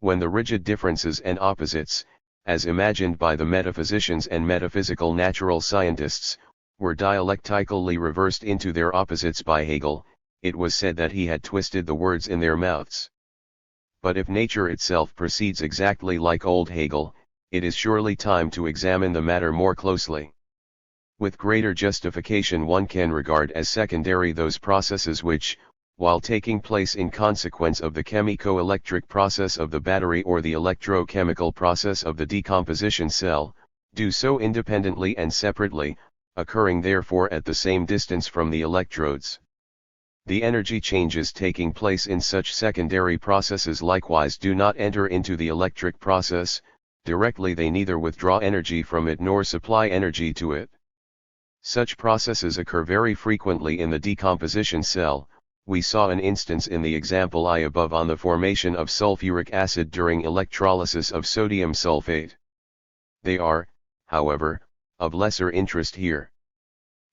When the rigid differences and opposites, as imagined by the metaphysicians and metaphysical natural scientists, were dialectically reversed into their opposites by Hegel, it was said that he had twisted the words in their mouths. But if nature itself proceeds exactly like old Hegel, it is surely time to examine the matter more closely. With greater justification one can regard as secondary those processes which, while taking place in consequence of the chemico-electric process of the battery or the electrochemical process of the decomposition cell, do so independently and separately, occurring therefore at the same distance from the electrodes. The energy changes taking place in such secondary processes likewise do not enter into the electric process. Directly they neither withdraw energy from it nor supply energy to it. Such processes occur very frequently in the decomposition cell. We saw an instance in the example I above on the formation of sulfuric acid during electrolysis of sodium sulfate. They are, however, of lesser interest here.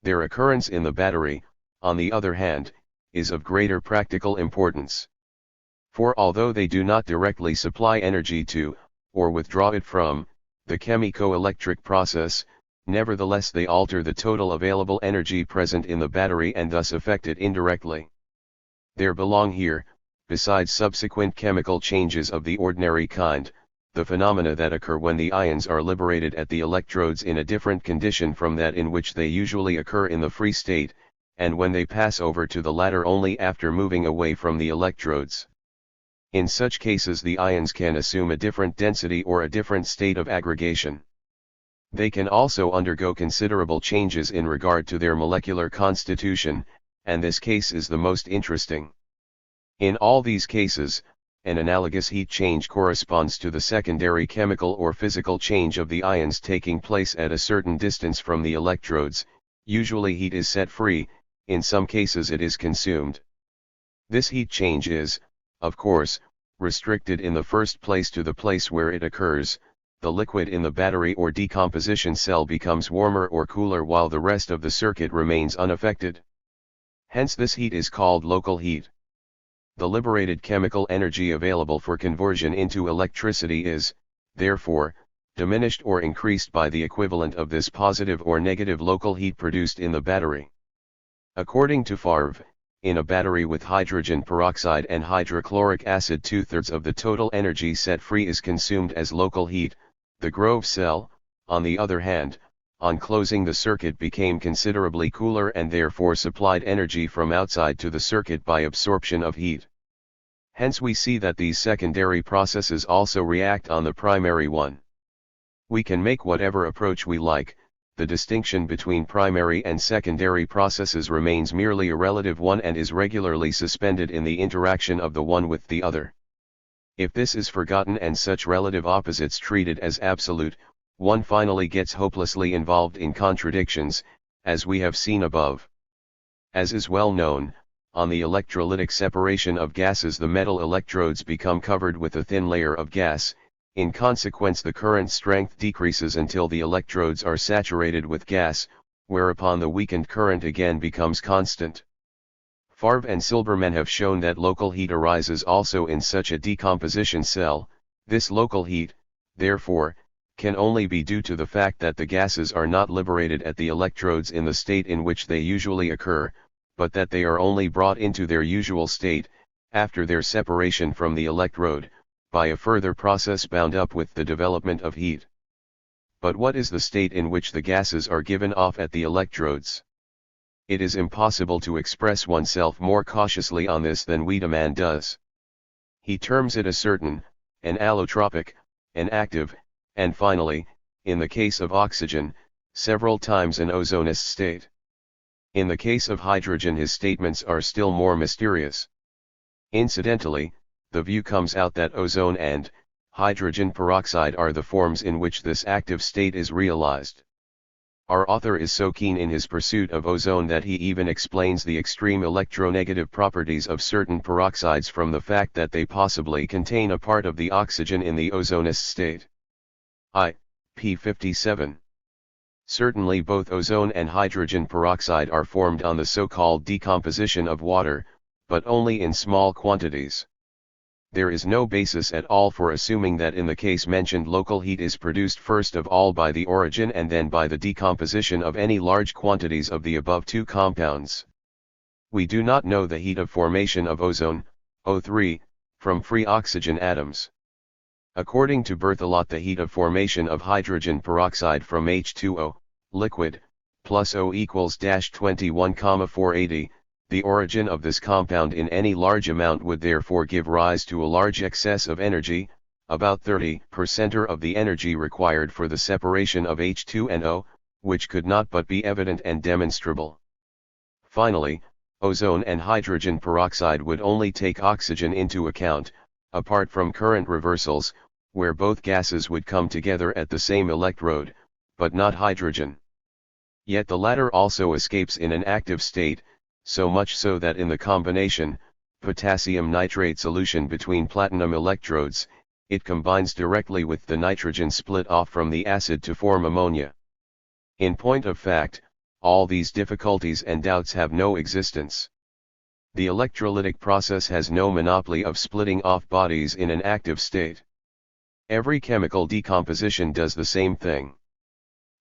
Their occurrence in the battery, on the other hand, is of greater practical importance. For although they do not directly supply energy to, or withdraw it from, the chemico-electric process, nevertheless they alter the total available energy present in the battery and thus affect it indirectly. There belong here, besides subsequent chemical changes of the ordinary kind, the phenomena that occur when the ions are liberated at the electrodes in a different condition from that in which they usually occur in the free state, and when they pass over to the latter only after moving away from the electrodes. In such cases the ions can assume a different density or a different state of aggregation. They can also undergo considerable changes in regard to their molecular constitution, and this case is the most interesting. In all these cases, an analogous heat change corresponds to the secondary chemical or physical change of the ions taking place at a certain distance from the electrodes. Usually heat is set free, in some cases it is consumed. This heat change is, of course, restricted in the first place to the place where it occurs. The liquid in the battery or decomposition cell becomes warmer or cooler while the rest of the circuit remains unaffected. Hence this heat is called local heat. The liberated chemical energy available for conversion into electricity is, therefore, diminished or increased by the equivalent of this positive or negative local heat produced in the battery. According to Favre, in a battery with hydrogen peroxide and hydrochloric acid 2/3 of the total energy set free is consumed as local heat. The Grove cell, on the other hand, on closing the circuit became considerably cooler and therefore supplied energy from outside to the circuit by absorption of heat. Hence we see that these secondary processes also react on the primary one. We can make whatever approach we like, the distinction between primary and secondary processes remains merely a relative one and is regularly suspended in the interaction of the one with the other. If this is forgotten and such relative opposites treated as absolute, one finally gets hopelessly involved in contradictions, as we have seen above. As is well known, on the electrolytic separation of gases the metal electrodes become covered with a thin layer of gas. In consequence the current strength decreases until the electrodes are saturated with gas, whereupon the weakened current again becomes constant. Favre and Silberman have shown that local heat arises also in such a decomposition cell. This local heat, therefore, can only be due to the fact that the gases are not liberated at the electrodes in the state in which they usually occur, but that they are only brought into their usual state, after their separation from the electrode, by a further process bound up with the development of heat. But what is the state in which the gases are given off at the electrodes? It is impossible to express oneself more cautiously on this than Wiedemann does. He terms it a certain, an allotropic, an active, and finally, in the case of oxygen, several times an ozonous state. In the case of hydrogen his statements are still more mysterious. Incidentally, the view comes out that ozone and hydrogen peroxide are the forms in which this active state is realized. Our author is so keen in his pursuit of ozone that he even explains the extreme electronegative properties of certain peroxides from the fact that they possibly contain a part of the oxygen in the ozonous state. p. 57. Certainly both ozone and hydrogen peroxide are formed on the so-called decomposition of water, but only in small quantities. There is no basis at all for assuming that in the case mentioned local heat is produced first of all by the origin and then by the decomposition of any large quantities of the above two compounds. We do not know the heat of formation of ozone, O3, from free oxygen atoms. According to Berthelot the heat of formation of hydrogen peroxide from H2O, liquid, plus O equals -21,480, the origin of this compound in any large amount would therefore give rise to a large excess of energy, about 30% of the energy required for the separation of H2 and O, which could not but be evident and demonstrable. Finally, ozone and hydrogen peroxide would only take oxygen into account, apart from current reversals, where both gases would come together at the same electrode, but not hydrogen. Yet the latter also escapes in an active state, so much so that in the combination, potassium nitrate solution between platinum electrodes, it combines directly with the nitrogen split off from the acid to form ammonia. In point of fact, all these difficulties and doubts have no existence. The electrolytic process has no monopoly of splitting off bodies in an active state. Every chemical decomposition does the same thing.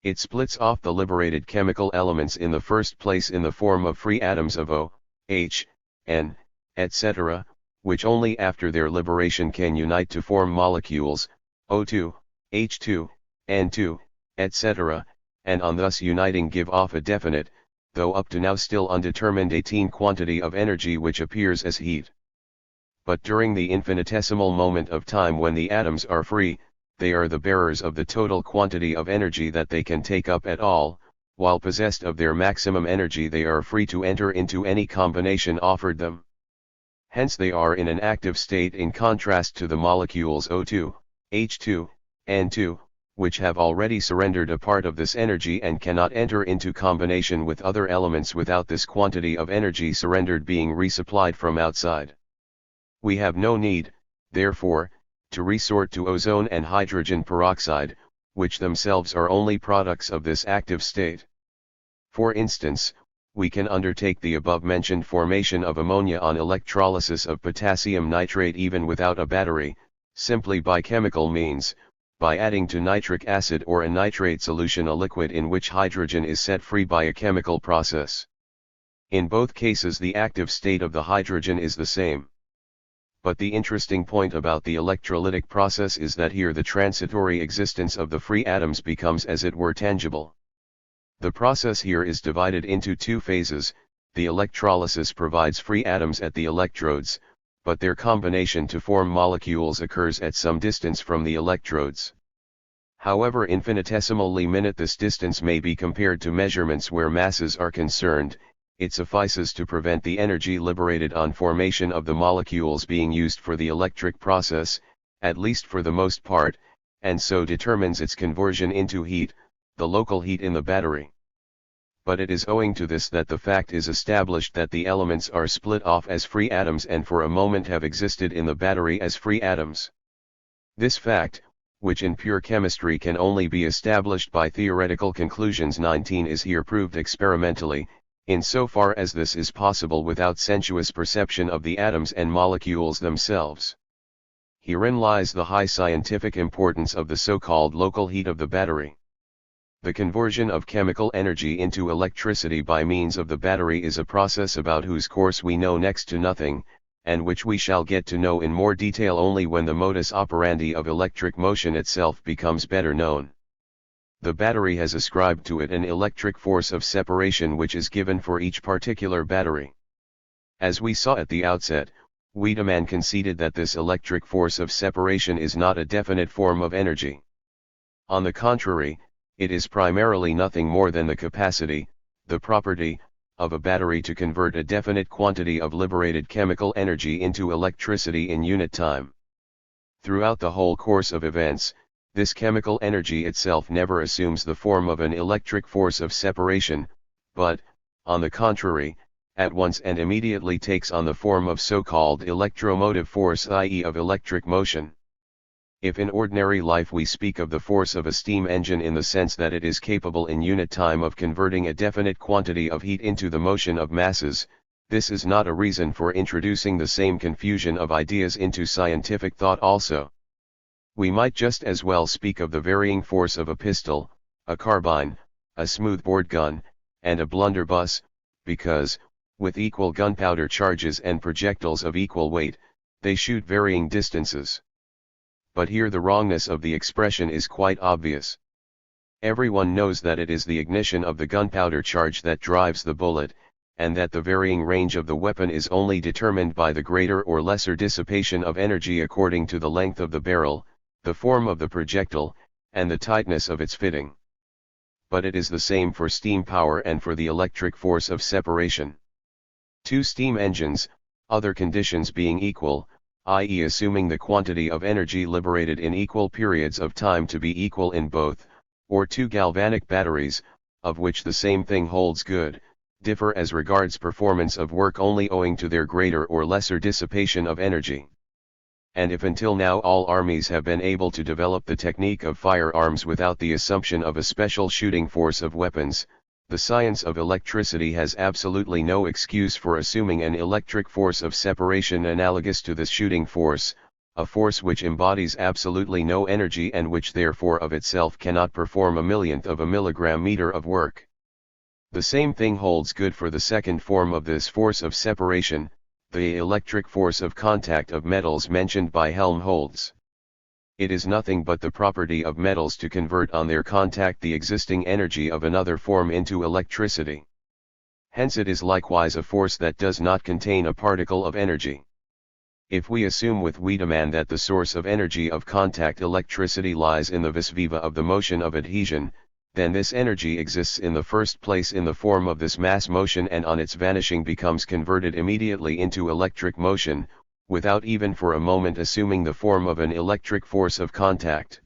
It splits off the liberated chemical elements in the first place in the form of free atoms of O, H, N, etc., which only after their liberation can unite to form molecules, O2, H2, N2, etc., and on thus uniting give off a definite, though up to now still undetermined 18 quantity of energy which appears as heat. But during the infinitesimal moment of time when the atoms are free, they are the bearers of the total quantity of energy that they can take up at all, while possessed of their maximum energy they are free to enter into any combination offered them. Hence they are in an active state in contrast to the molecules O2, H2, N2, which have already surrendered a part of this energy and cannot enter into combination with other elements without this quantity of energy surrendered being resupplied from outside. We have no need, therefore, to resort to ozone and hydrogen peroxide, which themselves are only products of this active state. For instance, we can undertake the above-mentioned formation of ammonia on electrolysis of potassium nitrate even without a battery, simply by chemical means, by adding to nitric acid or a nitrate solution a liquid in which hydrogen is set free by a chemical process. In both cases the active state of the hydrogen is the same. But the interesting point about the electrolytic process is that here the transitory existence of the free atoms becomes as it were tangible. The process here is divided into two phases. The electrolysis provides free atoms at the electrodes, but their combination to form molecules occurs at some distance from the electrodes. However infinitesimally minute this distance may be compared to measurements where masses are concerned, it suffices to prevent the energy liberated on formation of the molecules being used for the electric process, at least for the most part, and so determines its conversion into heat, the local heat in the battery. but it is owing to this that the fact is established that the elements are split off as free atoms and for a moment have existed in the battery as free atoms. This fact, which in pure chemistry can only be established by theoretical conclusions 19 is here proved experimentally, insofar as this is possible without sensuous perception of the atoms and molecules themselves. Herein lies the high scientific importance of the so-called local heat of the battery. The conversion of chemical energy into electricity by means of the battery is a process about whose course we know next to nothing, and which we shall get to know in more detail only when the modus operandi of electric motion itself becomes better known. The battery has ascribed to it an electric force of separation which is given for each particular battery. As we saw at the outset, Wiedemann conceded that this electric force of separation is not a definite form of energy. On the contrary, it is primarily nothing more than the capacity, the property, of a battery to convert a definite quantity of liberated chemical energy into electricity in unit time. Throughout the whole course of events, this chemical energy itself never assumes the form of an electric force of separation, but, on the contrary, at once and immediately takes on the form of so-called electromotive force, i.e. of electric motion. If in ordinary life we speak of the force of a steam engine in the sense that it is capable in unit time of converting a definite quantity of heat into the motion of masses, this is not a reason for introducing the same confusion of ideas into scientific thought also. We might just as well speak of the varying force of a pistol, a carbine, a smoothbore gun, and a blunderbuss, because, with equal gunpowder charges and projectiles of equal weight, they shoot varying distances. But here the wrongness of the expression is quite obvious. Everyone knows that it is the ignition of the gunpowder charge that drives the bullet, and that the varying range of the weapon is only determined by the greater or lesser dissipation of energy according to the length of the barrel, the form of the projectile, and the tightness of its fitting. But it is the same for steam power and for the electric force of separation. Two steam engines, other conditions being equal, i.e. assuming the quantity of energy liberated in equal periods of time to be equal in both, or two galvanic batteries, of which the same thing holds good, differ as regards performance of work only owing to their greater or lesser dissipation of energy. And if until now all armies have been able to develop the technique of firearms without the assumption of a special shooting force of weapons, the science of electricity has absolutely no excuse for assuming an electric force of separation analogous to this shooting force, a force which embodies absolutely no energy and which therefore of itself cannot perform a millionth of a milligram meter of work. The same thing holds good for the second form of this force of separation, the electric force of contact of metals mentioned by Helmholtz. It is nothing but the property of metals to convert on their contact the existing energy of another form into electricity. Hence it is likewise a force that does not contain a particle of energy. If we assume with Wiedemann that the source of energy of contact electricity lies in the vis viva of the motion of adhesion, then this energy exists in the first place in the form of this mass motion and on its vanishing becomes converted immediately into electric motion, without even for a moment assuming the form of an electric force of contact.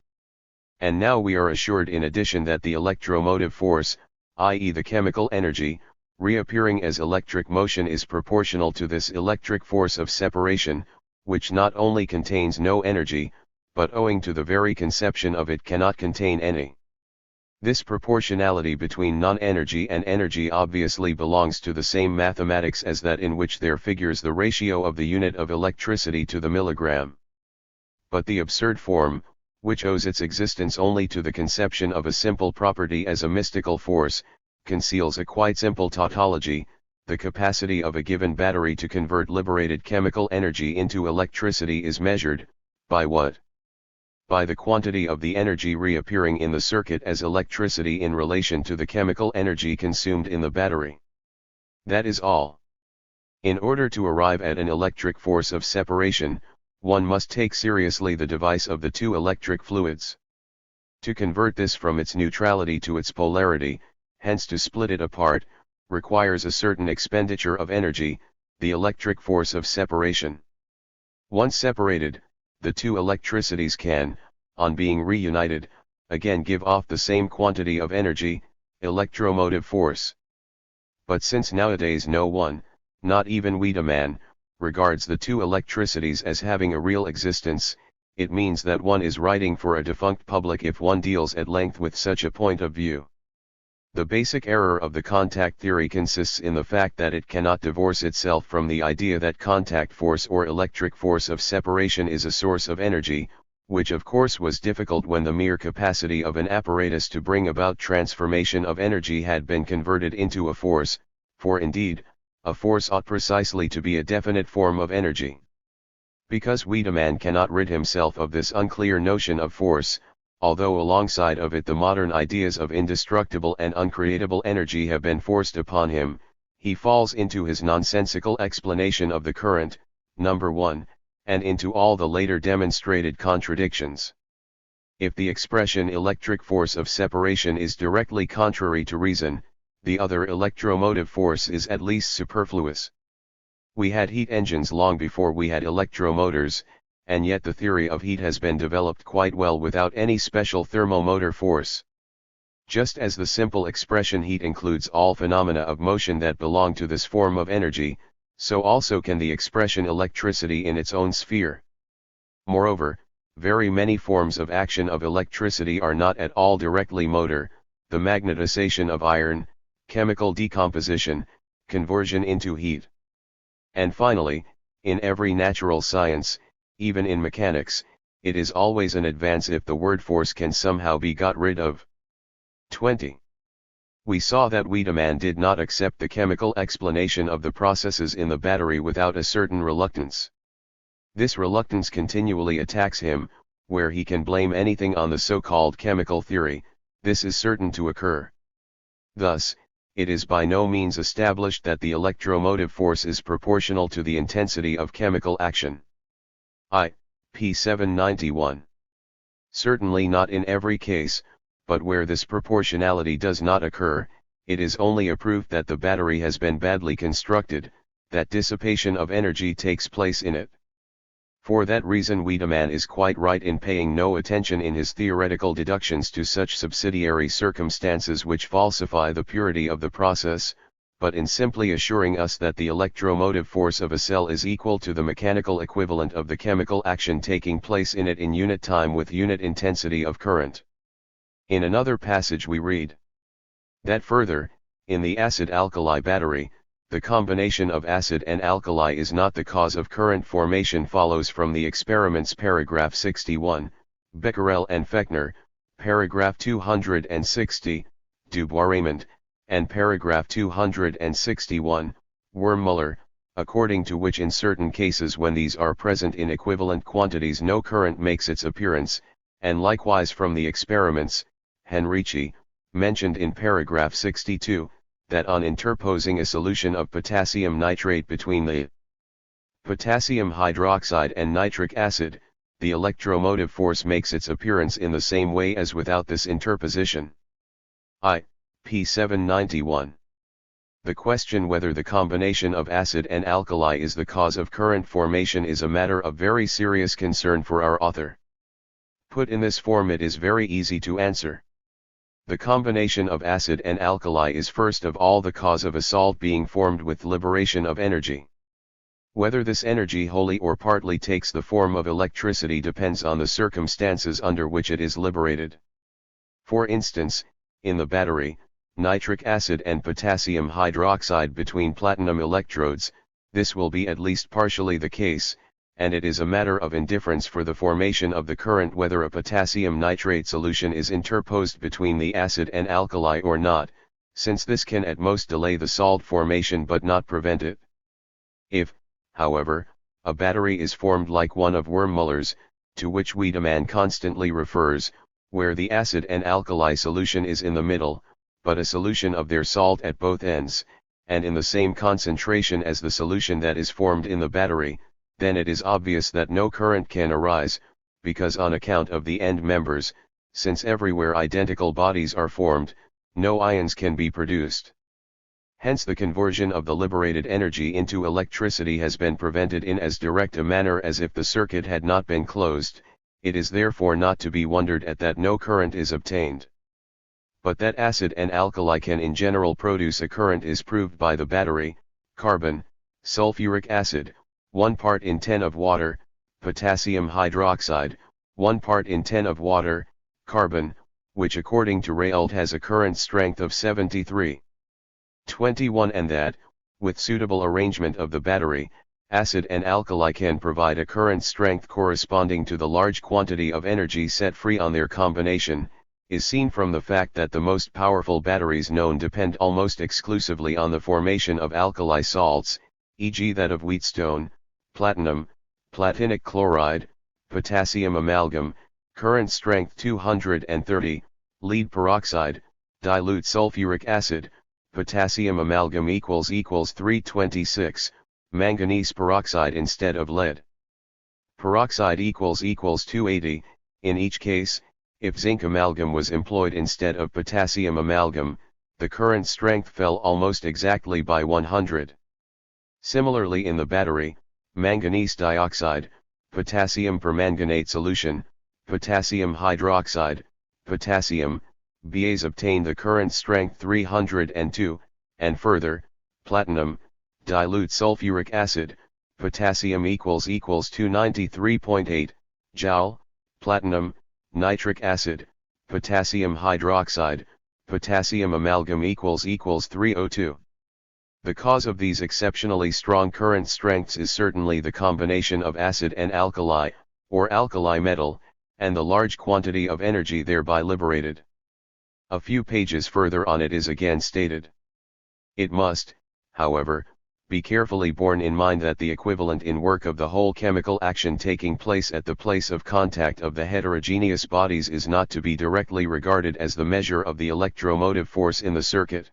And now we are assured in addition that the electromotive force, i.e. the chemical energy, reappearing as electric motion is proportional to this electric force of separation, which not only contains no energy, but owing to the very conception of it cannot contain any. This proportionality between non-energy and energy obviously belongs to the same mathematics as that in which there figures the ratio of the unit of electricity to the milligram. But the absurd form, which owes its existence only to the conception of a simple property as a mystical force, conceals a quite simple tautology, the capacity of a given battery to convert liberated chemical energy into electricity is measured, by what? By the quantity of the energy reappearing in the circuit as electricity in relation to the chemical energy consumed in the battery. That is all. In order to arrive at an electric force of separation, one must take seriously the device of the two electric fluids. To convert this from its neutrality to its polarity, hence to split it apart, requires a certain expenditure of energy, the electric force of separation. Once separated, the two electricities can, on being reunited, again give off the same quantity of energy, electromotive force. But since nowadays no one, not even Wiedemann, regards the two electricities as having a real existence, it means that one is writing for a defunct public if one deals at length with such a point of view. The basic error of the contact theory consists in the fact that it cannot divorce itself from the idea that contact force or electric force of separation is a source of energy, which of course was difficult when the mere capacity of an apparatus to bring about transformation of energy had been converted into a force, for indeed, a force ought precisely to be a definite form of energy. Because Wiedemann cannot rid himself of this unclear notion of force, although alongside of it the modern ideas of indestructible and uncreatable energy have been forced upon him, he falls into his nonsensical explanation of the current, number 1, and into all the later demonstrated contradictions. If the expression electric force of separation is directly contrary to reason, the other electromotive force is at least superfluous. We had heat engines long before we had electromotors, and yet the theory of heat has been developed quite well without any special thermomotor force. Just as the simple expression heat includes all phenomena of motion that belong to this form of energy, so also can the expression electricity in its own sphere. Moreover, very many forms of action of electricity are not at all directly motor: the magnetization of iron, chemical decomposition, conversion into heat. And finally, in every natural science, even in mechanics, it is always an advance if the word force can somehow be got rid of. 20. We saw that Wiedemann did not accept the chemical explanation of the processes in the battery without a certain reluctance. This reluctance continually attacks him. Where he can blame anything on the so-called chemical theory, this is certain to occur. Thus, it is by no means established that the electromotive force is proportional to the intensity of chemical action. p. 791. Certainly not in every case, but where this proportionality does not occur, it is only a proof that the battery has been badly constructed, that dissipation of energy takes place in it. For that reason Wiedemann is quite right in paying no attention in his theoretical deductions to such subsidiary circumstances which falsify the purity of the process, but in simply assuring us that the electromotive force of a cell is equal to the mechanical equivalent of the chemical action taking place in it in unit time with unit intensity of current. In another passage we read that further, in the acid-alkali battery, the combination of acid and alkali is not the cause of current formation follows from the experiments paragraph 61, Becquerel and Fechner, paragraph 260, Dubois-Raymond, and paragraph 261, Wurmmuller, according to which in certain cases when these are present in equivalent quantities no current makes its appearance, and likewise from the experiments, Henrici, mentioned in paragraph 62, that on interposing a solution of potassium nitrate between the potassium hydroxide and nitric acid, the electromotive force makes its appearance in the same way as without this interposition. p. 791. The question whether the combination of acid and alkali is the cause of current formation is a matter of very serious concern for our author. Put in this form it is very easy to answer. The combination of acid and alkali is first of all the cause of a salt being formed with liberation of energy. Whether this energy wholly or partly takes the form of electricity depends on the circumstances under which it is liberated. For instance, in the battery, nitric acid and potassium hydroxide between platinum electrodes, this will be at least partially the case, and it is a matter of indifference for the formation of the current whether a potassium nitrate solution is interposed between the acid and alkali or not, since this can at most delay the salt formation but not prevent it. If, however, a battery is formed like one of Wurmmuller's, to which Wiedemann constantly refers, where the acid and alkali solution is in the middle, but a solution of their salt at both ends, and in the same concentration as the solution that is formed in the battery, then it is obvious that no current can arise, because on account of the end members, since everywhere identical bodies are formed, no ions can be produced. Hence the conversion of the liberated energy into electricity has been prevented in as direct a manner as if the circuit had not been closed. It is therefore not to be wondered at that no current is obtained. but that acid and alkali can in general produce a current is proved by the battery, carbon, sulfuric acid, 1 part in 10 of water, potassium hydroxide, 1 part in 10 of water, carbon, which according to Raoult has a current strength of 73.21, and that, with suitable arrangement of the battery, acid and alkali can provide a current strength corresponding to the large quantity of energy set free on their combination, is seen from the fact that the most powerful batteries known depend almost exclusively on the formation of alkali salts, e.g. that of wheatstone, platinum, platinic chloride, potassium amalgam, current strength 230, lead peroxide, dilute sulfuric acid, potassium amalgam equals 326, manganese peroxide instead of lead peroxide equals 280, in each case, if zinc amalgam was employed instead of potassium amalgam, the current strength fell almost exactly by 100. Similarly in the battery, manganese dioxide, potassium permanganate solution, potassium hydroxide, potassium, Bas obtain the current strength 302, and further, platinum, dilute sulfuric acid, potassium equals 293.8, joule, platinum, nitric acid, potassium hydroxide, potassium amalgam equals 302. The cause of these exceptionally strong current strengths is certainly the combination of acid and alkali, or alkali metal, and the large quantity of energy thereby liberated. A few pages further on it is again stated. It must, however, be carefully borne in mind that the equivalent in work of the whole chemical action taking place at the place of contact of the heterogeneous bodies is not to be directly regarded as the measure of the electromotive force in the circuit.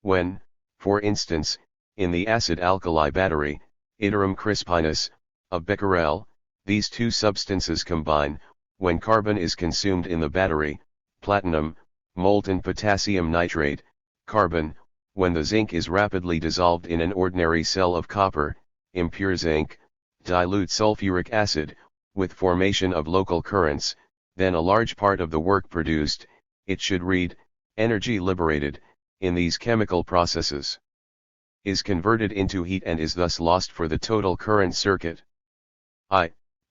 When, for instance, in the acid-alkali battery, iterum crispinus, of Becquerel, these two substances combine, when carbon is consumed in the battery, platinum, molten potassium nitrate, carbon, when the zinc is rapidly dissolved in an ordinary cell of copper, impure zinc, dilute sulfuric acid, with formation of local currents, then a large part of the work produced, it should read, energy liberated, in these chemical processes, is converted into heat and is thus lost for the total current circuit.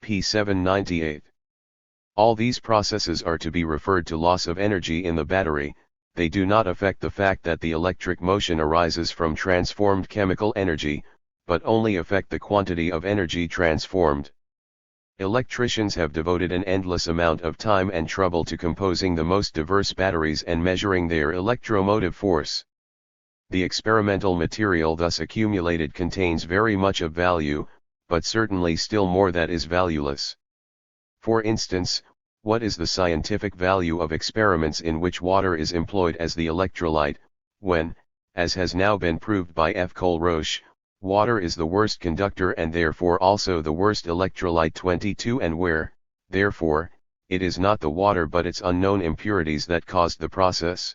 p. 798. All these processes are to be referred to loss of energy in the battery. They do not affect the fact that the electric motion arises from transformed chemical energy, but only affect the quantity of energy transformed. Electricians have devoted an endless amount of time and trouble to composing the most diverse batteries and measuring their electromotive force. The experimental material thus accumulated contains very much of value, but certainly still more that is valueless. For instance, what is the scientific value of experiments in which water is employed as the electrolyte, when, as has now been proved by F. Colroche, water is the worst conductor and therefore also the worst electrolyte 22, and where, therefore, it is not the water but its unknown impurities that caused the process?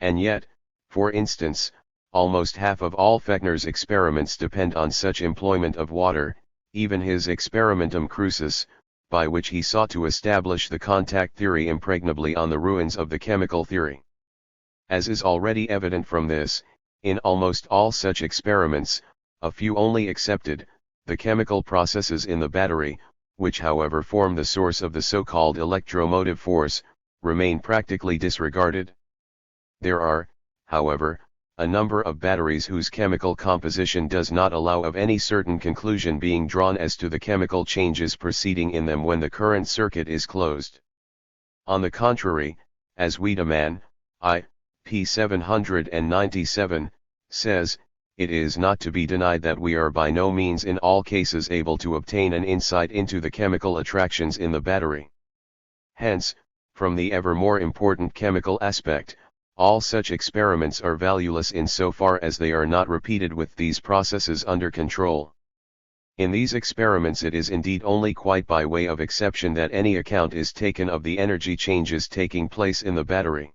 And yet, for instance, almost half of all Fechner's experiments depend on such employment of water, even his Experimentum Crucis, by which he sought to establish the contact theory impregnably on the ruins of the chemical theory. As is already evident from this, in almost all such experiments, a few only excepted, the chemical processes in the battery, which however form the source of the so-called electromotive force, remain practically disregarded. There are, however, a number of batteries whose chemical composition does not allow of any certain conclusion being drawn as to the chemical changes proceeding in them when the current circuit is closed. On the contrary, as Wiedemann, p. 797, says, it is not to be denied that we are by no means in all cases able to obtain an insight into the chemical attractions in the battery. Hence, from the ever more important chemical aspect, all such experiments are valueless in so far as they are not repeated with these processes under control. In these experiments it is indeed only quite by way of exception that any account is taken of the energy changes taking place in the battery.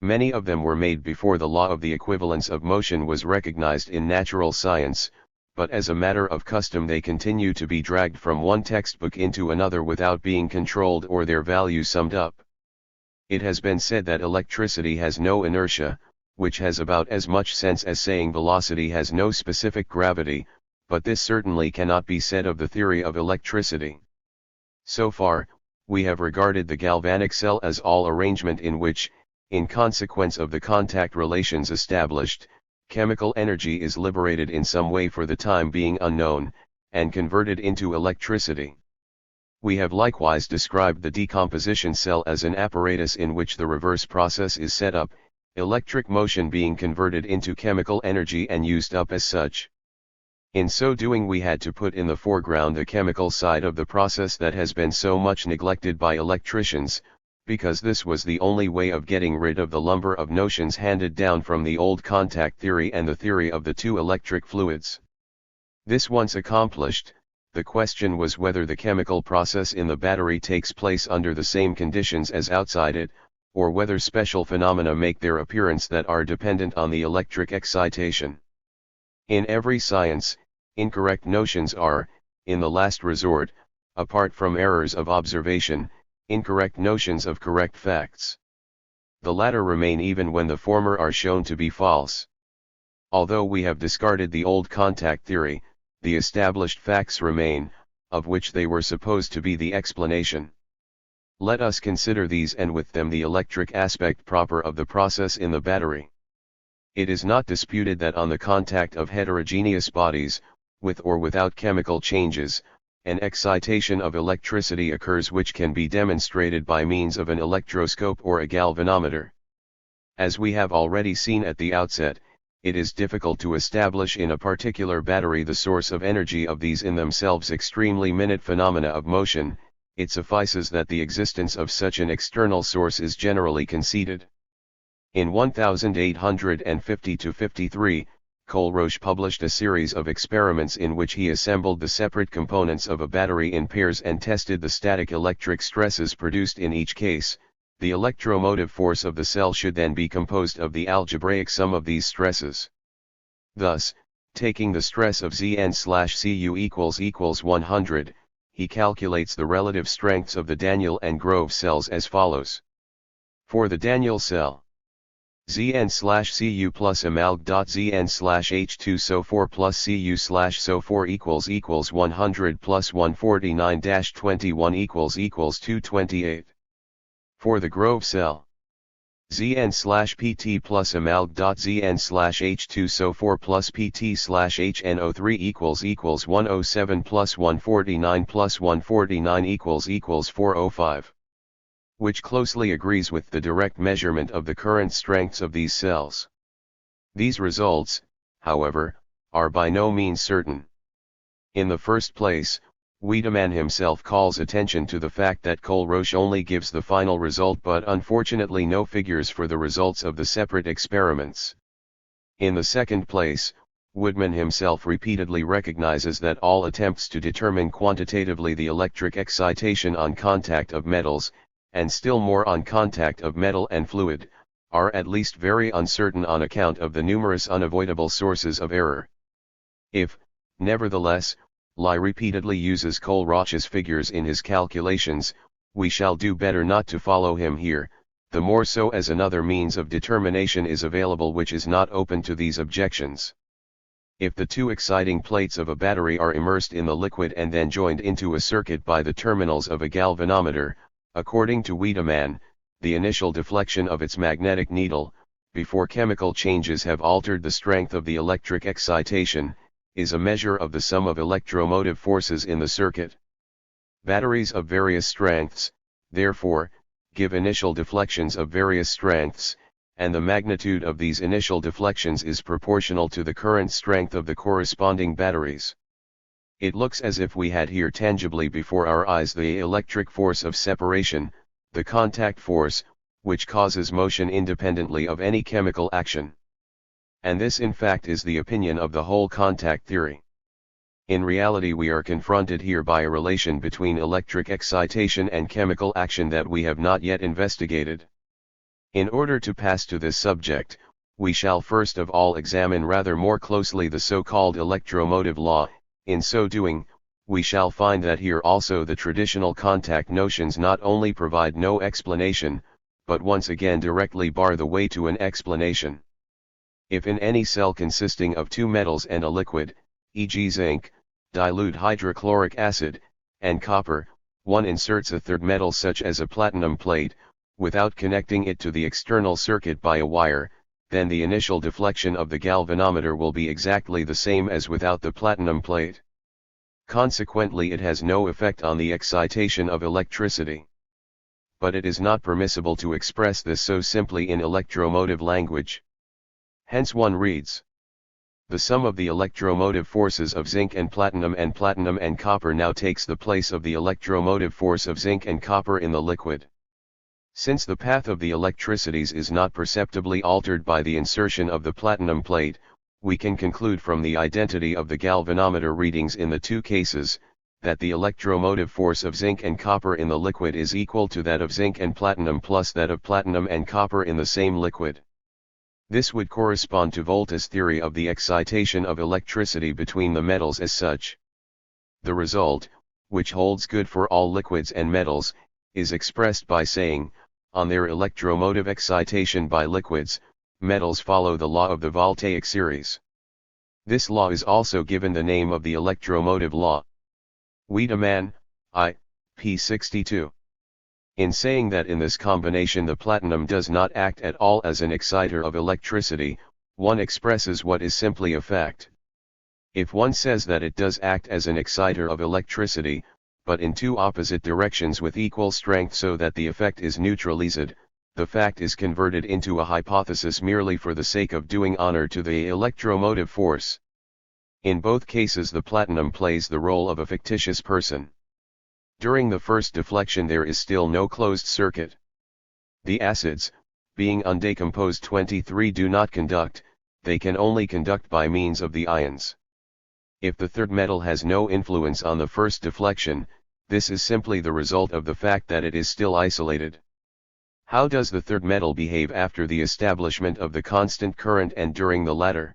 Many of them were made before the law of the equivalence of motion was recognized in natural science, but as a matter of custom they continue to be dragged from one textbook into another without being controlled or their value summed up. It has been said that electricity has no inertia, which has about as much sense as saying velocity has no specific gravity, but this certainly cannot be said of the theory of electricity. So far, we have regarded the galvanic cell as all arrangement in which, in consequence of the contact relations established, chemical energy is liberated in some way for the time being unknown, and converted into electricity. We have likewise described the decomposition cell as an apparatus in which the reverse process is set up, electric motion being converted into chemical energy and used up as such. In so doing, we had to put in the foreground the chemical side of the process that has been so much neglected by electricians, because this was the only way of getting rid of the lumber of notions handed down from the old contact theory and the theory of the two electric fluids. This once accomplished, the question was whether the chemical process in the battery takes place under the same conditions as outside it, or whether special phenomena make their appearance that are dependent on the electric excitation. In every science, incorrect notions are, in the last resort, apart from errors of observation, incorrect notions of correct facts. The latter remain even when the former are shown to be false. Although we have discarded the old contact theory, the established facts remain, of which they were supposed to be the explanation. Let us consider these and with them the electric aspect proper of the process in the battery. It is not disputed that on the contact of heterogeneous bodies, with or without chemical changes, an excitation of electricity occurs which can be demonstrated by means of an electroscope or a galvanometer. As we have already seen at the outset, it is difficult to establish in a particular battery the source of energy of these in themselves extremely minute phenomena of motion. It suffices that the existence of such an external source is generally conceded. In 1850–53, Colroche published a series of experiments in which he assembled the separate components of a battery in pairs and tested the static electric stresses produced in each case. The electromotive force of the cell should then be composed of the algebraic sum of these stresses. Thus, taking the stress of Zn/Cu equals 100, he calculates the relative strengths of the Daniell and Grove cells as follows. For the Daniell cell, Zn/Cu plus emalg.Zn/H2 SO4 plus Cu/SO4 equals 100 plus 149-21 equals 228. For the Grove cell, Zn/Pt plus emalg.Zn/H2 SO4 plus Pt/HNO3 equals 107 plus 149 plus 149 equals 405. Which closely agrees with the direct measurement of the current strengths of these cells. These results, however, are by no means certain. In the first place, Wiedemann himself calls attention to the fact that Colroche only gives the final result but unfortunately no figures for the results of the separate experiments. In the second place, Wiedemann himself repeatedly recognizes that all attempts to determine quantitatively the electric excitation on contact of metals, and still more on contact of metal and fluid, are at least very uncertain on account of the numerous unavoidable sources of error. If, nevertheless, Lie repeatedly uses Colroche's figures in his calculations, we shall do better not to follow him here, the more so as another means of determination is available which is not open to these objections. If the two exciting plates of a battery are immersed in the liquid and then joined into a circuit by the terminals of a galvanometer, according to Wiedemann, the initial deflection of its magnetic needle, before chemical changes have altered the strength of the electric excitation, is a measure of the sum of electromotive forces in the circuit. Batteries of various strengths, therefore, give initial deflections of various strengths, and the magnitude of these initial deflections is proportional to the current strength of the corresponding batteries. It looks as if we had here tangibly before our eyes the electric force of separation, the contact force, which causes motion independently of any chemical action. And this in fact is the opinion of the whole contact theory. In reality we are confronted here by a relation between electric excitation and chemical action that we have not yet investigated. In order to pass to this subject, we shall first of all examine rather more closely the so-called electromotive law. In so doing, we shall find that here also the traditional contact notions not only provide no explanation, but once again directly bar the way to an explanation. If in any cell consisting of two metals and a liquid, e.g. zinc, dilute hydrochloric acid, and copper, one inserts a third metal such as a platinum plate, without connecting it to the external circuit by a wire, then the initial deflection of the galvanometer will be exactly the same as without the platinum plate. Consequently, it has no effect on the excitation of electricity. But it is not permissible to express this so simply in electromotive language. Hence one reads: the sum of the electromotive forces of zinc and platinum and copper now takes the place of the electromotive force of zinc and copper in the liquid. Since the path of the electricities is not perceptibly altered by the insertion of the platinum plate, we can conclude from the identity of the galvanometer readings in the two cases, that the electromotive force of zinc and copper in the liquid is equal to that of zinc and platinum plus that of platinum and copper in the same liquid. This would correspond to Volta's theory of the excitation of electricity between the metals as such. The result, which holds good for all liquids and metals, is expressed by saying, on their electromotive excitation by liquids, metals follow the law of the voltaic series. This law is also given the name of the electromotive law. Wiedemann, I. p. 62. In saying that in this combination the platinum does not act at all as an exciter of electricity, one expresses what is simply a fact. If one says that it does act as an exciter of electricity, but in two opposite directions with equal strength so that the effect is neutralized, the fact is converted into a hypothesis merely for the sake of doing honor to the electromotive force. In both cases the platinum plays the role of a fictitious person. During the first deflection there is still no closed circuit. The acids, being undecomposed 23 do not conduct, they can only conduct by means of the ions. If the third metal has no influence on the first deflection, this is simply the result of the fact that it is still isolated. How does the third metal behave after the establishment of the constant current and during the latter?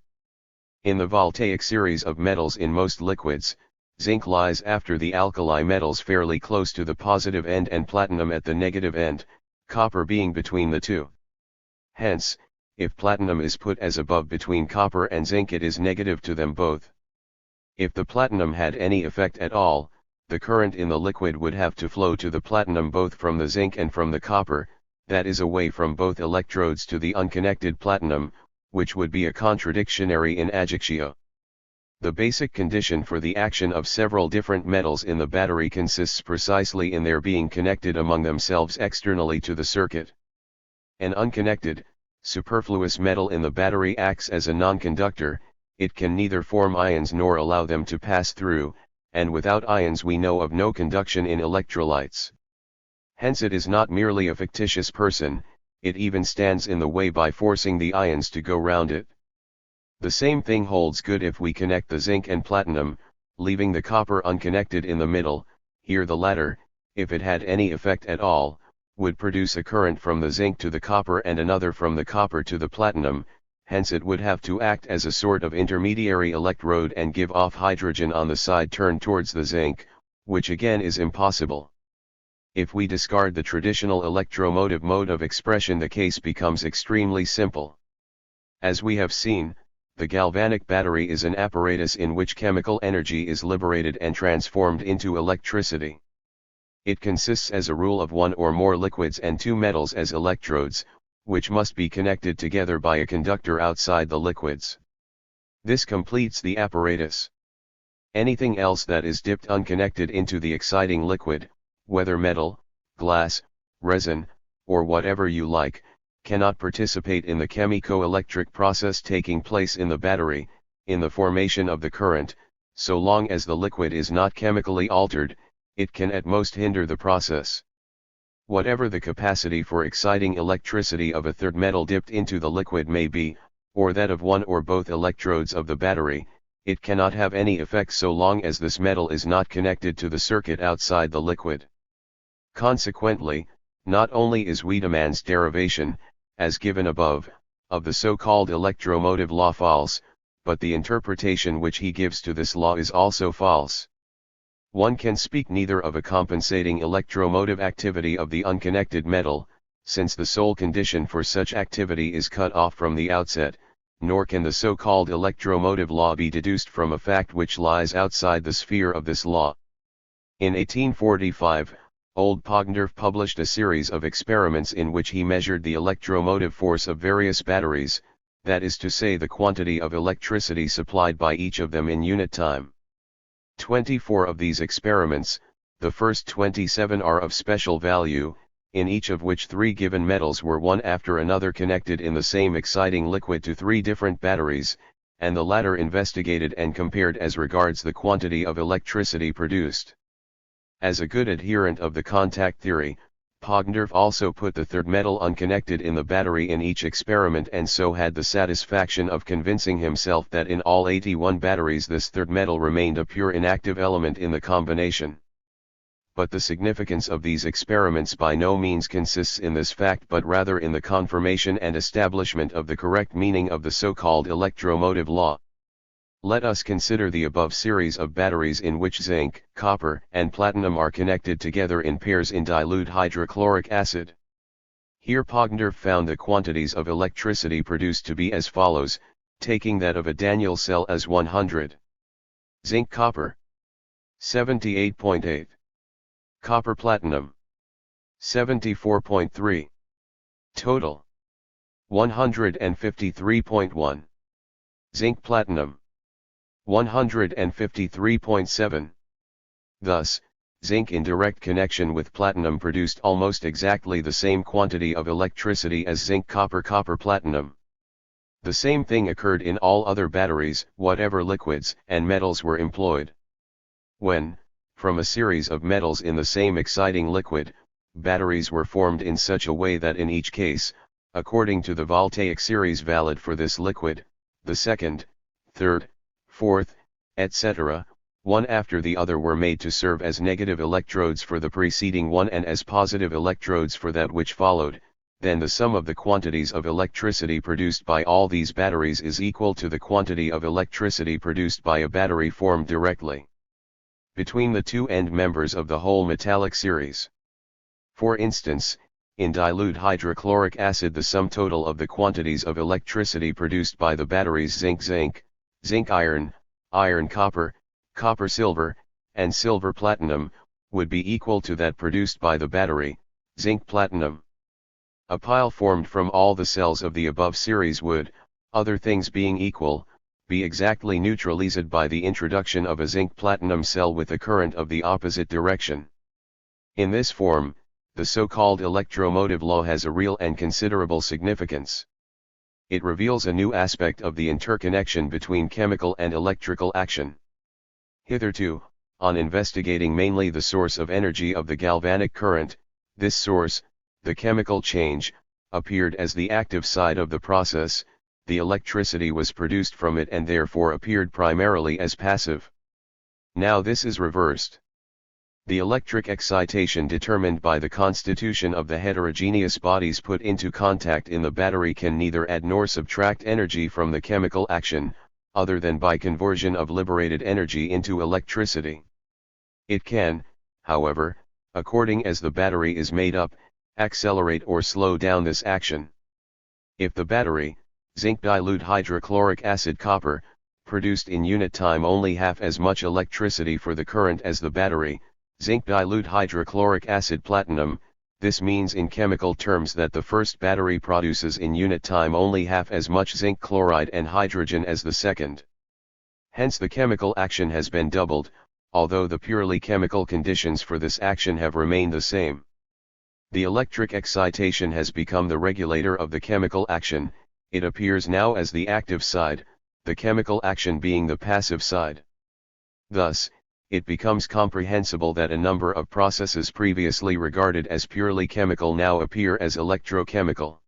In the voltaic series of metals in most liquids, zinc lies after the alkali metals fairly close to the positive end and platinum at the negative end, copper being between the two. Hence, if platinum is put as above between copper and zinc it is negative to them both. If the platinum had any effect at all, the current in the liquid would have to flow to the platinum both from the zinc and from the copper, that is away from both electrodes to the unconnected platinum, which would be a contradictionary in adjectio. The basic condition for the action of several different metals in the battery consists precisely in their being connected among themselves externally to the circuit. An unconnected, superfluous metal in the battery acts as a non-conductor, it can neither form ions nor allow them to pass through, and without ions we know of no conduction in electrolytes. Hence it is not merely a fictitious person, it even stands in the way by forcing the ions to go round it. The same thing holds good if we connect the zinc and platinum, leaving the copper unconnected in the middle. Here the latter, if it had any effect at all, would produce a current from the zinc to the copper and another from the copper to the platinum, hence it would have to act as a sort of intermediary electrode and give off hydrogen on the side turned towards the zinc, which again is impossible. If we discard the traditional electromotive mode of expression the case becomes extremely simple. As we have seen, the galvanic battery is an apparatus in which chemical energy is liberated and transformed into electricity. It consists as a rule of one or more liquids and two metals as electrodes, which must be connected together by a conductor outside the liquids. This completes the apparatus. Anything else that is dipped unconnected into the exciting liquid, whether metal, glass, resin, or whatever you like, cannot participate in the chemico-electric process taking place in the battery, in the formation of the current. So long as the liquid is not chemically altered, it can at most hinder the process. Whatever the capacity for exciting electricity of a third metal dipped into the liquid may be, or that of one or both electrodes of the battery, it cannot have any effect so long as this metal is not connected to the circuit outside the liquid. Consequently, not only is Wiedemann's derivation, as given above, of the so-called electromotive law false, but the interpretation which he gives to this law is also false. One can speak neither of a compensating electromotive activity of the unconnected metal, since the sole condition for such activity is cut off from the outset, nor can the so-called electromotive law be deduced from a fact which lies outside the sphere of this law. In 1845, old Poggendorff published a series of experiments in which he measured the electromotive force of various batteries, that is to say the quantity of electricity supplied by each of them in unit time. 24 of these experiments, the first 27 are of special value, in each of which 3 given metals were one after another connected in the same exciting liquid to 3 different batteries, and the latter investigated and compared as regards the quantity of electricity produced. As a good adherent of the contact theory, Poggendorff also put the third metal unconnected in the battery in each experiment and so had the satisfaction of convincing himself that in all 81 batteries this third metal remained a pure inactive element in the combination. But the significance of these experiments by no means consists in this fact but rather in the confirmation and establishment of the correct meaning of the so-called electromotive law. Let us consider the above series of batteries in which zinc, copper, and platinum are connected together in pairs in dilute hydrochloric acid. Here Poggendorff found the quantities of electricity produced to be as follows, taking that of a Daniell cell as 100. Zinc copper 78.8. Copper platinum 74.3. Total 153.1. Zinc platinum 153.7. Thus, zinc in direct connection with platinum produced almost exactly the same quantity of electricity as zinc copper platinum. The same thing occurred in all other batteries, whatever liquids and metals were employed. When, from a series of metals in the same exciting liquid, batteries were formed in such a way that in each case, according to the voltaic series valid for this liquid, the second, third, fourth, etc., one after the other were made to serve as negative electrodes for the preceding one and as positive electrodes for that which followed, then the sum of the quantities of electricity produced by all these batteries is equal to the quantity of electricity produced by a battery formed directly between the two end members of the whole metallic series. For instance, in dilute hydrochloric acid the sum total of the quantities of electricity produced by the batteries zinc iron, iron copper, copper silver, and silver platinum, would be equal to that produced by the battery, zinc platinum. A pile formed from all the cells of the above series would, other things being equal, be exactly neutralized by the introduction of a zinc platinum cell with a current of the opposite direction. In this form, the so-called electromotive law has a real and considerable significance. It reveals a new aspect of the interconnection between chemical and electrical action. Hitherto, on investigating mainly the source of energy of the galvanic current, this source, the chemical change, appeared as the active side of the process, the electricity was produced from it and therefore appeared primarily as passive. Now this is reversed. The electric excitation determined by the constitution of the heterogeneous bodies put into contact in the battery can neither add nor subtract energy from the chemical action, other than by conversion of liberated energy into electricity. It can, however, according as the battery is made up, accelerate or slow down this action. If the battery, zinc dilute hydrochloric acid copper, produced in unit time only half as much electricity for the current as the battery, zinc dilute hydrochloric acid platinum, this means in chemical terms that the first battery produces in unit time only half as much zinc chloride and hydrogen as the second. Hence the chemical action has been doubled, although the purely chemical conditions for this action have remained the same. The electric excitation has become the regulator of the chemical action, it appears now as the active side, the chemical action being the passive side. Thus, it becomes comprehensible that a number of processes previously regarded as purely chemical now appear as electrochemical.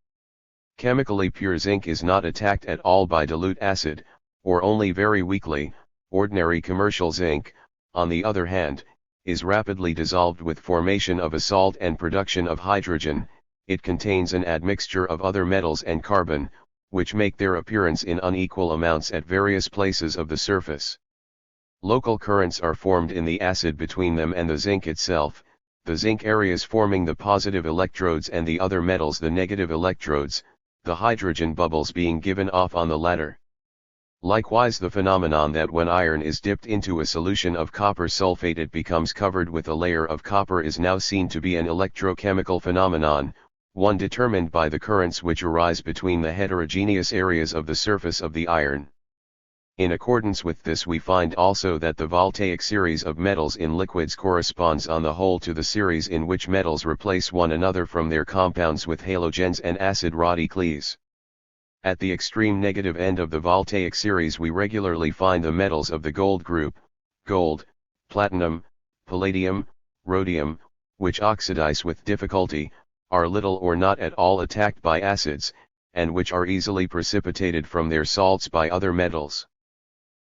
Chemically pure zinc is not attacked at all by dilute acid, or only very weakly. Ordinary commercial zinc, on the other hand, is rapidly dissolved with formation of a salt and production of hydrogen. It contains an admixture of other metals and carbon, which make their appearance in unequal amounts at various places of the surface. Local currents are formed in the acid between them and the zinc itself, the zinc areas forming the positive electrodes and the other metals the negative electrodes, the hydrogen bubbles being given off on the latter. Likewise, the phenomenon that when iron is dipped into a solution of copper sulfate it becomes covered with a layer of copper is now seen to be an electrochemical phenomenon, one determined by the currents which arise between the heterogeneous areas of the surface of the iron. In accordance with this we find also that the voltaic series of metals in liquids corresponds on the whole to the series in which metals replace one another from their compounds with halogens and acid radicals. At the extreme negative end of the voltaic series we regularly find the metals of the gold group, gold, platinum, palladium, rhodium, which oxidize with difficulty, are little or not at all attacked by acids, and which are easily precipitated from their salts by other metals.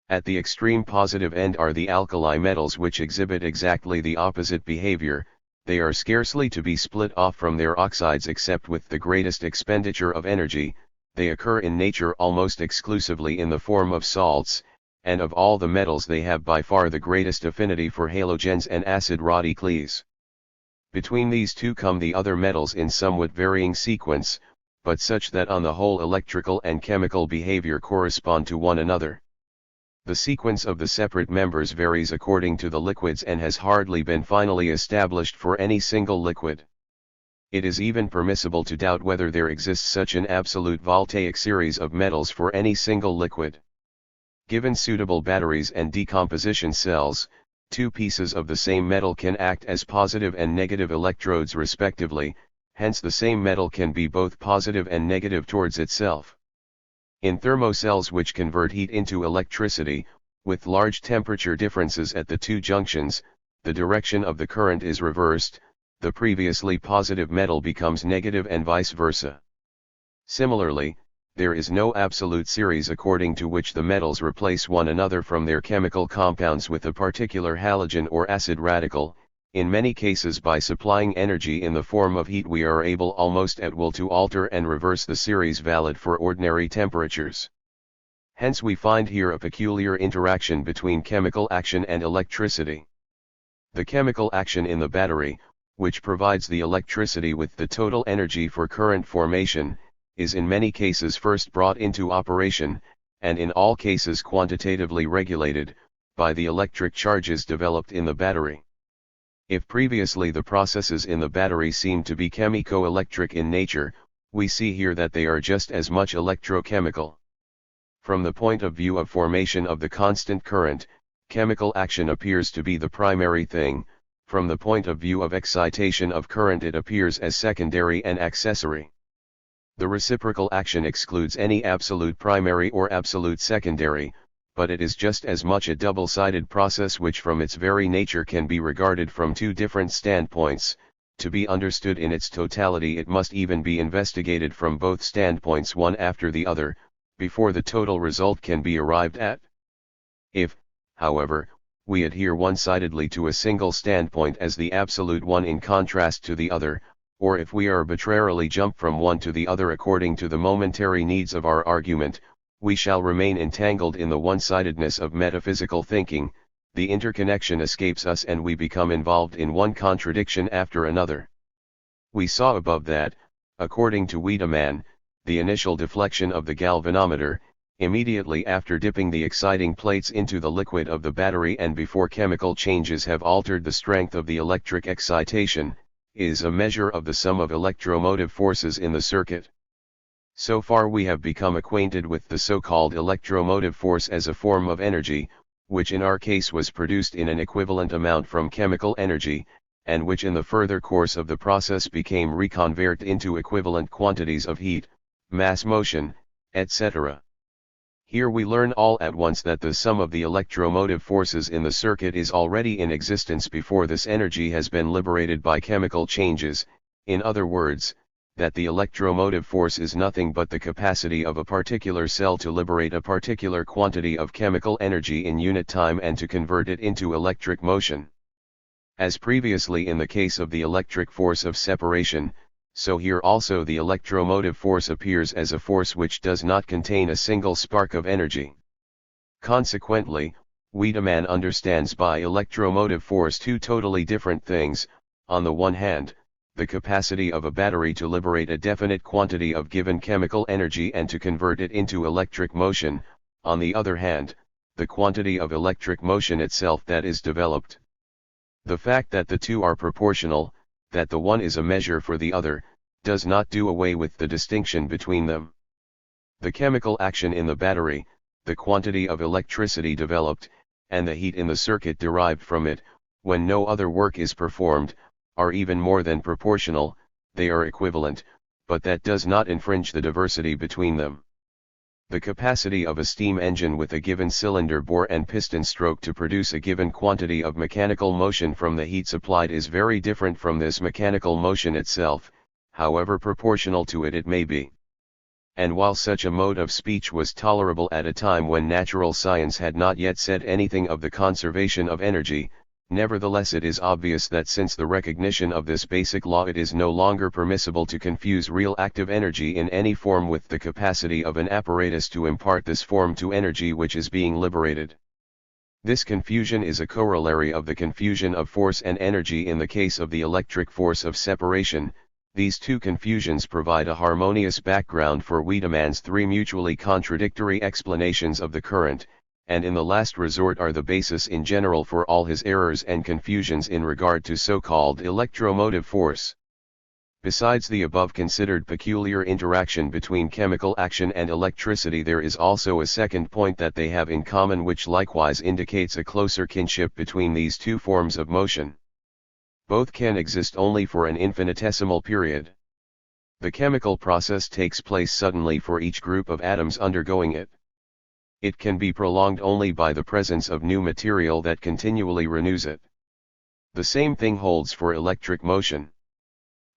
At the extreme positive end are the alkali metals which exhibit exactly the opposite behavior. They are scarcely to be split off from their oxides except with the greatest expenditure of energy. They occur in nature almost exclusively in the form of salts, and of all the metals they have by far the greatest affinity for halogens and acid radicals. Between these two come the other metals in somewhat varying sequence, but such that on the whole electrical and chemical behavior correspond to one another. The sequence of the separate members varies according to the liquids and has hardly been finally established for any single liquid. It is even permissible to doubt whether there exists such an absolute voltaic series of metals for any single liquid. Given suitable batteries and decomposition cells, two pieces of the same metal can act as positive and negative electrodes respectively, hence the same metal can be both positive and negative towards itself. In thermocells which convert heat into electricity, with large temperature differences at the two junctions, the direction of the current is reversed, the previously positive metal becomes negative and vice versa. Similarly, there is no absolute series according to which the metals replace one another from their chemical compounds with a particular halogen or acid radical. In many cases by supplying energy in the form of heat we are able almost at will to alter and reverse the series valid for ordinary temperatures. Hence we find here a peculiar interaction between chemical action and electricity. The chemical action in the battery, which provides the electricity with the total energy for current formation, is in many cases first brought into operation, and in all cases quantitatively regulated, by the electric charges developed in the battery. If previously the processes in the battery seemed to be chemico-electric in nature, we see here that they are just as much electrochemical. From the point of view of formation of the constant current, chemical action appears to be the primary thing. From the point of view of excitation of current it appears as secondary and accessory. The reciprocal action excludes any absolute primary or absolute secondary, but it is just as much a double-sided process which from its very nature can be regarded from two different standpoints. To be understood in its totality it must even be investigated from both standpoints one after the other, before the total result can be arrived at. If, however, we adhere one-sidedly to a single standpoint as the absolute one in contrast to the other, or if we arbitrarily jump from one to the other according to the momentary needs of our argument, we shall remain entangled in the one-sidedness of metaphysical thinking. The interconnection escapes us and we become involved in one contradiction after another. We saw above that, according to Wiedemann, the initial deflection of the galvanometer, immediately after dipping the exciting plates into the liquid of the battery and before chemical changes have altered the strength of the electric excitation, is a measure of the sum of electromotive forces in the circuit. So far we have become acquainted with the so-called electromotive force as a form of energy, which in our case was produced in an equivalent amount from chemical energy, and which in the further course of the process became reconverted into equivalent quantities of heat, mass motion, etc. Here we learn all at once that the sum of the electromotive forces in the circuit is already in existence before this energy has been liberated by chemical changes, in other words, that the electromotive force is nothing but the capacity of a particular cell to liberate a particular quantity of chemical energy in unit time and to convert it into electric motion. As previously in the case of the electric force of separation, so here also the electromotive force appears as a force which does not contain a single spark of energy. Consequently, Wiedemann understands by electromotive force two totally different things. on the one hand, the capacity of a battery to liberate a definite quantity of given chemical energy and to convert it into electric motion, on the other hand, the quantity of electric motion itself that is developed. The fact that the two are proportional, that the one is a measure for the other, does not do away with the distinction between them. The chemical action in the battery, the quantity of electricity developed, and the heat in the circuit derived from it, when no other work is performed, are even more than proportional, they are equivalent, but that does not infringe the diversity between them. The capacity of a steam engine with a given cylinder bore and piston stroke to produce a given quantity of mechanical motion from the heat supplied is very different from this mechanical motion itself, however proportional to it may be. And while such a mode of speech was tolerable at a time when natural science had not yet said anything of the conservation of energy, nevertheless it is obvious that since the recognition of this basic law it is no longer permissible to confuse real active energy in any form with the capacity of an apparatus to impart this form to energy which is being liberated. This confusion is a corollary of the confusion of force and energy in the case of the electric force of separation. These two confusions provide a harmonious background for Wiedemann's three mutually contradictory explanations of the current, and in the last resort are the basis in general for all his errors and confusions in regard to so-called electromotive force. Besides the above considered peculiar interaction between chemical action and electricity, there is also a second point that they have in common which likewise indicates a closer kinship between these two forms of motion. Both can exist only for an infinitesimal period. The chemical process takes place suddenly for each group of atoms undergoing it. It can be prolonged only by the presence of new material that continually renews it. The same thing holds for electric motion.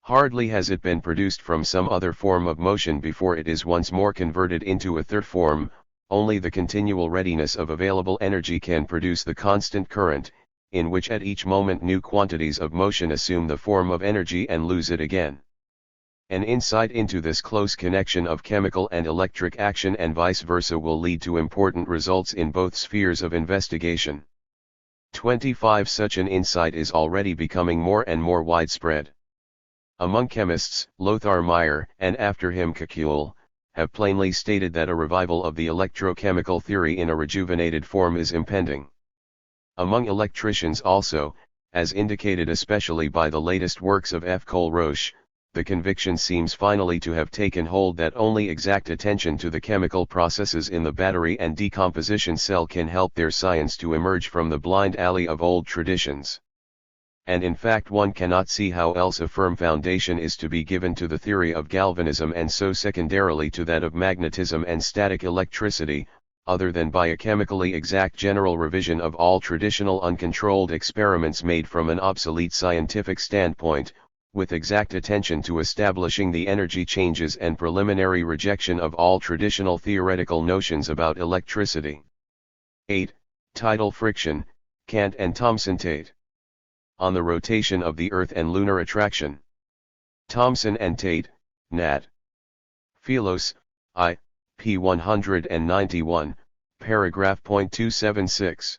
Hardly has it been produced from some other form of motion before it is once more converted into a third form. Only the continual readiness of available energy can produce the constant current, in which at each moment new quantities of motion assume the form of energy and lose it again. An insight into this close connection of chemical and electric action and vice versa will lead to important results in both spheres of investigation. 25. Such an insight is already becoming more and more widespread. Among chemists, Lothar Meyer, and after him Kekulle, have plainly stated that a revival of the electrochemical theory in a rejuvenated form is impending. Among electricians also, as indicated especially by the latest works of F. Kohlrausch, the conviction seems finally to have taken hold that only exact attention to the chemical processes in the battery and decomposition cell can help their science to emerge from the blind alley of old traditions. And in fact one cannot see how else a firm foundation is to be given to the theory of galvanism and so secondarily to that of magnetism and static electricity, other than by a chemically exact general revision of all traditional uncontrolled experiments made from an obsolete scientific standpoint, with exact attention to establishing the energy changes and preliminary rejection of all traditional theoretical notions about electricity. 8. Tidal friction, Kant and Thomson Tate. On the rotation of the Earth and lunar attraction. Thomson and Tate, Nat. Philos, I, p. 191, paragraph .276.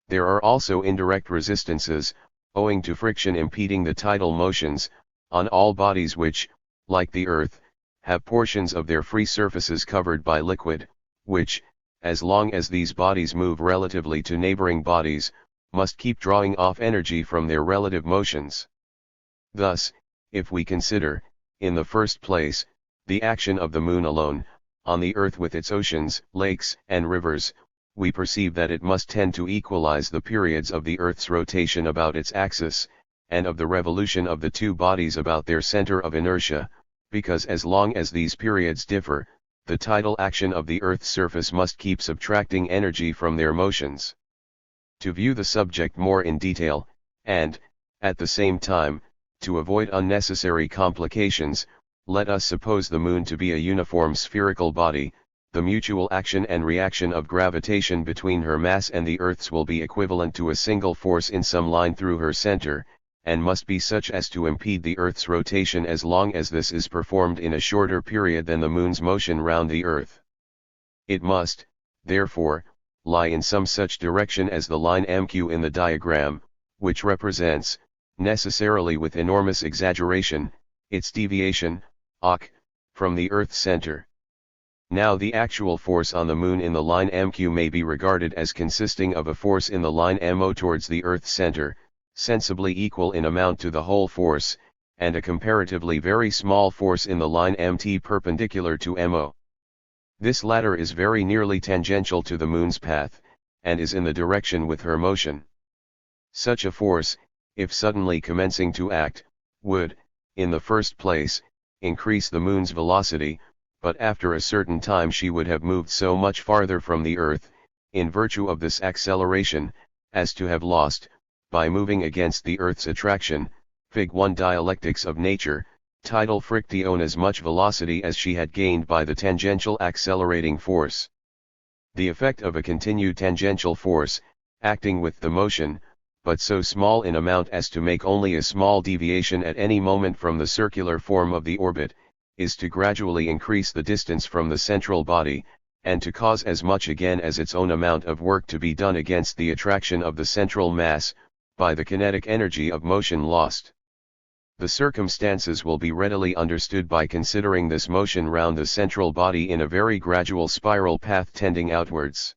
There are also indirect resistances, owing to friction impeding the tidal motions, on all bodies which, like the Earth, have portions of their free surfaces covered by liquid, which, as long as these bodies move relatively to neighboring bodies, must keep drawing off energy from their relative motions. Thus, if we consider, in the first place, the action of the Moon alone, on the Earth with its oceans, lakes, and rivers, we perceive that it must tend to equalize the periods of the Earth's rotation about its axis, and of the revolution of the two bodies about their center of inertia, because as long as these periods differ, the tidal action of the Earth's surface must keep subtracting energy from their motions. To view the subject more in detail, and, at the same time, to avoid unnecessary complications, let us suppose the Moon to be a uniform spherical body. The mutual action and reaction of gravitation between her mass and the Earth's will be equivalent to a single force in some line through her center, and must be such as to impede the Earth's rotation as long as this is performed in a shorter period than the Moon's motion round the Earth. It must, therefore, lie in some such direction as the line MQ in the diagram, which represents, necessarily with enormous exaggeration, its deviation, OC, from the Earth's center. Now the actual force on the Moon in the line MQ may be regarded as consisting of a force in the line MO towards the Earth's center, sensibly equal in amount to the whole force, and a comparatively very small force in the line MT perpendicular to MO. This latter is very nearly tangential to the Moon's path, and is in the direction with her motion. Such a force, if suddenly commencing to act, would, in the first place, increase the Moon's velocity, but after a certain time she would have moved so much farther from the Earth, in virtue of this acceleration, as to have lost, by moving against the Earth's attraction, Fig. 1 Dialectics of Nature, tidal friction, as much velocity as she had gained by the tangential accelerating force. The effect of a continued tangential force, acting with the motion, but so small in amount as to make only a small deviation at any moment from the circular form of the orbit, is to gradually increase the distance from the central body, and to cause as much again as its own amount of work to be done against the attraction of the central mass, by the kinetic energy of motion lost. The circumstances will be readily understood by considering this motion round the central body in a very gradual spiral path tending outwards.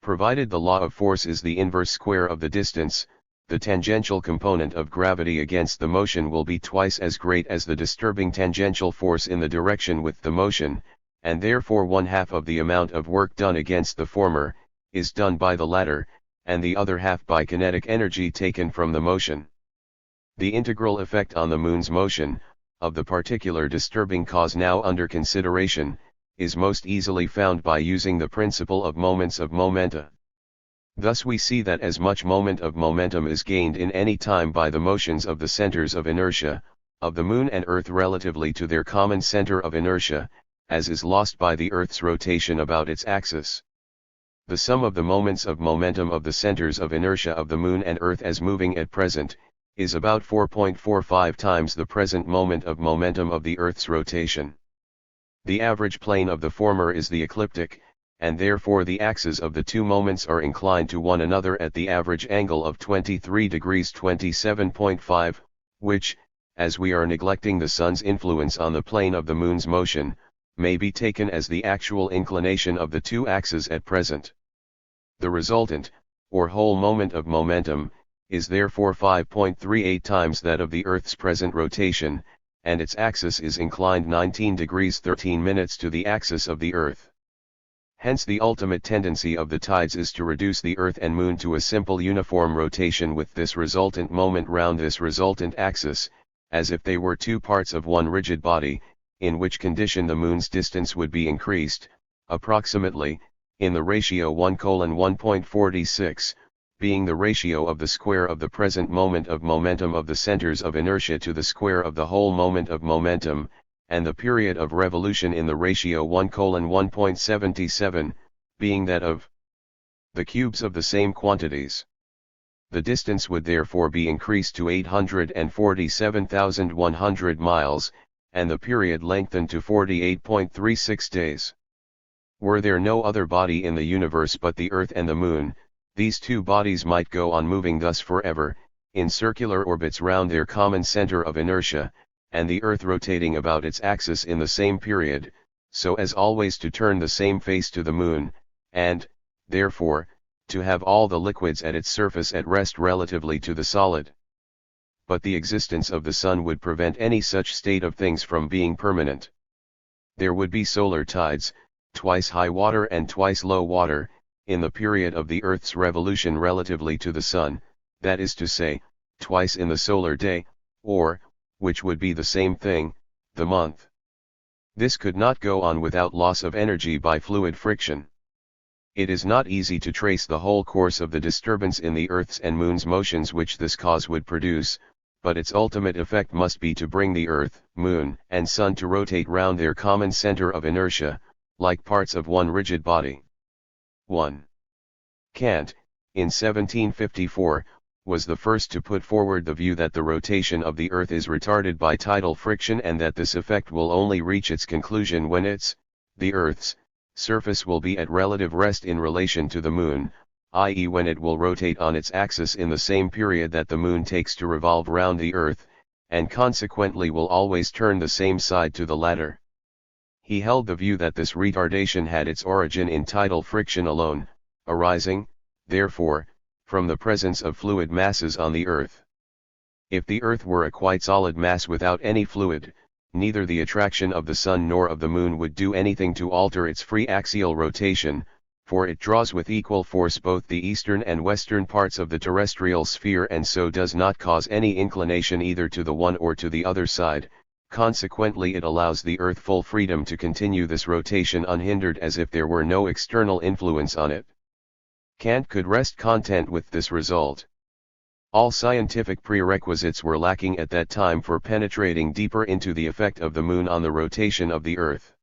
Provided the law of force is the inverse square of the distance, the tangential component of gravity against the motion will be twice as great as the disturbing tangential force in the direction with the motion, and therefore 1/2 of the amount of work done against the former, is done by the latter, and the other half by kinetic energy taken from the motion. The integral effect on the Moon's motion, of the particular disturbing cause now under consideration, is most easily found by using the principle of moments of momenta. Thus we see that as much moment of momentum is gained in any time by the motions of the centers of inertia, of the Moon and Earth relatively to their common center of inertia, as is lost by the Earth's rotation about its axis. The sum of the moments of momentum of the centers of inertia of the Moon and Earth as moving at present, is about 4.45 times the present moment of momentum of the Earth's rotation. The average plane of the former is the ecliptic, and therefore the axes of the two moments are inclined to one another at the average angle of 23 degrees 27.5, which, as we are neglecting the Sun's influence on the plane of the Moon's motion, may be taken as the actual inclination of the two axes at present. The resultant, or whole moment of momentum, is therefore 5.38 times that of the Earth's present rotation, and its axis is inclined 19 degrees 13 minutes to the axis of the Earth. Hence the ultimate tendency of the tides is to reduce the Earth and Moon to a simple uniform rotation with this resultant moment round this resultant axis, as if they were two parts of one rigid body, in which condition the Moon's distance would be increased, approximately, in the ratio 1:1.46, being the ratio of the square of the present moment of momentum of the centers of inertia to the square of the whole moment of momentum, and the period of revolution in the ratio 1:1.77, being that of the cubes of the same quantities. The distance would therefore be increased to 847,100 miles, and the period lengthened to 48.36 days. Were there no other body in the universe but the Earth and the Moon, these two bodies might go on moving thus forever, in circular orbits round their common center of inertia, and the Earth rotating about its axis in the same period, so as always to turn the same face to the Moon, and, therefore, to have all the liquids at its surface at rest relatively to the solid. But the existence of the Sun would prevent any such state of things from being permanent. There would be solar tides, twice high water and twice low water, in the period of the Earth's revolution relatively to the Sun, that is to say, twice in the solar day, or, which would be the same thing, the month. This could not go on without loss of energy by fluid friction. It is not easy to trace the whole course of the disturbance in the Earth's and Moon's motions which this cause would produce, but its ultimate effect must be to bring the Earth, Moon, and Sun to rotate round their common center of inertia, like parts of one rigid body. 1. Kant, in 1754, was the first to put forward the view that the rotation of the Earth is retarded by tidal friction and that this effect will only reach its conclusion when the Earth's, surface will be at relative rest in relation to the Moon, i.e. when it will rotate on its axis in the same period that the moon takes to revolve round the earth, and consequently will always turn the same side to the latter. He held the view that this retardation had its origin in tidal friction alone, arising, therefore, from the presence of fluid masses on the earth. If the earth were a quite solid mass without any fluid, neither the attraction of the sun nor of the moon would do anything to alter its free axial rotation, for it draws with equal force both the eastern and western parts of the terrestrial sphere and so does not cause any inclination either to the one or to the other side. Consequently, it allows the earth full freedom to continue this rotation unhindered as if there were no external influence on it. Kant could rest content with this result. All scientific prerequisites were lacking at that time for penetrating deeper into the effect of the moon on the rotation of the earth.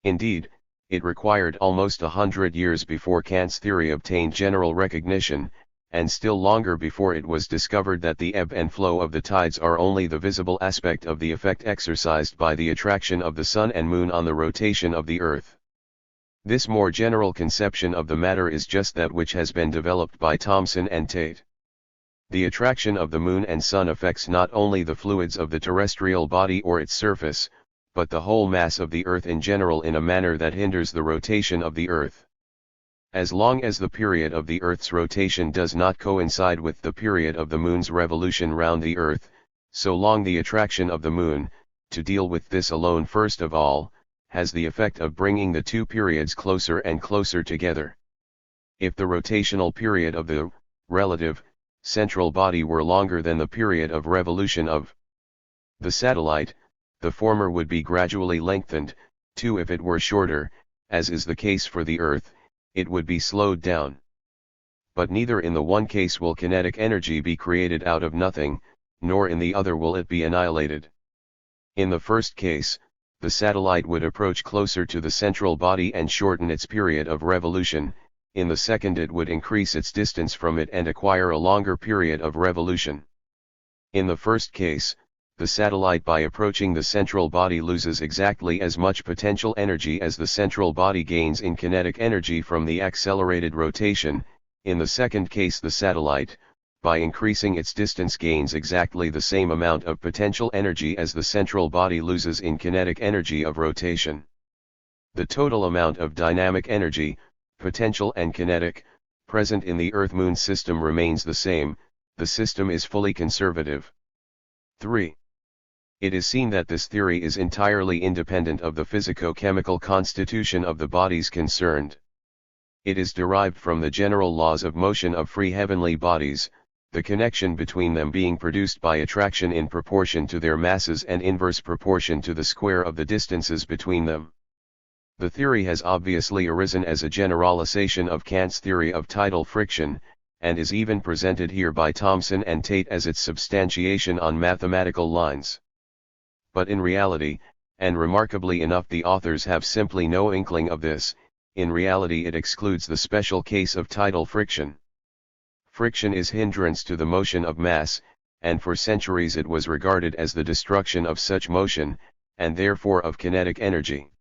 Indeed, it required almost 100 years before Kant's theory obtained general recognition, and still longer before it was discovered that the ebb and flow of the tides are only the visible aspect of the effect exercised by the attraction of the sun and moon on the rotation of the earth. This more general conception of the matter is just that which has been developed by Thomson and Tate. The attraction of the moon and sun affects not only the fluids of the terrestrial body or its surface, but the whole mass of the earth in general in a manner that hinders the rotation of the earth. As long as the period of the earth's rotation does not coincide with the period of the moon's revolution round the earth, so long the attraction of the moon, to deal with this alone first of all, has the effect of bringing the two periods closer and closer together. If the rotational period of the relative central body were longer than the period of revolution of the satellite, the former would be gradually lengthened, too. If it were shorter, as is the case for the earth, it would be slowed down. But neither in the one case will kinetic energy be created out of nothing, nor in the other will it be annihilated. In the first case, the satellite would approach closer to the central body and shorten its period of revolution. In the second, it would increase its distance from it and acquire a longer period of revolution. In the first case, the satellite by approaching the central body loses exactly as much potential energy as the central body gains in kinetic energy from the accelerated rotation. In the second case, the satellite, by increasing its distance, gains exactly the same amount of potential energy as the central body loses in kinetic energy of rotation. The total amount of dynamic energy, potential and kinetic, present in the Earth-Moon system remains the same. The system is fully conservative. 3. It is seen that this theory is entirely independent of the physico-chemical constitution of the bodies concerned. It is derived from the general laws of motion of free heavenly bodies, the connection between them being produced by attraction in proportion to their masses and inverse proportion to the square of the distances between them. The theory has obviously arisen as a generalization of Kant's theory of tidal friction, and is even presented here by Thomson and Tate as its substantiation on mathematical lines. But in reality, and remarkably enough, the authors have simply no inkling of this. In reality, it excludes the special case of tidal friction. Friction is hindrance to the motion of mass, and for centuries it was regarded as the destruction of such motion, and therefore of kinetic energy.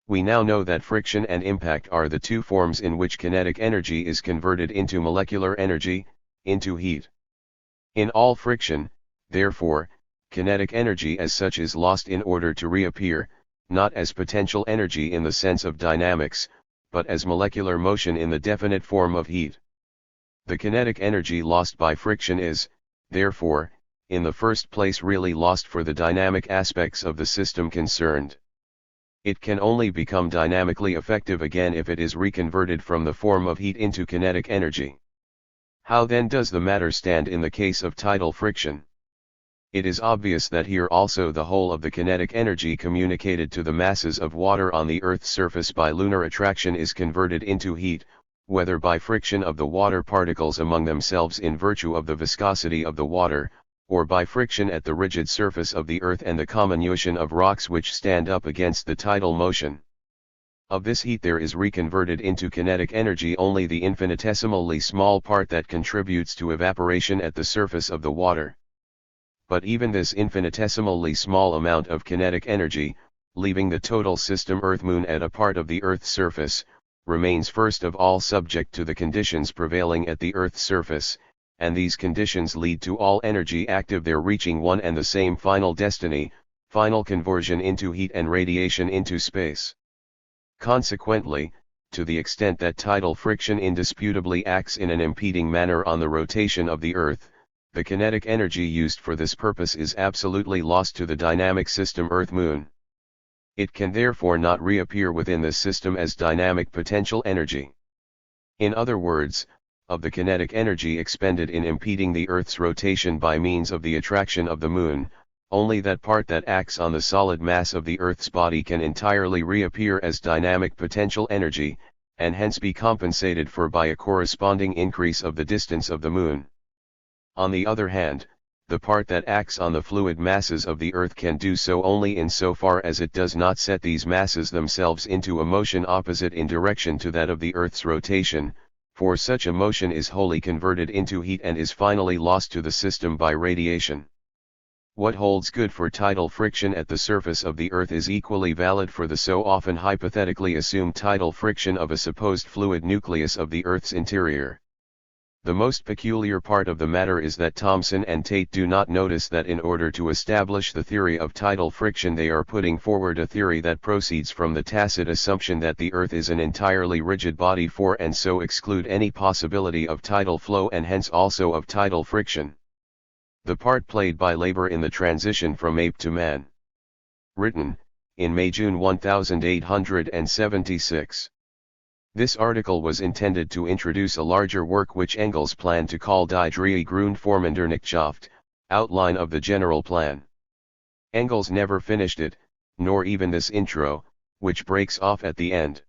We now know that friction and impact are the two forms in which kinetic energy is converted into molecular energy, into heat. In all friction, therefore, kinetic energy as such is lost in order to reappear, not as potential energy in the sense of dynamics, but as molecular motion in the definite form of heat. The kinetic energy lost by friction is, therefore, in the first place really lost for the dynamic aspects of the system concerned. It can only become dynamically effective again if it is reconverted from the form of heat into kinetic energy. How then does the matter stand in the case of tidal friction? It is obvious that here also the whole of the kinetic energy communicated to the masses of water on the Earth's surface by lunar attraction is converted into heat, whether by friction of the water particles among themselves in virtue of the viscosity of the water, or by friction at the rigid surface of the earth and the comminution of rocks which stand up against the tidal motion. Of this heat there is reconverted into kinetic energy only the infinitesimally small part that contributes to evaporation at the surface of the water. But even this infinitesimally small amount of kinetic energy, leaving the total system Earth-Moon at a part of the Earth's surface, remains first of all subject to the conditions prevailing at the Earth's surface, and these conditions lead to all energy active there reaching one and the same final destiny, final conversion into heat and radiation into space. Consequently, to the extent that tidal friction indisputably acts in an impeding manner on the rotation of the Earth, the kinetic energy used for this purpose is absolutely lost to the dynamic system Earth-Moon. It can therefore not reappear within this system as dynamic potential energy. In other words, of the kinetic energy expended in impeding the Earth's rotation by means of the attraction of the Moon, only that part that acts on the solid mass of the Earth's body can entirely reappear as dynamic potential energy, and hence be compensated for by a corresponding increase of the distance of the Moon. On the other hand, the part that acts on the fluid masses of the Earth can do so only insofar as it does not set these masses themselves into a motion opposite in direction to that of the Earth's rotation, for such a motion is wholly converted into heat and is finally lost to the system by radiation. What holds good for tidal friction at the surface of the Earth is equally valid for the so often hypothetically assumed tidal friction of a supposed fluid nucleus of the Earth's interior. The most peculiar part of the matter is that Thomson and Tate do not notice that in order to establish the theory of tidal friction they are putting forward a theory that proceeds from the tacit assumption that the Earth is an entirely rigid body and so exclude any possibility of tidal flow and hence also of tidal friction. The part played by labor in the transition from ape to man. Written, in May-June 1876. This article was intended to introduce a larger work which Engels planned to call Die Grundformendernichschaft, outline of the general plan. Engels never finished it, nor even this intro, which breaks off at the end.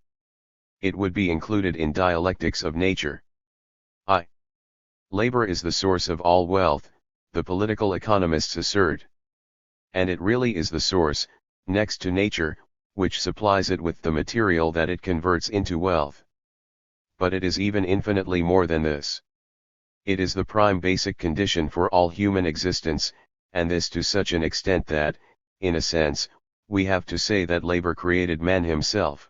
It would be included in Dialectics of Nature. Labor is the source of all wealth, the political economists assert. And it really is the source, next to nature, which supplies it with the material that it converts into wealth. But it is even infinitely more than this. It is the prime basic condition for all human existence, and this to such an extent that, in a sense, we have to say that labor created man himself.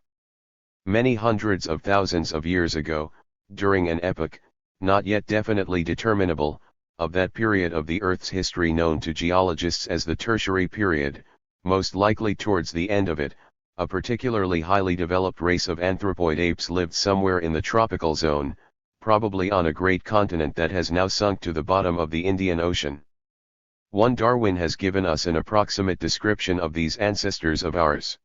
Many hundreds of thousands of years ago, during an epoch, not yet definitely determinable, of that period of the Earth's history known to geologists as the Tertiary period, most likely towards the end of it, a particularly highly developed race of anthropoid apes lived somewhere in the tropical zone, probably on a great continent that has now sunk to the bottom of the Indian Ocean. One Darwin has given us an approximate description of these ancestors of ours.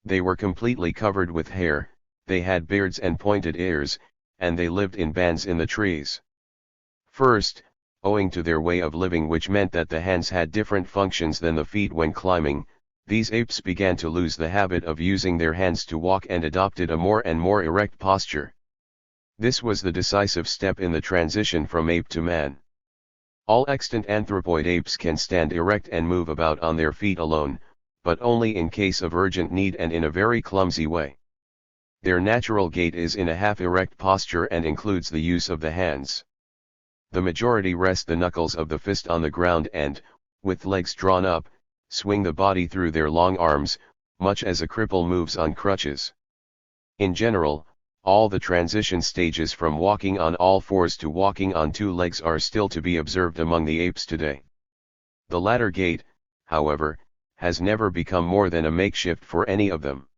They were completely covered with hair, they had beards and pointed ears, and they lived in bands in the trees. First, owing to their way of living, which meant that the hands had different functions than the feet when climbing, these apes began to lose the habit of using their hands to walk and adopted a more and more erect posture. This was the decisive step in the transition from ape to man. All extant anthropoid apes can stand erect and move about on their feet alone, but only in case of urgent need and in a very clumsy way. Their natural gait is in a half-erect posture and includes the use of the hands. The majority rest the knuckles of the fist on the ground and, with legs drawn up, swing the body through their long arms, much as a cripple moves on crutches. In general, all the transition stages from walking on all fours to walking on two legs are still to be observed among the apes today. The latter gait, however, has never become more than a makeshift for any of them.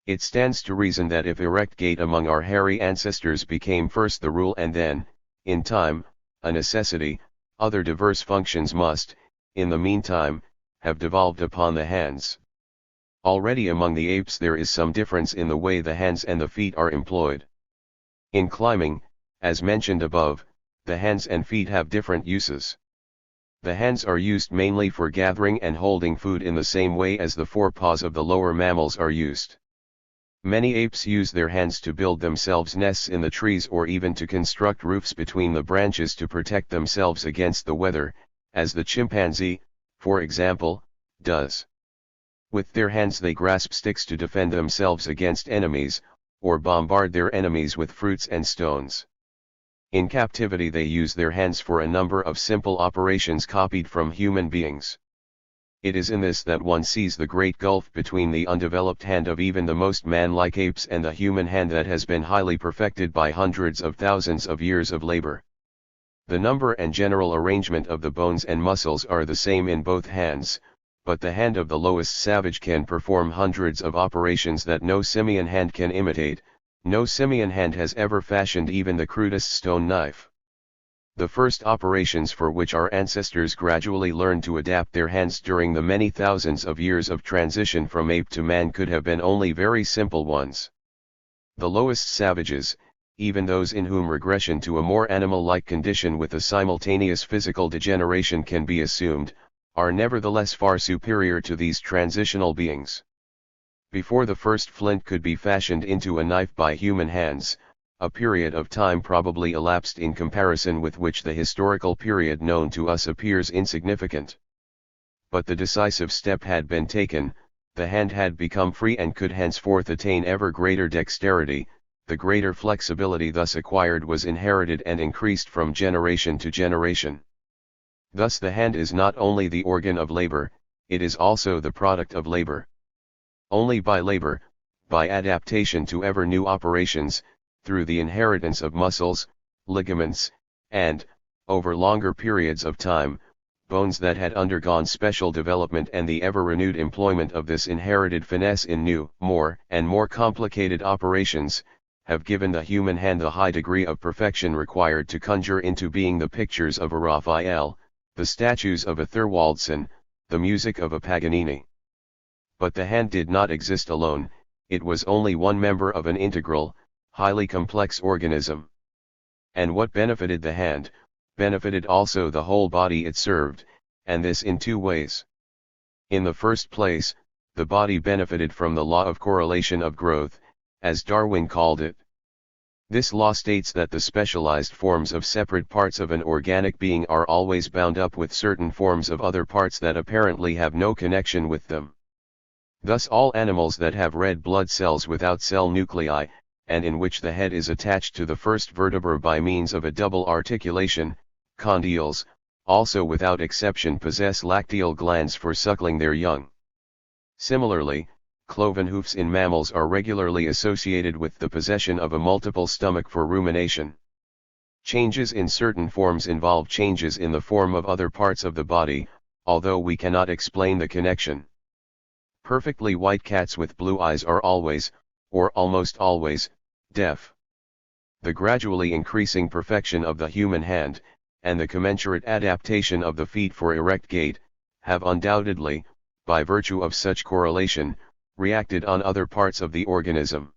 It stands to reason that if erect gait among our hairy ancestors became first the rule and then, in time, a necessity, other diverse functions must, in the meantime, have devolved upon the hands. Already among the apes there is some difference in the way the hands and the feet are employed. In climbing, as mentioned above, the hands and feet have different uses. The hands are used mainly for gathering and holding food in the same way as the forepaws of the lower mammals are used. Many apes use their hands to build themselves nests in the trees or even to construct roofs between the branches to protect themselves against the weather, as the chimpanzee, for example, does. With their hands they grasp sticks to defend themselves against enemies, or bombard their enemies with fruits and stones. In captivity they use their hands for a number of simple operations copied from human beings. It is in this that one sees the great gulf between the undeveloped hand of even the most man-like apes and the human hand that has been highly perfected by hundreds of thousands of years of labor. The number and general arrangement of the bones and muscles are the same in both hands, but the hand of the lowest savage can perform hundreds of operations that no simian hand can imitate. No simian hand has ever fashioned even the crudest stone knife. The first operations for which our ancestors gradually learned to adapt their hands during the many thousands of years of transition from ape to man could have been only very simple ones. The lowest savages, even those in whom regression to a more animal-like condition with a simultaneous physical degeneration can be assumed, are nevertheless far superior to these transitional beings. Before the first flint could be fashioned into a knife by human hands, a period of time probably elapsed in comparison with which the historical period known to us appears insignificant. But the decisive step had been taken, the hand had become free and could henceforth attain ever greater dexterity. The greater flexibility thus acquired was inherited and increased from generation to generation. Thus the hand is not only the organ of labor, it is also the product of labor. Only by labor, by adaptation to ever new operations, through the inheritance of muscles, ligaments, and, over longer periods of time, bones that had undergone special development and the ever-renewed employment of this inherited finesse in new, more and more complicated operations, have given the human hand the high degree of perfection required to conjure into being the pictures of a Raphael, the statues of a Thorwaldsen, the music of a Paganini. But the hand did not exist alone, it was only one member of an integral, highly complex organism. And what benefited the hand, benefited also the whole body it served, and this in two ways. In the first place, the body benefited from the law of correlation of growth, as Darwin called it. This law states that the specialized forms of separate parts of an organic being are always bound up with certain forms of other parts that apparently have no connection with them. Thus all animals that have red blood cells without cell nuclei, and in which the head is attached to the first vertebra by means of a double articulation, condyles, also without exception possess lacteal glands for suckling their young. Similarly, cloven hoofs in mammals are regularly associated with the possession of a multiple stomach for rumination. Changes in certain forms involve changes in the form of other parts of the body, although we cannot explain the connection. Perfectly white cats with blue eyes are always, or almost always, deaf. The gradually increasing perfection of the human hand, and the commensurate adaptation of the feet for erect gait, have undoubtedly, by virtue of such correlation, reacted on other parts of the organism.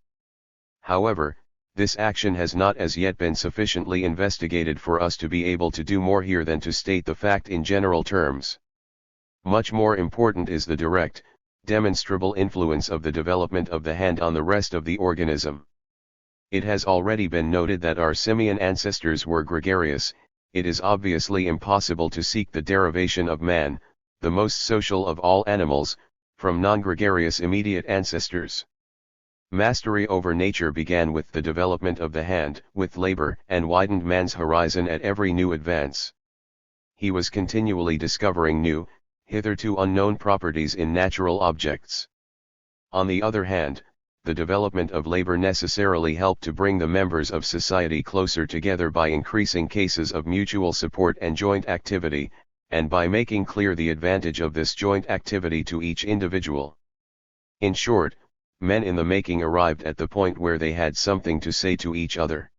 However, this action has not as yet been sufficiently investigated for us to be able to do more here than to state the fact in general terms. Much more important is the direct, demonstrable influence of the development of the hand on the rest of the organism. It has already been noted that our simian ancestors were gregarious. It is obviously impossible to seek the derivation of man, the most social of all animals, from non-gregarious immediate ancestors. Mastery over nature began with the development of the hand, with labor, and widened man's horizon at every new advance. He was continually discovering new, hitherto unknown properties in natural objects. On the other hand, the development of labor necessarily helped to bring the members of society closer together by increasing cases of mutual support and joint activity, and by making clear the advantage of this joint activity to each individual. In short, men in the making arrived at the point where they had something to say to each other.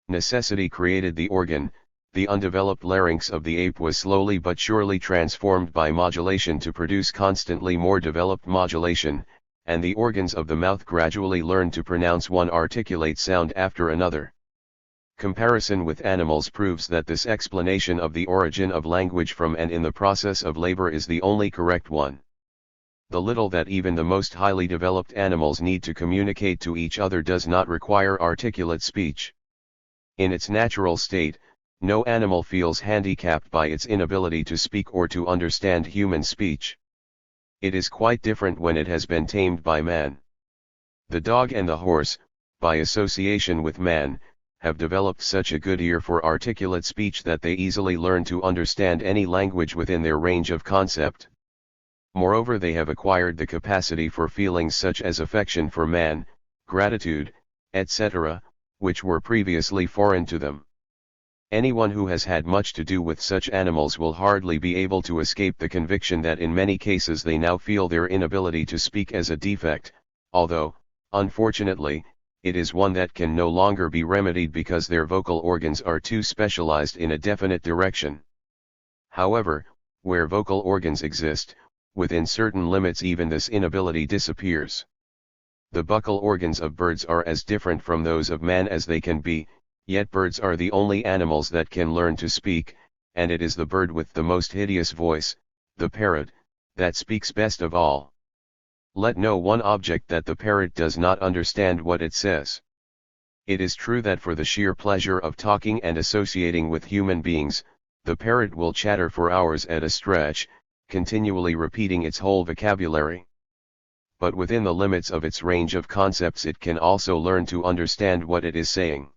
Necessity created the organ. The undeveloped larynx of the ape was slowly but surely transformed by modulation to produce constantly more developed modulation, and the organs of the mouth gradually learned to pronounce one articulate sound after another. Comparison with animals proves that this explanation of the origin of language from and in the process of labor is the only correct one. The little that even the most highly developed animals need to communicate to each other does not require articulate speech. In its natural state, no animal feels handicapped by its inability to speak or to understand human speech. It is quite different when it has been tamed by man. The dog and the horse, by association with man, have developed such a good ear for articulate speech that they easily learn to understand any language within their range of concept. Moreover, they have acquired the capacity for feelings such as affection for man, gratitude, etc., which were previously foreign to them. Anyone who has had much to do with such animals will hardly be able to escape the conviction that in many cases they now feel their inability to speak as a defect, although, unfortunately, it is one that can no longer be remedied because their vocal organs are too specialized in a definite direction. However, where vocal organs exist, within certain limits even this inability disappears. The buccal organs of birds are as different from those of man as they can be, yet birds are the only animals that can learn to speak, and it is the bird with the most hideous voice, the parrot, that speaks best of all. Let no one object that the parrot does not understand what it says. It is true that for the sheer pleasure of talking and associating with human beings, the parrot will chatter for hours at a stretch, continually repeating its whole vocabulary. But within the limits of its range of concepts it can also learn to understand what it is saying.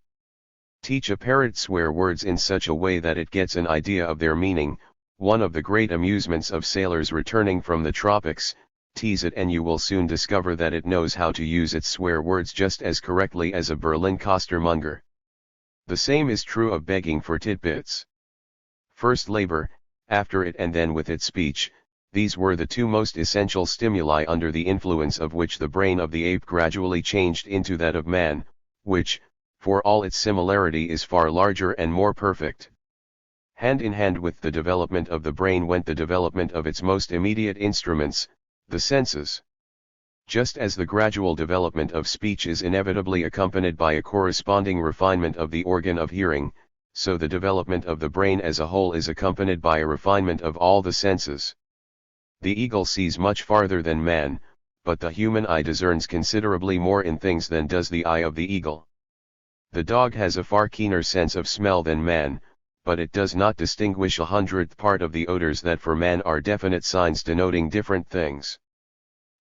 Teach a parrot swear words in such a way that it gets an idea of their meaning, one of the great amusements of sailors returning from the tropics. Tease it and you will soon discover that it knows how to use its swear words just as correctly as a Berlin costermonger. The same is true of begging for tidbits. First labor, after it and then with its speech, these were the two most essential stimuli under the influence of which the brain of the ape gradually changed into that of man, which, for all its similarity, is far larger and more perfect. Hand in hand with the development of the brain went the development of its most immediate instruments, the senses. Just as the gradual development of speech is inevitably accompanied by a corresponding refinement of the organ of hearing, so the development of the brain as a whole is accompanied by a refinement of all the senses. The eagle sees much farther than man, but the human eye discerns considerably more in things than does the eye of the eagle. The dog has a far keener sense of smell than man, but it does not distinguish 1/100th part of the odors that for man are definite signs denoting different things.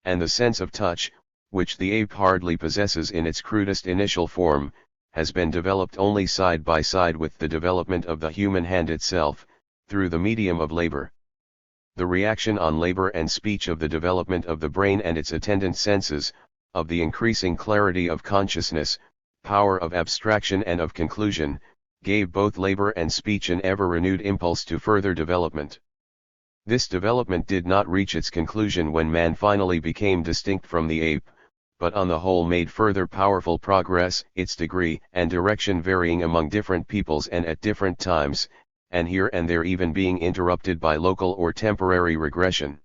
And the sense of touch, which the ape hardly possesses in its crudest initial form, has been developed only side by side with the development of the human hand itself, through the medium of labor. The reaction on labor and speech of the development of the brain and its attendant senses, of the increasing clarity of consciousness, power of abstraction and of conclusion, gave both labor and speech an ever-renewed impulse to further development. This development did not reach its conclusion when man finally became distinct from the ape, but on the whole made further powerful progress, its degree and direction varying among different peoples and at different times, and here and there even being interrupted by local or temporary regression.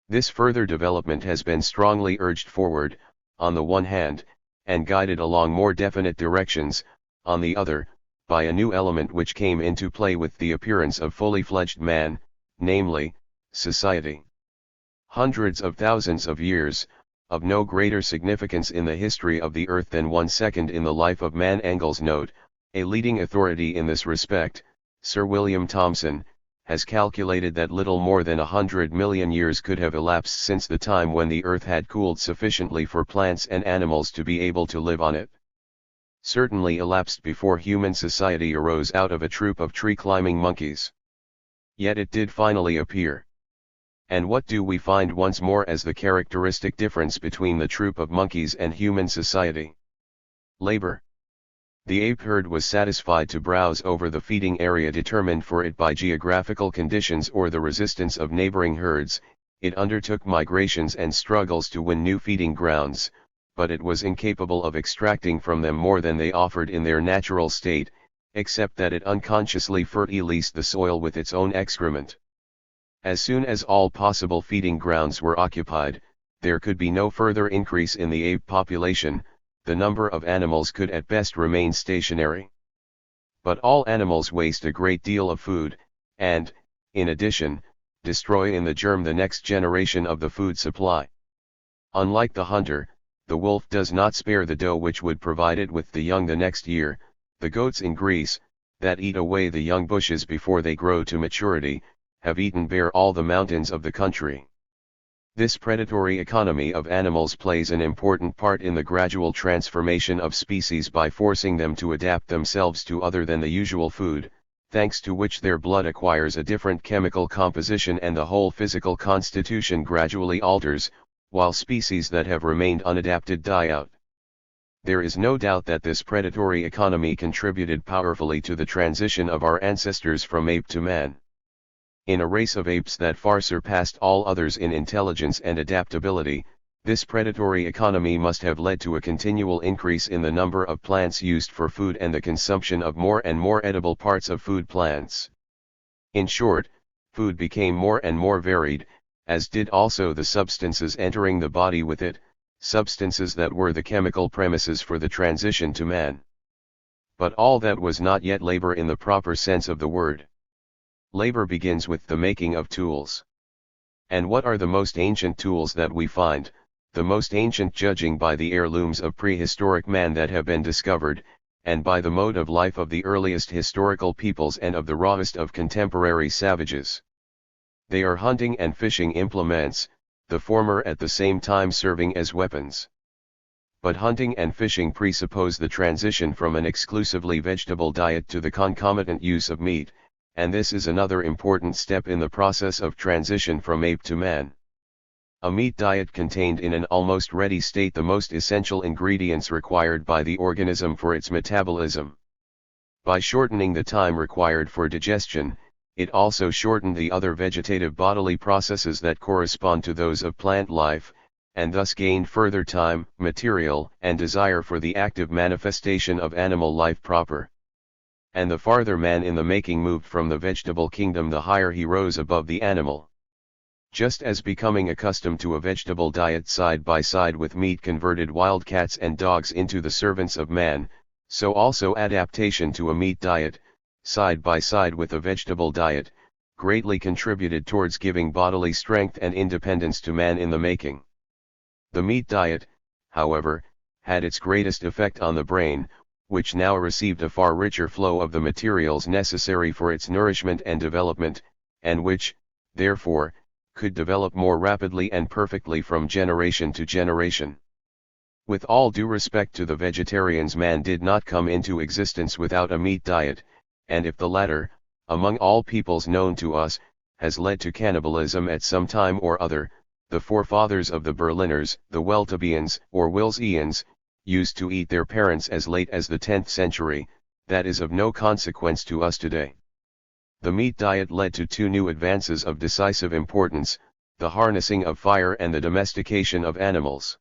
This further development has been strongly urged forward, on the one hand, and guided along more definite directions, on the other, by a new element which came into play with the appearance of fully fledged man, namely, society. Hundreds of thousands of years, of no greater significance in the history of the earth than 1 second in the life of man. Engels note, a leading authority in this respect, Sir William Thomson, has calculated that little more than 100 million years could have elapsed since the time when the earth had cooled sufficiently for plants and animals to be able to live on it. Certainly elapsed before human society arose out of a troop of tree-climbing monkeys. Yet it did finally appear. And what do we find once more as the characteristic difference between the troop of monkeys and human society? Labor. The ape herd was satisfied to browse over the feeding area determined for it by geographical conditions or the resistance of neighboring herds. It undertook migrations and struggles to win new feeding grounds, but it was incapable of extracting from them more than they offered in their natural state, except that it unconsciously fertilized the soil with its own excrement. As soon as all possible feeding grounds were occupied, there could be no further increase in the ape population. The number of animals could at best remain stationary. But all animals waste a great deal of food, and, in addition, destroy in the germ the next generation of the food supply. Unlike the hunter, the wolf does not spare the doe which would provide it with the young the next year. The goats in Greece, that eat away the young bushes before they grow to maturity, have eaten bare all the mountains of the country. This predatory economy of animals plays an important part in the gradual transformation of species by forcing them to adapt themselves to other than the usual food, thanks to which their blood acquires a different chemical composition and the whole physical constitution gradually alters, while species that have remained unadapted die out. There is no doubt that this predatory economy contributed powerfully to the transition of our ancestors from ape to man. In a race of apes that far surpassed all others in intelligence and adaptability, this predatory economy must have led to a continual increase in the number of plants used for food and the consumption of more and more edible parts of food plants. In short, food became more and more varied, as did also the substances entering the body with it, substances that were the chemical premises for the transition to man. But all that was not yet labor in the proper sense of the word. Labor begins with the making of tools. And what are the most ancient tools that we find, the most ancient judging by the heirlooms of prehistoric man that have been discovered, and by the mode of life of the earliest historical peoples and of the rawest of contemporary savages? They are hunting and fishing implements, the former at the same time serving as weapons. But hunting and fishing presuppose the transition from an exclusively vegetable diet to the concomitant use of meat, and this is another important step in the process of transition from ape to man. A meat diet contained in an almost ready state the most essential ingredients required by the organism for its metabolism. By shortening the time required for digestion, it also shortened the other vegetative bodily processes that correspond to those of plant life, and thus gained further time, material, and desire for the active manifestation of animal life proper. And the farther man in the making moved from the vegetable kingdom, the higher he rose above the animal. Just as becoming accustomed to a vegetable diet side by side with meat converted wild cats and dogs into the servants of man, so also adaptation to a meat diet, side by side with a vegetable diet, greatly contributed towards giving bodily strength and independence to man in the making. The meat diet, however, had its greatest effect on the brain, which now received a far richer flow of the materials necessary for its nourishment and development, and which, therefore, could develop more rapidly and perfectly from generation to generation. With all due respect to the vegetarians, man did not come into existence without a meat diet, and if the latter, among all peoples known to us, has led to cannibalism at some time or other, the forefathers of the Berliners, the Weltabians or Wilsians, used to eat their parents as late as the 10th century, that is of no consequence to us today. The meat diet led to two new advances of decisive importance, the harnessing of fire and the domestication of animals.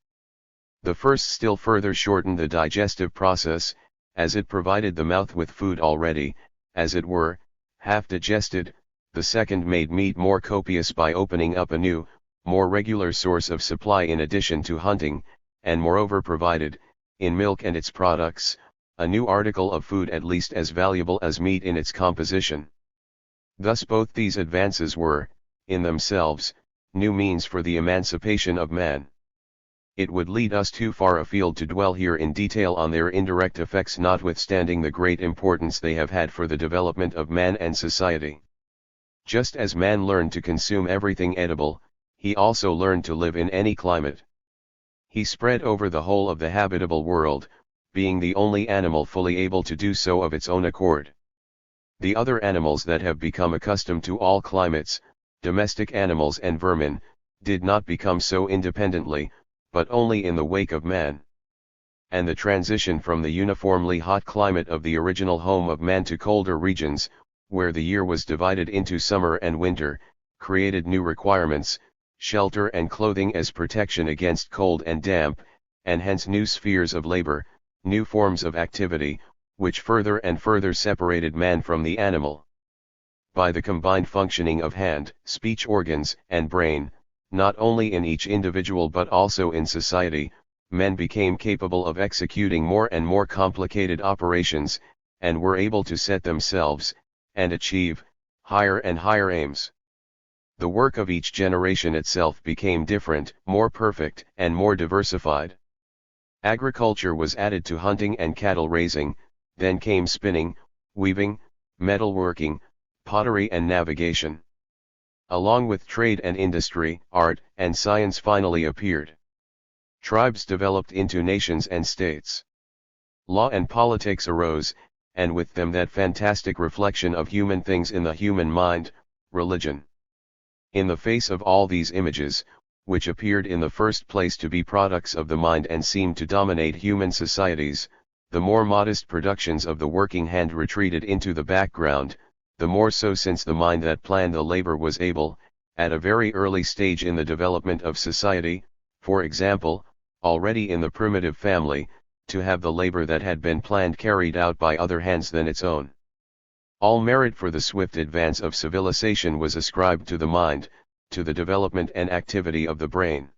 The first still further shortened the digestive process, as it provided the mouth with food already, as it were, half digested. The second made meat more copious by opening up a new, more regular source of supply in addition to hunting, and moreover provided, in milk and its products, a new article of food at least as valuable as meat in its composition. Thus both these advances were, in themselves, new means for the emancipation of man. It would lead us too far afield to dwell here in detail on their indirect effects, notwithstanding the great importance they have had for the development of man and society. Just as man learned to consume everything edible, he also learned to live in any climate. He spread over the whole of the habitable world, being the only animal fully able to do so of its own accord. The other animals that have become accustomed to all climates, domestic animals and vermin, did not become so independently, but only in the wake of man. And the transition from the uniformly hot climate of the original home of man to colder regions, where the year was divided into summer and winter, created new requirements, shelter and clothing as protection against cold and damp, and hence new spheres of labor, new forms of activity, which further and further separated man from the animal. By the combined functioning of hand, speech organs, and brain, not only in each individual but also in society, men became capable of executing more and more complicated operations, and were able to set themselves, and achieve, higher and higher aims. The work of each generation itself became different, more perfect, and more diversified. Agriculture was added to hunting and cattle raising, then came spinning, weaving, metalworking, pottery and navigation. Along with trade and industry, art and science finally appeared. Tribes developed into nations and states. Law and politics arose, and with them that fantastic reflection of human things in the human mind, religion. In the face of all these images, which appeared in the first place to be products of the mind and seemed to dominate human societies, the more modest productions of the working hand retreated into the background, the more so since the mind that planned the labor was able, at a very early stage in the development of society, for example, already in the primitive family, to have the labor that had been planned carried out by other hands than its own. All merit for the swift advance of civilization was ascribed to the mind, to the development and activity of the brain.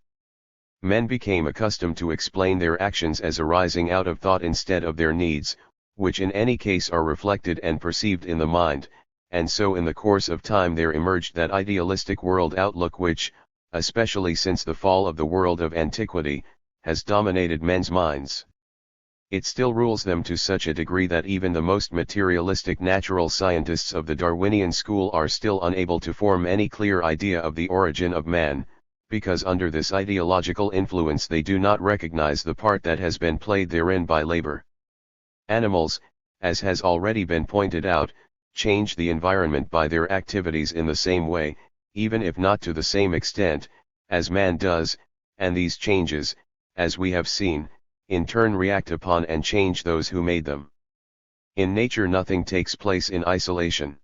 Men became accustomed to explain their actions as arising out of thought instead of their needs, which in any case are reflected and perceived in the mind, and so in the course of time there emerged that idealistic world outlook which, especially since the fall of the world of antiquity, has dominated men's minds. It still rules them to such a degree that even the most materialistic natural scientists of the Darwinian school are still unable to form any clear idea of the origin of man, because under this ideological influence they do not recognize the part that has been played therein by labor. Animals, as has already been pointed out, change the environment by their activities in the same way, even if not to the same extent, as man does, and these changes, as we have seen, in turn react upon and change those who made them. In nature nothing takes place in isolation.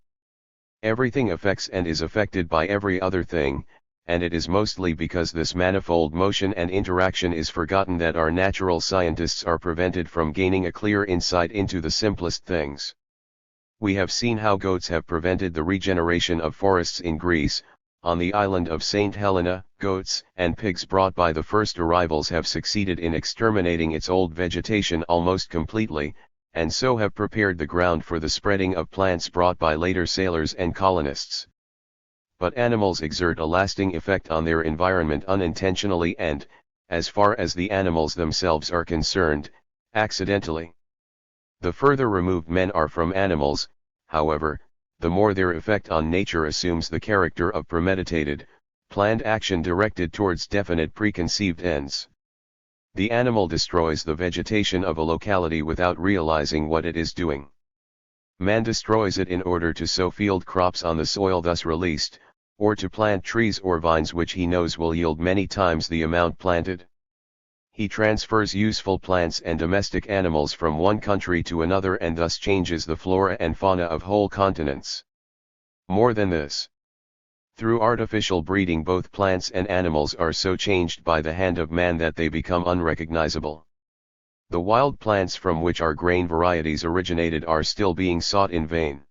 Everything affects and is affected by every other thing, and it is mostly because this manifold motion and interaction is forgotten that our natural scientists are prevented from gaining a clear insight into the simplest things. We have seen how goats have prevented the regeneration of forests in Greece. On the island of St. Helena, goats and pigs brought by the first arrivals have succeeded in exterminating its old vegetation almost completely, and so have prepared the ground for the spreading of plants brought by later sailors and colonists. But animals exert a lasting effect on their environment unintentionally and, as far as the animals themselves are concerned, accidentally. The further removed men are from animals, however, the more their effect on nature assumes the character of premeditated, planned action directed towards definite preconceived ends. The animal destroys the vegetation of a locality without realizing what it is doing. Man destroys it in order to sow field crops on the soil thus released, or to plant trees or vines which he knows will yield many times the amount planted. He transfers useful plants and domestic animals from one country to another and thus changes the flora and fauna of whole continents. More than this, through artificial breeding both plants and animals are so changed by the hand of man that they become unrecognizable. The wild plants from which our grain varieties originated are still being sought in vain.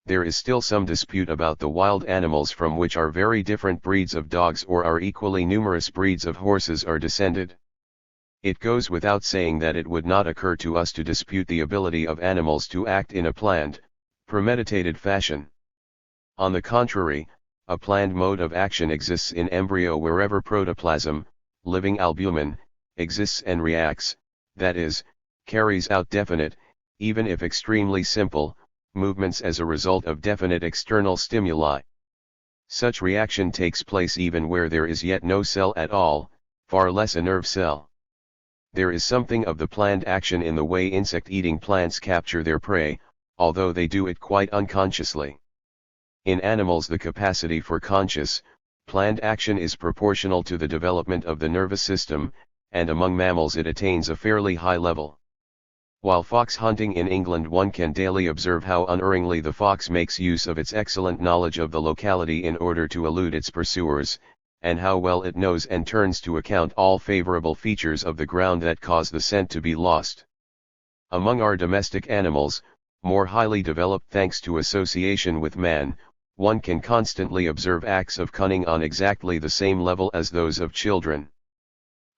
There is still some dispute about the wild animals from which our very different breeds of dogs or our equally numerous breeds of horses are descended. It goes without saying that it would not occur to us to dispute the ability of animals to act in a planned, premeditated fashion. On the contrary, a planned mode of action exists in embryo wherever protoplasm, living albumin, exists and reacts, that is, carries out definite, even if extremely simple, movements as a result of definite external stimuli. Such reaction takes place even where there is yet no cell at all, far less a nerve cell. There is something of the planned action in the way insect-eating plants capture their prey, although they do it quite unconsciously. In animals the capacity for conscious, planned action is proportional to the development of the nervous system, and among mammals it attains a fairly high level. While fox hunting in England one can daily observe how unerringly the fox makes use of its excellent knowledge of the locality in order to elude its pursuers, and how well it knows and turns to account all favorable features of the ground that cause the scent to be lost. Among our domestic animals, more highly developed thanks to association with man, one can constantly observe acts of cunning on exactly the same level as those of children.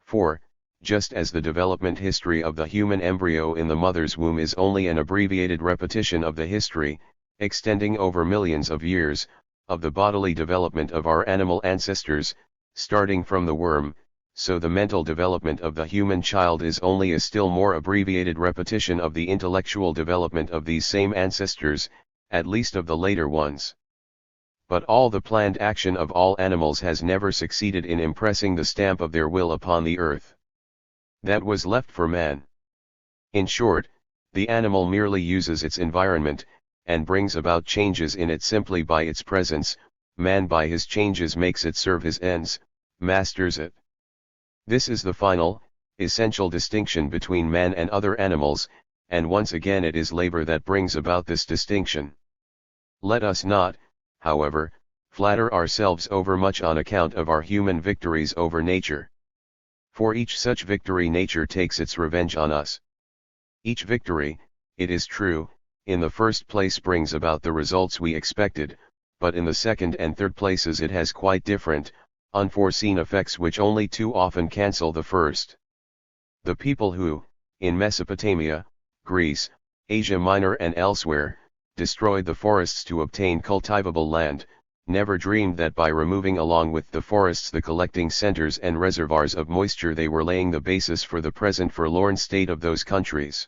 For, just as the development history of the human embryo in the mother's womb is only an abbreviated repetition of the history, extending over millions of years, of the bodily development of our animal ancestors, starting from the worm, so the mental development of the human child is only a still more abbreviated repetition of the intellectual development of these same ancestors, at least of the later ones. But all the planned action of all animals has never succeeded in impressing the stamp of their will upon the earth. That was left for man. In short, The animal merely uses its environment, and brings about changes in it simply by its presence. Man by his changes makes it serve his ends, masters it. This is the final, essential distinction between man and other animals, and once again it is labor that brings about this distinction. Let us not, however, flatter ourselves overmuch on account of our human victories over nature. For each such victory nature takes its revenge on us. Each victory, it is true, in the first place brings about the results we expected, but in the second and third places it has quite different, unforeseen effects which only too often cancel the first. The people who, in Mesopotamia, Greece, Asia Minor and elsewhere, destroyed the forests to obtain cultivable land, never dreamed that by removing along with the forests the collecting centers and reservoirs of moisture they were laying the basis for the present forlorn state of those countries.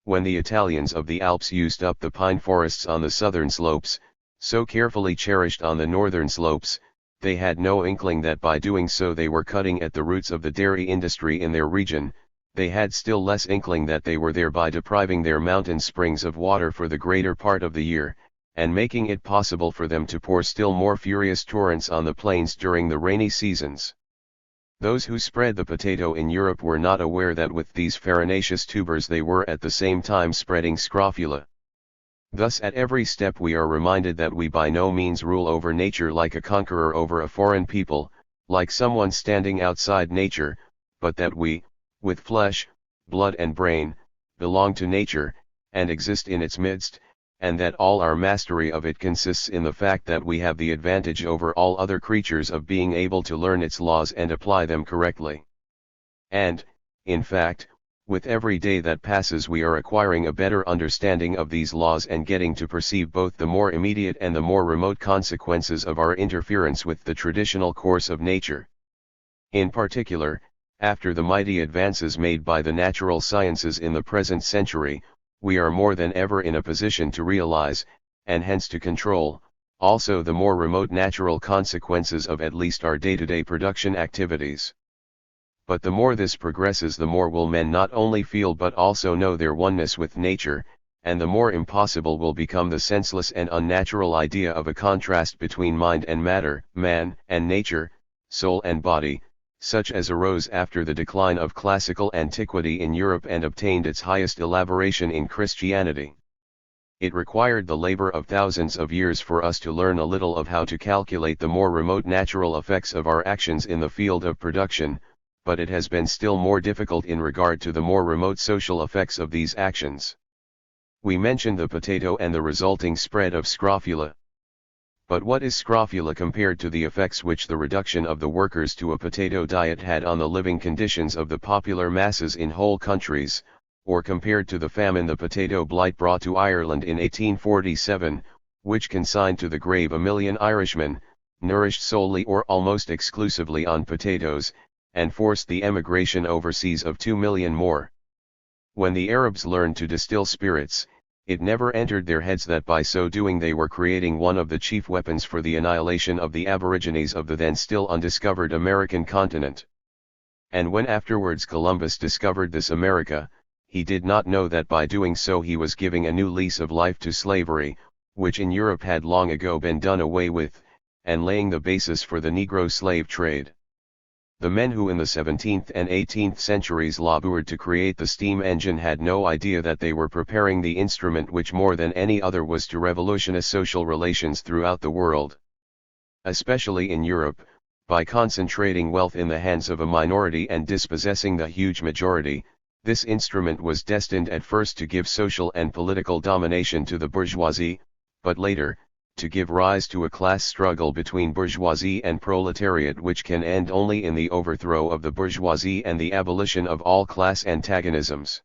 When the Italians of the Alps used up the pine forests on the southern slopes, so carefully cherished on the northern slopes, they had no inkling that by doing so they were cutting at the roots of the dairy industry in their region. They had still less inkling that they were thereby depriving their mountain springs of water for the greater part of the year, and making it possible for them to pour still more furious torrents on the plains during the rainy seasons. Those who spread the potato in Europe were not aware that with these farinaceous tubers they were at the same time spreading scrofula. Thus at every step we are reminded that we by no means rule over nature like a conqueror over a foreign people, like someone standing outside nature, but that we, with flesh, blood and brain, belong to nature, and exist in its midst, and that all our mastery of it consists in the fact that we have the advantage over all other creatures of being able to learn its laws and apply them correctly. And, in fact, with every day that passes we are acquiring a better understanding of these laws and getting to perceive both the more immediate and the more remote consequences of our interference with the traditional course of nature. In particular, after the mighty advances made by the natural sciences in the present century, we are more than ever in a position to realize, and hence to control, also the more remote natural consequences of at least our day-to-day production activities. But the more this progresses, the more will men not only feel but also know their oneness with nature, and the more impossible will become the senseless and unnatural idea of a contrast between mind and matter, man and nature, soul and body, such as arose after the decline of classical antiquity in Europe and obtained its highest elaboration in Christianity. It required the labor of thousands of years for us to learn a little of how to calculate the more remote natural effects of our actions in the field of production, but it has been still more difficult in regard to the more remote social effects of these actions. We mentioned the potato and the resulting spread of scrofula. But what is scrofula compared to the effects which the reduction of the workers to a potato diet had on the living conditions of the popular masses in whole countries, or compared to the famine the potato blight brought to Ireland in 1847, which consigned to the grave 1 million Irishmen, nourished solely or almost exclusively on potatoes, and forced the emigration overseas of 2 million more. When the Arabs learned to distill spirits, it never entered their heads that by so doing they were creating one of the chief weapons for the annihilation of the aborigines of the then still undiscovered American continent. And when afterwards Columbus discovered this America, he did not know that by doing so he was giving a new lease of life to slavery, which in Europe had long ago been done away with, and laying the basis for the Negro slave trade. The men who in the 17th and 18th centuries labored to create the steam engine had no idea that they were preparing the instrument which more than any other was to revolutionize social relations throughout the world. Especially in Europe, by concentrating wealth in the hands of a minority and dispossessing the huge majority, this instrument was destined at first to give social and political domination to the bourgeoisie, but later, to give rise to a class struggle between bourgeoisie and proletariat which can end only in the overthrow of the bourgeoisie and the abolition of all class antagonisms.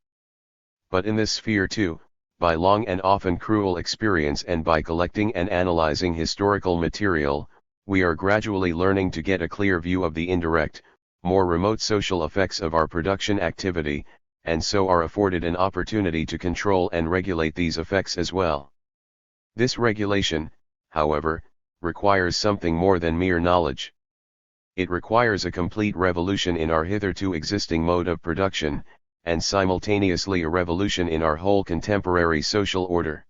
But in this sphere too, by long and often cruel experience and by collecting and analyzing historical material, we are gradually learning to get a clear view of the indirect, more remote social effects of our production activity, and so are afforded an opportunity to control and regulate these effects as well. This regulation, however, requires something more than mere knowledge. It requires a complete revolution in our hitherto existing mode of production, and simultaneously a revolution in our whole contemporary social order.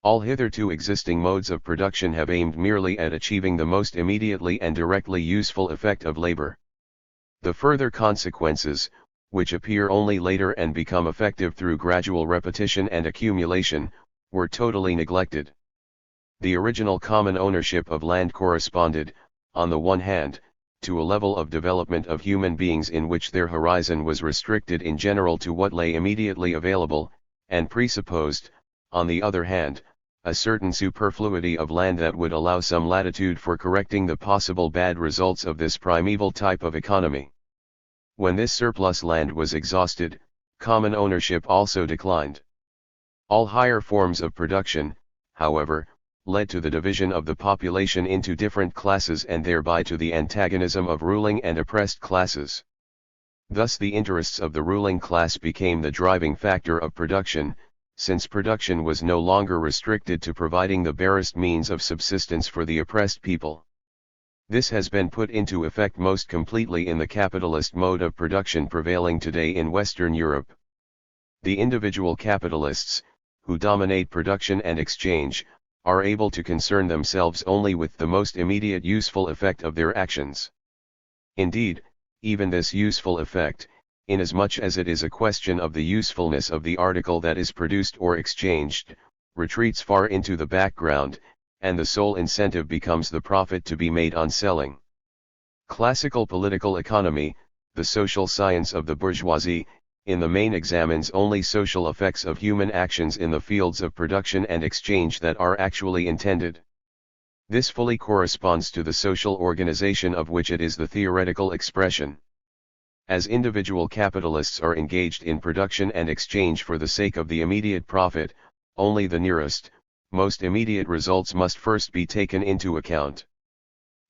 All hitherto existing modes of production have aimed merely at achieving the most immediately and directly useful effect of labor. The further consequences, which appear only later and become effective through gradual repetition and accumulation, were totally neglected. The original common ownership of land corresponded, on the one hand, to a level of development of human beings in which their horizon was restricted in general to what lay immediately available, and presupposed, on the other hand, a certain superfluity of land that would allow some latitude for correcting the possible bad results of this primeval type of economy. When this surplus land was exhausted, common ownership also declined. All higher forms of production, however, led to the division of the population into different classes and thereby to the antagonism of ruling and oppressed classes. Thus the interests of the ruling class became the driving factor of production, since production was no longer restricted to providing the barest means of subsistence for the oppressed people. This has been put into effect most completely in the capitalist mode of production prevailing today in Western Europe. The individual capitalists, who dominate production and exchange, are able to concern themselves only with the most immediate useful effect of their actions. Indeed, even this useful effect, inasmuch as it is a question of the usefulness of the article that is produced or exchanged, retreats far into the background, and the sole incentive becomes the profit to be made on selling. Classical political economy, the social science of the bourgeoisie, in the main examines only social effects of human actions in the fields of production and exchange that are actually intended. This fully corresponds to the social organization of which it is the theoretical expression. As individual capitalists are engaged in production and exchange for the sake of the immediate profit, only the nearest, most immediate results must first be taken into account.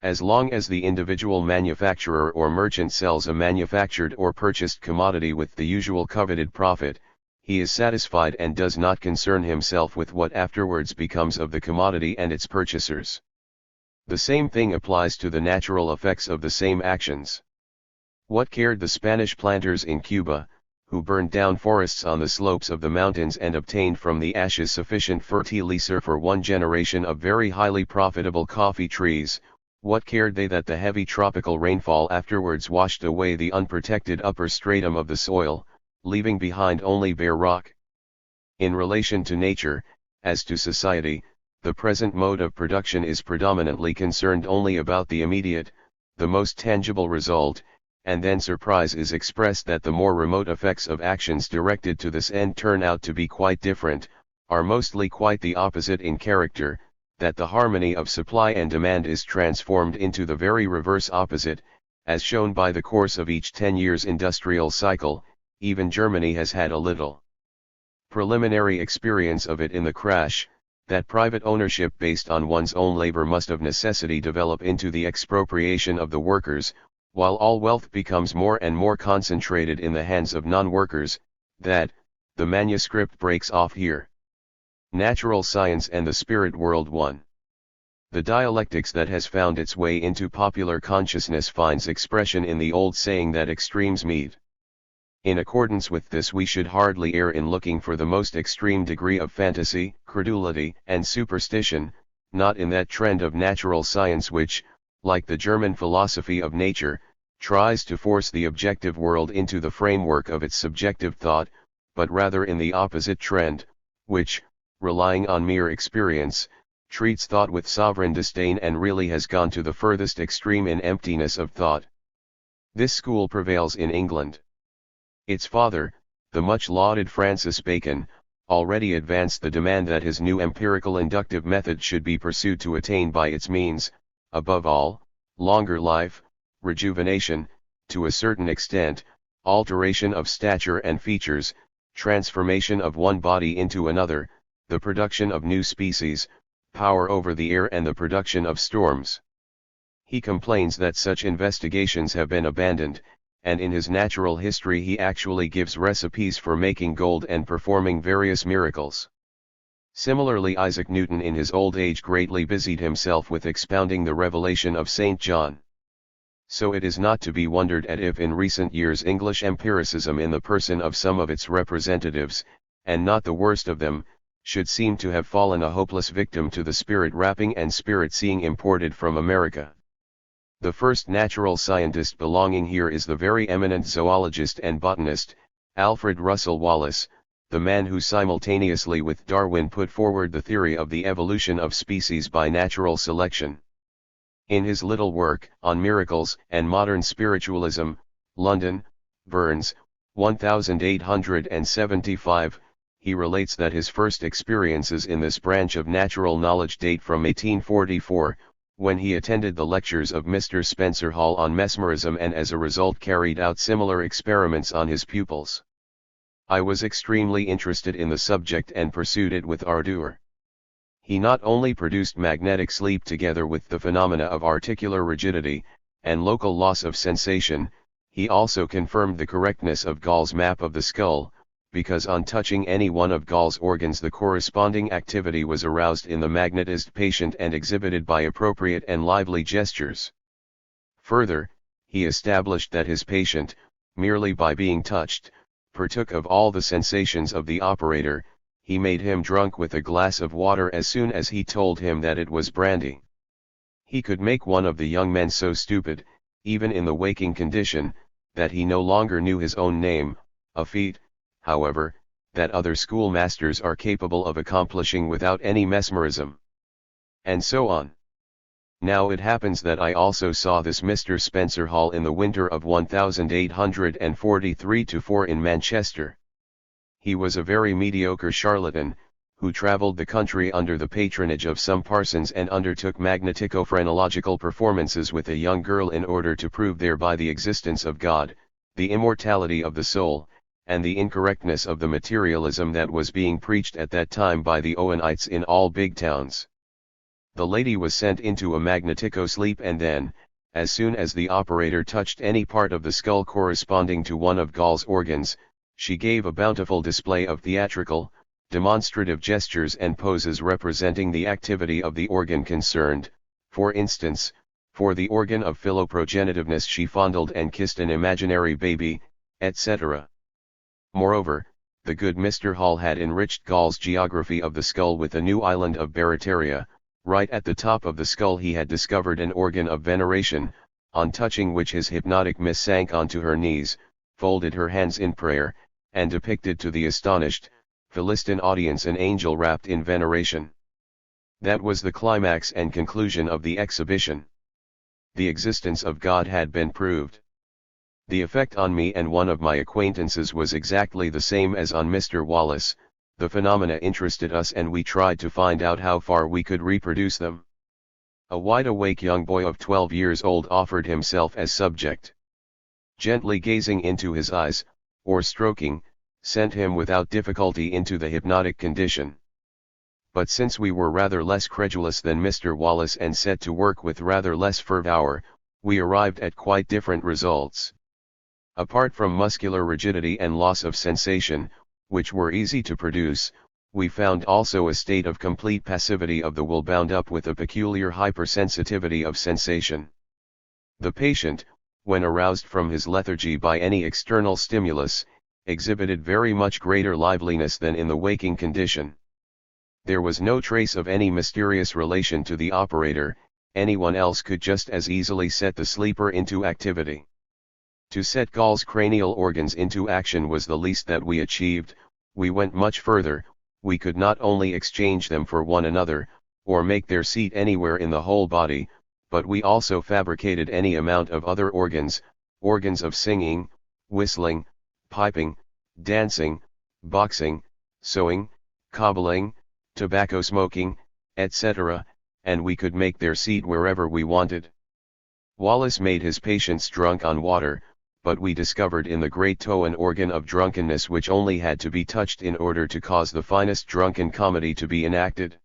As long as the individual manufacturer or merchant sells a manufactured or purchased commodity with the usual coveted profit, he is satisfied and does not concern himself with what afterwards becomes of the commodity and its purchasers. The same thing applies to the natural effects of the same actions. What cared the Spanish planters in Cuba, who burned down forests on the slopes of the mountains and obtained from the ashes sufficient fertilizer for one generation of very highly profitable coffee trees? What cared they that the heavy tropical rainfall afterwards washed away the unprotected upper stratum of the soil, leaving behind only bare rock? In relation to nature, as to society, the present mode of production is predominantly concerned only about the immediate, the most tangible result, and then surprise is expressed that the more remote effects of actions directed to this end turn out to be quite different, are mostly quite the opposite in character, that the harmony of supply and demand is transformed into the very reverse opposite, as shown by the course of each 10 years industrial cycle. Even Germany has had a little preliminary experience of it in the crash, that private ownership based on one's own labor must of necessity develop into the expropriation of the workers, while all wealth becomes more and more concentrated in the hands of non-workers. That, the manuscript breaks off here. Natural Science and the Spirit World 1. The dialectics that has found its way into popular consciousness finds expression in the old saying that extremes meet. In accordance with this, we should hardly err in looking for the most extreme degree of fantasy, credulity, and superstition, not in that trend of natural science which, like the German philosophy of nature, tries to force the objective world into the framework of its subjective thought, but rather in the opposite trend, which, relying on mere experience, treats thought with sovereign disdain and really has gone to the furthest extreme in emptiness of thought. This school prevails in England. Its father, the much lauded Francis Bacon, already advanced the demand that his new empirical inductive method should be pursued to attain by its means, above all, longer life, rejuvenation, to a certain extent, alteration of stature and features, transformation of one body into another, the production of new species, power over the air and the production of storms. He complains that such investigations have been abandoned, and in his natural history he actually gives recipes for making gold and performing various miracles. Similarly, Isaac Newton in his old age greatly busied himself with expounding the revelation of St. John. So it is not to be wondered at if in recent years English empiricism in the person of some of its representatives, and not the worst of them, should seem to have fallen a hopeless victim to the spirit rapping and spirit seeing imported from America. The first natural scientist belonging here is the very eminent zoologist and botanist, Alfred Russel Wallace, the man who simultaneously with Darwin put forward the theory of the evolution of species by natural selection. In his little work, On Miracles and Modern Spiritualism, London, Burns, 1875, he relates that his first experiences in this branch of natural knowledge date from 1844, when he attended the lectures of Mr. Spencer Hall on mesmerism and as a result carried out similar experiments on his pupils. I was extremely interested in the subject and pursued it with ardor. He not only produced magnetic sleep together with the phenomena of articular rigidity, and local loss of sensation, he also confirmed the correctness of Gall's map of the skull, because on touching any one of Gall's organs the corresponding activity was aroused in the magnetized patient and exhibited by appropriate and lively gestures. Further, he established that his patient, merely by being touched, partook of all the sensations of the operator. He made him drunk with a glass of water as soon as he told him that it was brandy. He could make one of the young men so stupid, even in the waking condition, that he no longer knew his own name, a feat, however, that other schoolmasters are capable of accomplishing without any mesmerism. And so on. Now it happens that I also saw this Mr. Spencer Hall in the winter of 1843-4 in Manchester. He was a very mediocre charlatan, who travelled the country under the patronage of some parsons and undertook magnetico-phrenological performances with a young girl in order to prove thereby the existence of God, the immortality of the soul, and the incorrectness of the materialism that was being preached at that time by the Owenites in all big towns. The lady was sent into a magnetico-sleep and then, as soon as the operator touched any part of the skull corresponding to one of Gall's organs, she gave a bountiful display of theatrical, demonstrative gestures and poses representing the activity of the organ concerned. For instance, for the organ of philoprogenitiveness she fondled and kissed an imaginary baby, etc. Moreover, the good Mr. Hall had enriched Gall's geography of the skull with a new island of Barataria. Right at the top of the skull he had discovered an organ of veneration, on touching which his hypnotic miss sank onto her knees, folded her hands in prayer, and depicted to the astonished, Philistine audience an angel wrapped in veneration. That was the climax and conclusion of the exhibition. The existence of God had been proved. The effect on me and one of my acquaintances was exactly the same as on Mr. Wallace. The phenomena interested us and we tried to find out how far we could reproduce them. A wide-awake young boy of 12 years old offered himself as subject. Gently gazing into his eyes, or stroking, sent him without difficulty into the hypnotic condition. But since we were rather less credulous than Mr. Wallace and set to work with rather less fervour, we arrived at quite different results. Apart from muscular rigidity and loss of sensation, which were easy to produce, we found also a state of complete passivity of the will bound up with a peculiar hypersensitivity of sensation. The patient, when aroused from his lethargy by any external stimulus, exhibited very much greater liveliness than in the waking condition. There was no trace of any mysterious relation to the operator. Anyone else could just as easily set the sleeper into activity. To set Gall's cranial organs into action was the least that we achieved. We went much further. We could not only exchange them for one another, or make their seat anywhere in the whole body, but we also fabricated any amount of other organs, organs of singing, whistling, piping, dancing, boxing, sewing, cobbling, tobacco smoking, etc., and we could make their seat wherever we wanted. Wallace made his patients drunk on water, but we discovered in the great toe an organ of drunkenness which only had to be touched in order to cause the finest drunken comedy to be enacted.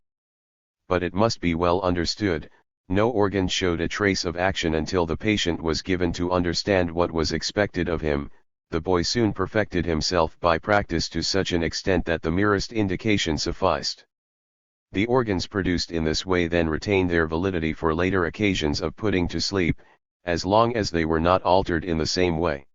But it must be well understood, no organ showed a trace of action until the patient was given to understand what was expected of him. The boy soon perfected himself by practice to such an extent that the merest indication sufficed. The organs produced in this way then retained their validity for later occasions of putting to sleep, as long as they were not altered in the same way.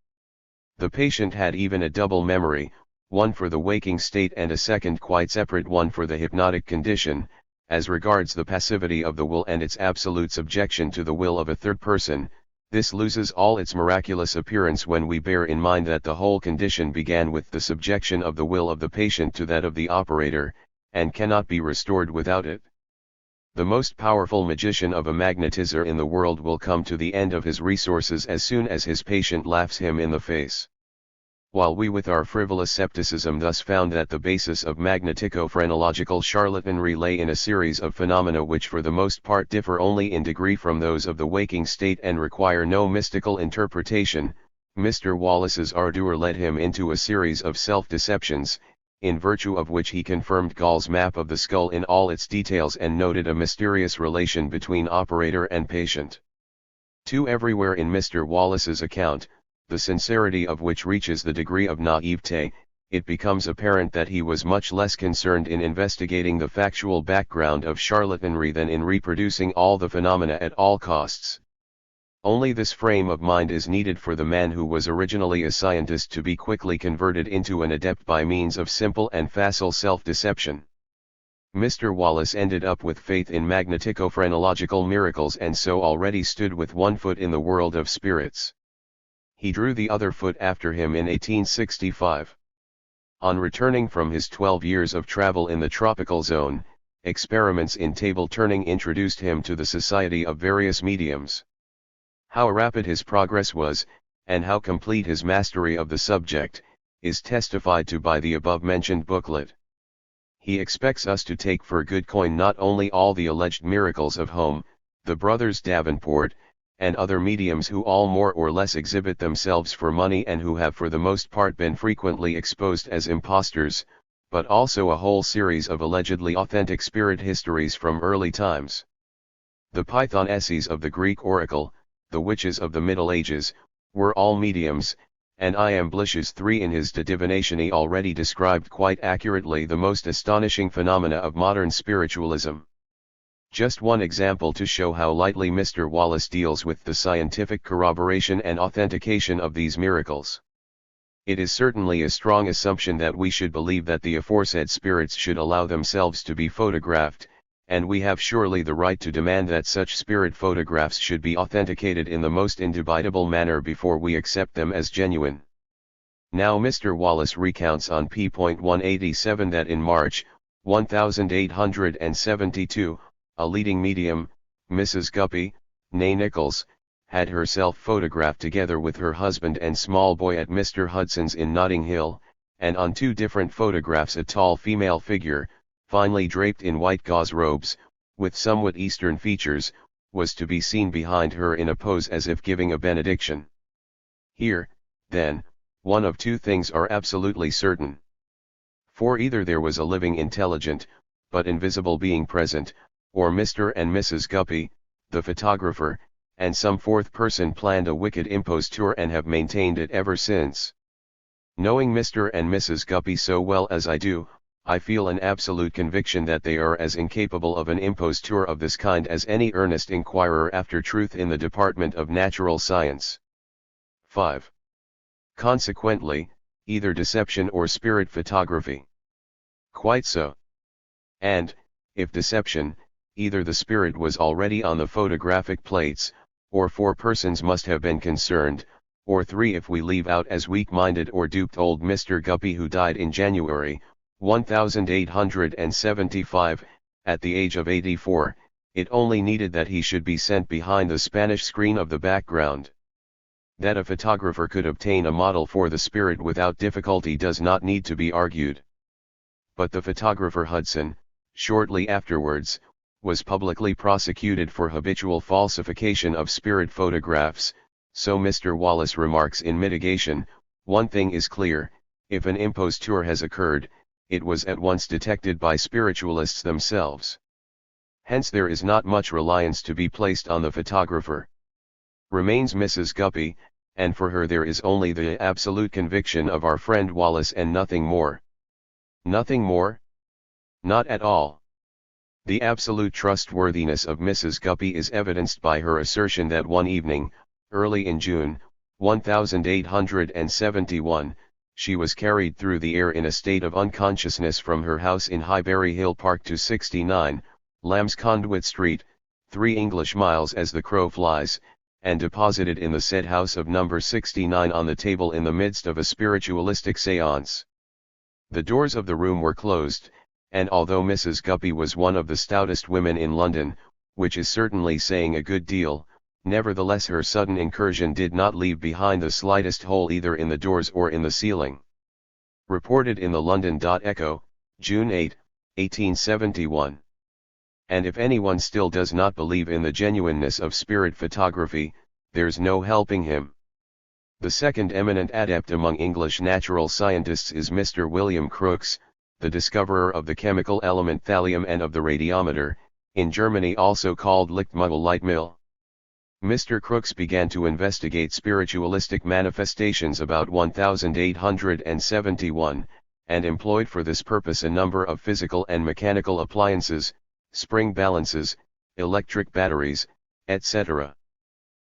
The patient had even a double memory, one for the waking state and a second quite separate one for the hypnotic condition, as regards the passivity of the will and its absolute subjection to the will of a third person. This loses all its miraculous appearance when we bear in mind that the whole condition began with the subjection of the will of the patient to that of the operator, and cannot be restored without it. The most powerful magician of a magnetizer in the world will come to the end of his resources as soon as his patient laughs him in the face. While we with our frivolous scepticism thus found that the basis of magnetico-phrenological charlatanry lay in a series of phenomena which for the most part differ only in degree from those of the waking state and require no mystical interpretation, Mr. Wallace's ardour led him into a series of self-deceptions, in virtue of which he confirmed Gall's map of the skull in all its details and noted a mysterious relation between operator and patient. Everywhere in Mr. Wallace's account, the sincerity of which reaches the degree of naivete, it becomes apparent that he was much less concerned in investigating the factual background of charlatanry than in reproducing all the phenomena at all costs. Only this frame of mind is needed for the man who was originally a scientist to be quickly converted into an adept by means of simple and facile self-deception. Mr. Wallace ended up with faith in magnetico-phrenological miracles and so already stood with one foot in the world of spirits. He drew the other foot after him in 1865. On returning from his 12 years of travel in the tropical zone, experiments in table turning introduced him to the society of various mediums. How rapid his progress was, and how complete his mastery of the subject, is testified to by the above-mentioned booklet. He expects us to take for good coin not only all the alleged miracles of Home, the brothers Davenport, and other mediums who all more or less exhibit themselves for money and who have for the most part been frequently exposed as impostors, but also a whole series of allegedly authentic spirit histories from early times. The Pythonesses of the Greek oracle, the witches of the Middle Ages, were all mediums, and Iamblichus III in his De Divinatione already described quite accurately the most astonishing phenomena of modern spiritualism. Just one example to show how lightly Mr. Wallace deals with the scientific corroboration and authentication of these miracles. It is certainly a strong assumption that we should believe that the aforesaid spirits should allow themselves to be photographed, and we have surely the right to demand that such spirit photographs should be authenticated in the most indubitable manner before we accept them as genuine. Now Mr. Wallace recounts on p.187 that in March, 1872, a leading medium, Mrs. Guppy, née Nichols, had herself photographed together with her husband and small boy at Mr. Hudson's in Notting Hill, and on two different photographs a tall female figure, finely draped in white gauze robes, with somewhat Eastern features, was to be seen behind her in a pose as if giving a benediction. Here, then, one of two things are absolutely certain. For either there was a living intelligent, but invisible being present, or Mr. and Mrs. Guppy, the photographer, and some fourth person planned a wicked imposture and have maintained it ever since. Knowing Mr. and Mrs. Guppy so well as I do, I feel an absolute conviction that they are as incapable of an imposture of this kind as any earnest inquirer after truth in the department of natural science. 5. Consequently, either deception or spirit photography. Quite so. And, if deception, either the spirit was already on the photographic plates, or 4 persons must have been concerned, or 3 if we leave out as weak-minded or duped old Mr. Guppy who died in January, 1875, at the age of 84, it only needed that he should be sent behind the Spanish screen of the background. That a photographer could obtain a model for the spirit without difficulty does not need to be argued. But the photographer Hudson, shortly afterwards, was publicly prosecuted for habitual falsification of spirit photographs, so Mr. Wallace remarks in mitigation, one thing is clear, if an imposture has occurred, it was at once detected by spiritualists themselves. Hence there is not much reliance to be placed on the photographer. Remains Mrs. Guppy, and for her there is only the absolute conviction of our friend Wallace and nothing more. Nothing more? Not at all. The absolute trustworthiness of Mrs. Guppy is evidenced by her assertion that one evening, Early in June, 1871, she was carried through the air in a state of unconsciousness from her house in Highbury Hill Park to 69, Lambsconduit Street, 3 English miles as the crow flies, and deposited in the said house of number 69 on the table in the midst of a spiritualistic séance. The doors of the room were closed, and although Mrs. Guppy was one of the stoutest women in London, which is certainly saying a good deal, nevertheless her sudden incursion did not leave behind the slightest hole either in the doors or in the ceiling. Reported in the London Echo, June 8, 1871. And if anyone still does not believe in the genuineness of spirit photography, there's no helping him. The second eminent adept among English natural scientists is Mr. William Crookes, the discoverer of the chemical element thallium and of the radiometer, in Germany also called Lichtmodell. Mr. Crookes began to investigate spiritualistic manifestations about 1871, and employed for this purpose a number of physical and mechanical appliances, spring balances, electric batteries, etc.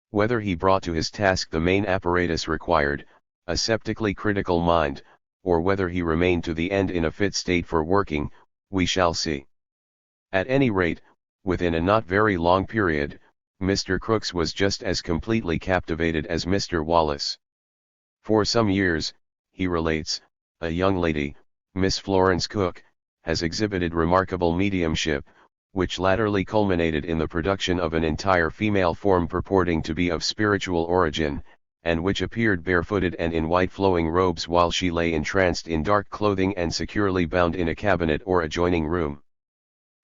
Whether he brought to his task the main apparatus required, a sceptically critical mind, or whether he remained to the end in a fit state for working, we shall see. At any rate, within a not very long period, Mr. Crookes was just as completely captivated as Mr. Wallace. For some years, he relates, a young lady, Miss Florence Cook, has exhibited remarkable mediumship, which latterly culminated in the production of an entire female form purporting to be of spiritual origin, and which appeared barefooted and in white flowing robes while she lay entranced in dark clothing and securely bound in a cabinet or adjoining room.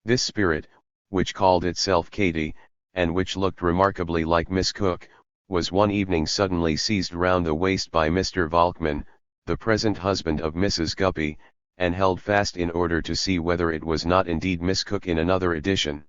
This spirit, which called itself Katie, and which looked remarkably like Miss Cook, was one evening suddenly seized round the waist by Mr. Volkman, the present husband of Mrs. Guppy, and held fast in order to see whether it was not indeed Miss Cook in another edition.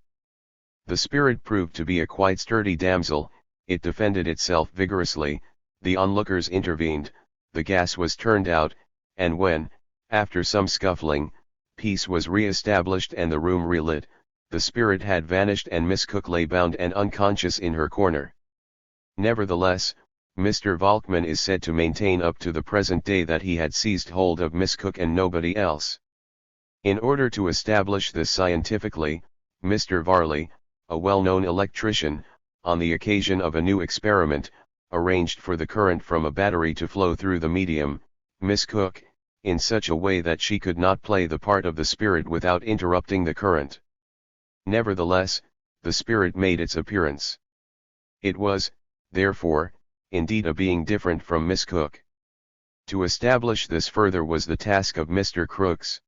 The spirit proved to be a quite sturdy damsel, it defended itself vigorously, the onlookers intervened, the gas was turned out, and when, after some scuffling, peace was re-established and the room relit, the spirit had vanished and Miss Cook lay bound and unconscious in her corner. Nevertheless, Mr. Volkman is said to maintain up to the present day that he had seized hold of Miss Cook and nobody else. In order to establish this scientifically, Mr. Varley, a well-known electrician, on the occasion of a new experiment, arranged for the current from a battery to flow through the medium, Miss Cook, in such a way that she could not play the part of the spirit without interrupting the current. Nevertheless, the spirit made its appearance. It was, therefore, indeed a being different from Miss Cook. To establish this further was the task of Mr. Crookes.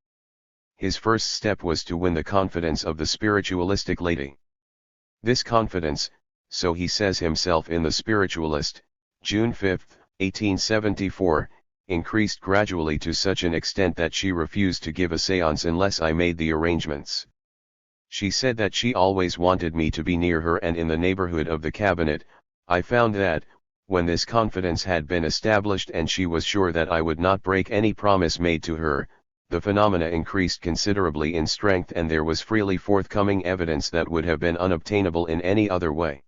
His first step was to win the confidence of the spiritualistic lady. This confidence, so he says himself in The Spiritualist, June 5, 1874, increased gradually to such an extent that she refused to give a séance unless I made the arrangements. She said that she always wanted me to be near her and in the neighborhood of the cabinet. I found that, when this confidence had been established and she was sure that I would not break any promise made to her, the phenomena increased considerably in strength and there was freely forthcoming evidence that would have been unobtainable in any other way.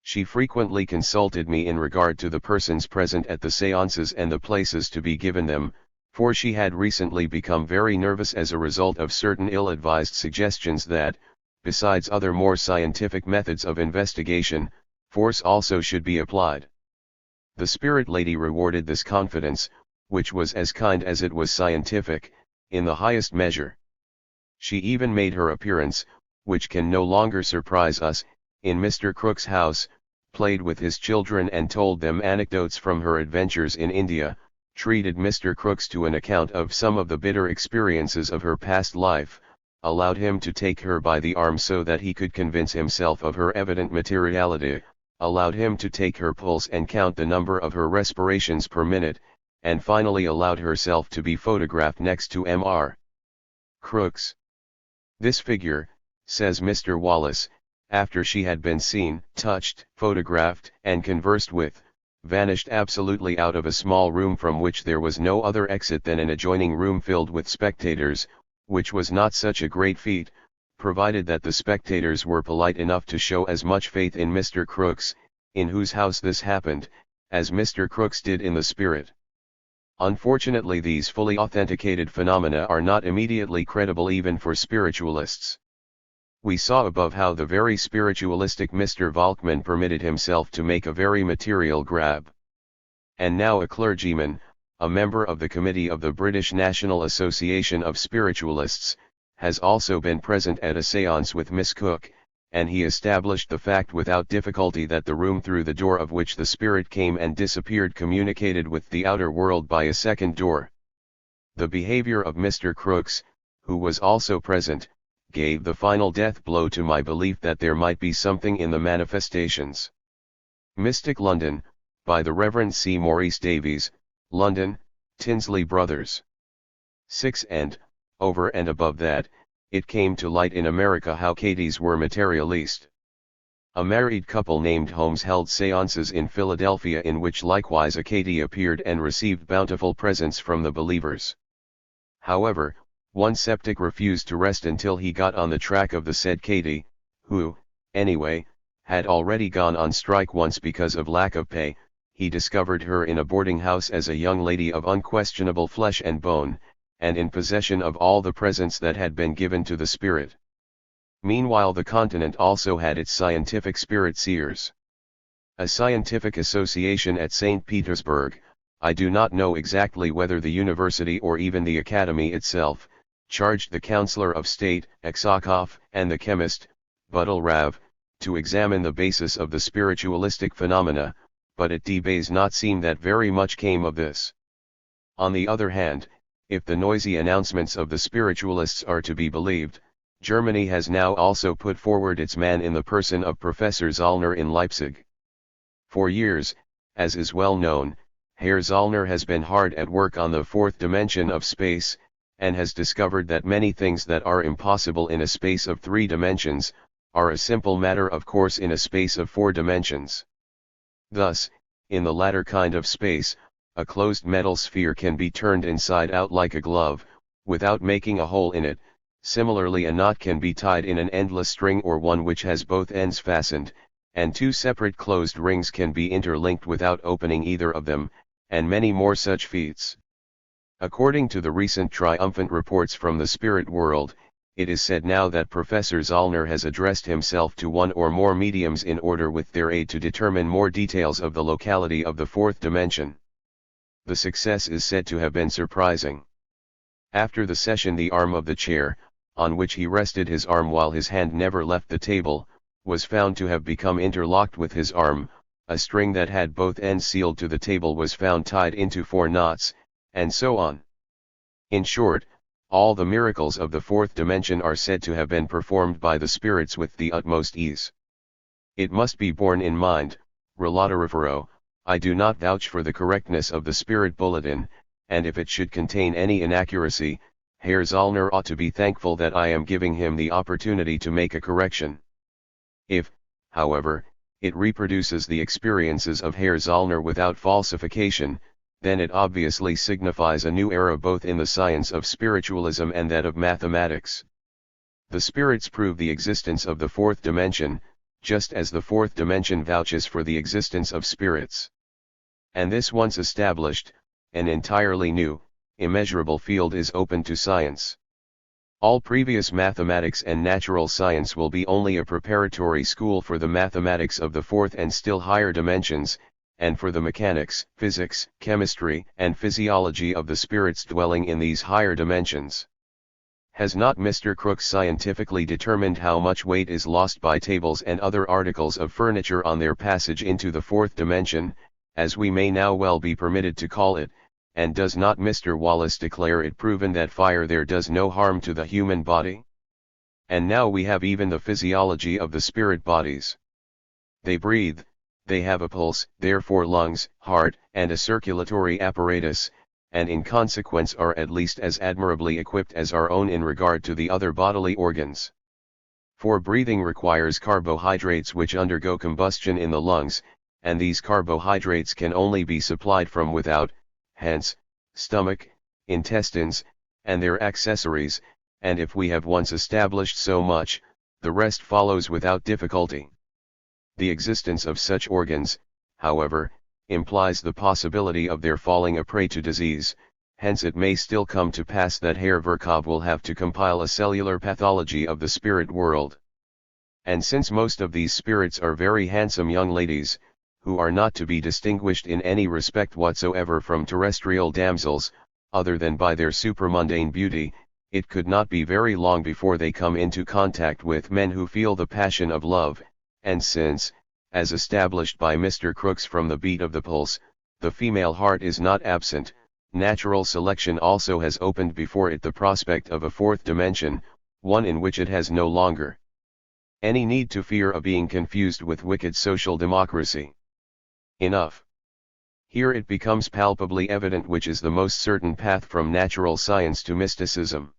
She frequently consulted me in regard to the persons present at the séances and the places to be given them, for she had recently become very nervous as a result of certain ill-advised suggestions that, besides other more scientific methods of investigation, force also should be applied. The spirit lady rewarded this confidence, which was as kind as it was scientific, in the highest measure. She even made her appearance, which can no longer surprise us, in Mr. Crookes' house, played with his children and told them anecdotes from her adventures in India, treated Mr. Crookes to an account of some of the bitter experiences of her past life, allowed him to take her by the arm so that he could convince himself of her evident materiality, allowed him to take her pulse and count the number of her respirations per minute, and finally allowed herself to be photographed next to Mr. Crookes. This figure, says Mr. Wallace, after she had been seen, touched, photographed, and conversed with, vanished absolutely out of a small room from which there was no other exit than an adjoining room filled with spectators, which was not such a great feat, provided that the spectators were polite enough to show as much faith in Mr. Crookes, in whose house this happened, as Mr. Crooks did in the spirit. Unfortunately, these fully authenticated phenomena are not immediately credible even for spiritualists. We saw above how the very spiritualistic Mr. Volkmann permitted himself to make a very material grab. And now a clergyman, a member of the committee of the British National Association of Spiritualists, has also been present at a séance with Miss Cook, and he established the fact without difficulty that the room through the door of which the spirit came and disappeared communicated with the outer world by a second door. The behavior of Mr. Crooks, who was also present, gave the final death blow to my belief that there might be something in the manifestations. Mystic London, by the Reverend C. Maurice Davies, London, Tinsley Brothers. 6. And, over and above that, it came to light in America how Katys were materialist. A married couple named Holmes held séances in Philadelphia in which likewise a Katy appeared and received bountiful presents from the believers. However, one septic refused to rest until he got on the track of the said Katy, who, anyway, had already gone on strike once because of lack of pay. He discovered her in a boarding house as a young lady of unquestionable flesh and bone, and in possession of all the presents that had been given to the spirit. Meanwhile the continent also had its scientific spirit seers. A scientific association at St. Petersburg, I do not know exactly whether the university or even the academy itself, charged the Councillor of State, Aksakov, and the chemist, Budalrav, to examine the basis of the spiritualistic phenomena, but it does not seem that very much came of this. On the other hand, if the noisy announcements of the spiritualists are to be believed, Germany has now also put forward its man in the person of Professor Zollner in Leipzig. For years, as is well known, Herr Zollner has been hard at work on the fourth dimension of space, and has discovered that many things that are impossible in a space of 3 dimensions, are a simple matter of course in a space of 4 dimensions. Thus, in the latter kind of space, a closed metal sphere can be turned inside out like a glove, without making a hole in it. Similarly, a knot can be tied in an endless string or one which has both ends fastened, and 2 separate closed rings can be interlinked without opening either of them, and many more such feats. According to the recent triumphant reports from the spirit world, it is said now that Professor Zollner has addressed himself to one or more mediums in order with their aid to determine more details of the locality of the 4th dimension. The success is said to have been surprising. After the session, the arm of the chair, on which he rested his arm while his hand never left the table, was found to have become interlocked with his arm. A string that had both ends sealed to the table was found tied into 4 knots, and so on. In short, all the miracles of the 4th dimension are said to have been performed by the spirits with the utmost ease. It must be borne in mind, Relatorifero, I do not vouch for the correctness of the spirit bulletin, and if it should contain any inaccuracy, Herr Zollner ought to be thankful that I am giving him the opportunity to make a correction. If, however, it reproduces the experiences of Herr Zollner without falsification, then it obviously signifies a new era both in the science of spiritualism and that of mathematics. The spirits prove the existence of the 4th dimension, just as the 4th dimension vouches for the existence of spirits. And this once established, an entirely new, immeasurable field is open to science. All previous mathematics and natural science will be only a preparatory school for the mathematics of the 4th and still higher dimensions, and for the mechanics, physics, chemistry, and physiology of the spirits dwelling in these higher dimensions. Has not Mr. Crooks scientifically determined how much weight is lost by tables and other articles of furniture on their passage into the 4th dimension, as we may now well be permitted to call it, and does not Mr. Wallace declare it proven that fire there does no harm to the human body? And now we have even the physiology of the spirit bodies. They breathe, they have a pulse, therefore lungs, heart, and a circulatory apparatus, and in consequence are at least as admirably equipped as our own in regard to the other bodily organs. For breathing requires carbohydrates which undergo combustion in the lungs, and these carbohydrates can only be supplied from without, hence, stomach, intestines, and their accessories, and if we have once established so much, the rest follows without difficulty. The existence of such organs, however, implies the possibility of their falling a prey to disease, hence it may still come to pass that Herr Virchow will have to compile a cellular pathology of the spirit world. And since most of these spirits are very handsome young ladies, who are not to be distinguished in any respect whatsoever from terrestrial damsels, other than by their supramundane beauty, it could not be very long before they come into contact with men who feel the passion of love, and since, as established by Mr. Crookes from the beat of the pulse, the female heart is not absent, natural selection also has opened before it the prospect of a fourth dimension, one in which it has no longer any need to fear of being confused with wicked social democracy. Enough. Here it becomes palpably evident which is the most certain path from natural science to mysticism.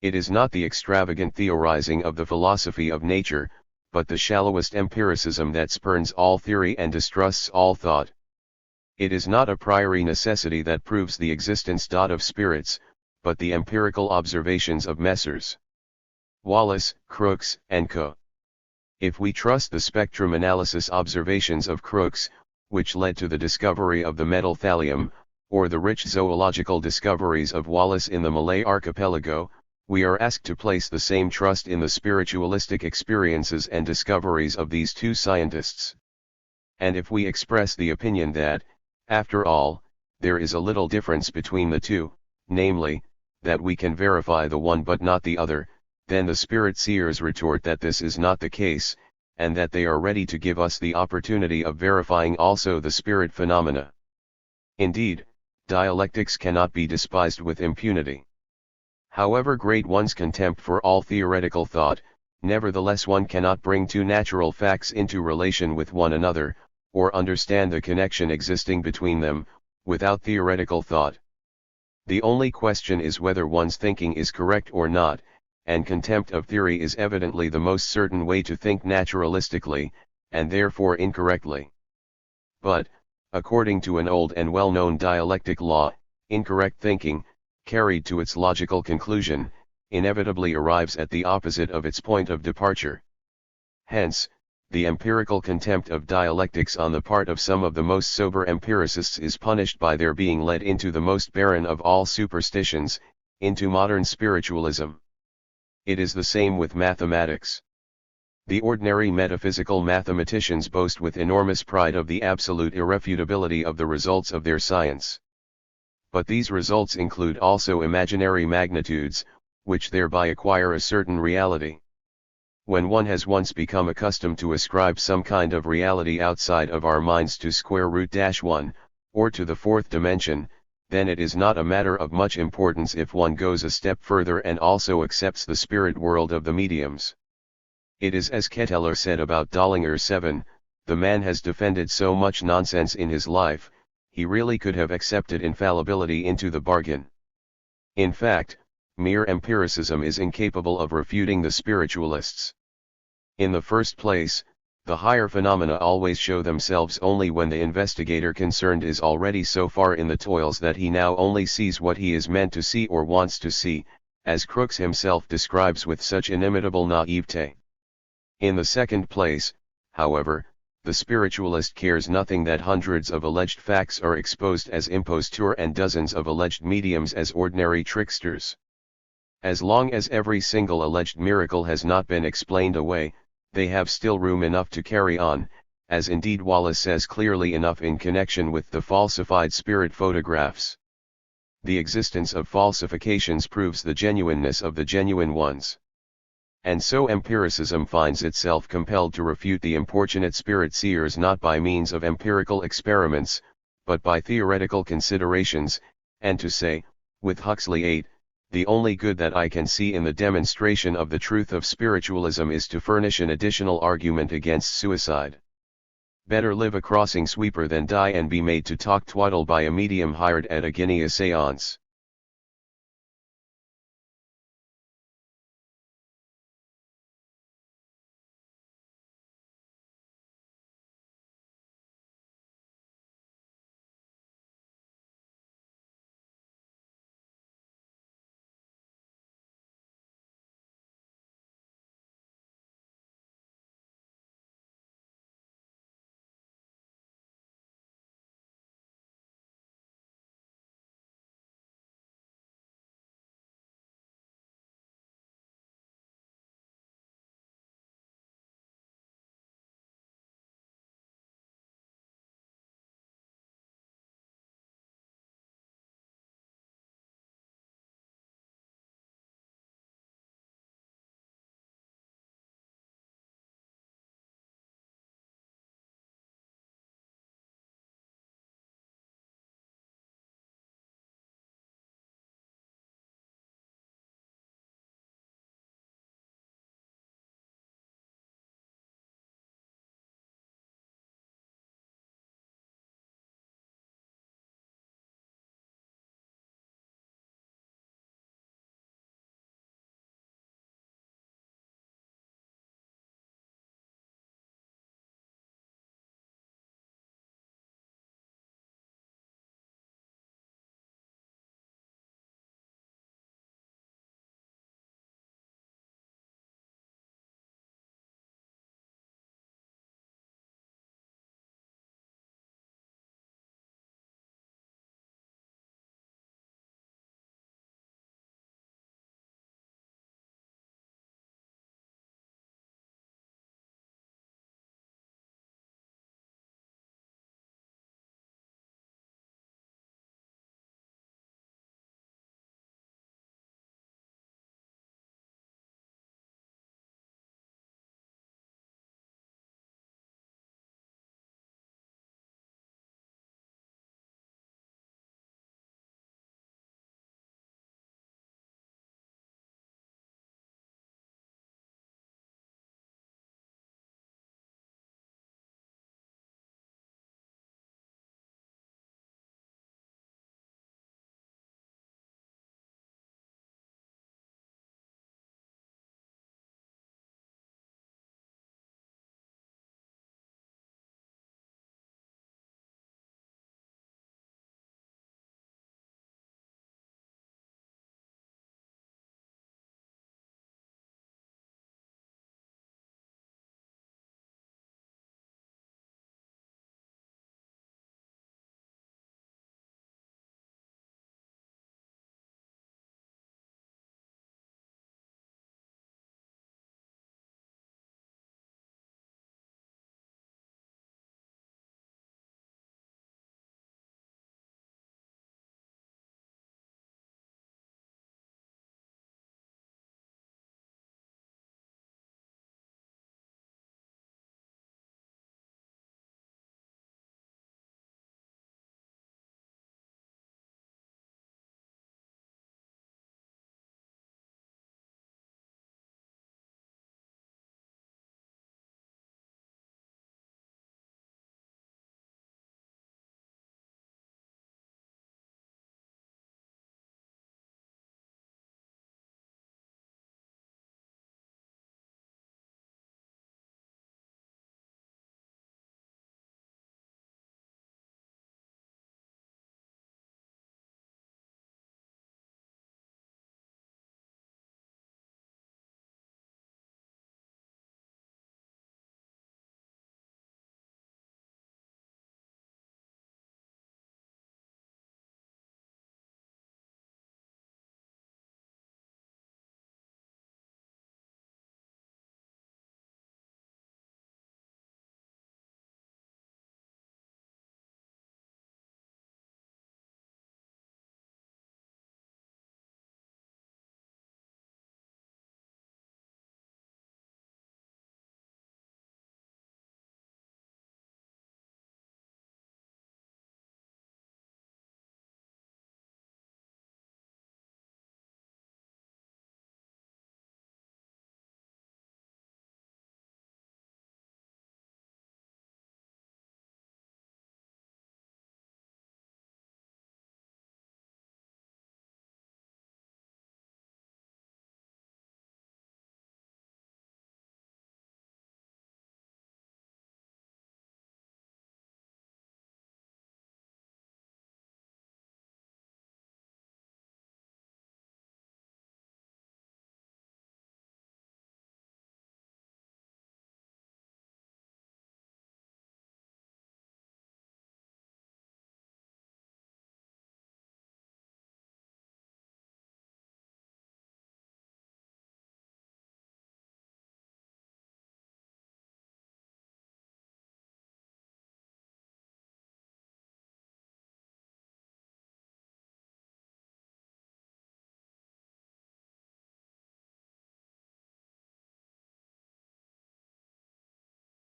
It is not the extravagant theorizing of the philosophy of nature, but the shallowest empiricism that spurns all theory and distrusts all thought. It is not a priori necessity that proves the existence of spirits, but the empirical observations of Messrs. Wallace, Crookes, and Co. If we trust the spectrum analysis observations of Crookes, which led to the discovery of the metal thallium, or the rich zoological discoveries of Wallace in the Malay archipelago, we are asked to place the same trust in the spiritualistic experiences and discoveries of these two scientists. And if we express the opinion that, after all, there is a little difference between the two, namely, that we can verify the one but not the other, then the spirit seers retort that this is not the case, and that they are ready to give us the opportunity of verifying also the spirit phenomena. Indeed, dialectics cannot be despised with impunity. However great one's contempt for all theoretical thought, nevertheless one cannot bring two natural facts into relation with one another, or understand the connection existing between them, without theoretical thought. The only question is whether one's thinking is correct or not, and contempt of theory is evidently the most certain way to think naturalistically, and therefore incorrectly. But, according to an old and well-known dialectic law, incorrect thinking, carried to its logical conclusion, inevitably arrives at the opposite of its point of departure. Hence, the empirical contempt of dialectics on the part of some of the most sober empiricists is punished by their being led into the most barren of all superstitions, into modern spiritualism. It is the same with mathematics. The ordinary metaphysical mathematicians boast with enormous pride of the absolute irrefutability of the results of their science. But these results include also imaginary magnitudes, which thereby acquire a certain reality. When one has once become accustomed to ascribe some kind of reality outside of our minds to square root -1, or to the fourth dimension, then it is not a matter of much importance if one goes a step further and also accepts the spirit world of the mediums. It is as Ketteler said about Dollinger 7, the man has defended so much nonsense in his life, he really could have accepted infallibility into the bargain. In fact, mere empiricism is incapable of refuting the spiritualists. In the first place, the higher phenomena always show themselves only when the investigator concerned is already so far in the toils that he now only sees what he is meant to see or wants to see, as Crookes himself describes with such inimitable naivete. In the second place, however, the spiritualist cares nothing that hundreds of alleged facts are exposed as imposture and dozens of alleged mediums as ordinary tricksters. As long as every single alleged miracle has not been explained away, they have still room enough to carry on, as indeed Wallace says clearly enough in connection with the falsified spirit photographs. The existence of falsifications proves the genuineness of the genuine ones. And so empiricism finds itself compelled to refute the importunate spirit seers not by means of empirical experiments, but by theoretical considerations, and to say, with Huxley 8, the only good that I can see in the demonstration of the truth of spiritualism is to furnish an additional argument against suicide. Better live a crossing sweeper than die and be made to talk twaddle by a medium hired at a guinea a séance.